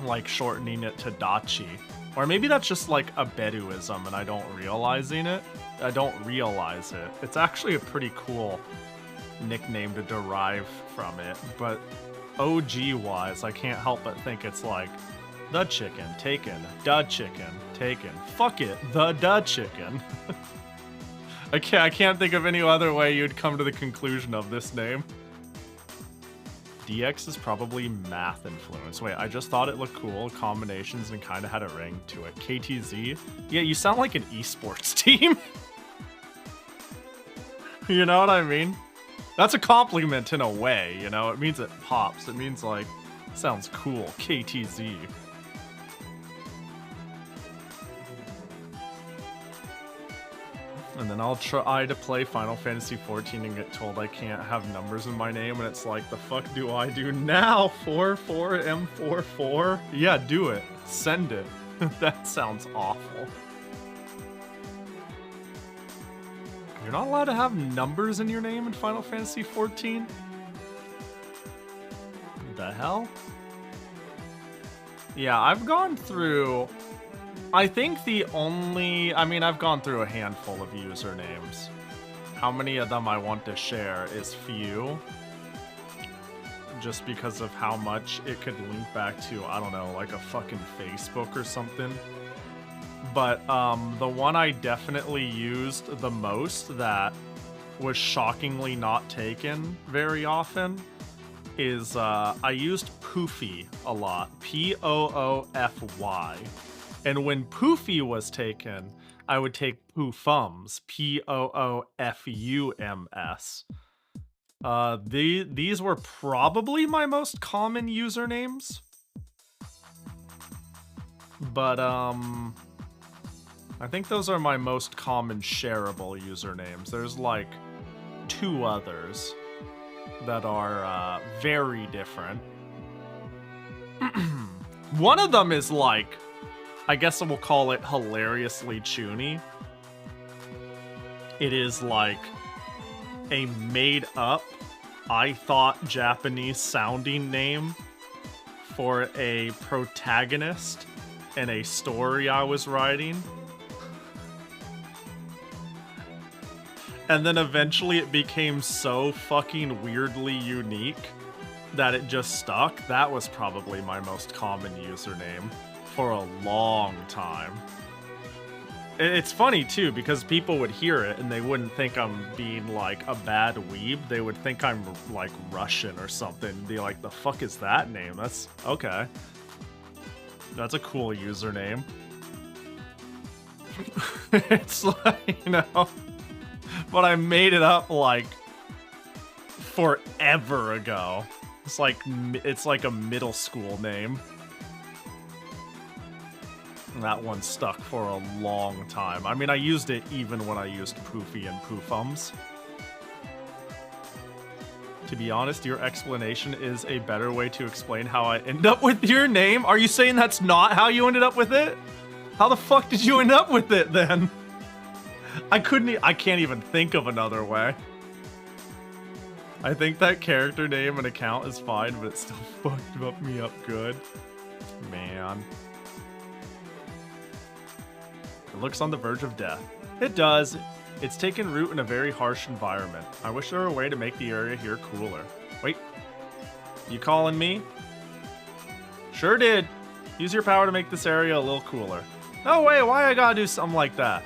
like shortening it to Dachi. Or maybe that's just like a Beduism and I don't realize it. It's actually a pretty cool nickname to derive from it, but OG-wise, I can't help but think it's like the chicken, taken, da chicken, taken, fuck it, the da chicken. I can't think of any other way you'd come to the conclusion of this name. DX is probably math influence. Wait, I just thought it looked cool, combinations, and kind of had a ring to it. KTZ? Yeah, you sound like an esports team. You know what I mean? That's a compliment in a way, you know? It means it pops. It means, like, sounds cool. KTZ. And then I'll try to play Final Fantasy XIV and get told I can't have numbers in my name, and it's like, the fuck do I do now? 44M44? Yeah, do it. Send it. That sounds awful. You're not allowed to have numbers in your name in Final Fantasy XIV? The hell? Yeah, I've gone through... I think I've gone through a handful of usernames. How many of them I want to share is few. Just because of how much it could link back to, I don't know, like a fucking Facebook or something. But the one I definitely used the most that was shockingly not taken very often is I used Poofy a lot. Poofy. And when Poofy was taken, I would take Poofums. Poofums. These were probably my most common usernames. But I think those are my most common shareable usernames. There's like 2 others that are very different. One of them is like, I guess we'll call it hilariously chuny. It is like a made-up, I thought Japanese sounding name for a protagonist in a story I was writing. And then eventually it became so fucking weirdly unique that it just stuck. That was probably my most common username for a long time. It's funny too, because people would hear it and they wouldn't think I'm being like a bad weeb. They would think I'm like Russian or something and be like, the fuck is that name? That's okay. That's a cool username. It's like, you know, but I made it up like forever ago. It's like a middle school name. That one stuck for a long time. I mean, I used it even when I used Poofy and Poofums. To be honest, your explanation is a better way to explain how I end up with your name. Are you saying that's not how you ended up with it? How the fuck did you end up with it then? I can't even think of another way. I think that character name and account is fine, but it still fucked me up good. Man. It looks on the verge of death. It does. It's taken root in a very harsh environment. I wish there were a way to make the area here cooler. Wait. You calling me? Sure did. Use your power to make this area a little cooler. No way, why I gotta do something like that?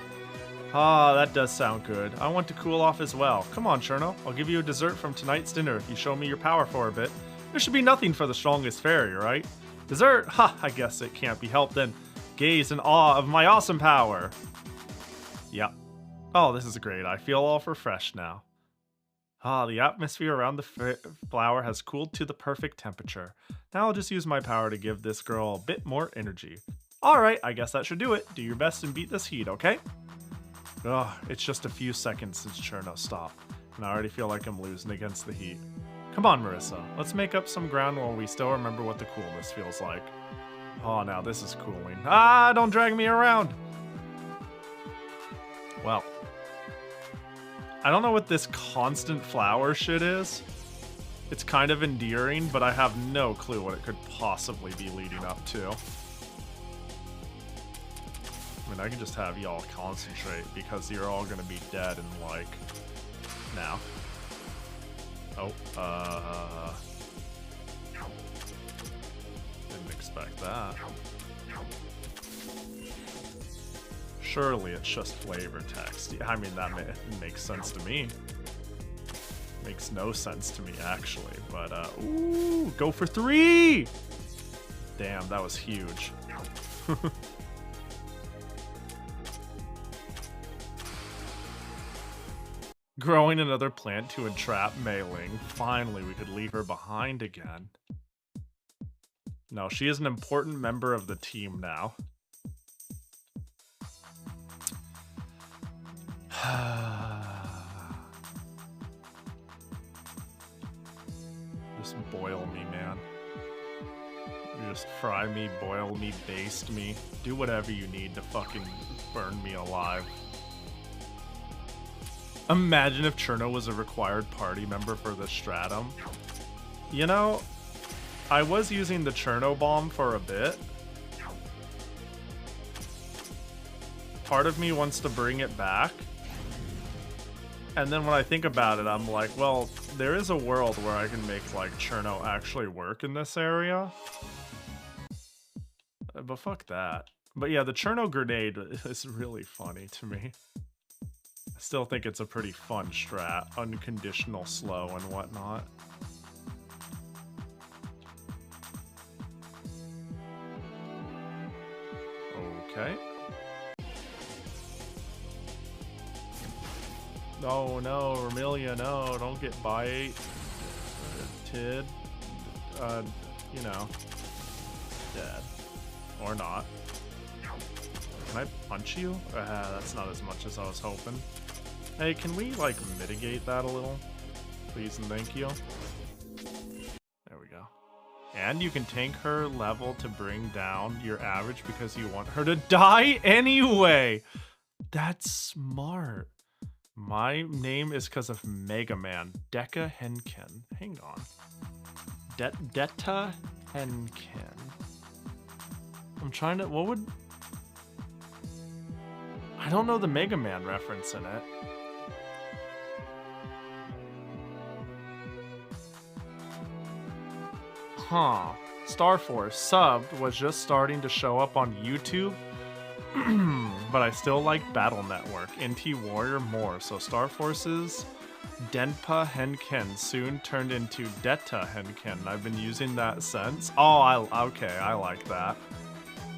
Ah, that does sound good. I want to cool off as well. Come on, Cherno. I'll give you a dessert from tonight's dinner if you show me your power for a bit. There should be nothing for the strongest fairy, right? Dessert? Ha, I guess it can't be helped then. Gaze in awe of my awesome power. Yep. Oh, this is great. I feel all refreshed now. Ah, the atmosphere around the flower has cooled to the perfect temperature. Now I'll just use my power to give this girl a bit more energy. Alright, I guess that should do it. Do your best and beat this heat, okay? Ugh, it's just a few seconds since Cherno stopped, and I already feel like I'm losing against the heat. Come on, Marissa. Let's make up some ground while we still remember what the coolness feels like. Oh, now this is cooling. Ah, don't drag me around! Well. I don't know what this constant flower shit is. It's kind of endearing, but I have no clue what it could possibly be leading up to. I mean, I can just have y'all concentrate because you're all gonna be dead in like now. Oh, didn't expect that. Surely it's just flavor text. Yeah, I mean, that makes sense to me. Makes no sense to me, actually. But, ooh, go for 3! Damn, that was huge. Growing another plant to entrap Meiling. Finally, we could leave her behind again. No, she is an important member of the team now. Just boil me, man. You just fry me, boil me, baste me. Do whatever you need to fucking burn me alive. Imagine if Cherno was a required party member for the Stratum. You know, I was using the Cherno bomb for a bit. Part of me wants to bring it back. And then when I think about it, I'm like, well, there is a world where I can make, like, Cherno actually work in this area. But fuck that. But yeah, the Cherno grenade is really funny to me. I still think it's a pretty fun strat. Unconditional slow and whatnot. Okay. No, no, Remilia, no, don't get bite. Tid. You know. Dead. Or not. Can I punch you? That's not as much as I was hoping. Hey, can we, like, mitigate that a little? Please and thank you. There we go. And you can tank her level to bring down your average because you want her to die anyway! That's smart. My name is because of Mega Man. Deca Henkin. Hang on. Deta Henkin. I'm trying to... What would... I don't know the Mega Man reference in it. Huh. Star Force subbed was just starting to show up on YouTube. But I still like Battle Network, NT Warrior more, so Star Force's Denpa Henken soon turned into Deta Henken. I've been using that since. Oh, okay, I like that.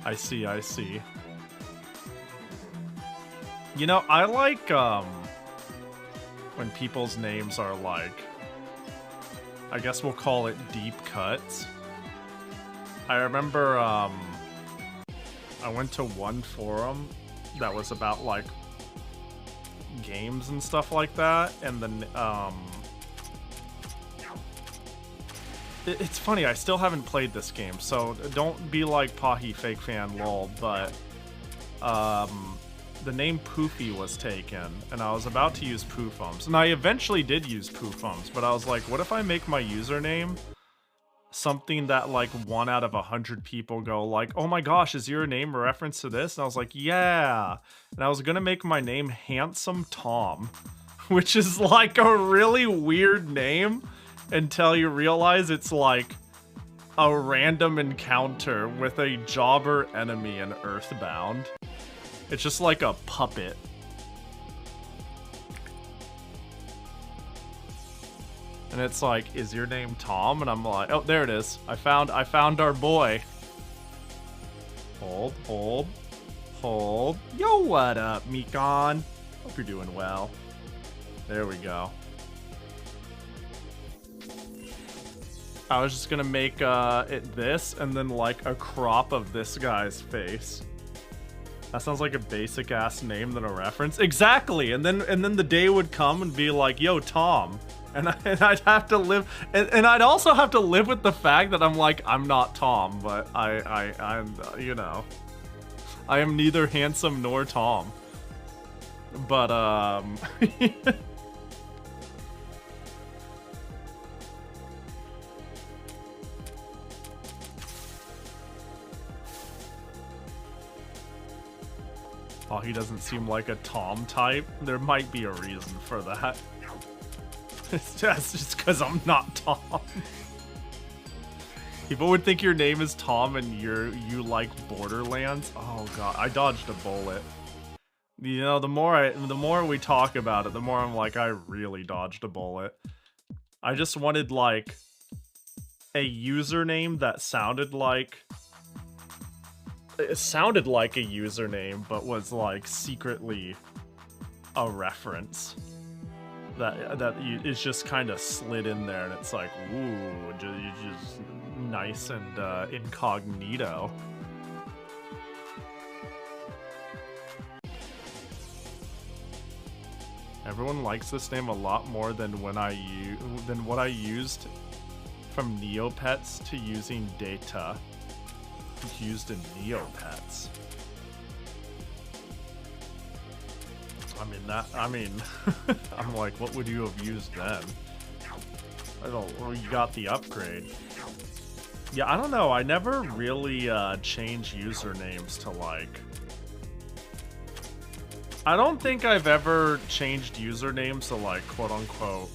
I see, I see. You know, I like, when people's names are like, I guess we'll call it deep cuts. I remember, I went to one forum that was about like games and stuff like that, and then it's funny, I still haven't played this game, so don't be like Pahi fake fan lol, but the name Poofy was taken, and I was about to use Poofums, and I eventually did use Poofums, but I was like, what if I make my username something that like 1 out of 100 people go like, oh my gosh, is your name a reference to this? And I was like, yeah. And I was gonna make my name Handsome Tom, which is like a really weird name until you realize it's like a random encounter with a jobber enemy in Earthbound. It's just like a puppet. And it's like, is your name Tom? And I'm like, oh, there it is. I found our boy. Hold. Yo, what up, Mikon? Hope you're doing well. There we go. I was just gonna make it this, and then like a crop of this guy's face. That sounds like a basic ass name than a reference. Exactly, and then the day would come and be like, yo, Tom. And I'd have to live, and I'd also have to live with the fact that I'm like, I'm not Tom, but I'm, you know, I am neither handsome nor Tom. But, oh, he doesn't seem like a Tom type. There might be a reason for that. It's just because I'm not Tom. People would think your name is Tom and you like Borderlands. Oh god, I dodged a bullet. You know, the more we talk about it, the more I'm like, I really dodged a bullet. I just wanted like a username that sounded like a username, but was like secretly a reference. That is just kind of slid in there, and it's like, ooh, just nice and incognito. Everyone likes this name a lot more than what I used from Neopets to using data used in Neopets. I'm like, what would you have used then? Or you got the upgrade. Yeah, I don't know. I never really changed usernames to like... I don't think I've ever changed usernames to like, quote-unquote,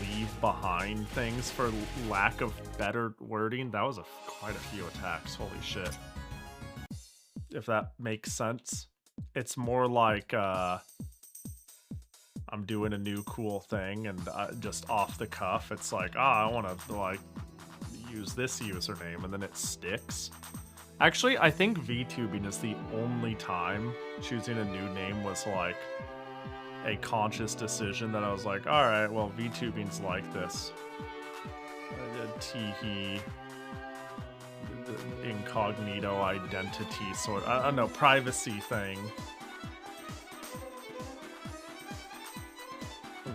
leave behind things for lack of better wording. That was quite a few attacks. Holy shit. If that makes sense. It's more like I'm doing a new cool thing, and just off the cuff, it's like, I want to like use this username, and then it sticks. Actually, I think VTubing is the only time choosing a new name was like a conscious decision that I was like, all right, well, VTubing's like this. Teehee. Incognito identity sort, I don't know, privacy thing.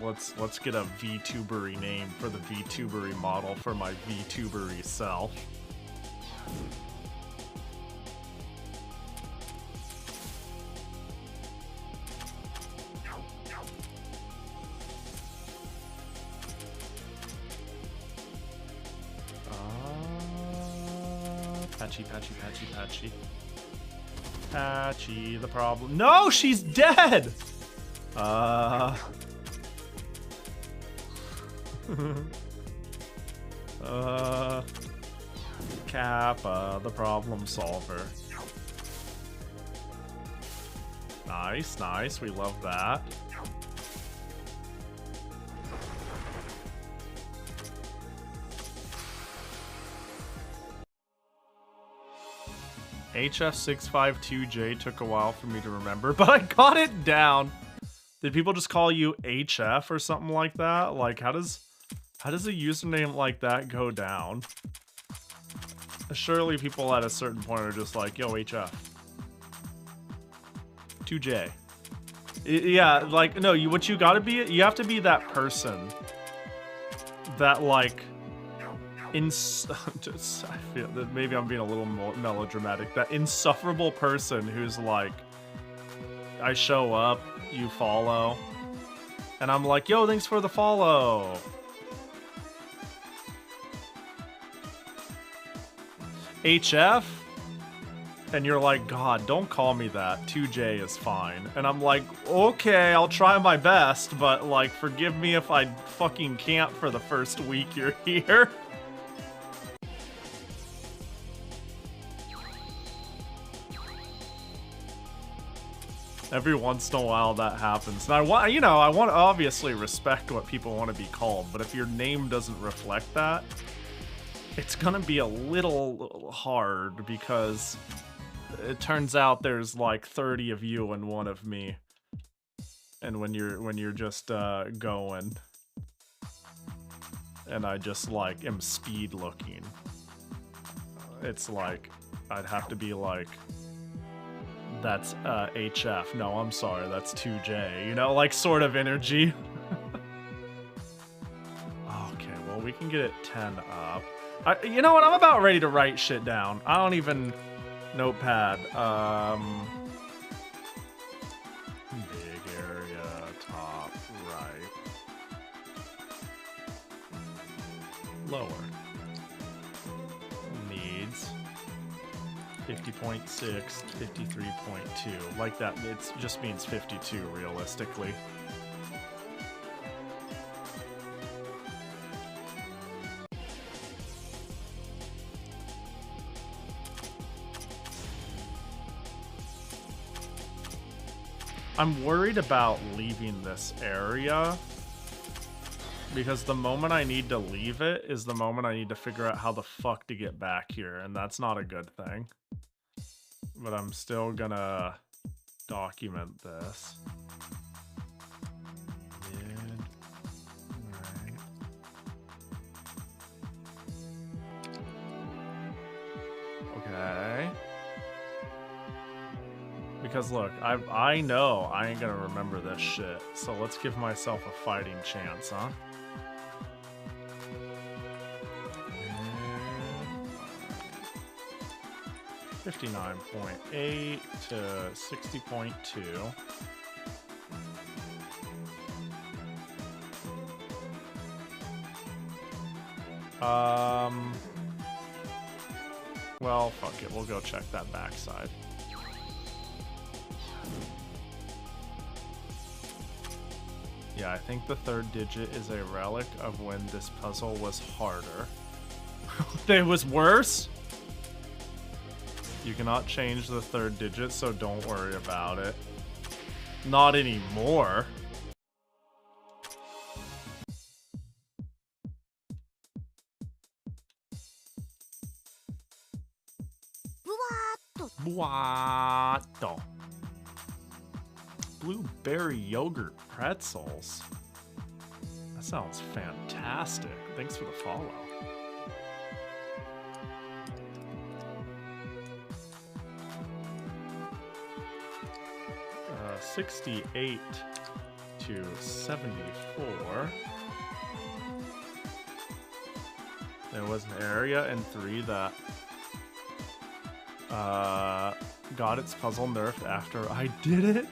Let's get a VTubery name for the VTubery model for my VTubery self. Patchy. Patchy, the problem. No, she's dead! Kappa, the problem solver. Nice, we love that. HF652J took a while for me to remember, but I got it down. Did people just call you HF or something like that? Like, how does a username like that go down? Surely people at a certain point are just like, yo, HF. 2J. Yeah, like, no, what you gotta be, you have to be that person that, like, just, I feel that maybe I'm being a little more melodramatic, that insufferable person who's like, I show up, you follow, and I'm like, yo, thanks for the follow. HF? And you're like, God, don't call me that. 2J is fine. And I'm like, okay, I'll try my best, but, like, forgive me if I fucking can't for the first week you're here. Every once in a while that happens. And I want, you know, I want to obviously respect what people want to be called, but if your name doesn't reflect that, it's gonna be a little hard because it turns out there's like 30 of you and one of me. And when you're just going, and I just like am speed looking, it's like I'd have to be like, that's HF. No, I'm sorry, that's 2J. You know, like sort of energy. Okay, well we can get it 10 up. You know what? I'm about ready to write shit down. I don't even notepad. Big area, top right, lower. Needs 50.6, 53.2. Like that. It just means 52 realistically. I'm worried about leaving this area because the moment I need to leave it is the moment I need to figure out how the fuck to get back here, and that's not a good thing. But I'm still gonna document this. Right. Okay. Because look, I know I ain't gonna remember this shit, so let's give myself a fighting chance, huh? 59.8 to 60.2. Well, fuck it, we'll go check that backside. Yeah, I think the third digit is a relic of when this puzzle was harder. It was worse? You cannot change the third digit, so don't worry about it. Not anymore. Buato. Blueberry yogurt pretzels. That sounds fantastic. Thanks for the follow. Uh, 68 to 74. There was an area in 3 that got its puzzle nerfed after I did it.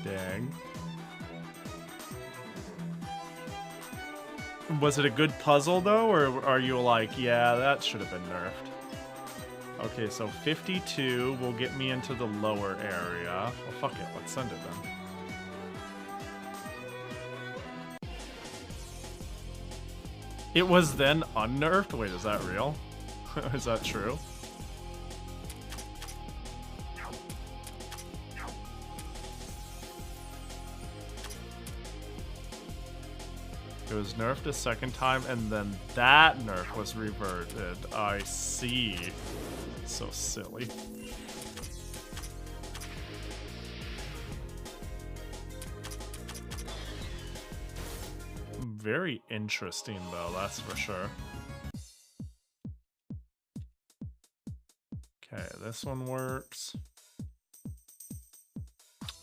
Dang. Was it a good puzzle though, or are you like, yeah, that should have been nerfed? Okay, so 52 will get me into the lower area. Well, fuck it, let's send it then. It was then unnerfed? Wait, is that real? Is that true? It was nerfed a second time, and then that nerf was reverted. I see. So silly. Very interesting, though, that's for sure. this one works.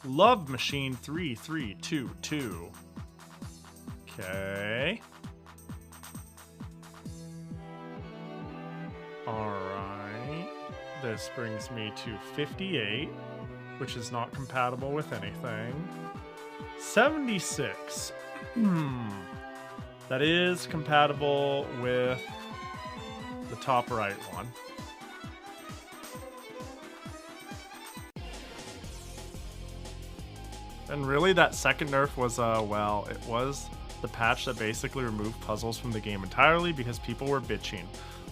Love Machine 3322. Okay. Alright. This brings me to 58, which is not compatible with anything. 76. That is compatible with the top right one. And really, that second nerf was, well, it was the patch that basically removed puzzles from the game entirely because people were bitching.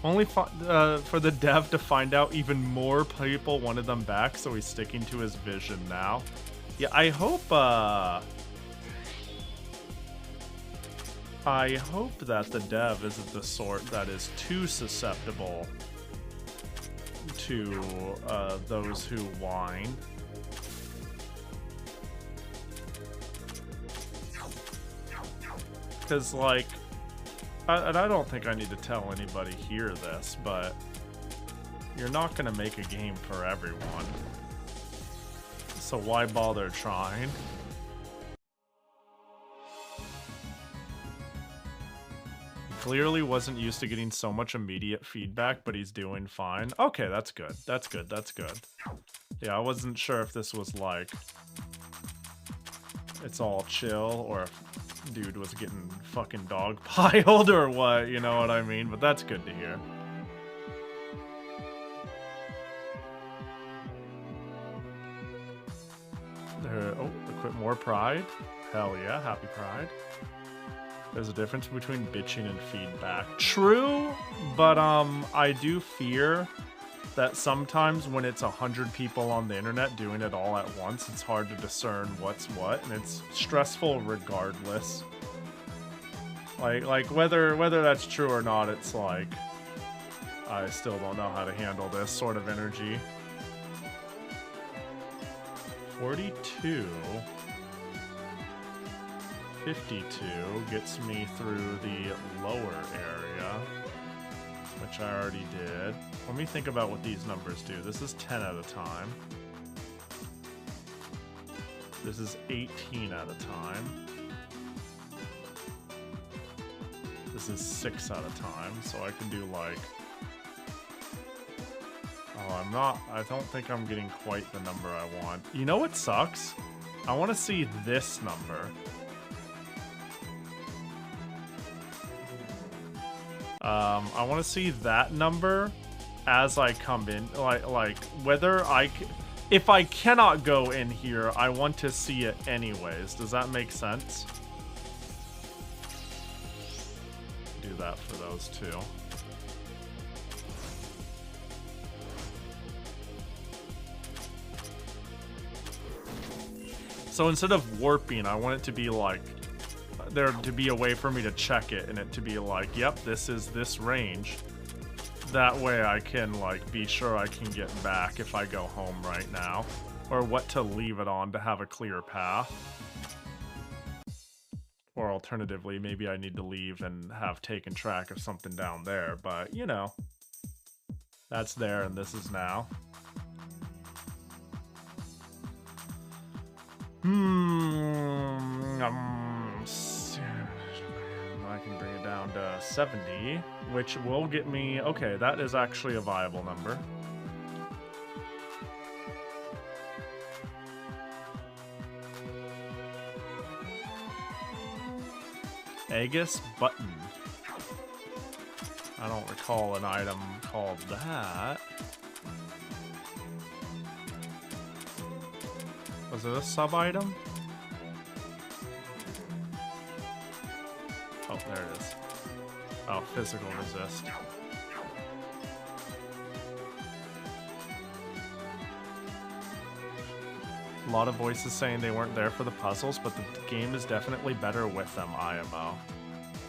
Only for the dev to find out even more people wanted them back, so he's sticking to his vision now. Yeah, I hope that the dev isn't the sort that is too susceptible to those who whine. Because, like, and I don't think I need to tell anybody here this, but you're not going to make a game for everyone. So why bother trying? Clearly wasn't used to getting so much immediate feedback, but he's doing fine. Okay, that's good. That's good. That's good. Yeah, I wasn't sure if this was like it's all chill or if dude was getting fucking dogpiled or what, you know what I mean? But that's good to hear. Oh, equip more pride. Hell yeah, happy pride. There's a difference between bitching and feedback. True, but I do fear that sometimes when it's 100 people on the internet doing it all at once, it's hard to discern what's what, and it's stressful regardless. Like whether that's true or not, it's like I still don't know how to handle this sort of energy. 42. 52 gets me through the lower area, which I already did. Let me think about what these numbers do. This is 10 at a time. This is 18 at a time. This is 6 at a time, so I can do like... Oh, I don't think I'm getting quite the number I want. You know what sucks? I want to see this number. I want to see that number as I come in, like whether if I cannot go in here, I want to see it anyways. Does that make sense? Do that for those two. So instead of warping, I want it to be like there to be a way for me to check it and it to be like, yep, this is this range. That way I can like be sure I can get back if I go home right now, or what to leave it on to have a clear path. Or alternatively, maybe I need to leave and have taken track of something down there, but you know, that's there and this is now. I can bring it down to 70, which will get me... Okay, that is actually a viable number. Aegis Button. I don't recall an item called that. Was it a sub-item? Oh, there it is. Oh, physical resist. A lot of voices saying they weren't there for the puzzles, but the game is definitely better with them, IMO.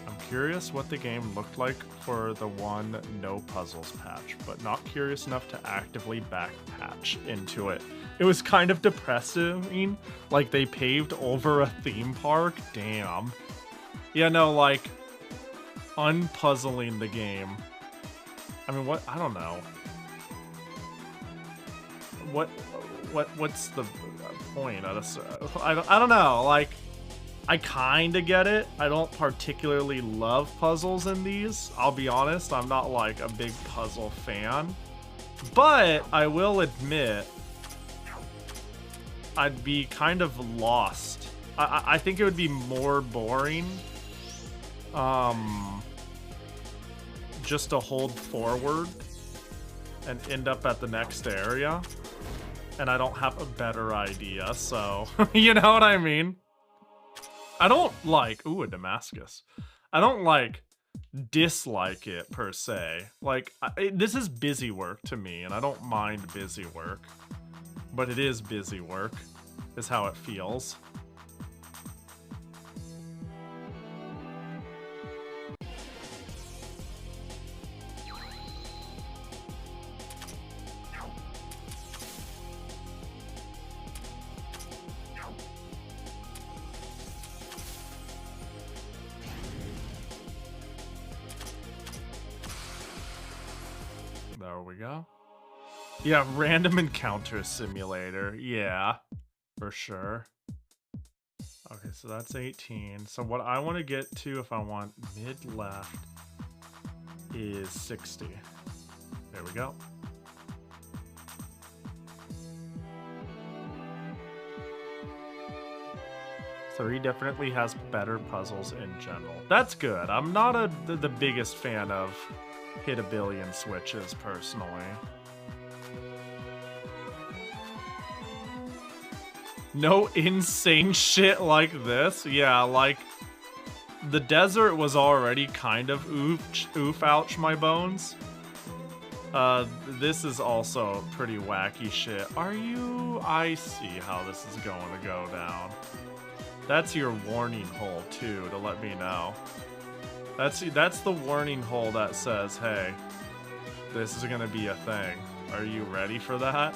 I'm curious what the game looked like for the one no puzzles patch, but not curious enough to actively back patch into it. It was kind of depressing, like they paved over a theme park. Damn. Yeah, no, like, unpuzzling the game. I mean, what? I don't know. what's the point? I don't know. Like, I kind of get it. I don't particularly love puzzles in these. I'll be honest. I'm not like a big puzzle fan. But I will admit, I'd be kind of lost. I think it would be more boring just to hold forward and end up at the next area. And I don't have a better idea, so you know what I mean? I don't like, ooh, a Damascus. I don't like dislike it per se. Like, this is busy work to me, and I don't mind busy work. But it is busy work, is how it feels. There we go. Yeah, random encounter simulator. Yeah, for sure. Okay, so that's 18. So what I want to get to, if I want mid-left, is 60. There we go. So he definitely has better puzzles in general. That's good. I'm not the biggest fan of hit a billion switches, personally. No insane shit like this? Yeah, like, the desert was already kind of oof ouch my bones. This is also pretty wacky shit. I see how this is going to go down. That's your warning hole, too, to let me know. That's the warning hole that says, hey, this is gonna be a thing. Are you ready for that?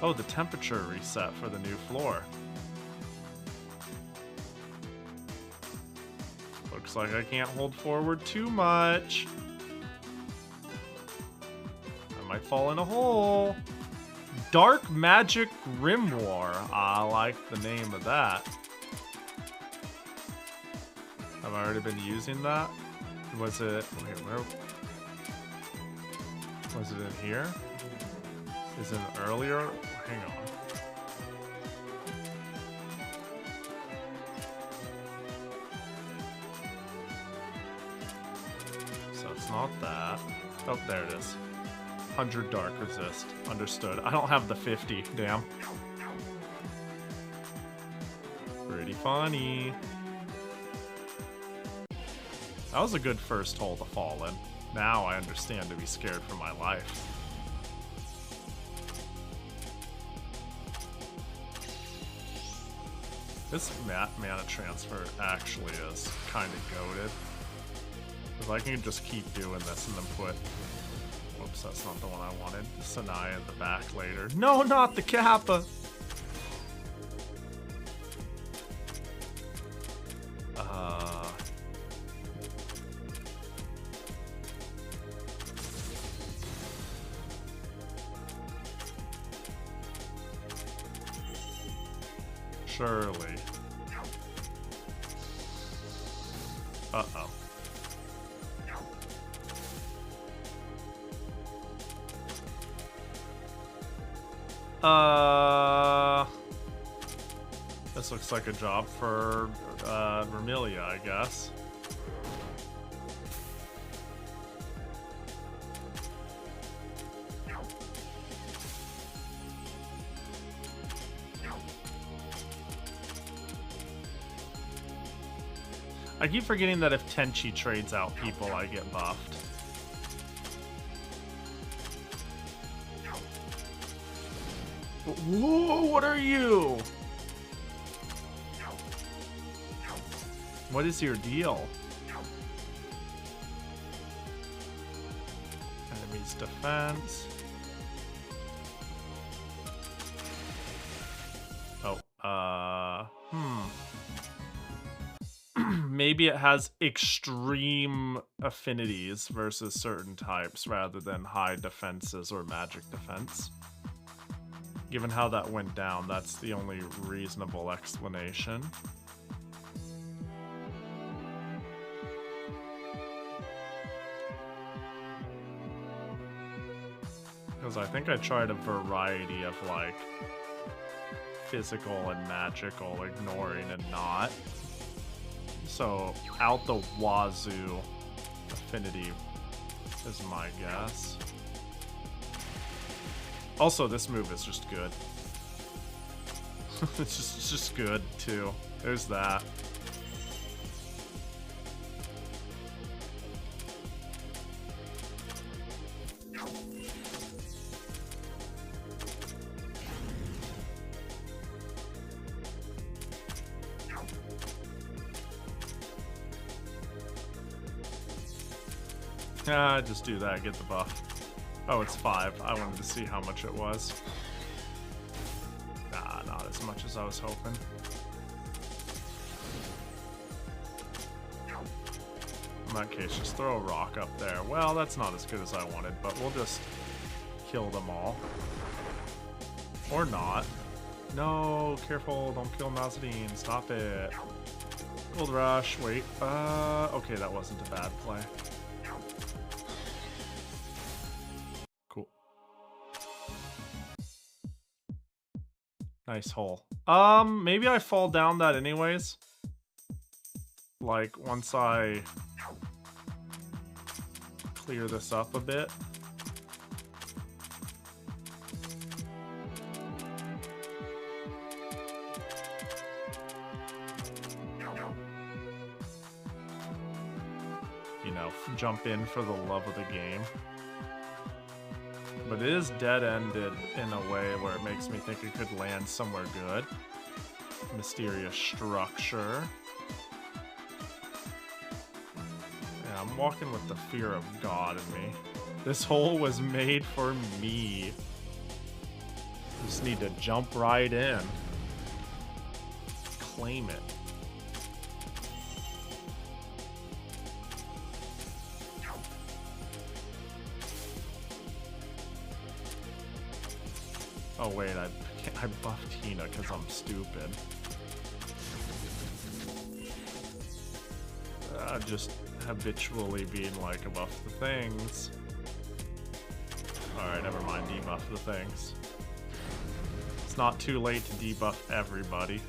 Oh, the temperature reset for the new floor. Looks like I can't hold forward too much. I might fall in a hole. Dark Magic Grimoire. I like the name of that. Have I already been using that? Was it... Wait, where... Was it in here? Is it earlier? Hang on. So it's not that. Oh, there it is. 100 dark resist. Understood. I don't have the 50. Damn. Pretty funny. That was a good first hole to fall in. Now I understand to be scared for my life. This mana transfer actually is kind of goated. If I can just keep doing this and then put... Whoops, that's not the one I wanted. Sanaya in the back later. No, not the Kappa! Surely. Uh-oh. This looks like a job for Vermilia, I guess. I keep forgetting that if Tenchi trades out people, I get buffed. Whoa, what are you? What is your deal? Enemy's defense. Oh, maybe it has extreme affinities versus certain types rather than high defenses or magic defense. Given how that went down, that's the only reasonable explanation. Because I think I tried a variety of, like, physical and magical, ignoring and not. So, out the wazoo, affinity is my guess. Also, this move is just good. it's just good, too. There's that. Just do that, get the buff. Oh, it's 5. I wanted to see how much it was. Nah, not as much as I was hoping. In that case, just throw a rock up there. Well, that's not as good as I wanted, but we'll just kill them all. Or not. No, careful, don't kill Mazadine. Stop it. Gold Rush, wait. Okay, that wasn't a bad play. Cool. Nice hole. Maybe I fall down that anyways. Like, once I clear this up a bit. You know, jump in for the love of the game. But it is dead-ended in a way where it makes me think it could land somewhere good. Mysterious structure. Yeah, I'm walking with the fear of God in me. This hole was made for me. Just need to jump right in. Claim it. Oh wait, I buffed Tina because I'm stupid. Just habitually being like, buff the things. Alright, never mind, debuff the things. It's not too late to debuff everybody.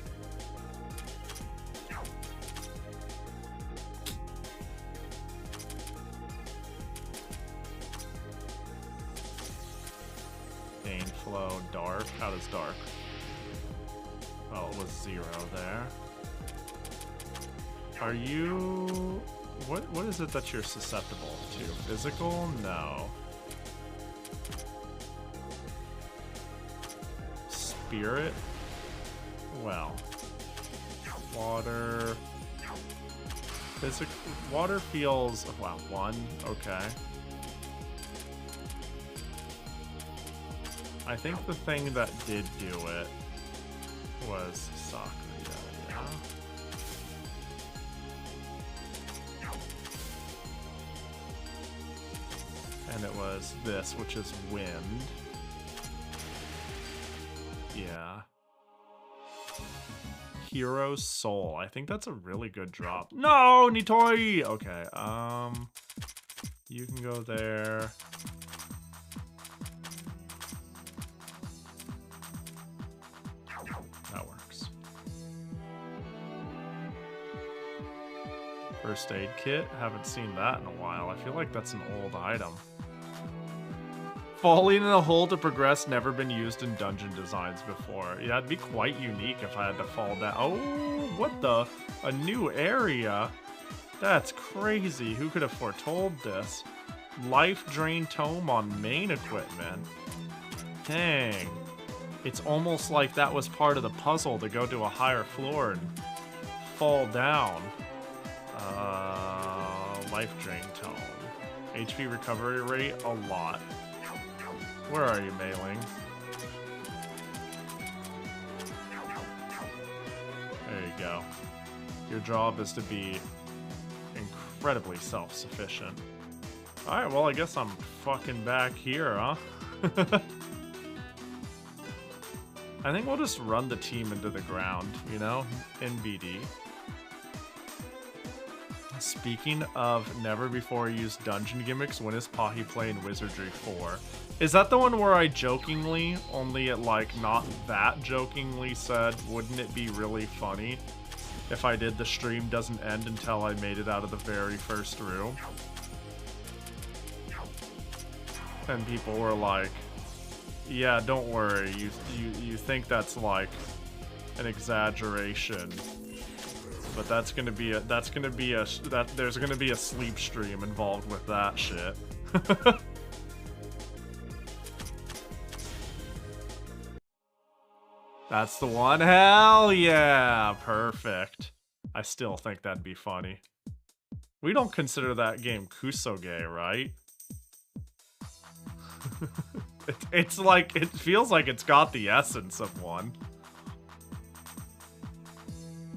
Flow, dark. How does dark? Oh, it was 0 there. Are you... What is it that you're susceptible to? Physical? No. Spirit? Well. Water... Water feels... Wow, 1? Okay. I think the thing that did do it was Sakura, yeah. And it was this, which is wind. Yeah. Hero's Soul. I think that's a really good drop. No, Nitori! Okay, you can go there. First aid kit, haven't seen that in a while. I feel like that's an old item. Falling in a hole to progress, never been used in dungeon designs before. Yeah, it'd be quite unique if I had to fall down. Oh, what the? A new area? That's crazy. Who could have foretold this? Life Drain Tome on main equipment. Dang. It's almost like that was part of the puzzle to go to a higher floor and fall down. Life Drain Tome. HP recovery rate, a lot. Where are you, Meiling? There you go. Your job is to be incredibly self-sufficient. Alright, well, I guess I'm fucking back here, huh? I think we'll just run the team into the ground, you know, in BD. Speaking of never before used dungeon gimmicks, when is Pahi playing Wizardry 4? Is that the one where I jokingly, only it like not that jokingly said, wouldn't it be really funny if I did the stream doesn't end until I made it out of the very first room? And people were like, yeah, don't worry, you think that's like an exaggeration. But there's gonna be a sleep stream involved with that shit. That's the one. Hell yeah, perfect. I still think that'd be funny. We don't consider that game Kusoge, right? It's like, it feels like it's got the essence of one.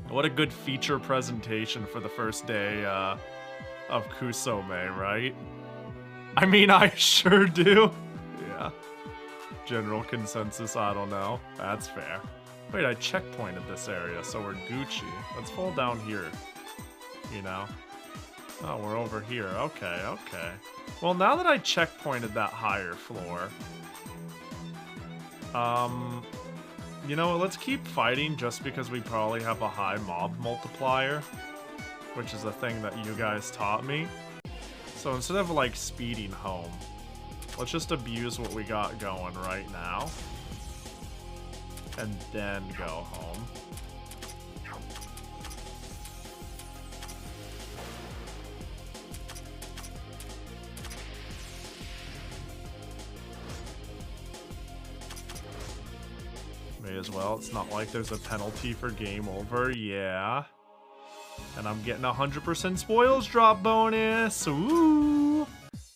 What a good feature presentation for the first day of Kusome, right? I mean, I sure do. Yeah. General consensus, I don't know. That's fair. Wait, I checkpointed this area, so we're Gucci. Let's fall down here. You know? Oh, we're over here. Okay, okay. Well, now that I checkpointed that higher floor... You know, let's keep fighting just because we probably have a high mob multiplier, which is a thing that you guys taught me. So instead of like speeding home, let's just abuse what we got going right now and then go home. May as well. It's not like there's a penalty for game over. Yeah. And I'm getting 100% spoils drop bonus. Ooh.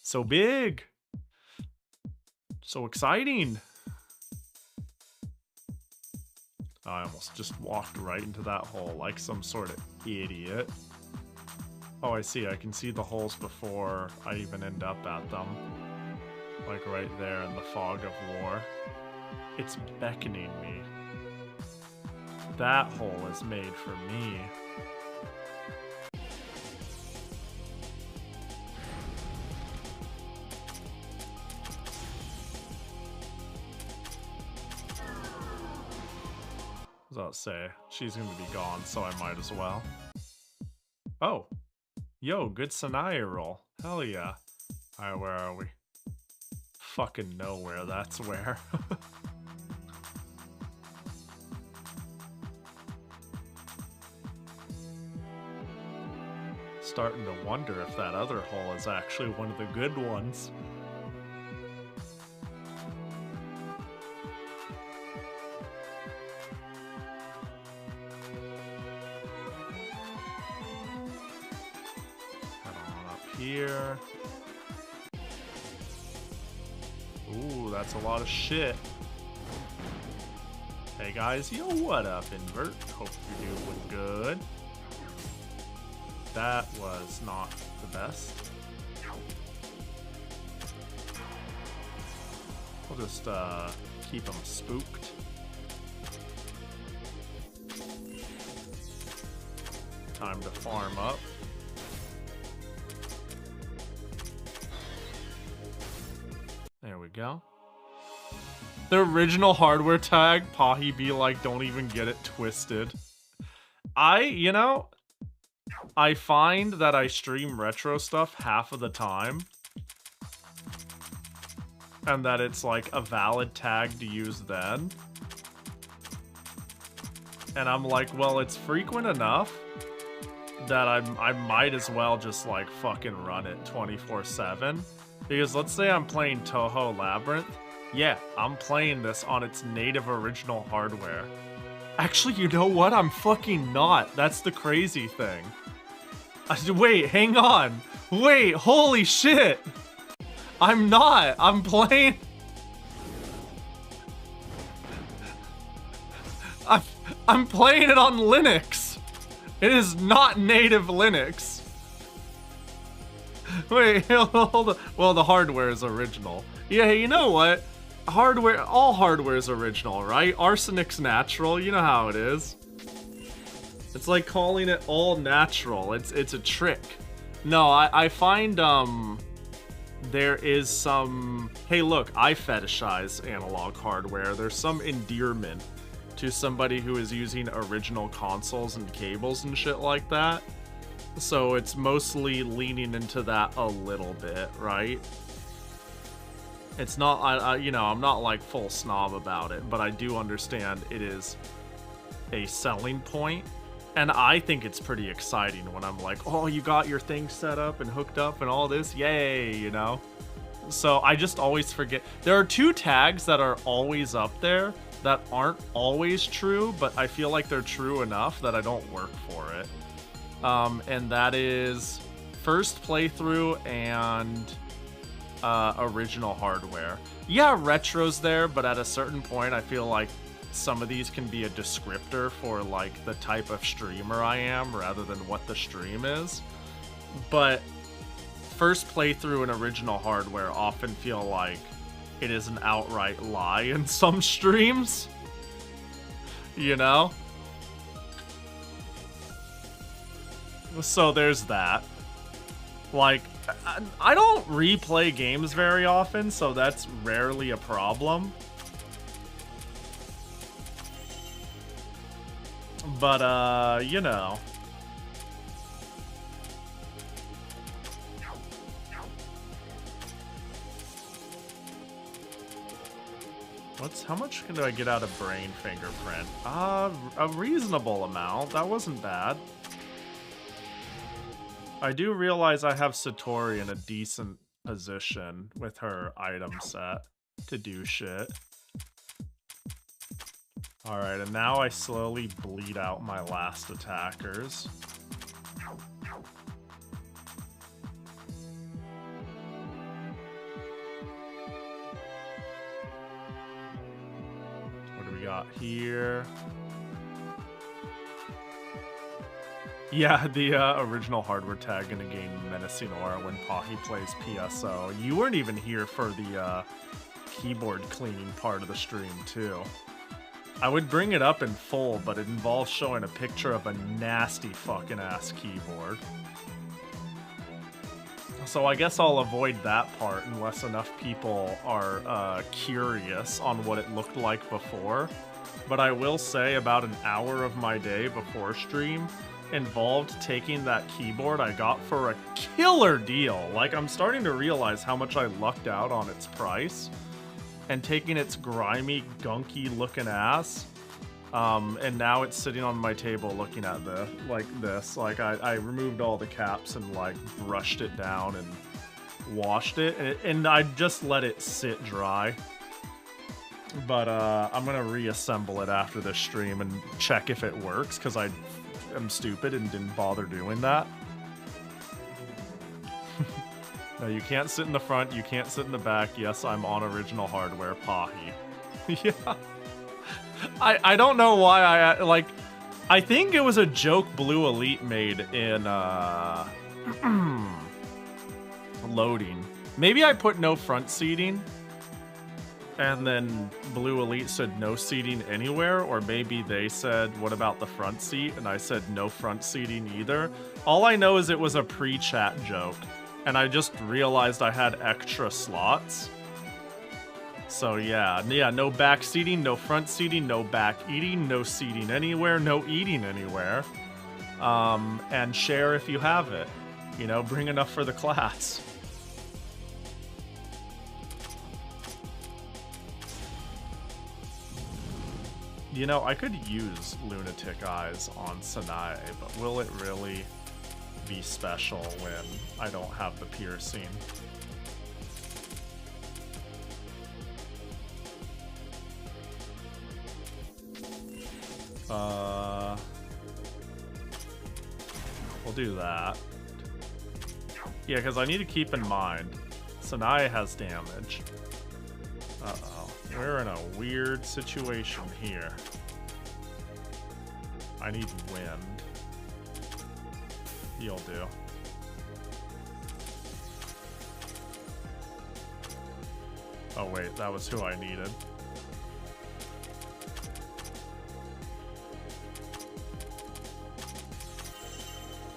So big. So exciting. I almost just walked right into that hole like some sort of idiot. Oh, I see. I can see the holes before I even end up at them. Like right there in the fog of war. It's beckoning me. That hole is made for me. What does that say? She's gonna be gone, so I might as well. Oh. Yo, good Sanaya roll. Hell yeah. Alright, where are we? Fucking nowhere, that's where. Starting to wonder if that other hole is actually one of the good ones. Head on up here. Ooh, that's a lot of shit. Hey guys, yo, what up, Invert? Hope you're doing good. That was not the best. We'll just keep them spooked. Time to farm up. There we go. The original hardware tag, Pahi be like, don't even get it twisted. You know, I find that I stream retro stuff half of the time. And that it's like a valid tag to use then. And I'm like, well, it's frequent enough that I might as well just like fucking run it 24/7. Because let's say I'm playing Touhou Labyrinth. Yeah, I'm playing this on its native original hardware. Actually, you know what? I'm fucking not. That's the crazy thing. Wait, hang on. Wait, holy shit. I'm not. I'm playing... I'm playing it on Linux. It is not native Linux. Wait, hold on. Well, the hardware is original. Yeah, you know what? hardware, all hardware is original, right? Arsenic's natural, you know how it is. It's like calling it all natural. It's a trick. No, I find there is some, hey look, I fetishize analog hardware. There's some endearment to somebody who is using original consoles and cables and shit like that. So it's mostly leaning into that a little bit, right? It's not, you know, I'm not like full snob about it, but I do understand it is a selling point. And I think it's pretty exciting when I'm like, oh, you got your thing set up and hooked up and all this, yay, you know? So I just always forget. There are two tags that are always up there that aren't always true, but I feel like they're true enough that I don't work for it. And that is first playthrough and original hardware. Yeah, retro's there, but at a certain point, I feel like some of these can be a descriptor for like the type of streamer I am rather than what the stream is. But first playthrough and original hardware often feel like it is an outright lie in some streams. You know? So there's that. Like, I don't replay games very often, so that's rarely a problem. But, you know. How much do I get out of brain fingerprint? A reasonable amount. That wasn't bad. I do realize I have Satori in a decent position with her item set to do shit. Alright, and now I slowly bleed out my last attackers. What do we got here? Yeah, the original hardware tag gonna gain menacing aura when Pahi plays PSO. You weren't even here for the keyboard cleaning part of the stream, too. I would bring it up in full, but it involves showing a picture of a nasty fucking ass keyboard. So I guess I'll avoid that part unless enough people are curious on what it looked like before. But I will say about an hour of my day before stream involved taking that keyboard I got for a killer deal. Like, I'm starting to realize how much I lucked out on its price. And taking its grimy, gunky looking ass. And now it's sitting on my table looking at this. Like, I removed all the caps and, like, brushed it down and washed it. And I just let it sit dry. But I'm gonna reassemble it after this stream and check if it works, because I am stupid and didn't bother doing that. No, you can't sit in the front, you can't sit in the back. Yes, I'm on original hardware, Pahi. Yeah. I don't know why I think it was a joke Blue Elite made in loading. Maybe I put no front seating, and then Blue Elite said no seating anywhere, or maybe they said, what about the front seat? And I said no front seating either. All I know is it was a pre-chat joke, and I just realized I had extra slots. So yeah, no back seating, no front seating, no back eating, no seating anywhere, no eating anywhere. And share if you have it. You know, bring enough for the class. You know, I could use Lunatic Eyes on Sanae, but will it really be special when I don't have the piercing? We'll do that. Yeah, because I need to keep in mind, Sanae has damage. Uh-oh. We're in a weird situation here. I need wind. You'll do. Oh wait, that was who I needed.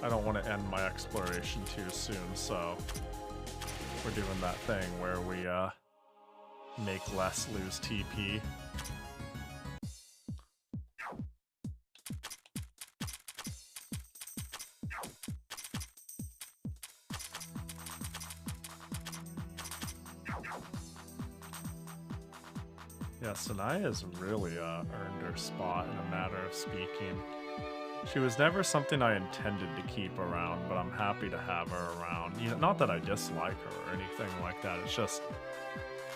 I don't want to end my exploration too soon, so we're doing that thing where we make less lose TP. Yeah, Sanaya's really earned her spot in a matter of speaking. She was never something I intended to keep around, but I'm happy to have her around. You know, not that I dislike her or anything like that. It's just,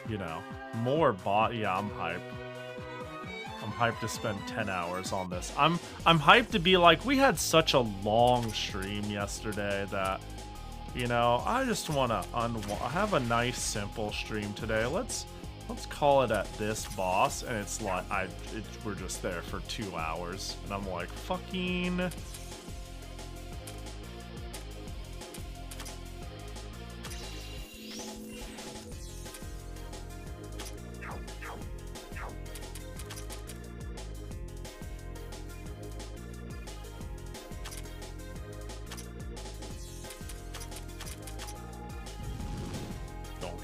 you know, more bot. Yeah, I'm hyped. I'm hyped to spend 10 hours on this. I'm hyped to be like, we had such a long stream yesterday that, you know, I just want to have a nice simple stream today. Let's call it at this boss, and it's like we're just there for 2 hours, and I'm like, fucking.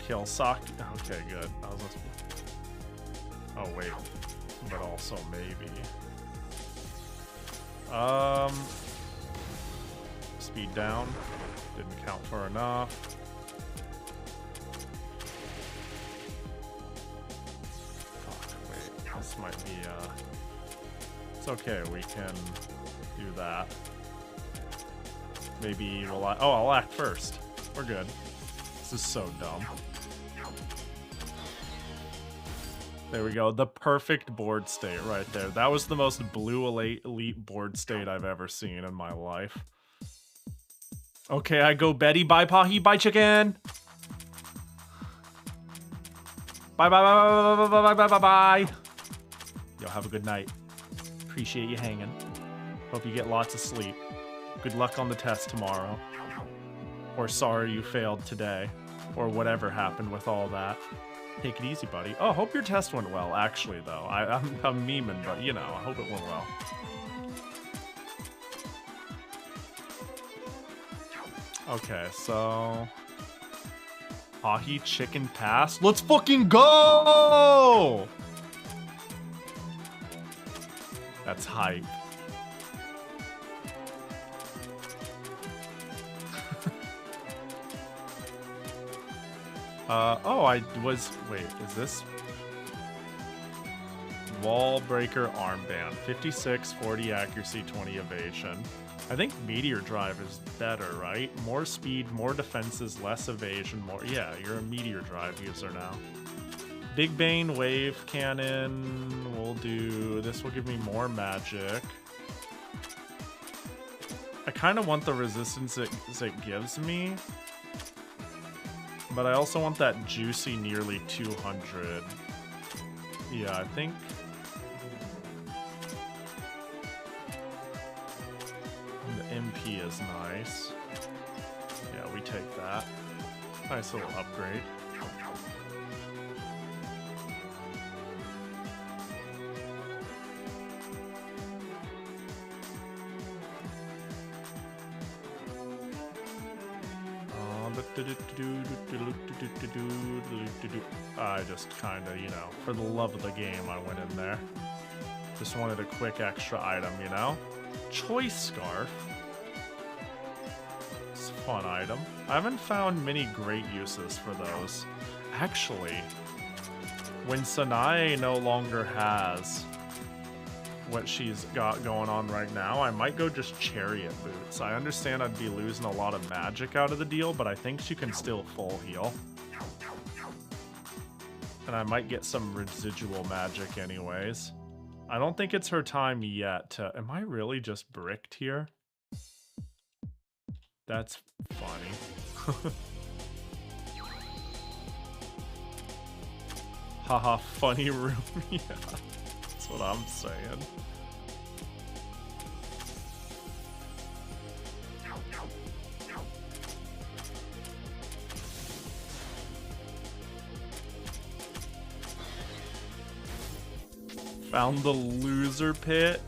Kill Saki. Okay, good. Oh wait, but also maybe. Speed down. Didn't count for enough. Fuck, wait. This might be. It's okay. We can do that. Maybe we'll. Oh, I'll act first. We're good. This is so dumb. There we go. The perfect board state right there. That was the most blue elite board state I've ever seen in my life. Okay, I go Betty. Bye, Pahi. Bye, chicken. Bye, bye, bye, bye, bye, bye, bye, bye, bye. Yo, have a good night. Appreciate you hanging. Hope you get lots of sleep. Good luck on the test tomorrow. Or sorry you failed today. Or whatever happened with all that. Take it easy, buddy. Oh, hope your test went well, actually, though. I'm memeing, but, you know, I hope it went well. Okay, so... Pahi chicken pass. Let's fucking go! That's hype. Oh, wait, is this? Wall breaker armband. 56, 40 accuracy, 20 evasion. I think meteor drive is better, right? More speed, more defenses, less evasion, more... Yeah, you're a meteor drive user now. Big Bane, wave cannon. We'll do... This will give me more magic. I kind of want the resistance it gives me. But I also want that juicy nearly 200. Yeah, I think... The MP is nice. Yeah, we take that. Nice little upgrade. I just kind of, you know, for the love of the game, I went in there. Just wanted a quick extra item, you know? Choice Scarf. It's a fun item. I haven't found many great uses for those. Actually, when Sanae no longer has what she's got going on right now, I might go just Chariot Boots. I understand I'd be losing a lot of magic out of the deal, but I think she can still full heal. And I might get some residual magic anyways. I don't think it's her time yet to... Am I really just bricked here? That's funny. Haha, funny room. Yeah, that's what I'm saying. Found the loser pit?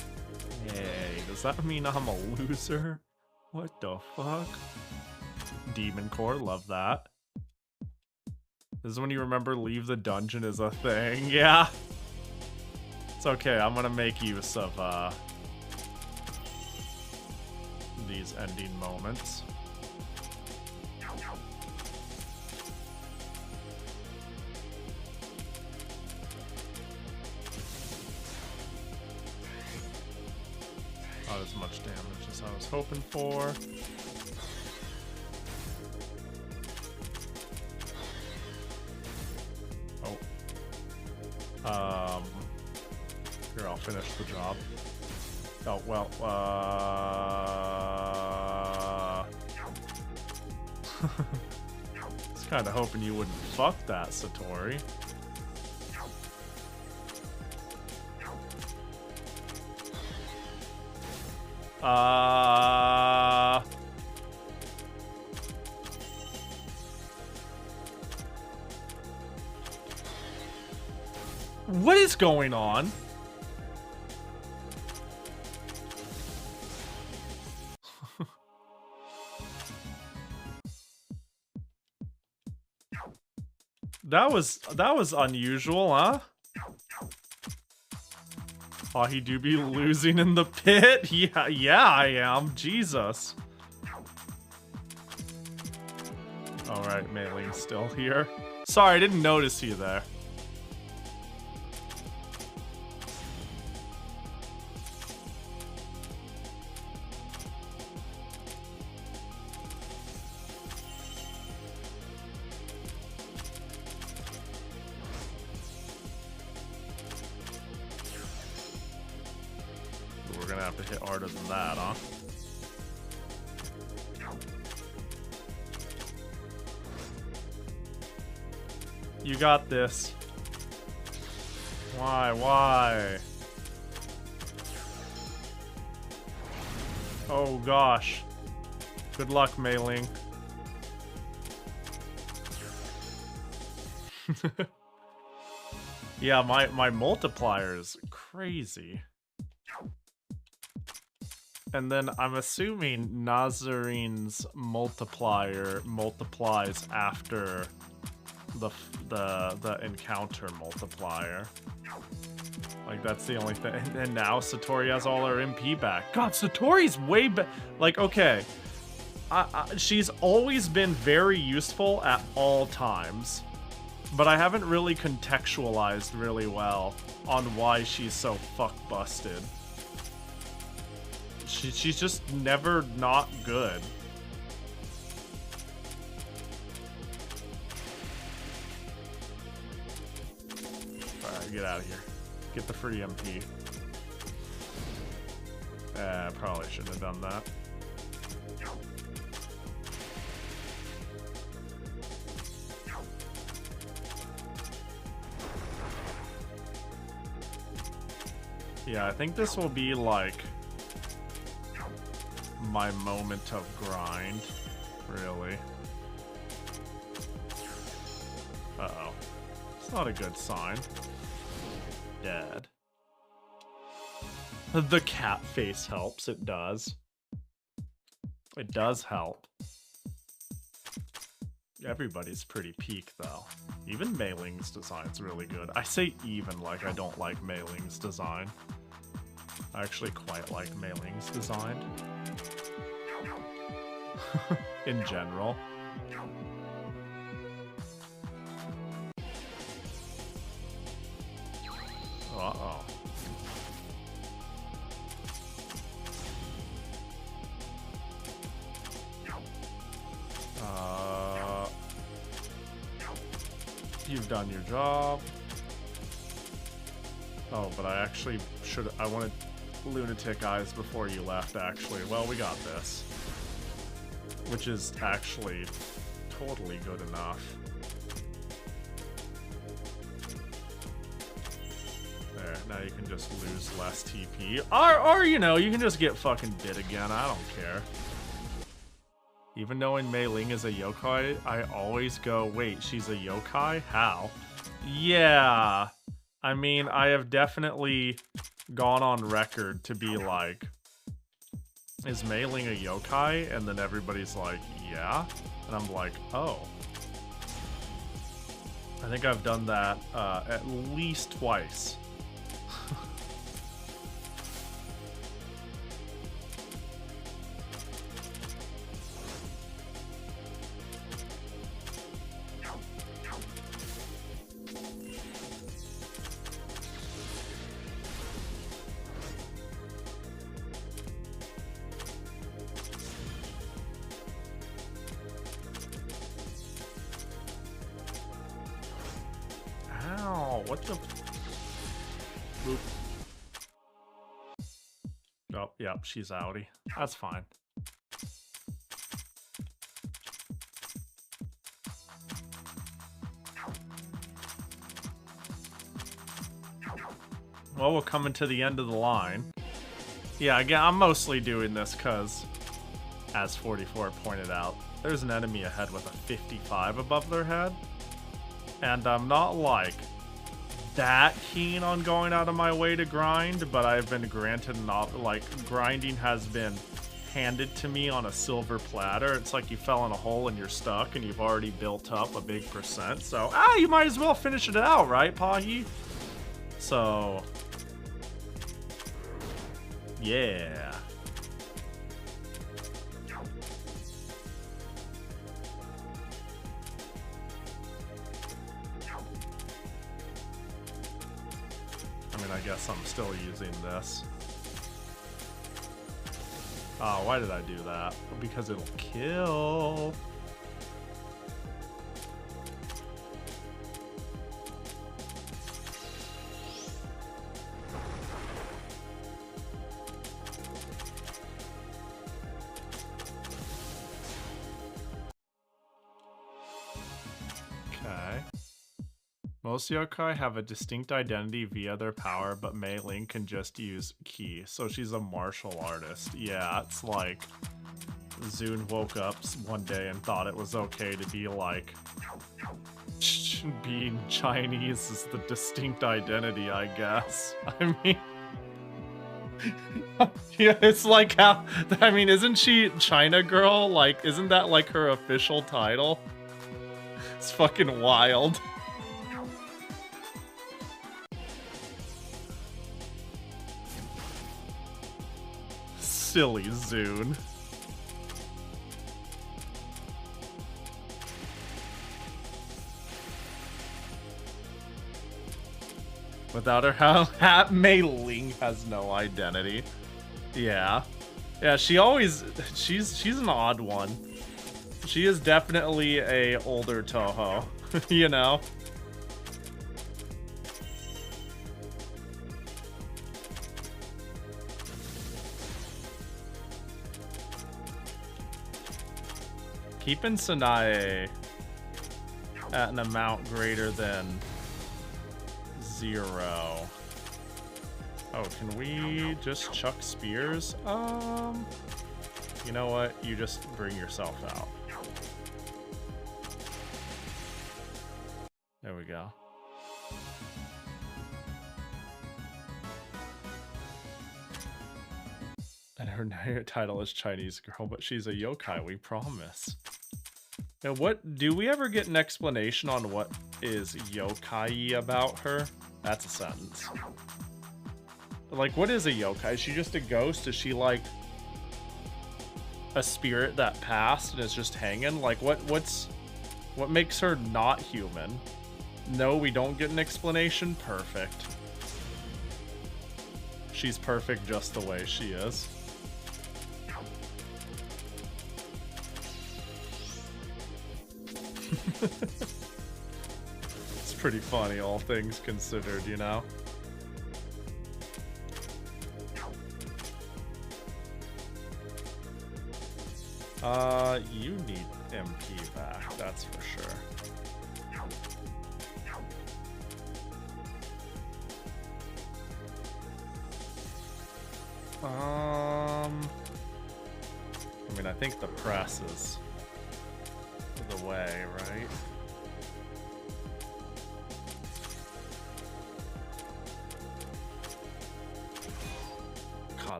Hey, does that mean I'm a loser? What the fuck? Demon Core, love that. This is when you remember leave the dungeon is a thing. Yeah. It's okay, I'm gonna make use of these ending moments. Not as much damage as I was hoping for. Oh. Here, I'll finish the job. Oh, well, I was kinda hoping you wouldn't fuck that, Satori. What is going on? That was unusual, huh? Pahi do be losing in the pit? Yeah, I am. Jesus. Alright, Meiling's still here. Sorry, I didn't notice you there. We're gonna have to hit harder than that, huh? You got this. Why? Oh gosh. Good luck, Meiling. Yeah, my multiplier is crazy. And then I'm assuming Nazarene's multiplier multiplies after the encounter multiplier. Like, that's the only thing. And now Satori has all her MP back. God, Satori's way back. Like, okay. She's always been very useful at all times. But I haven't really contextualized really well on why she's so fuck-busted. She's just never not good. Alright, get out of here. Get the free MP. Probably shouldn't have done that. Yeah, I think this will be like my moment of grind, really. Uh-oh. It's not a good sign. Dead. The cat face helps, it does. It does help. Everybody's pretty peak, though. Even Meiling's design's really good. I say even like I don't like Meiling's design. I actually quite like Meiling's design. In general. Uh-oh. You've done your job. Oh, but I actually should. I wanted lunatic eyes before you left, actually. Well, we got this. Which is actually totally good enough. There, now you can just lose less TP. Or you know, you can just get fucking bit again. I don't care. Even knowing Meiling is a yokai, I always go, wait, she's a yokai? How? Yeah. I mean, I have definitely gone on record to be like, is Meiling a yokai? And then everybody's like, yeah. And I'm like, oh. I think I've done that at least twice. What the? Boop. Oh, yep, she's outie. That's fine. Well, we're coming to the end of the line. Yeah, again, I'm mostly doing this because, as 44 pointed out, there's an enemy ahead with a 55 above their head. And I'm not, like, that keen on going out of my way to grind, but I've been granted not, like, grinding has been handed to me on a silver platter. It's like you fell in a hole and you're stuck and you've already built up a big percent. So, you might as well finish it out, right, Pahi? So, yeah. I mean, I guess I'm still using this. Oh, why did I do that? Because it'll kill. Okay. Most yokai have a distinct identity via their power, but Meiling can just use ki. So she's a martial artist. Yeah, it's like Zune woke up one day and thought it was okay to be like, being Chinese is the distinct identity, I guess. I mean, yeah, it's like how, I mean, isn't she China girl? Like, isn't that like her official title? It's fucking wild. Silly Zune. Without her hat, Meiling has no identity. Yeah. Yeah, she's an odd one. She is definitely a older Touhou, you know? Keeping Sanae at an amount greater than 0. Oh, can we just chuck spears? You know what? You just bring yourself out. There we go. And her title is Chinese girl, but she's a yokai, we promise. Now, what do we ever get an explanation on what is yokai about her? That's a sentence. Like, what is a yokai? Is she just a ghost? Is she like a spirit that passed and is just hanging? Like, what makes her not human? No, we don't get an explanation. Perfect. She's perfect just the way she is. It's pretty funny, all things considered, you know? You need MP back, that's for sure. I mean, I think the press is the way, right?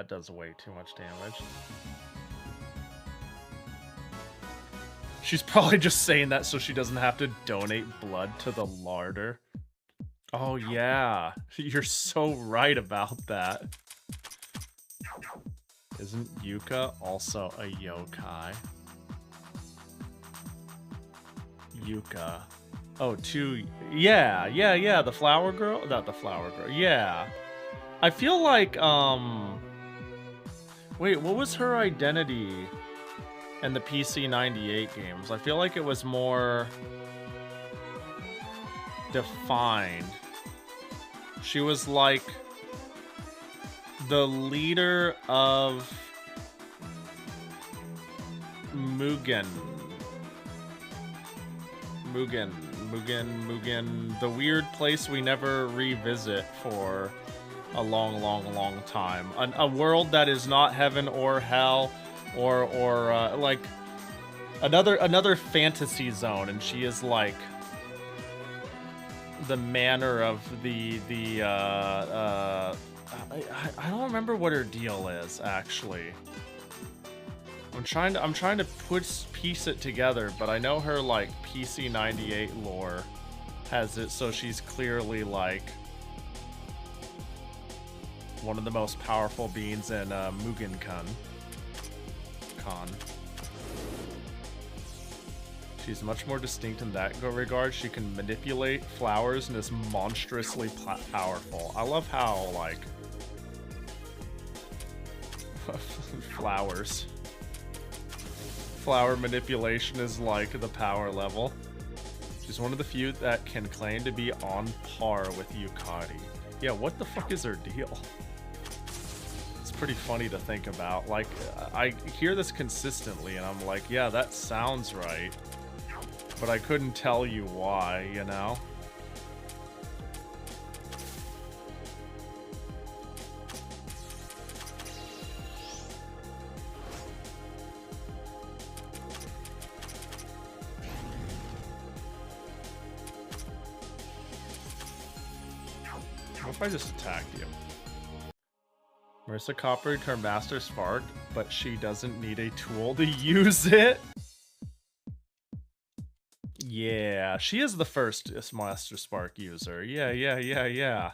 that does way too much damage. She's probably just saying that so she doesn't have to donate blood to the larder. Oh yeah, you're so right about that. Isn't Yuka also a yokai? Yuka. Oh, yeah, the flower girl? Not the flower girl, yeah. I feel like, wait, what was her identity in the PC98 games? I feel like it was more defined. She was like the leader of Mugen, the weird place we never revisit for a long time. A world that is not heaven or hell, or like another fantasy zone, and she is like the manor of the I don't remember what her deal is actually. I'm trying to piece it together, but I know her like PC98 lore has it so she's clearly like one of the most powerful beings in Mugen-kun. She's much more distinct in that regard. She can manipulate flowers and is monstrously powerful. I love how like flower manipulation is like the power level. She's one of the few that can claim to be on par with Yukari. Yeah, what the fuck is her deal? It's pretty funny to think about. Like, I hear this consistently and I'm like, yeah, that sounds right. But I couldn't tell you why, you know? What if I just attacked you? Marissa copied her Master Spark, but she doesn't need a tool to use it? Yeah, she is the first Master Spark user. Yeah.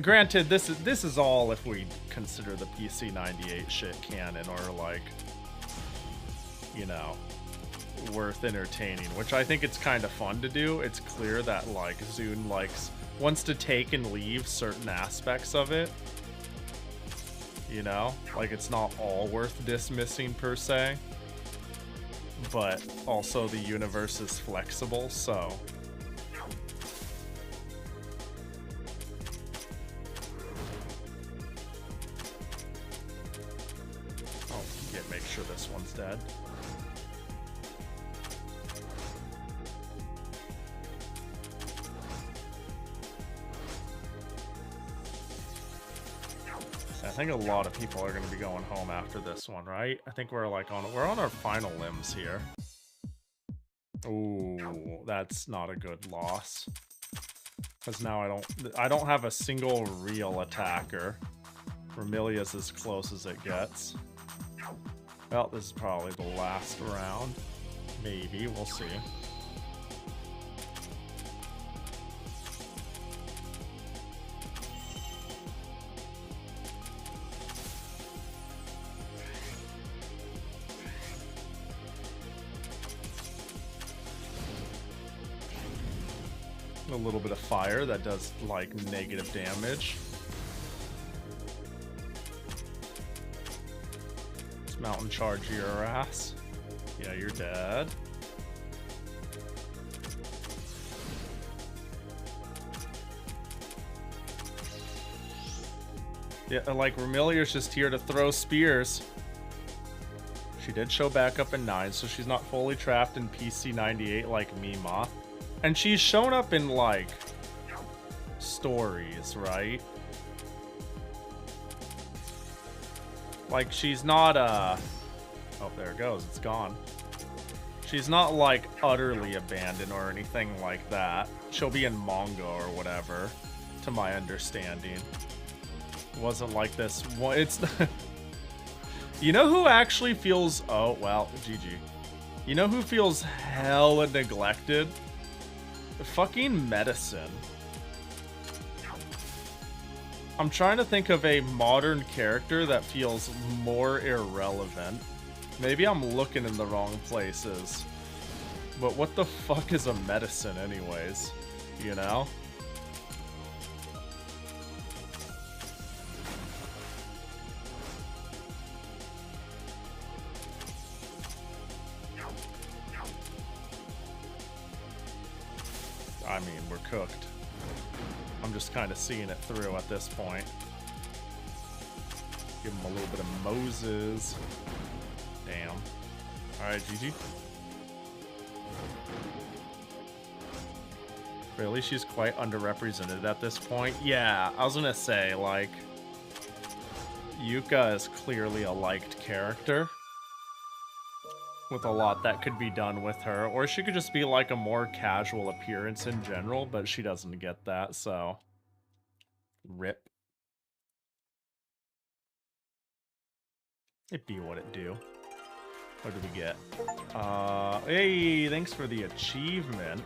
Granted, this is all if we consider the PC98 shit canon or like, you know, worth entertaining, which I think it's kind of fun to do. It's clear that like Zune wants to take and leave certain aspects of it. You know, like it's not all worth dismissing per se. But also the universe is flexible, so oh, yeah, make sure this one's dead. I think a lot of people are going to be going home after this one, right? I think we're like we're on our final limbs here. Ooh, that's not a good loss. Because now I don't have a single real attacker. Vermilia's as close as it gets. Well, this is probably the last round. Maybe, we'll see. A little bit of fire that does like negative damage. Let's mountain charge your ass. Yeah, you're dead. Yeah, like Remilia's just here to throw spears. She did show back up in 9, so she's not fully trapped in PC98 like Mima. And she's shown up in, like, stories, right? Like, she's not, oh, there it goes. It's gone. She's not, like, utterly abandoned or anything like that. She'll be in manga or whatever, to my understanding. wasn't like this. Well, it's... You know who actually feels... Oh, well, GG. You know who feels hella neglected? Fucking medicine. I'm trying to think of a modern character that feels more irrelevant. Maybe I'm looking in the wrong places. But what the fuck is a medicine anyways? You know? I mean, we're cooked. I'm just kind of seeing it through at this point. Give him a little bit of Moses. Damn. Alright, GG. Really? She's quite underrepresented at this point? Yeah, I was gonna say, like... Yuka is clearly a liked character. With a lot that could be done with her. Or she could just be like a more casual appearance in general, but she doesn't get that, so... RIP. It be what it do. What do we get? Hey, thanks for the achievement.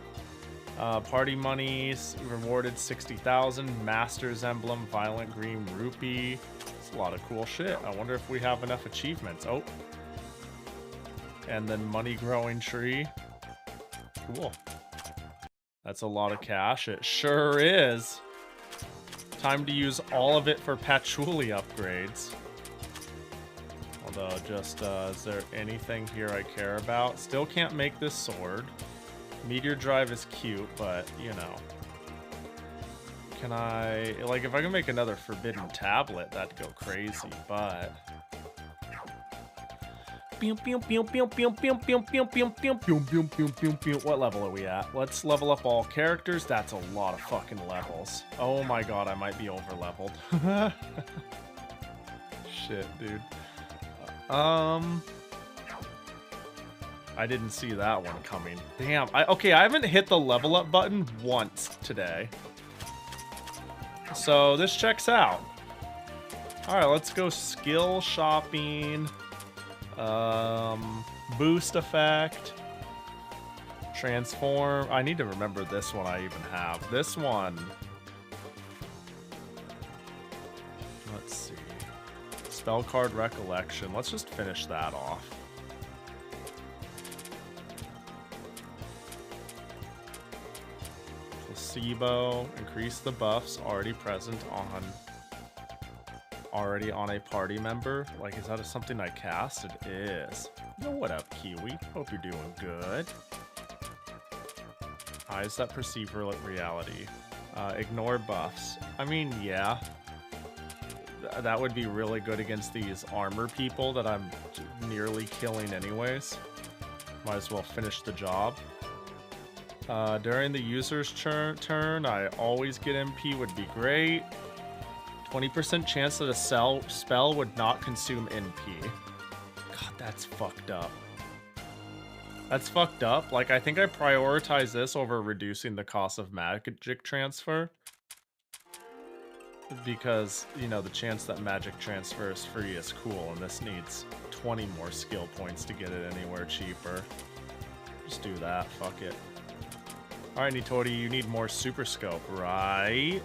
Party monies, rewarded 60,000, Master's Emblem, Violent Green Rupee. It's a lot of cool shit. I wonder if we have enough achievements. Oh. And then Money Growing Tree. Cool. That's a lot of cash. It sure is. Time to use all of it for patchouli upgrades. Although, just, is there anything here I care about? Still can't make this sword. Meteor Drive is cute, but, you know. Can I... Like, if I can make another Forbidden Tablet, that'd go crazy, but... What level are we at? Let's level up all characters. That's a lot of fucking levels. Oh my god, I might be over-leveled. Shit, dude. I didn't see that one coming. Damn. Okay, I haven't hit the level up button once today. So this checks out. Alright, let's go skill shopping. Boost effect. Transform. I need to remember this one I even have. This one. Let's see. Spell card recollection. Let's just finish that off. Placebo. Increase the buffs already present on... Already on a party member. Like, is that something I cast? It is. Yo, what up, Kiwi? Hope you're doing good. Eyes that perceive reality. Ignore buffs. I mean, yeah. That would be really good against these armor people that I'm nearly killing anyways. Might as well finish the job. During the user's turn, I always get MP would be great. 20% chance that a spell would not consume NP. God, that's fucked up. That's fucked up. Like, I think I prioritize this over reducing the cost of magic transfer. Because, you know, the chance that magic transfer is free is cool, and this needs 20 more skill points to get it anywhere cheaper. Just do that. Fuck it. Alright, Nitori, you need more super scope, right?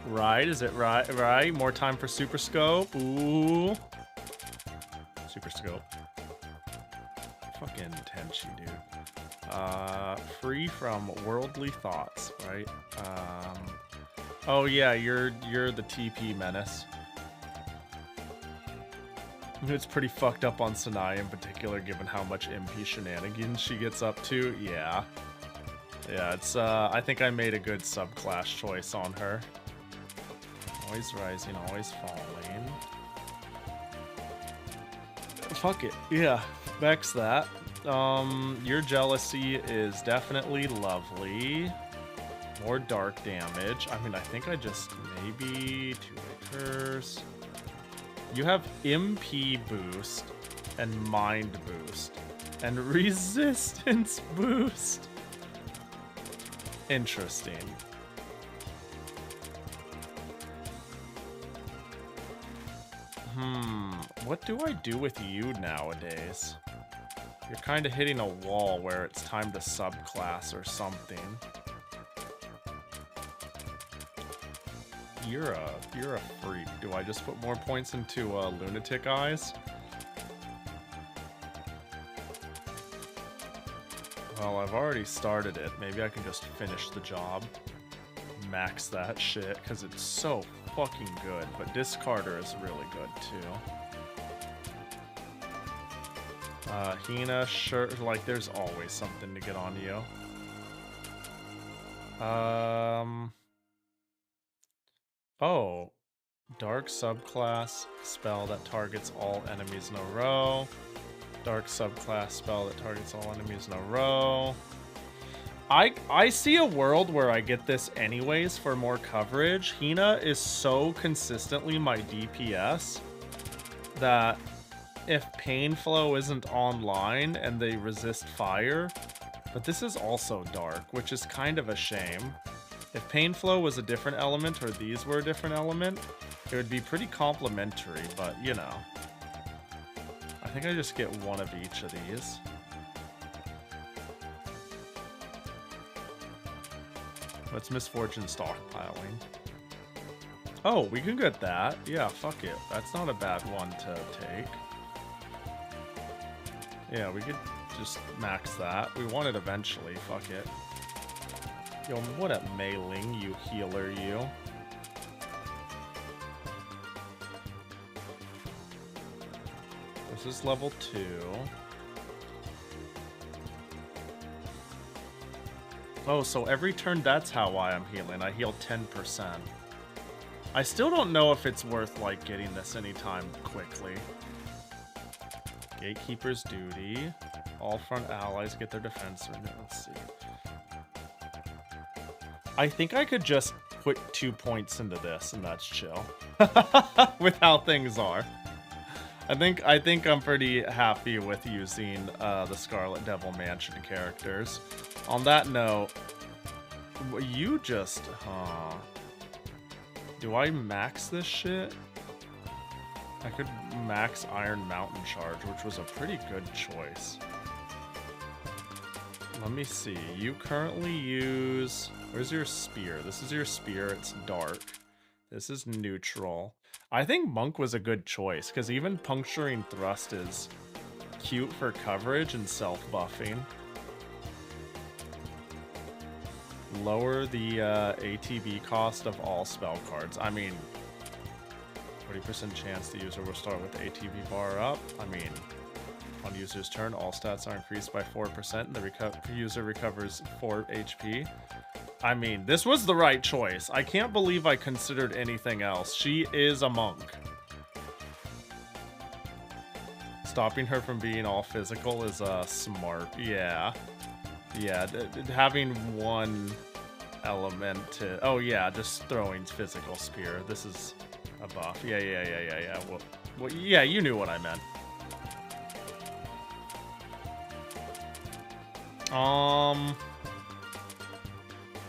Right, is it right? Right, more time for super scope. Ooh. Super scope. Fucking Tenchi, dude. Free from worldly thoughts, right? Oh yeah, you're the TP menace. It's pretty fucked up on Sanai in particular, given how much MP shenanigans she gets up to. Yeah. Yeah, it's, I think I made a good subclass choice on her. Always rising, always falling. Fuck it. Yeah, Vex that. Your jealousy is definitely lovely. More dark damage. I mean, I think I just maybe 2 acres. You have MP boost and mind boost and resistance boost. Interesting. What do I do with you nowadays? You're kind of hitting a wall where it's time to subclass or something. You're a freak. Do I just put more points into lunatic eyes? Well, I've already started it. Maybe I can just finish the job. Max that shit, because it's so fucking good. But Discarder is really good, too. Hina, sure, like, there's always something to get on you. Oh. Dark subclass, spell that targets all enemies in a row. Dark subclass, spell that targets all enemies in a row. I see a world where I get this anyways for more coverage. Hina is so consistently my DPS that if Pain Flow isn't online and they resist fire, but this is also dark, which is kind of a shame. If Pain Flow was a different element or these were a different element, it would be pretty complementary, but you know. I think I just get one of each of these. What's Misfortune stockpiling? Oh, we can get that. Yeah, fuck it. That's not a bad one to take. Yeah, we could just max that. We want it eventually. Fuck it. Yo, what up, Meiling, you healer, you. This is level 2. Oh, so every turn, that's how I'm healing. I heal 10%. I still don't know if it's worth, like, getting this anytime quickly. Gatekeeper's duty. All front allies get their defense. Let's see. I think I could just put 2 points into this, and that's chill. With how things are. I think I'm pretty happy with using the Scarlet Devil Mansion characters. On that note, you just, do I max this shit? I could max Iron Mountain Charge, which was a pretty good choice. Let me see. You currently use... Where's your spear? This is your spear. It's dark. This is neutral. I think Monk was a good choice, because even Puncturing Thrust is cute for coverage and self-buffing. Lower the ATB cost of all spell cards. I mean, 40% chance the user will start with the ATB bar up. I mean, on user's turn, all stats are increased by 4%, and the user recovers 4 HP. I mean, this was the right choice. I can't believe I considered anything else. She is a monk. Stopping her from being all physical is smart. Yeah. Yeah, having one element to... Oh, yeah, just throwing physical spear. This is a buff. Yeah. Well, yeah, you knew what I meant.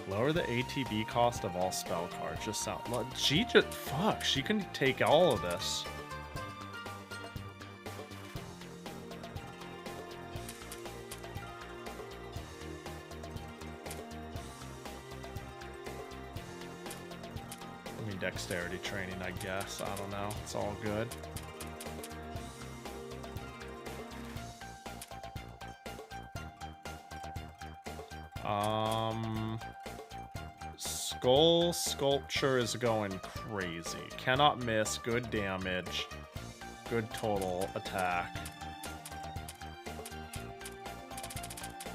Lower the ATB cost of all spell cards. Just sound... She just... Fuck, she can take all of this. I mean, dexterity training, I guess. I don't know. It's all good. Skull Sculpture is going crazy. Cannot miss, good damage, good total attack.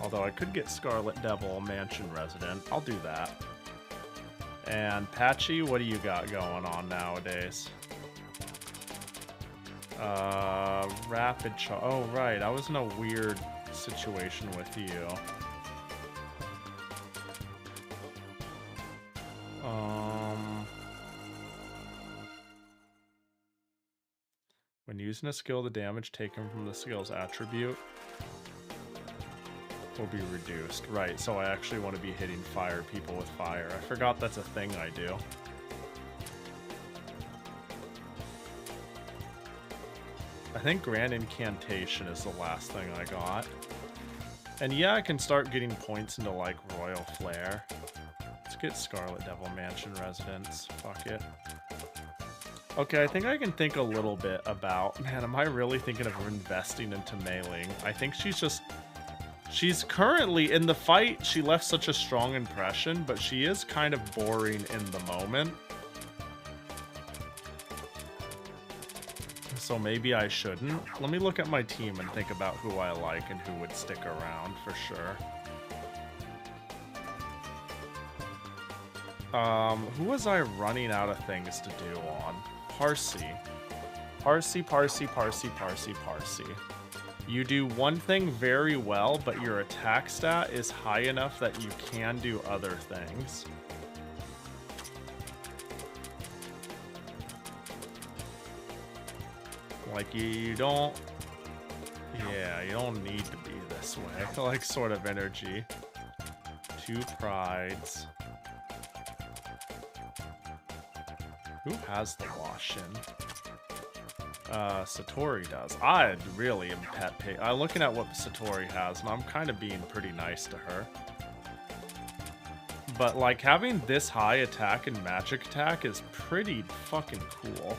Although I could get Scarlet Devil Mansion Resident. I'll do that. And Patchy, what do you got going on nowadays? Rapid Charge. Oh, right. I was in a weird situation with you. When using a skill, the damage taken from the skill's attribute will be reduced. Right, so I actually want to be hitting fire people with fire. I forgot that's a thing I do. I think Grand Incantation is the last thing I got. And yeah, I can start getting points into like Royal Flare. Let's get Scarlet Devil Mansion Residence. Fuck it. Okay, I think I can think a little bit about... Man, am I really thinking of investing into Meiling? I think she's currently in the fight. She left such a strong impression, but she is kind of boring in the moment. So maybe I shouldn't. Let me look at my team and think about who I like and who would stick around for sure. Who was I running out of things to do on? Parsi. Parsi. You do one thing very well, but your attack stat is high enough that you can do other things. Like, you don't... Yeah, you don't need to be this way. Like, sort of energy. 2 prides. Who has the wash-in? Satori does. I really am pet pig. I'm looking at what Satori has, and I'm kind of being pretty nice to her. But, like, having this high attack and magic attack is pretty fucking cool.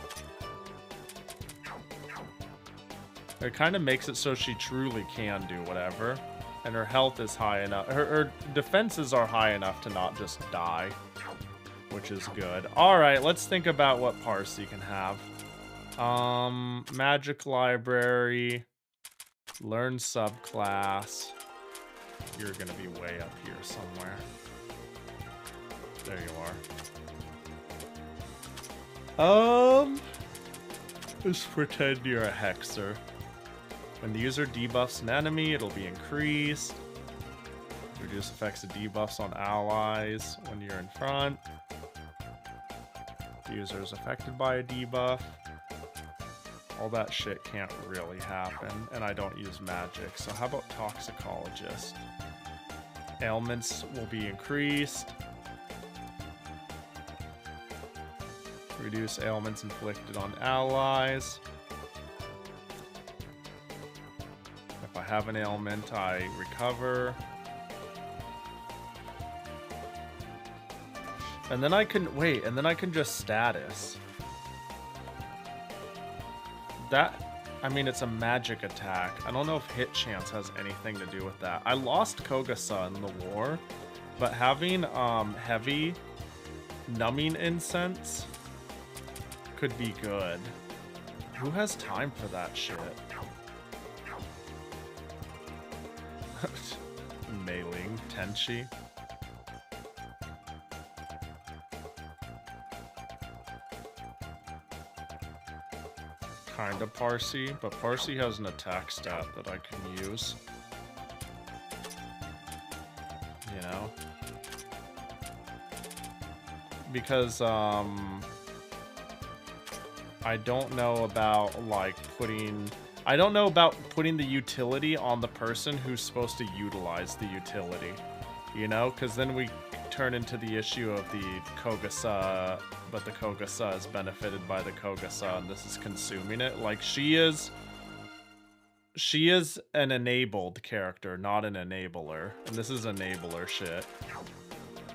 It kind of makes it so she truly can do whatever. And her health is high enough. Her defenses are high enough to not just die. Which is good. Alright, let's think about what Parsi can have. Magic Library. Learn subclass. You're gonna be way up here somewhere. There you are. Just pretend you're a hexer. When the user debuffs an enemy, it'll be increased. Reduce effects of debuffs on allies when you're in front. The user is affected by a debuff. All that shit can't really happen, and I don't use magic, so how about Toxicologist? Ailments will be increased. Reduce ailments inflicted on allies. If I have an ailment, I recover. And then I can, wait, and then I can just status. That, I mean, it's a magic attack. I don't know if hit chance has anything to do with that. I lost Kogasa in the war, but having heavy numbing incense could be good. Who has time for that shit? Meiling, Tenchi. Kinda Parsi, but Parsi has an attack stat that I can use. You know? Because, I don't know about, like, I don't know about putting the utility on the person who's supposed to utilize the utility. You know? Because then we turn into the issue of the Kogasa, but the Kogasa is benefited by the Kogasa, and this is consuming it. Like, she is an enabled character, not an enabler. And this is enabler shit.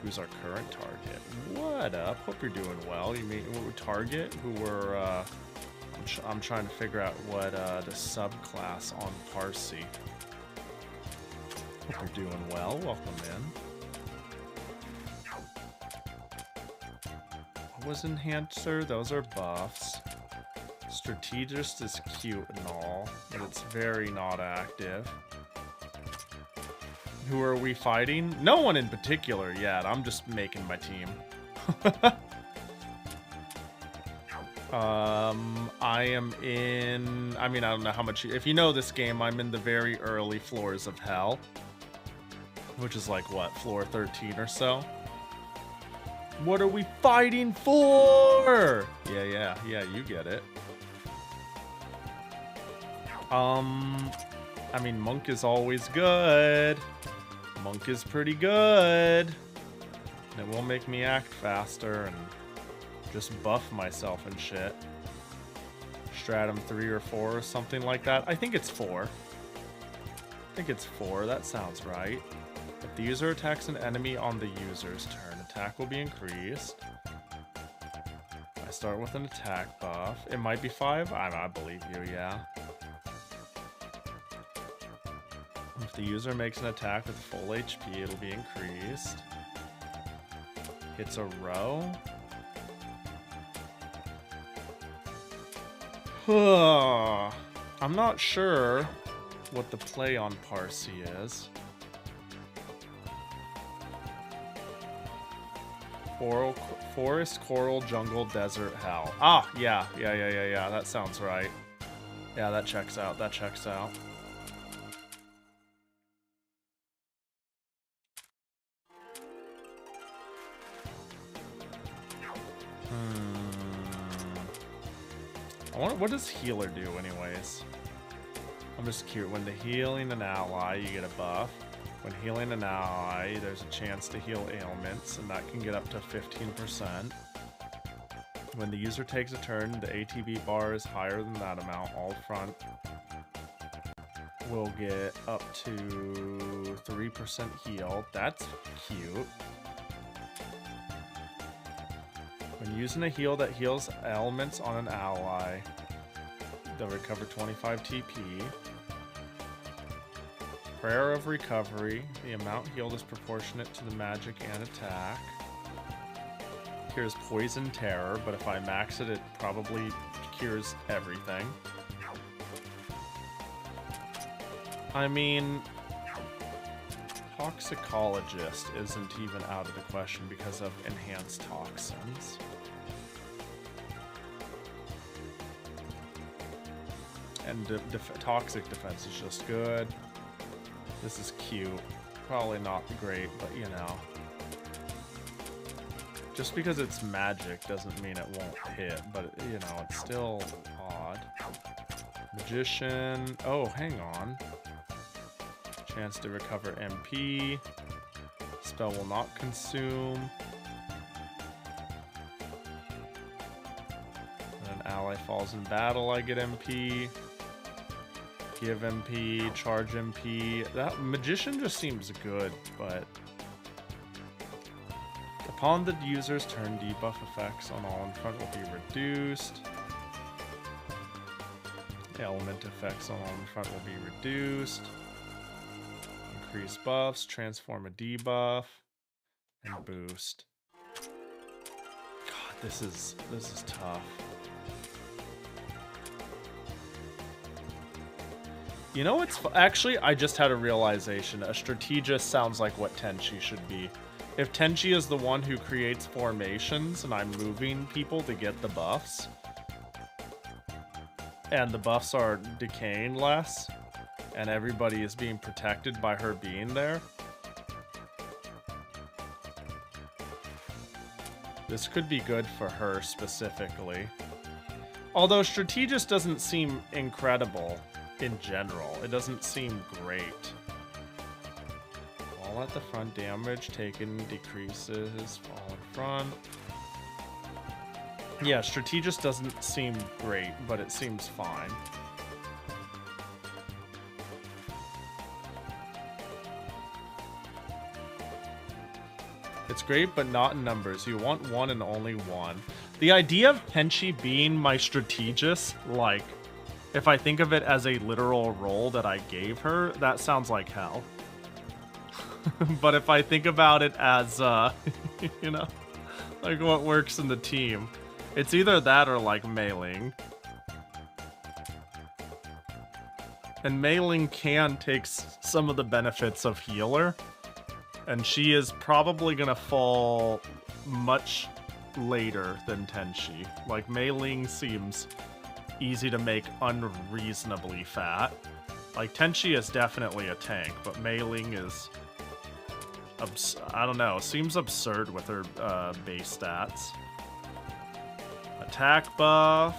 Who's our current target? What up? Hope you're doing well. You mean target? Who were, I'm trying to figure out what, the subclass on Parsi. Hope you're doing well. Welcome in. What was Enhancer? Those are buffs. Strategist is cute and all, but it's very not active. Who are we fighting? No one in particular yet. I'm just making my team. I am in... I mean, I don't know how much... If you know this game, I'm in the very early floors of hell. Which is like, what, floor 13 or so? What are we fighting for? Yeah, you get it. I mean, Monk is always good. Monk is pretty good. It will make me act faster and just buff myself and shit. Stratum 3 or 4 or something like that. I think it's 4. I think it's 4. That sounds right. If the user attacks an enemy on the user's turn, attack will be increased. I start with an attack buff. It might be 5. I believe you, yeah. If the user makes an attack with full HP, it'll be increased. Hits a row. I'm not sure what the play on Parsi is. Forest, coral, jungle, desert, hell. Ah, yeah. That sounds right. Yeah, that checks out. That checks out. I wonder, what does healer do anyways? I'm just curious. When healing an ally, you get a buff. When healing an ally, there's a chance to heal ailments, and that can get up to 15%. When the user takes a turn, the ATB bar is higher than that amount. All front will get up to 3% heal. That's cute. When using a heal that heals ailments on an ally, they'll recover 25 TP. Prayer of Recovery. The amount healed is proportionate to the magic and attack. Cures Poison Terror, but if I max it, it probably cures everything. I mean, Toxicologist isn't even out of the question because of enhanced toxins. And toxic defense is just good. This is cute. Probably not great, but you know. Just because it's magic doesn't mean it won't hit, but you know, it's still odd. Magician. Oh, hang on. Chance to recover MP. Spell will not consume. When an ally falls in battle, I get MP. Give MP, charge MP. That Magician just seems good, but upon the user's turn, debuff effects on all in front will be reduced. Element effects on all in front will be reduced. Increase buffs, transform a debuff, and boost. God, this is tough. You know what's actually, I just had a realization. A strategist sounds like what Tenchi should be. If Tenchi is the one who creates formations and I'm moving people to get the buffs, and the buffs are decaying less, and everybody is being protected by her being there, this could be good for her specifically. Although strategist doesn't seem incredible. In general, it doesn't seem great. Fall at the front, damage taken decreases. Fall in front. Yeah, strategist doesn't seem great, but it seems fine. It's great, but not in numbers. You want one and only one. The idea of Tenchi being my strategist, like, if I think of it as a literal role that I gave her, that sounds like hell. But if I think about it as, you know, like what works in the team, it's either that or like Meiling. And Meiling can take some of the benefits of healer, and she is probably gonna fall much later than Tenchi. Like, Meiling seems easy to make unreasonably fat. Like, Tenchi is definitely a tank, but Meiling is, I don't know, seems absurd with her base stats. Attack buff.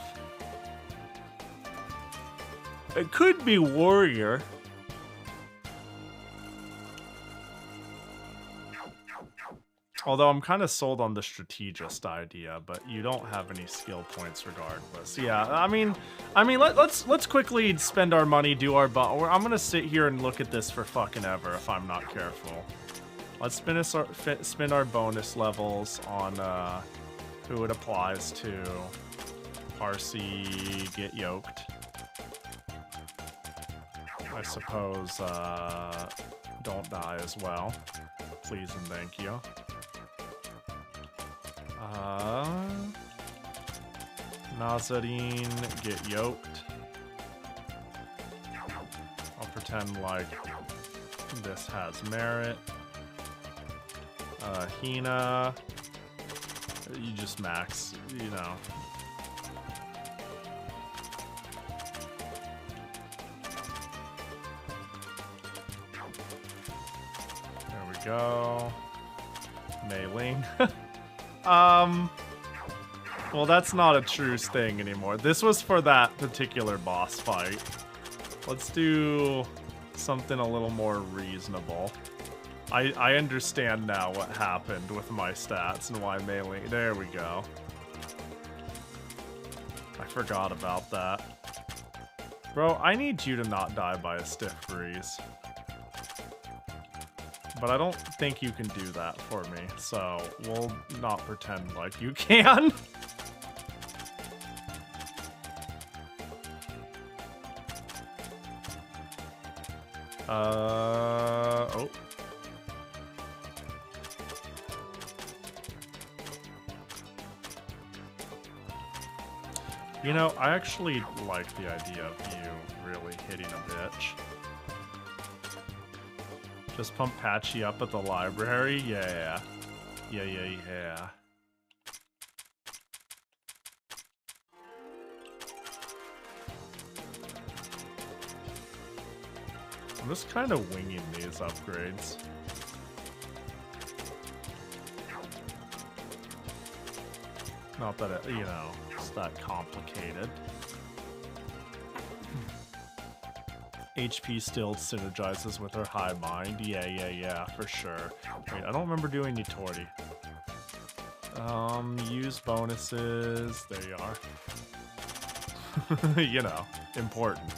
It could be warrior. Although I'm kind of sold on the strategist idea, but you don't have any skill points regardless. Yeah, I mean, let's quickly spend our money, do our I'm gonna sit here and look at this for fucking ever if I'm not careful. Let's spin our bonus levels on who it applies to. Parsi, get yoked. I suppose don't die as well. Please and thank you. Nazarene, get yoked. I'll pretend like this has merit. Hina, you just max, you know. There we go. Meiling. Well, that's not a truce thing anymore. This was for that particular boss fight. Let's do something a little more reasonable. I understand now what happened with my stats and why Meiling. There we go. I forgot about that. Bro, I need you to not die by a stiff breeze. But I don't think you can do that for me, so we'll not pretend like you can. Oh. You know, I actually like the idea of you really hitting a bitch. Just pump Patchy up at the library? Yeah. Yeah. I'm just kind of winging these upgrades. Not that it, you know, it's that complicated. HP still synergizes with her high mind. Yeah, for sure. Wait, I don't remember doing Nitori. Use bonuses. There you are. You know, important.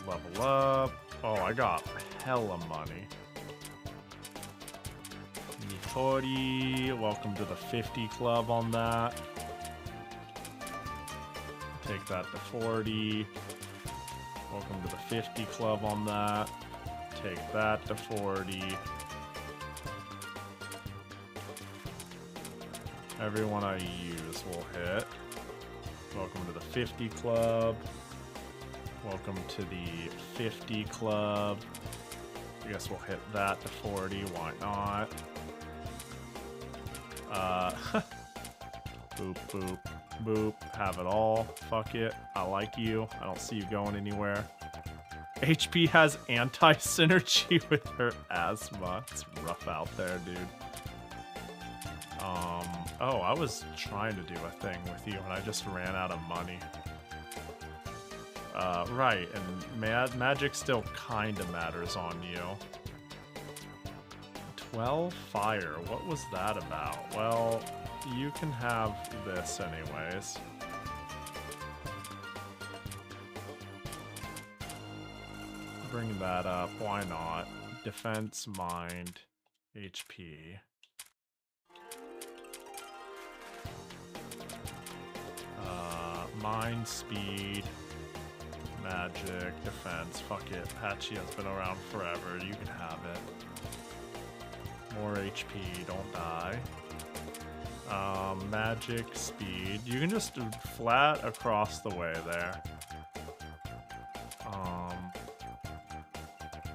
Level up. Oh, I got hella money. Nitori, welcome to the 50 club on that. Take that to 40. Welcome to the 50 club on that. Take that to 40. Everyone I use will hit. Welcome to the 50 club. Welcome to the 50 club. I guess we'll hit that to 40. Why not? Boop, boop, boop. Have it all. Fuck it. I like you. I don't see you going anywhere. HP has anti-synergy with her asthma. It's rough out there, dude. Oh, I was trying to do a thing with you and I just ran out of money. Right, and magic still kinda matters on you. 12 fire, what was that about? Well, you can have this anyways. Bring that up, why not? Defense, mind, HP. Mind, speed, magic, defense. Fuck it. Patchy has been around forever. You can have it. More HP. Don't die. Magic, speed. You can just do flat across the way there.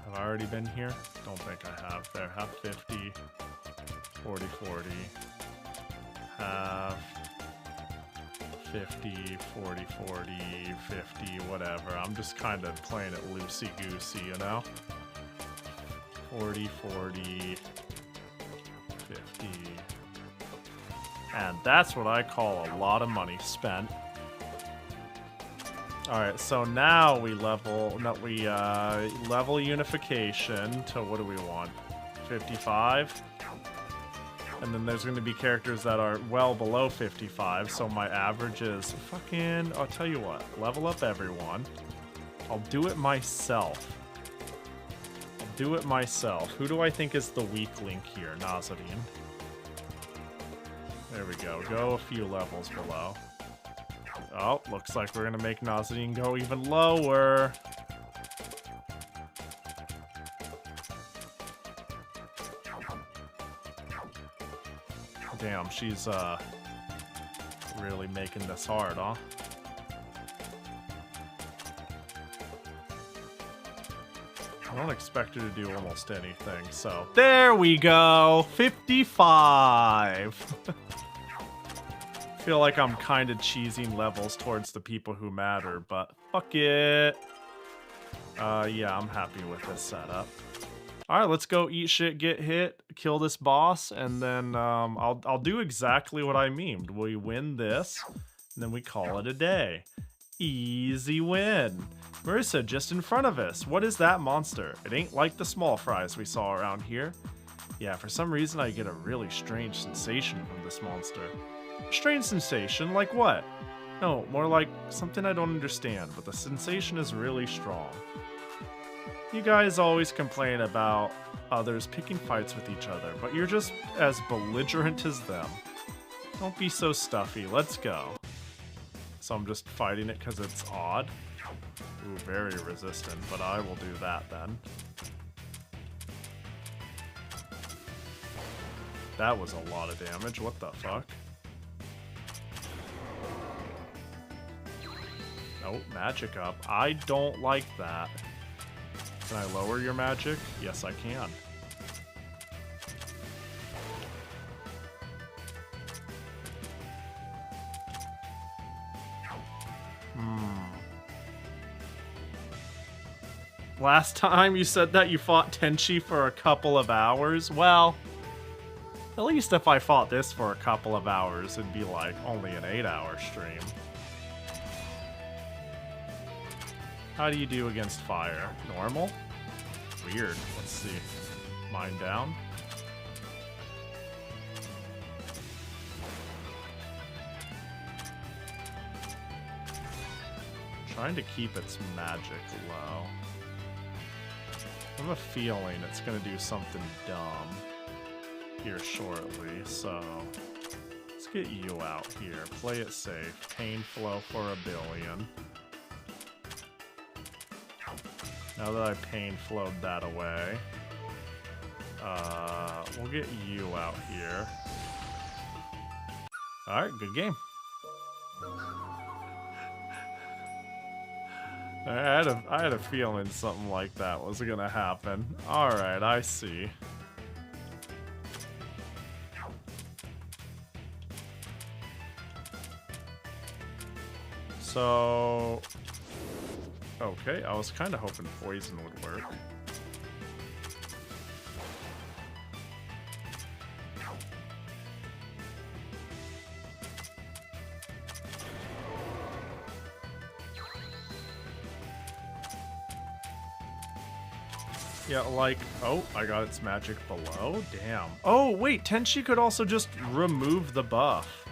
Have I already been here? Don't think I have. There. Have 50. 40, 40. Have 50, 40, 40, 50, whatever. I'm just kind of playing it loosey-goosey, you know? 40, 40, 50. And that's what I call a lot of money spent. Alright, so now we level... No, we level unification to... What do we want? 55? And then there's going to be characters that are well below 55, so my average is fucking... I'll tell you what. Level up everyone. I'll do it myself. Do it myself. Who do I think is the weak link here? Nazarene. There we go. Go a few levels below. Oh, looks like we're gonna make Nazarene go even lower. Damn, she's really making this hard, huh? I don't expect her to do almost anything, so... There we go! 55! Feel like I'm kind of cheesing levels towards the people who matter, but fuck it! Yeah, I'm happy with this setup. Alright, let's go eat shit, get hit, kill this boss, and then I'll do exactly what I memed. We win this, and then we call it a day. Easy win. Marissa, just in front of us. What is that monster? It ain't like the small fries we saw around here. Yeah, for some reason I get a really strange sensation from this monster. Strange sensation? Like what? No, more like something I don't understand, but the sensation is really strong. You guys always complain about others picking fights with each other, but you're just as belligerent as them. Don't be so stuffy. Let's go. So I'm just fighting it because it's odd. Ooh, very resistant, but I will do that then. That was a lot of damage. What the fuck? Oh, magic up. I don't like that. Can I lower your magic? Yes, I can. Last time you said that you fought Tenchi for a couple of hours? Well, at least if I fought this for a couple of hours, it'd be like only an 8-hour stream. How do you do against fire? Normal? Weird. Let's see. Mine down. Trying to keep its magic low. I have a feeling it's gonna do something dumb here shortly, so let's get you out here. Play it safe. Pain flow for a billion. Now that I pain flowed that away, we'll get you out here. Alright, good game. I had a feeling something like that was gonna happen. Alright, I see. So... Okay, I was kind of hoping poison would work. Yeah, like... Oh, I got its magic below? Damn. Oh, wait, Tenchi could also just remove the buff.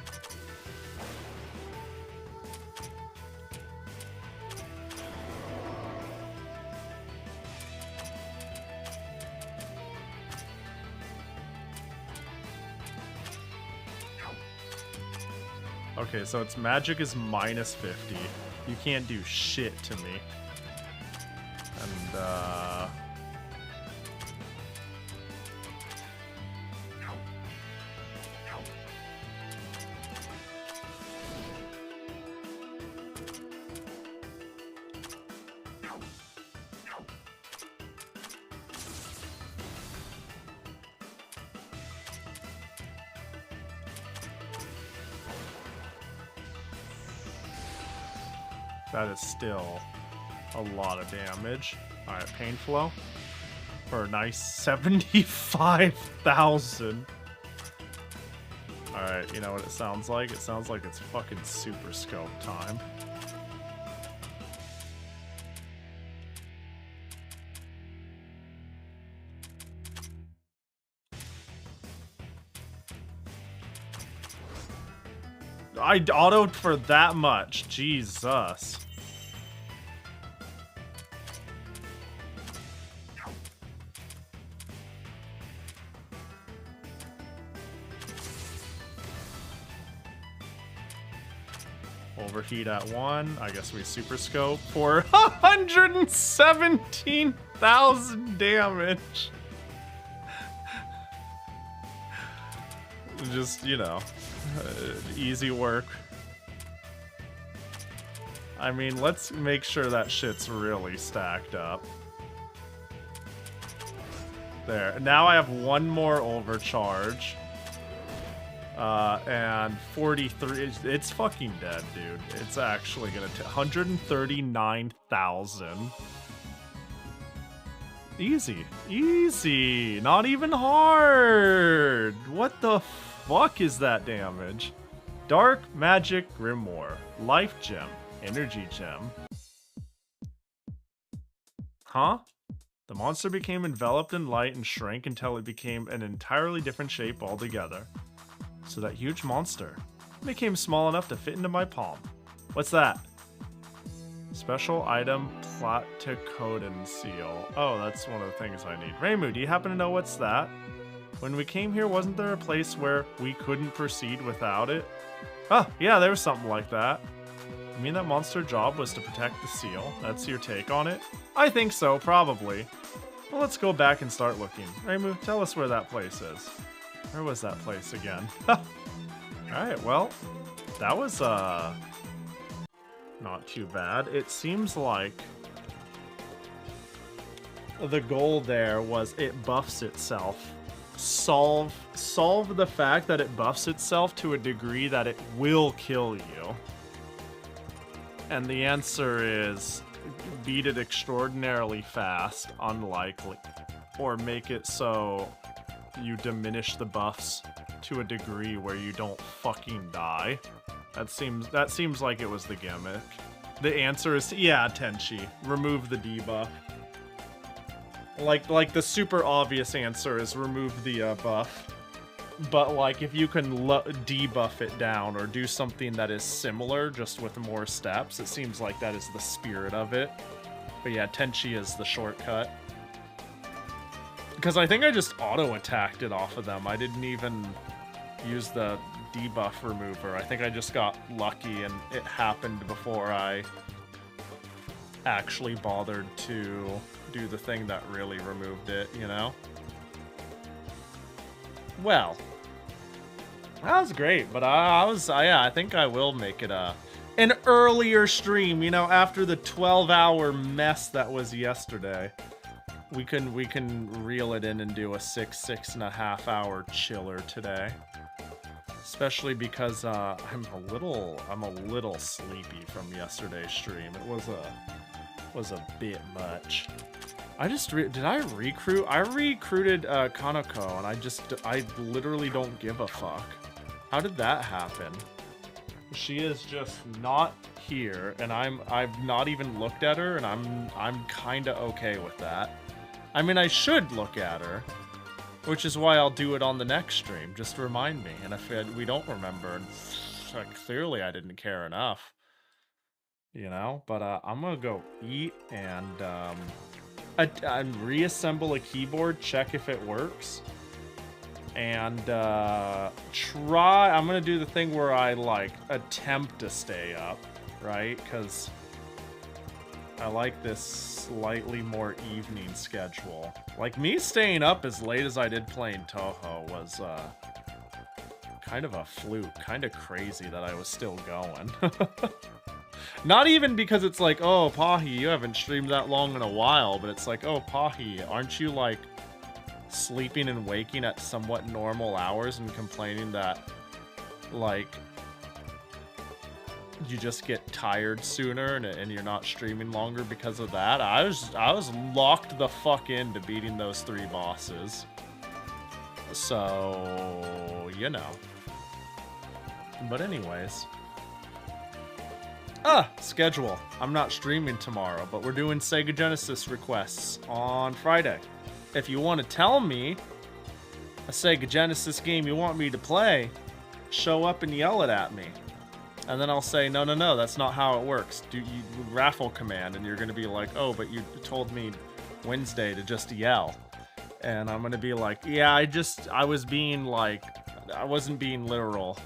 Okay, so its magic is minus 50. You can't do shit to me. And, that is still a lot of damage. Alright, pain flow for a nice 75,000. Alright, you know what it sounds like? It sounds like it's fucking super scope time. I autoed for that much. Jesus. Overheat at 1. I guess we super scope for 117,000 damage. Just, you know, easy work. I mean, let's make sure that shit's really stacked up. There. Now I have one more overcharge. And 43. It's fucking dead, dude. It's actually gonna 139,000. Easy. Easy. Not even hard. What the fuck is that damage? Dark Magic Grimoire. Life Gem. Energy Gem. Huh? The monster became enveloped in light and shrank until it became an entirely different shape altogether. So that huge monster became small enough to fit into my palm. What's that? Special item Platicoden seal. Oh, that's one of the things I need. Reimu, do you happen to know what's that? When we came here, wasn't there a place where we couldn't proceed without it? Oh, yeah, there was something like that. You mean that monster job was to protect the seal? That's your take on it? I think so, probably. Well, let's go back and start looking. Reimu, tell us where that place is. Where was that place again? Alright, well, that was, not too bad. It seems like the goal there was it buffs itself. Solve the fact that it buffs itself to a degree that it will kill you. And the answer is beat it extraordinarily fast, unlikely. Or make it so you diminish the buffs to a degree where you don't fucking die. That seems like it was the gimmick. The answer is, yeah, Tenchi. Remove the debuff. Like the super obvious answer is remove the buff. But like if you can debuff it down or do something that is similar just with more steps, it seems like that is the spirit of it. But yeah, Tenchi is the shortcut. Because I think I just auto-attacked it off of them. I didn't even use the debuff remover. I think I just got lucky and it happened before I actually bothered to do the thing that really removed it, you know? Well, that was great, but I think I will make it an earlier stream, you know, after the 12-hour mess that was yesterday. We can reel it in and do a 6.5 hour chiller today. Especially because I'm a little sleepy from yesterday's stream. It was a bit much. Did I recruit? I recruited Kanako, and I literally don't give a fuck. How did that happen? She is just not here, and I've not even looked at her, and I'm kind of okay with that. I mean, I should look at her, which is why I'll do it on the next stream. Just remind me, and if we don't remember, clearly I didn't care enough, you know. But I'm gonna go eat and reassemble a keyboard, check if it works, and I'm gonna do the thing where I like attempt to stay up, right? Because I like this slightly more evening schedule. Like, me staying up as late as I did playing Touhou was kind of a fluke. Kind of crazy that I was still going. Not even because it's like, oh, Pahi, you haven't streamed that long in a while, but it's like, oh, Pahi, aren't you, like, sleeping and waking at somewhat normal hours and complaining that, like, you just get tired sooner and you're not streaming longer because of that? I was locked the fuck into beating those 3 bosses. So, you know. But anyways. Schedule. I'm not streaming tomorrow, but we're doing Sega Genesis requests on Friday. If you want to tell me a Sega Genesis game you want me to play, show up and yell it at me. And then I'll say, no, that's not how it works. Do you raffle command? And you're going to be like, oh, but you told me Wednesday to just yell. And I'm going to be like, yeah, I was being like, I wasn't being literal.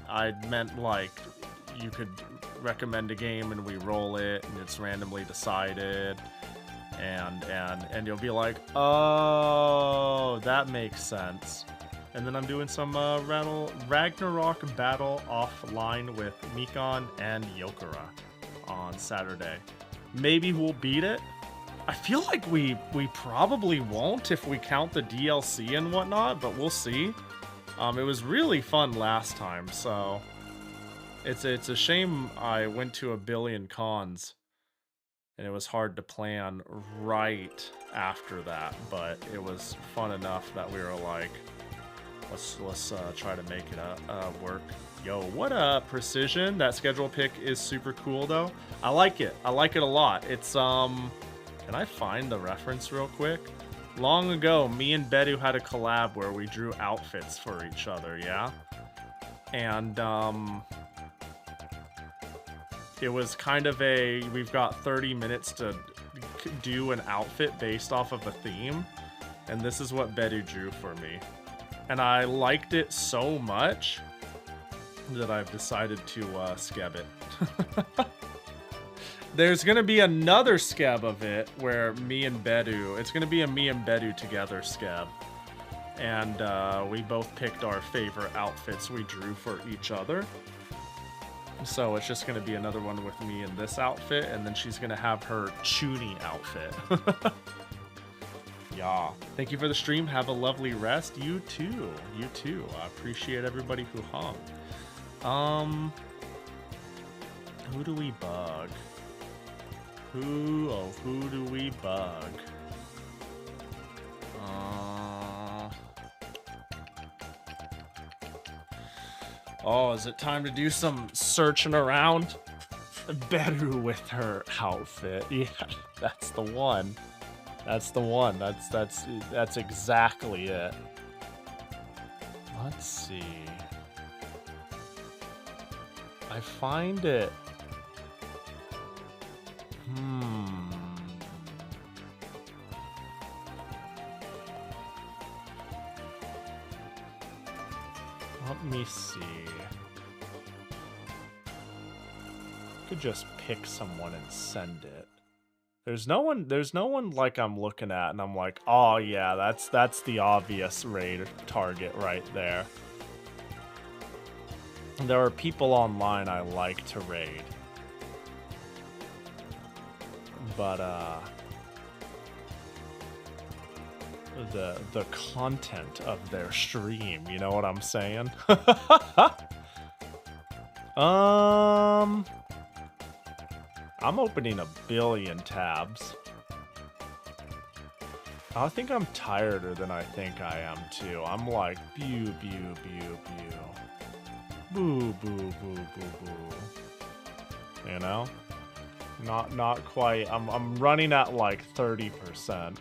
I meant like you could recommend a game and we roll it and it's randomly decided. And you'll be like, oh, that makes sense. And then I'm doing some Ragnarok battle offline with Mikon and Yokura on Saturday. Maybe we'll beat it. I feel like we probably won't if we count the DLC and whatnot, but we'll see. It was really fun last time, so it's a shame I went to a billion cons. And it was hard to plan right after that, but it was fun enough that we were like, let's try to make it work. Yo, what up, Precision? That schedule pick is super cool though. I like it. I like it a lot. It's can I find the reference real quick? Long ago, me and Bedu had a collab where we drew outfits for each other, yeah? And it was kind of we've got 30 minutes to do an outfit based off of a theme. And this is what Bedu drew for me. And I liked it so much that I've decided to skeb it. There's going to be another skeb of it where me and Bedu, it's going to be a me and Bedu together skeb. And we both picked our favorite outfits we drew for each other. So it's just going to be another one with me in this outfit, and then she's going to have her Chuni outfit. Yeah. Thank you for the stream. Have a lovely rest. You too. You too. I appreciate everybody who hung. Who do we bug? Who do we bug? Oh, is it time to do some searching around? Better with her outfit. Yeah, that's the one. That's the one. That's exactly it. Let's see. I find it. Let me see. Could just pick someone and send it. There's no one like I'm looking at and I'm like, oh yeah, that's the obvious raid target right there. There are people online I like to raid. But the content of their stream, you know what I'm saying? I'm opening a billion tabs. I think I'm tireder than I think I am too. I'm like boo. Boo. You know? Not quite. I'm running at like 30%.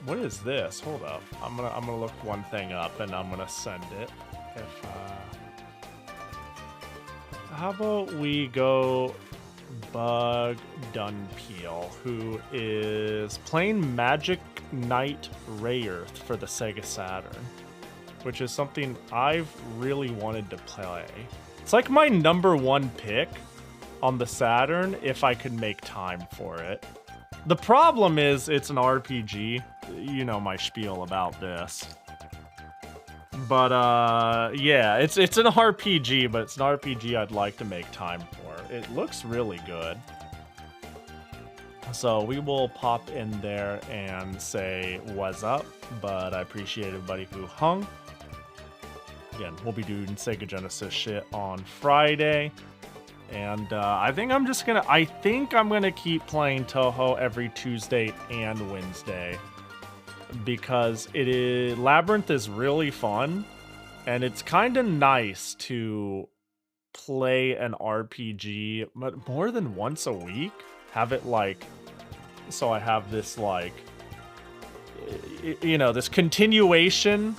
What is this? Hold up. I'm gonna look one thing up and I'm gonna send it. How about we go Bug Dunpeel, who is playing Magic Knight Rayearth for the Sega Saturn, which is something I've really wanted to play. It's like my #1 pick on the Saturn if I could make time for it. The problem is it's an RPG. You know my spiel about this. But yeah, it's an RPG, but it's an RPG I'd like to make time for. It looks really good. So we will pop in there and say what's up, but I appreciate everybody who hung. Again, we'll be doing Sega Genesis shit on Friday. And I think I'm gonna keep playing Touhou every Tuesday and Wednesday. Because Labyrinth is really fun, and it's kind of nice to play an RPG but more than once a week. Have it like, so I have this like you know, this continuation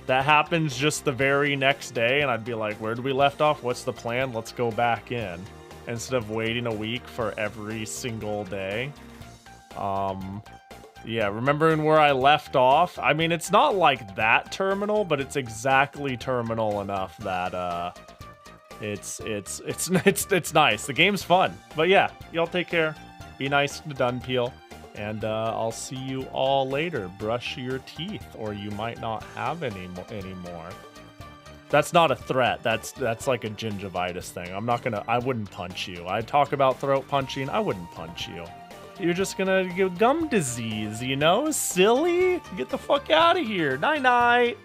that happens just the very next day, and I'd be like, where did we left off? What's the plan? Let's go back in. Instead of waiting a week for every single day. Yeah, remembering where I left off? I mean, it's not like that terminal, but it's exactly terminal enough that, it's nice. The game's fun. But yeah, y'all take care. Be nice to Dunpeel. And I'll see you all later. Brush your teeth, or you might not have any anymore. That's not a threat. That's like a gingivitis thing. I wouldn't punch you. I talk about throat punching. I wouldn't punch you. You're just gonna get gum disease, you know? Silly? Get the fuck out of here. Night-night.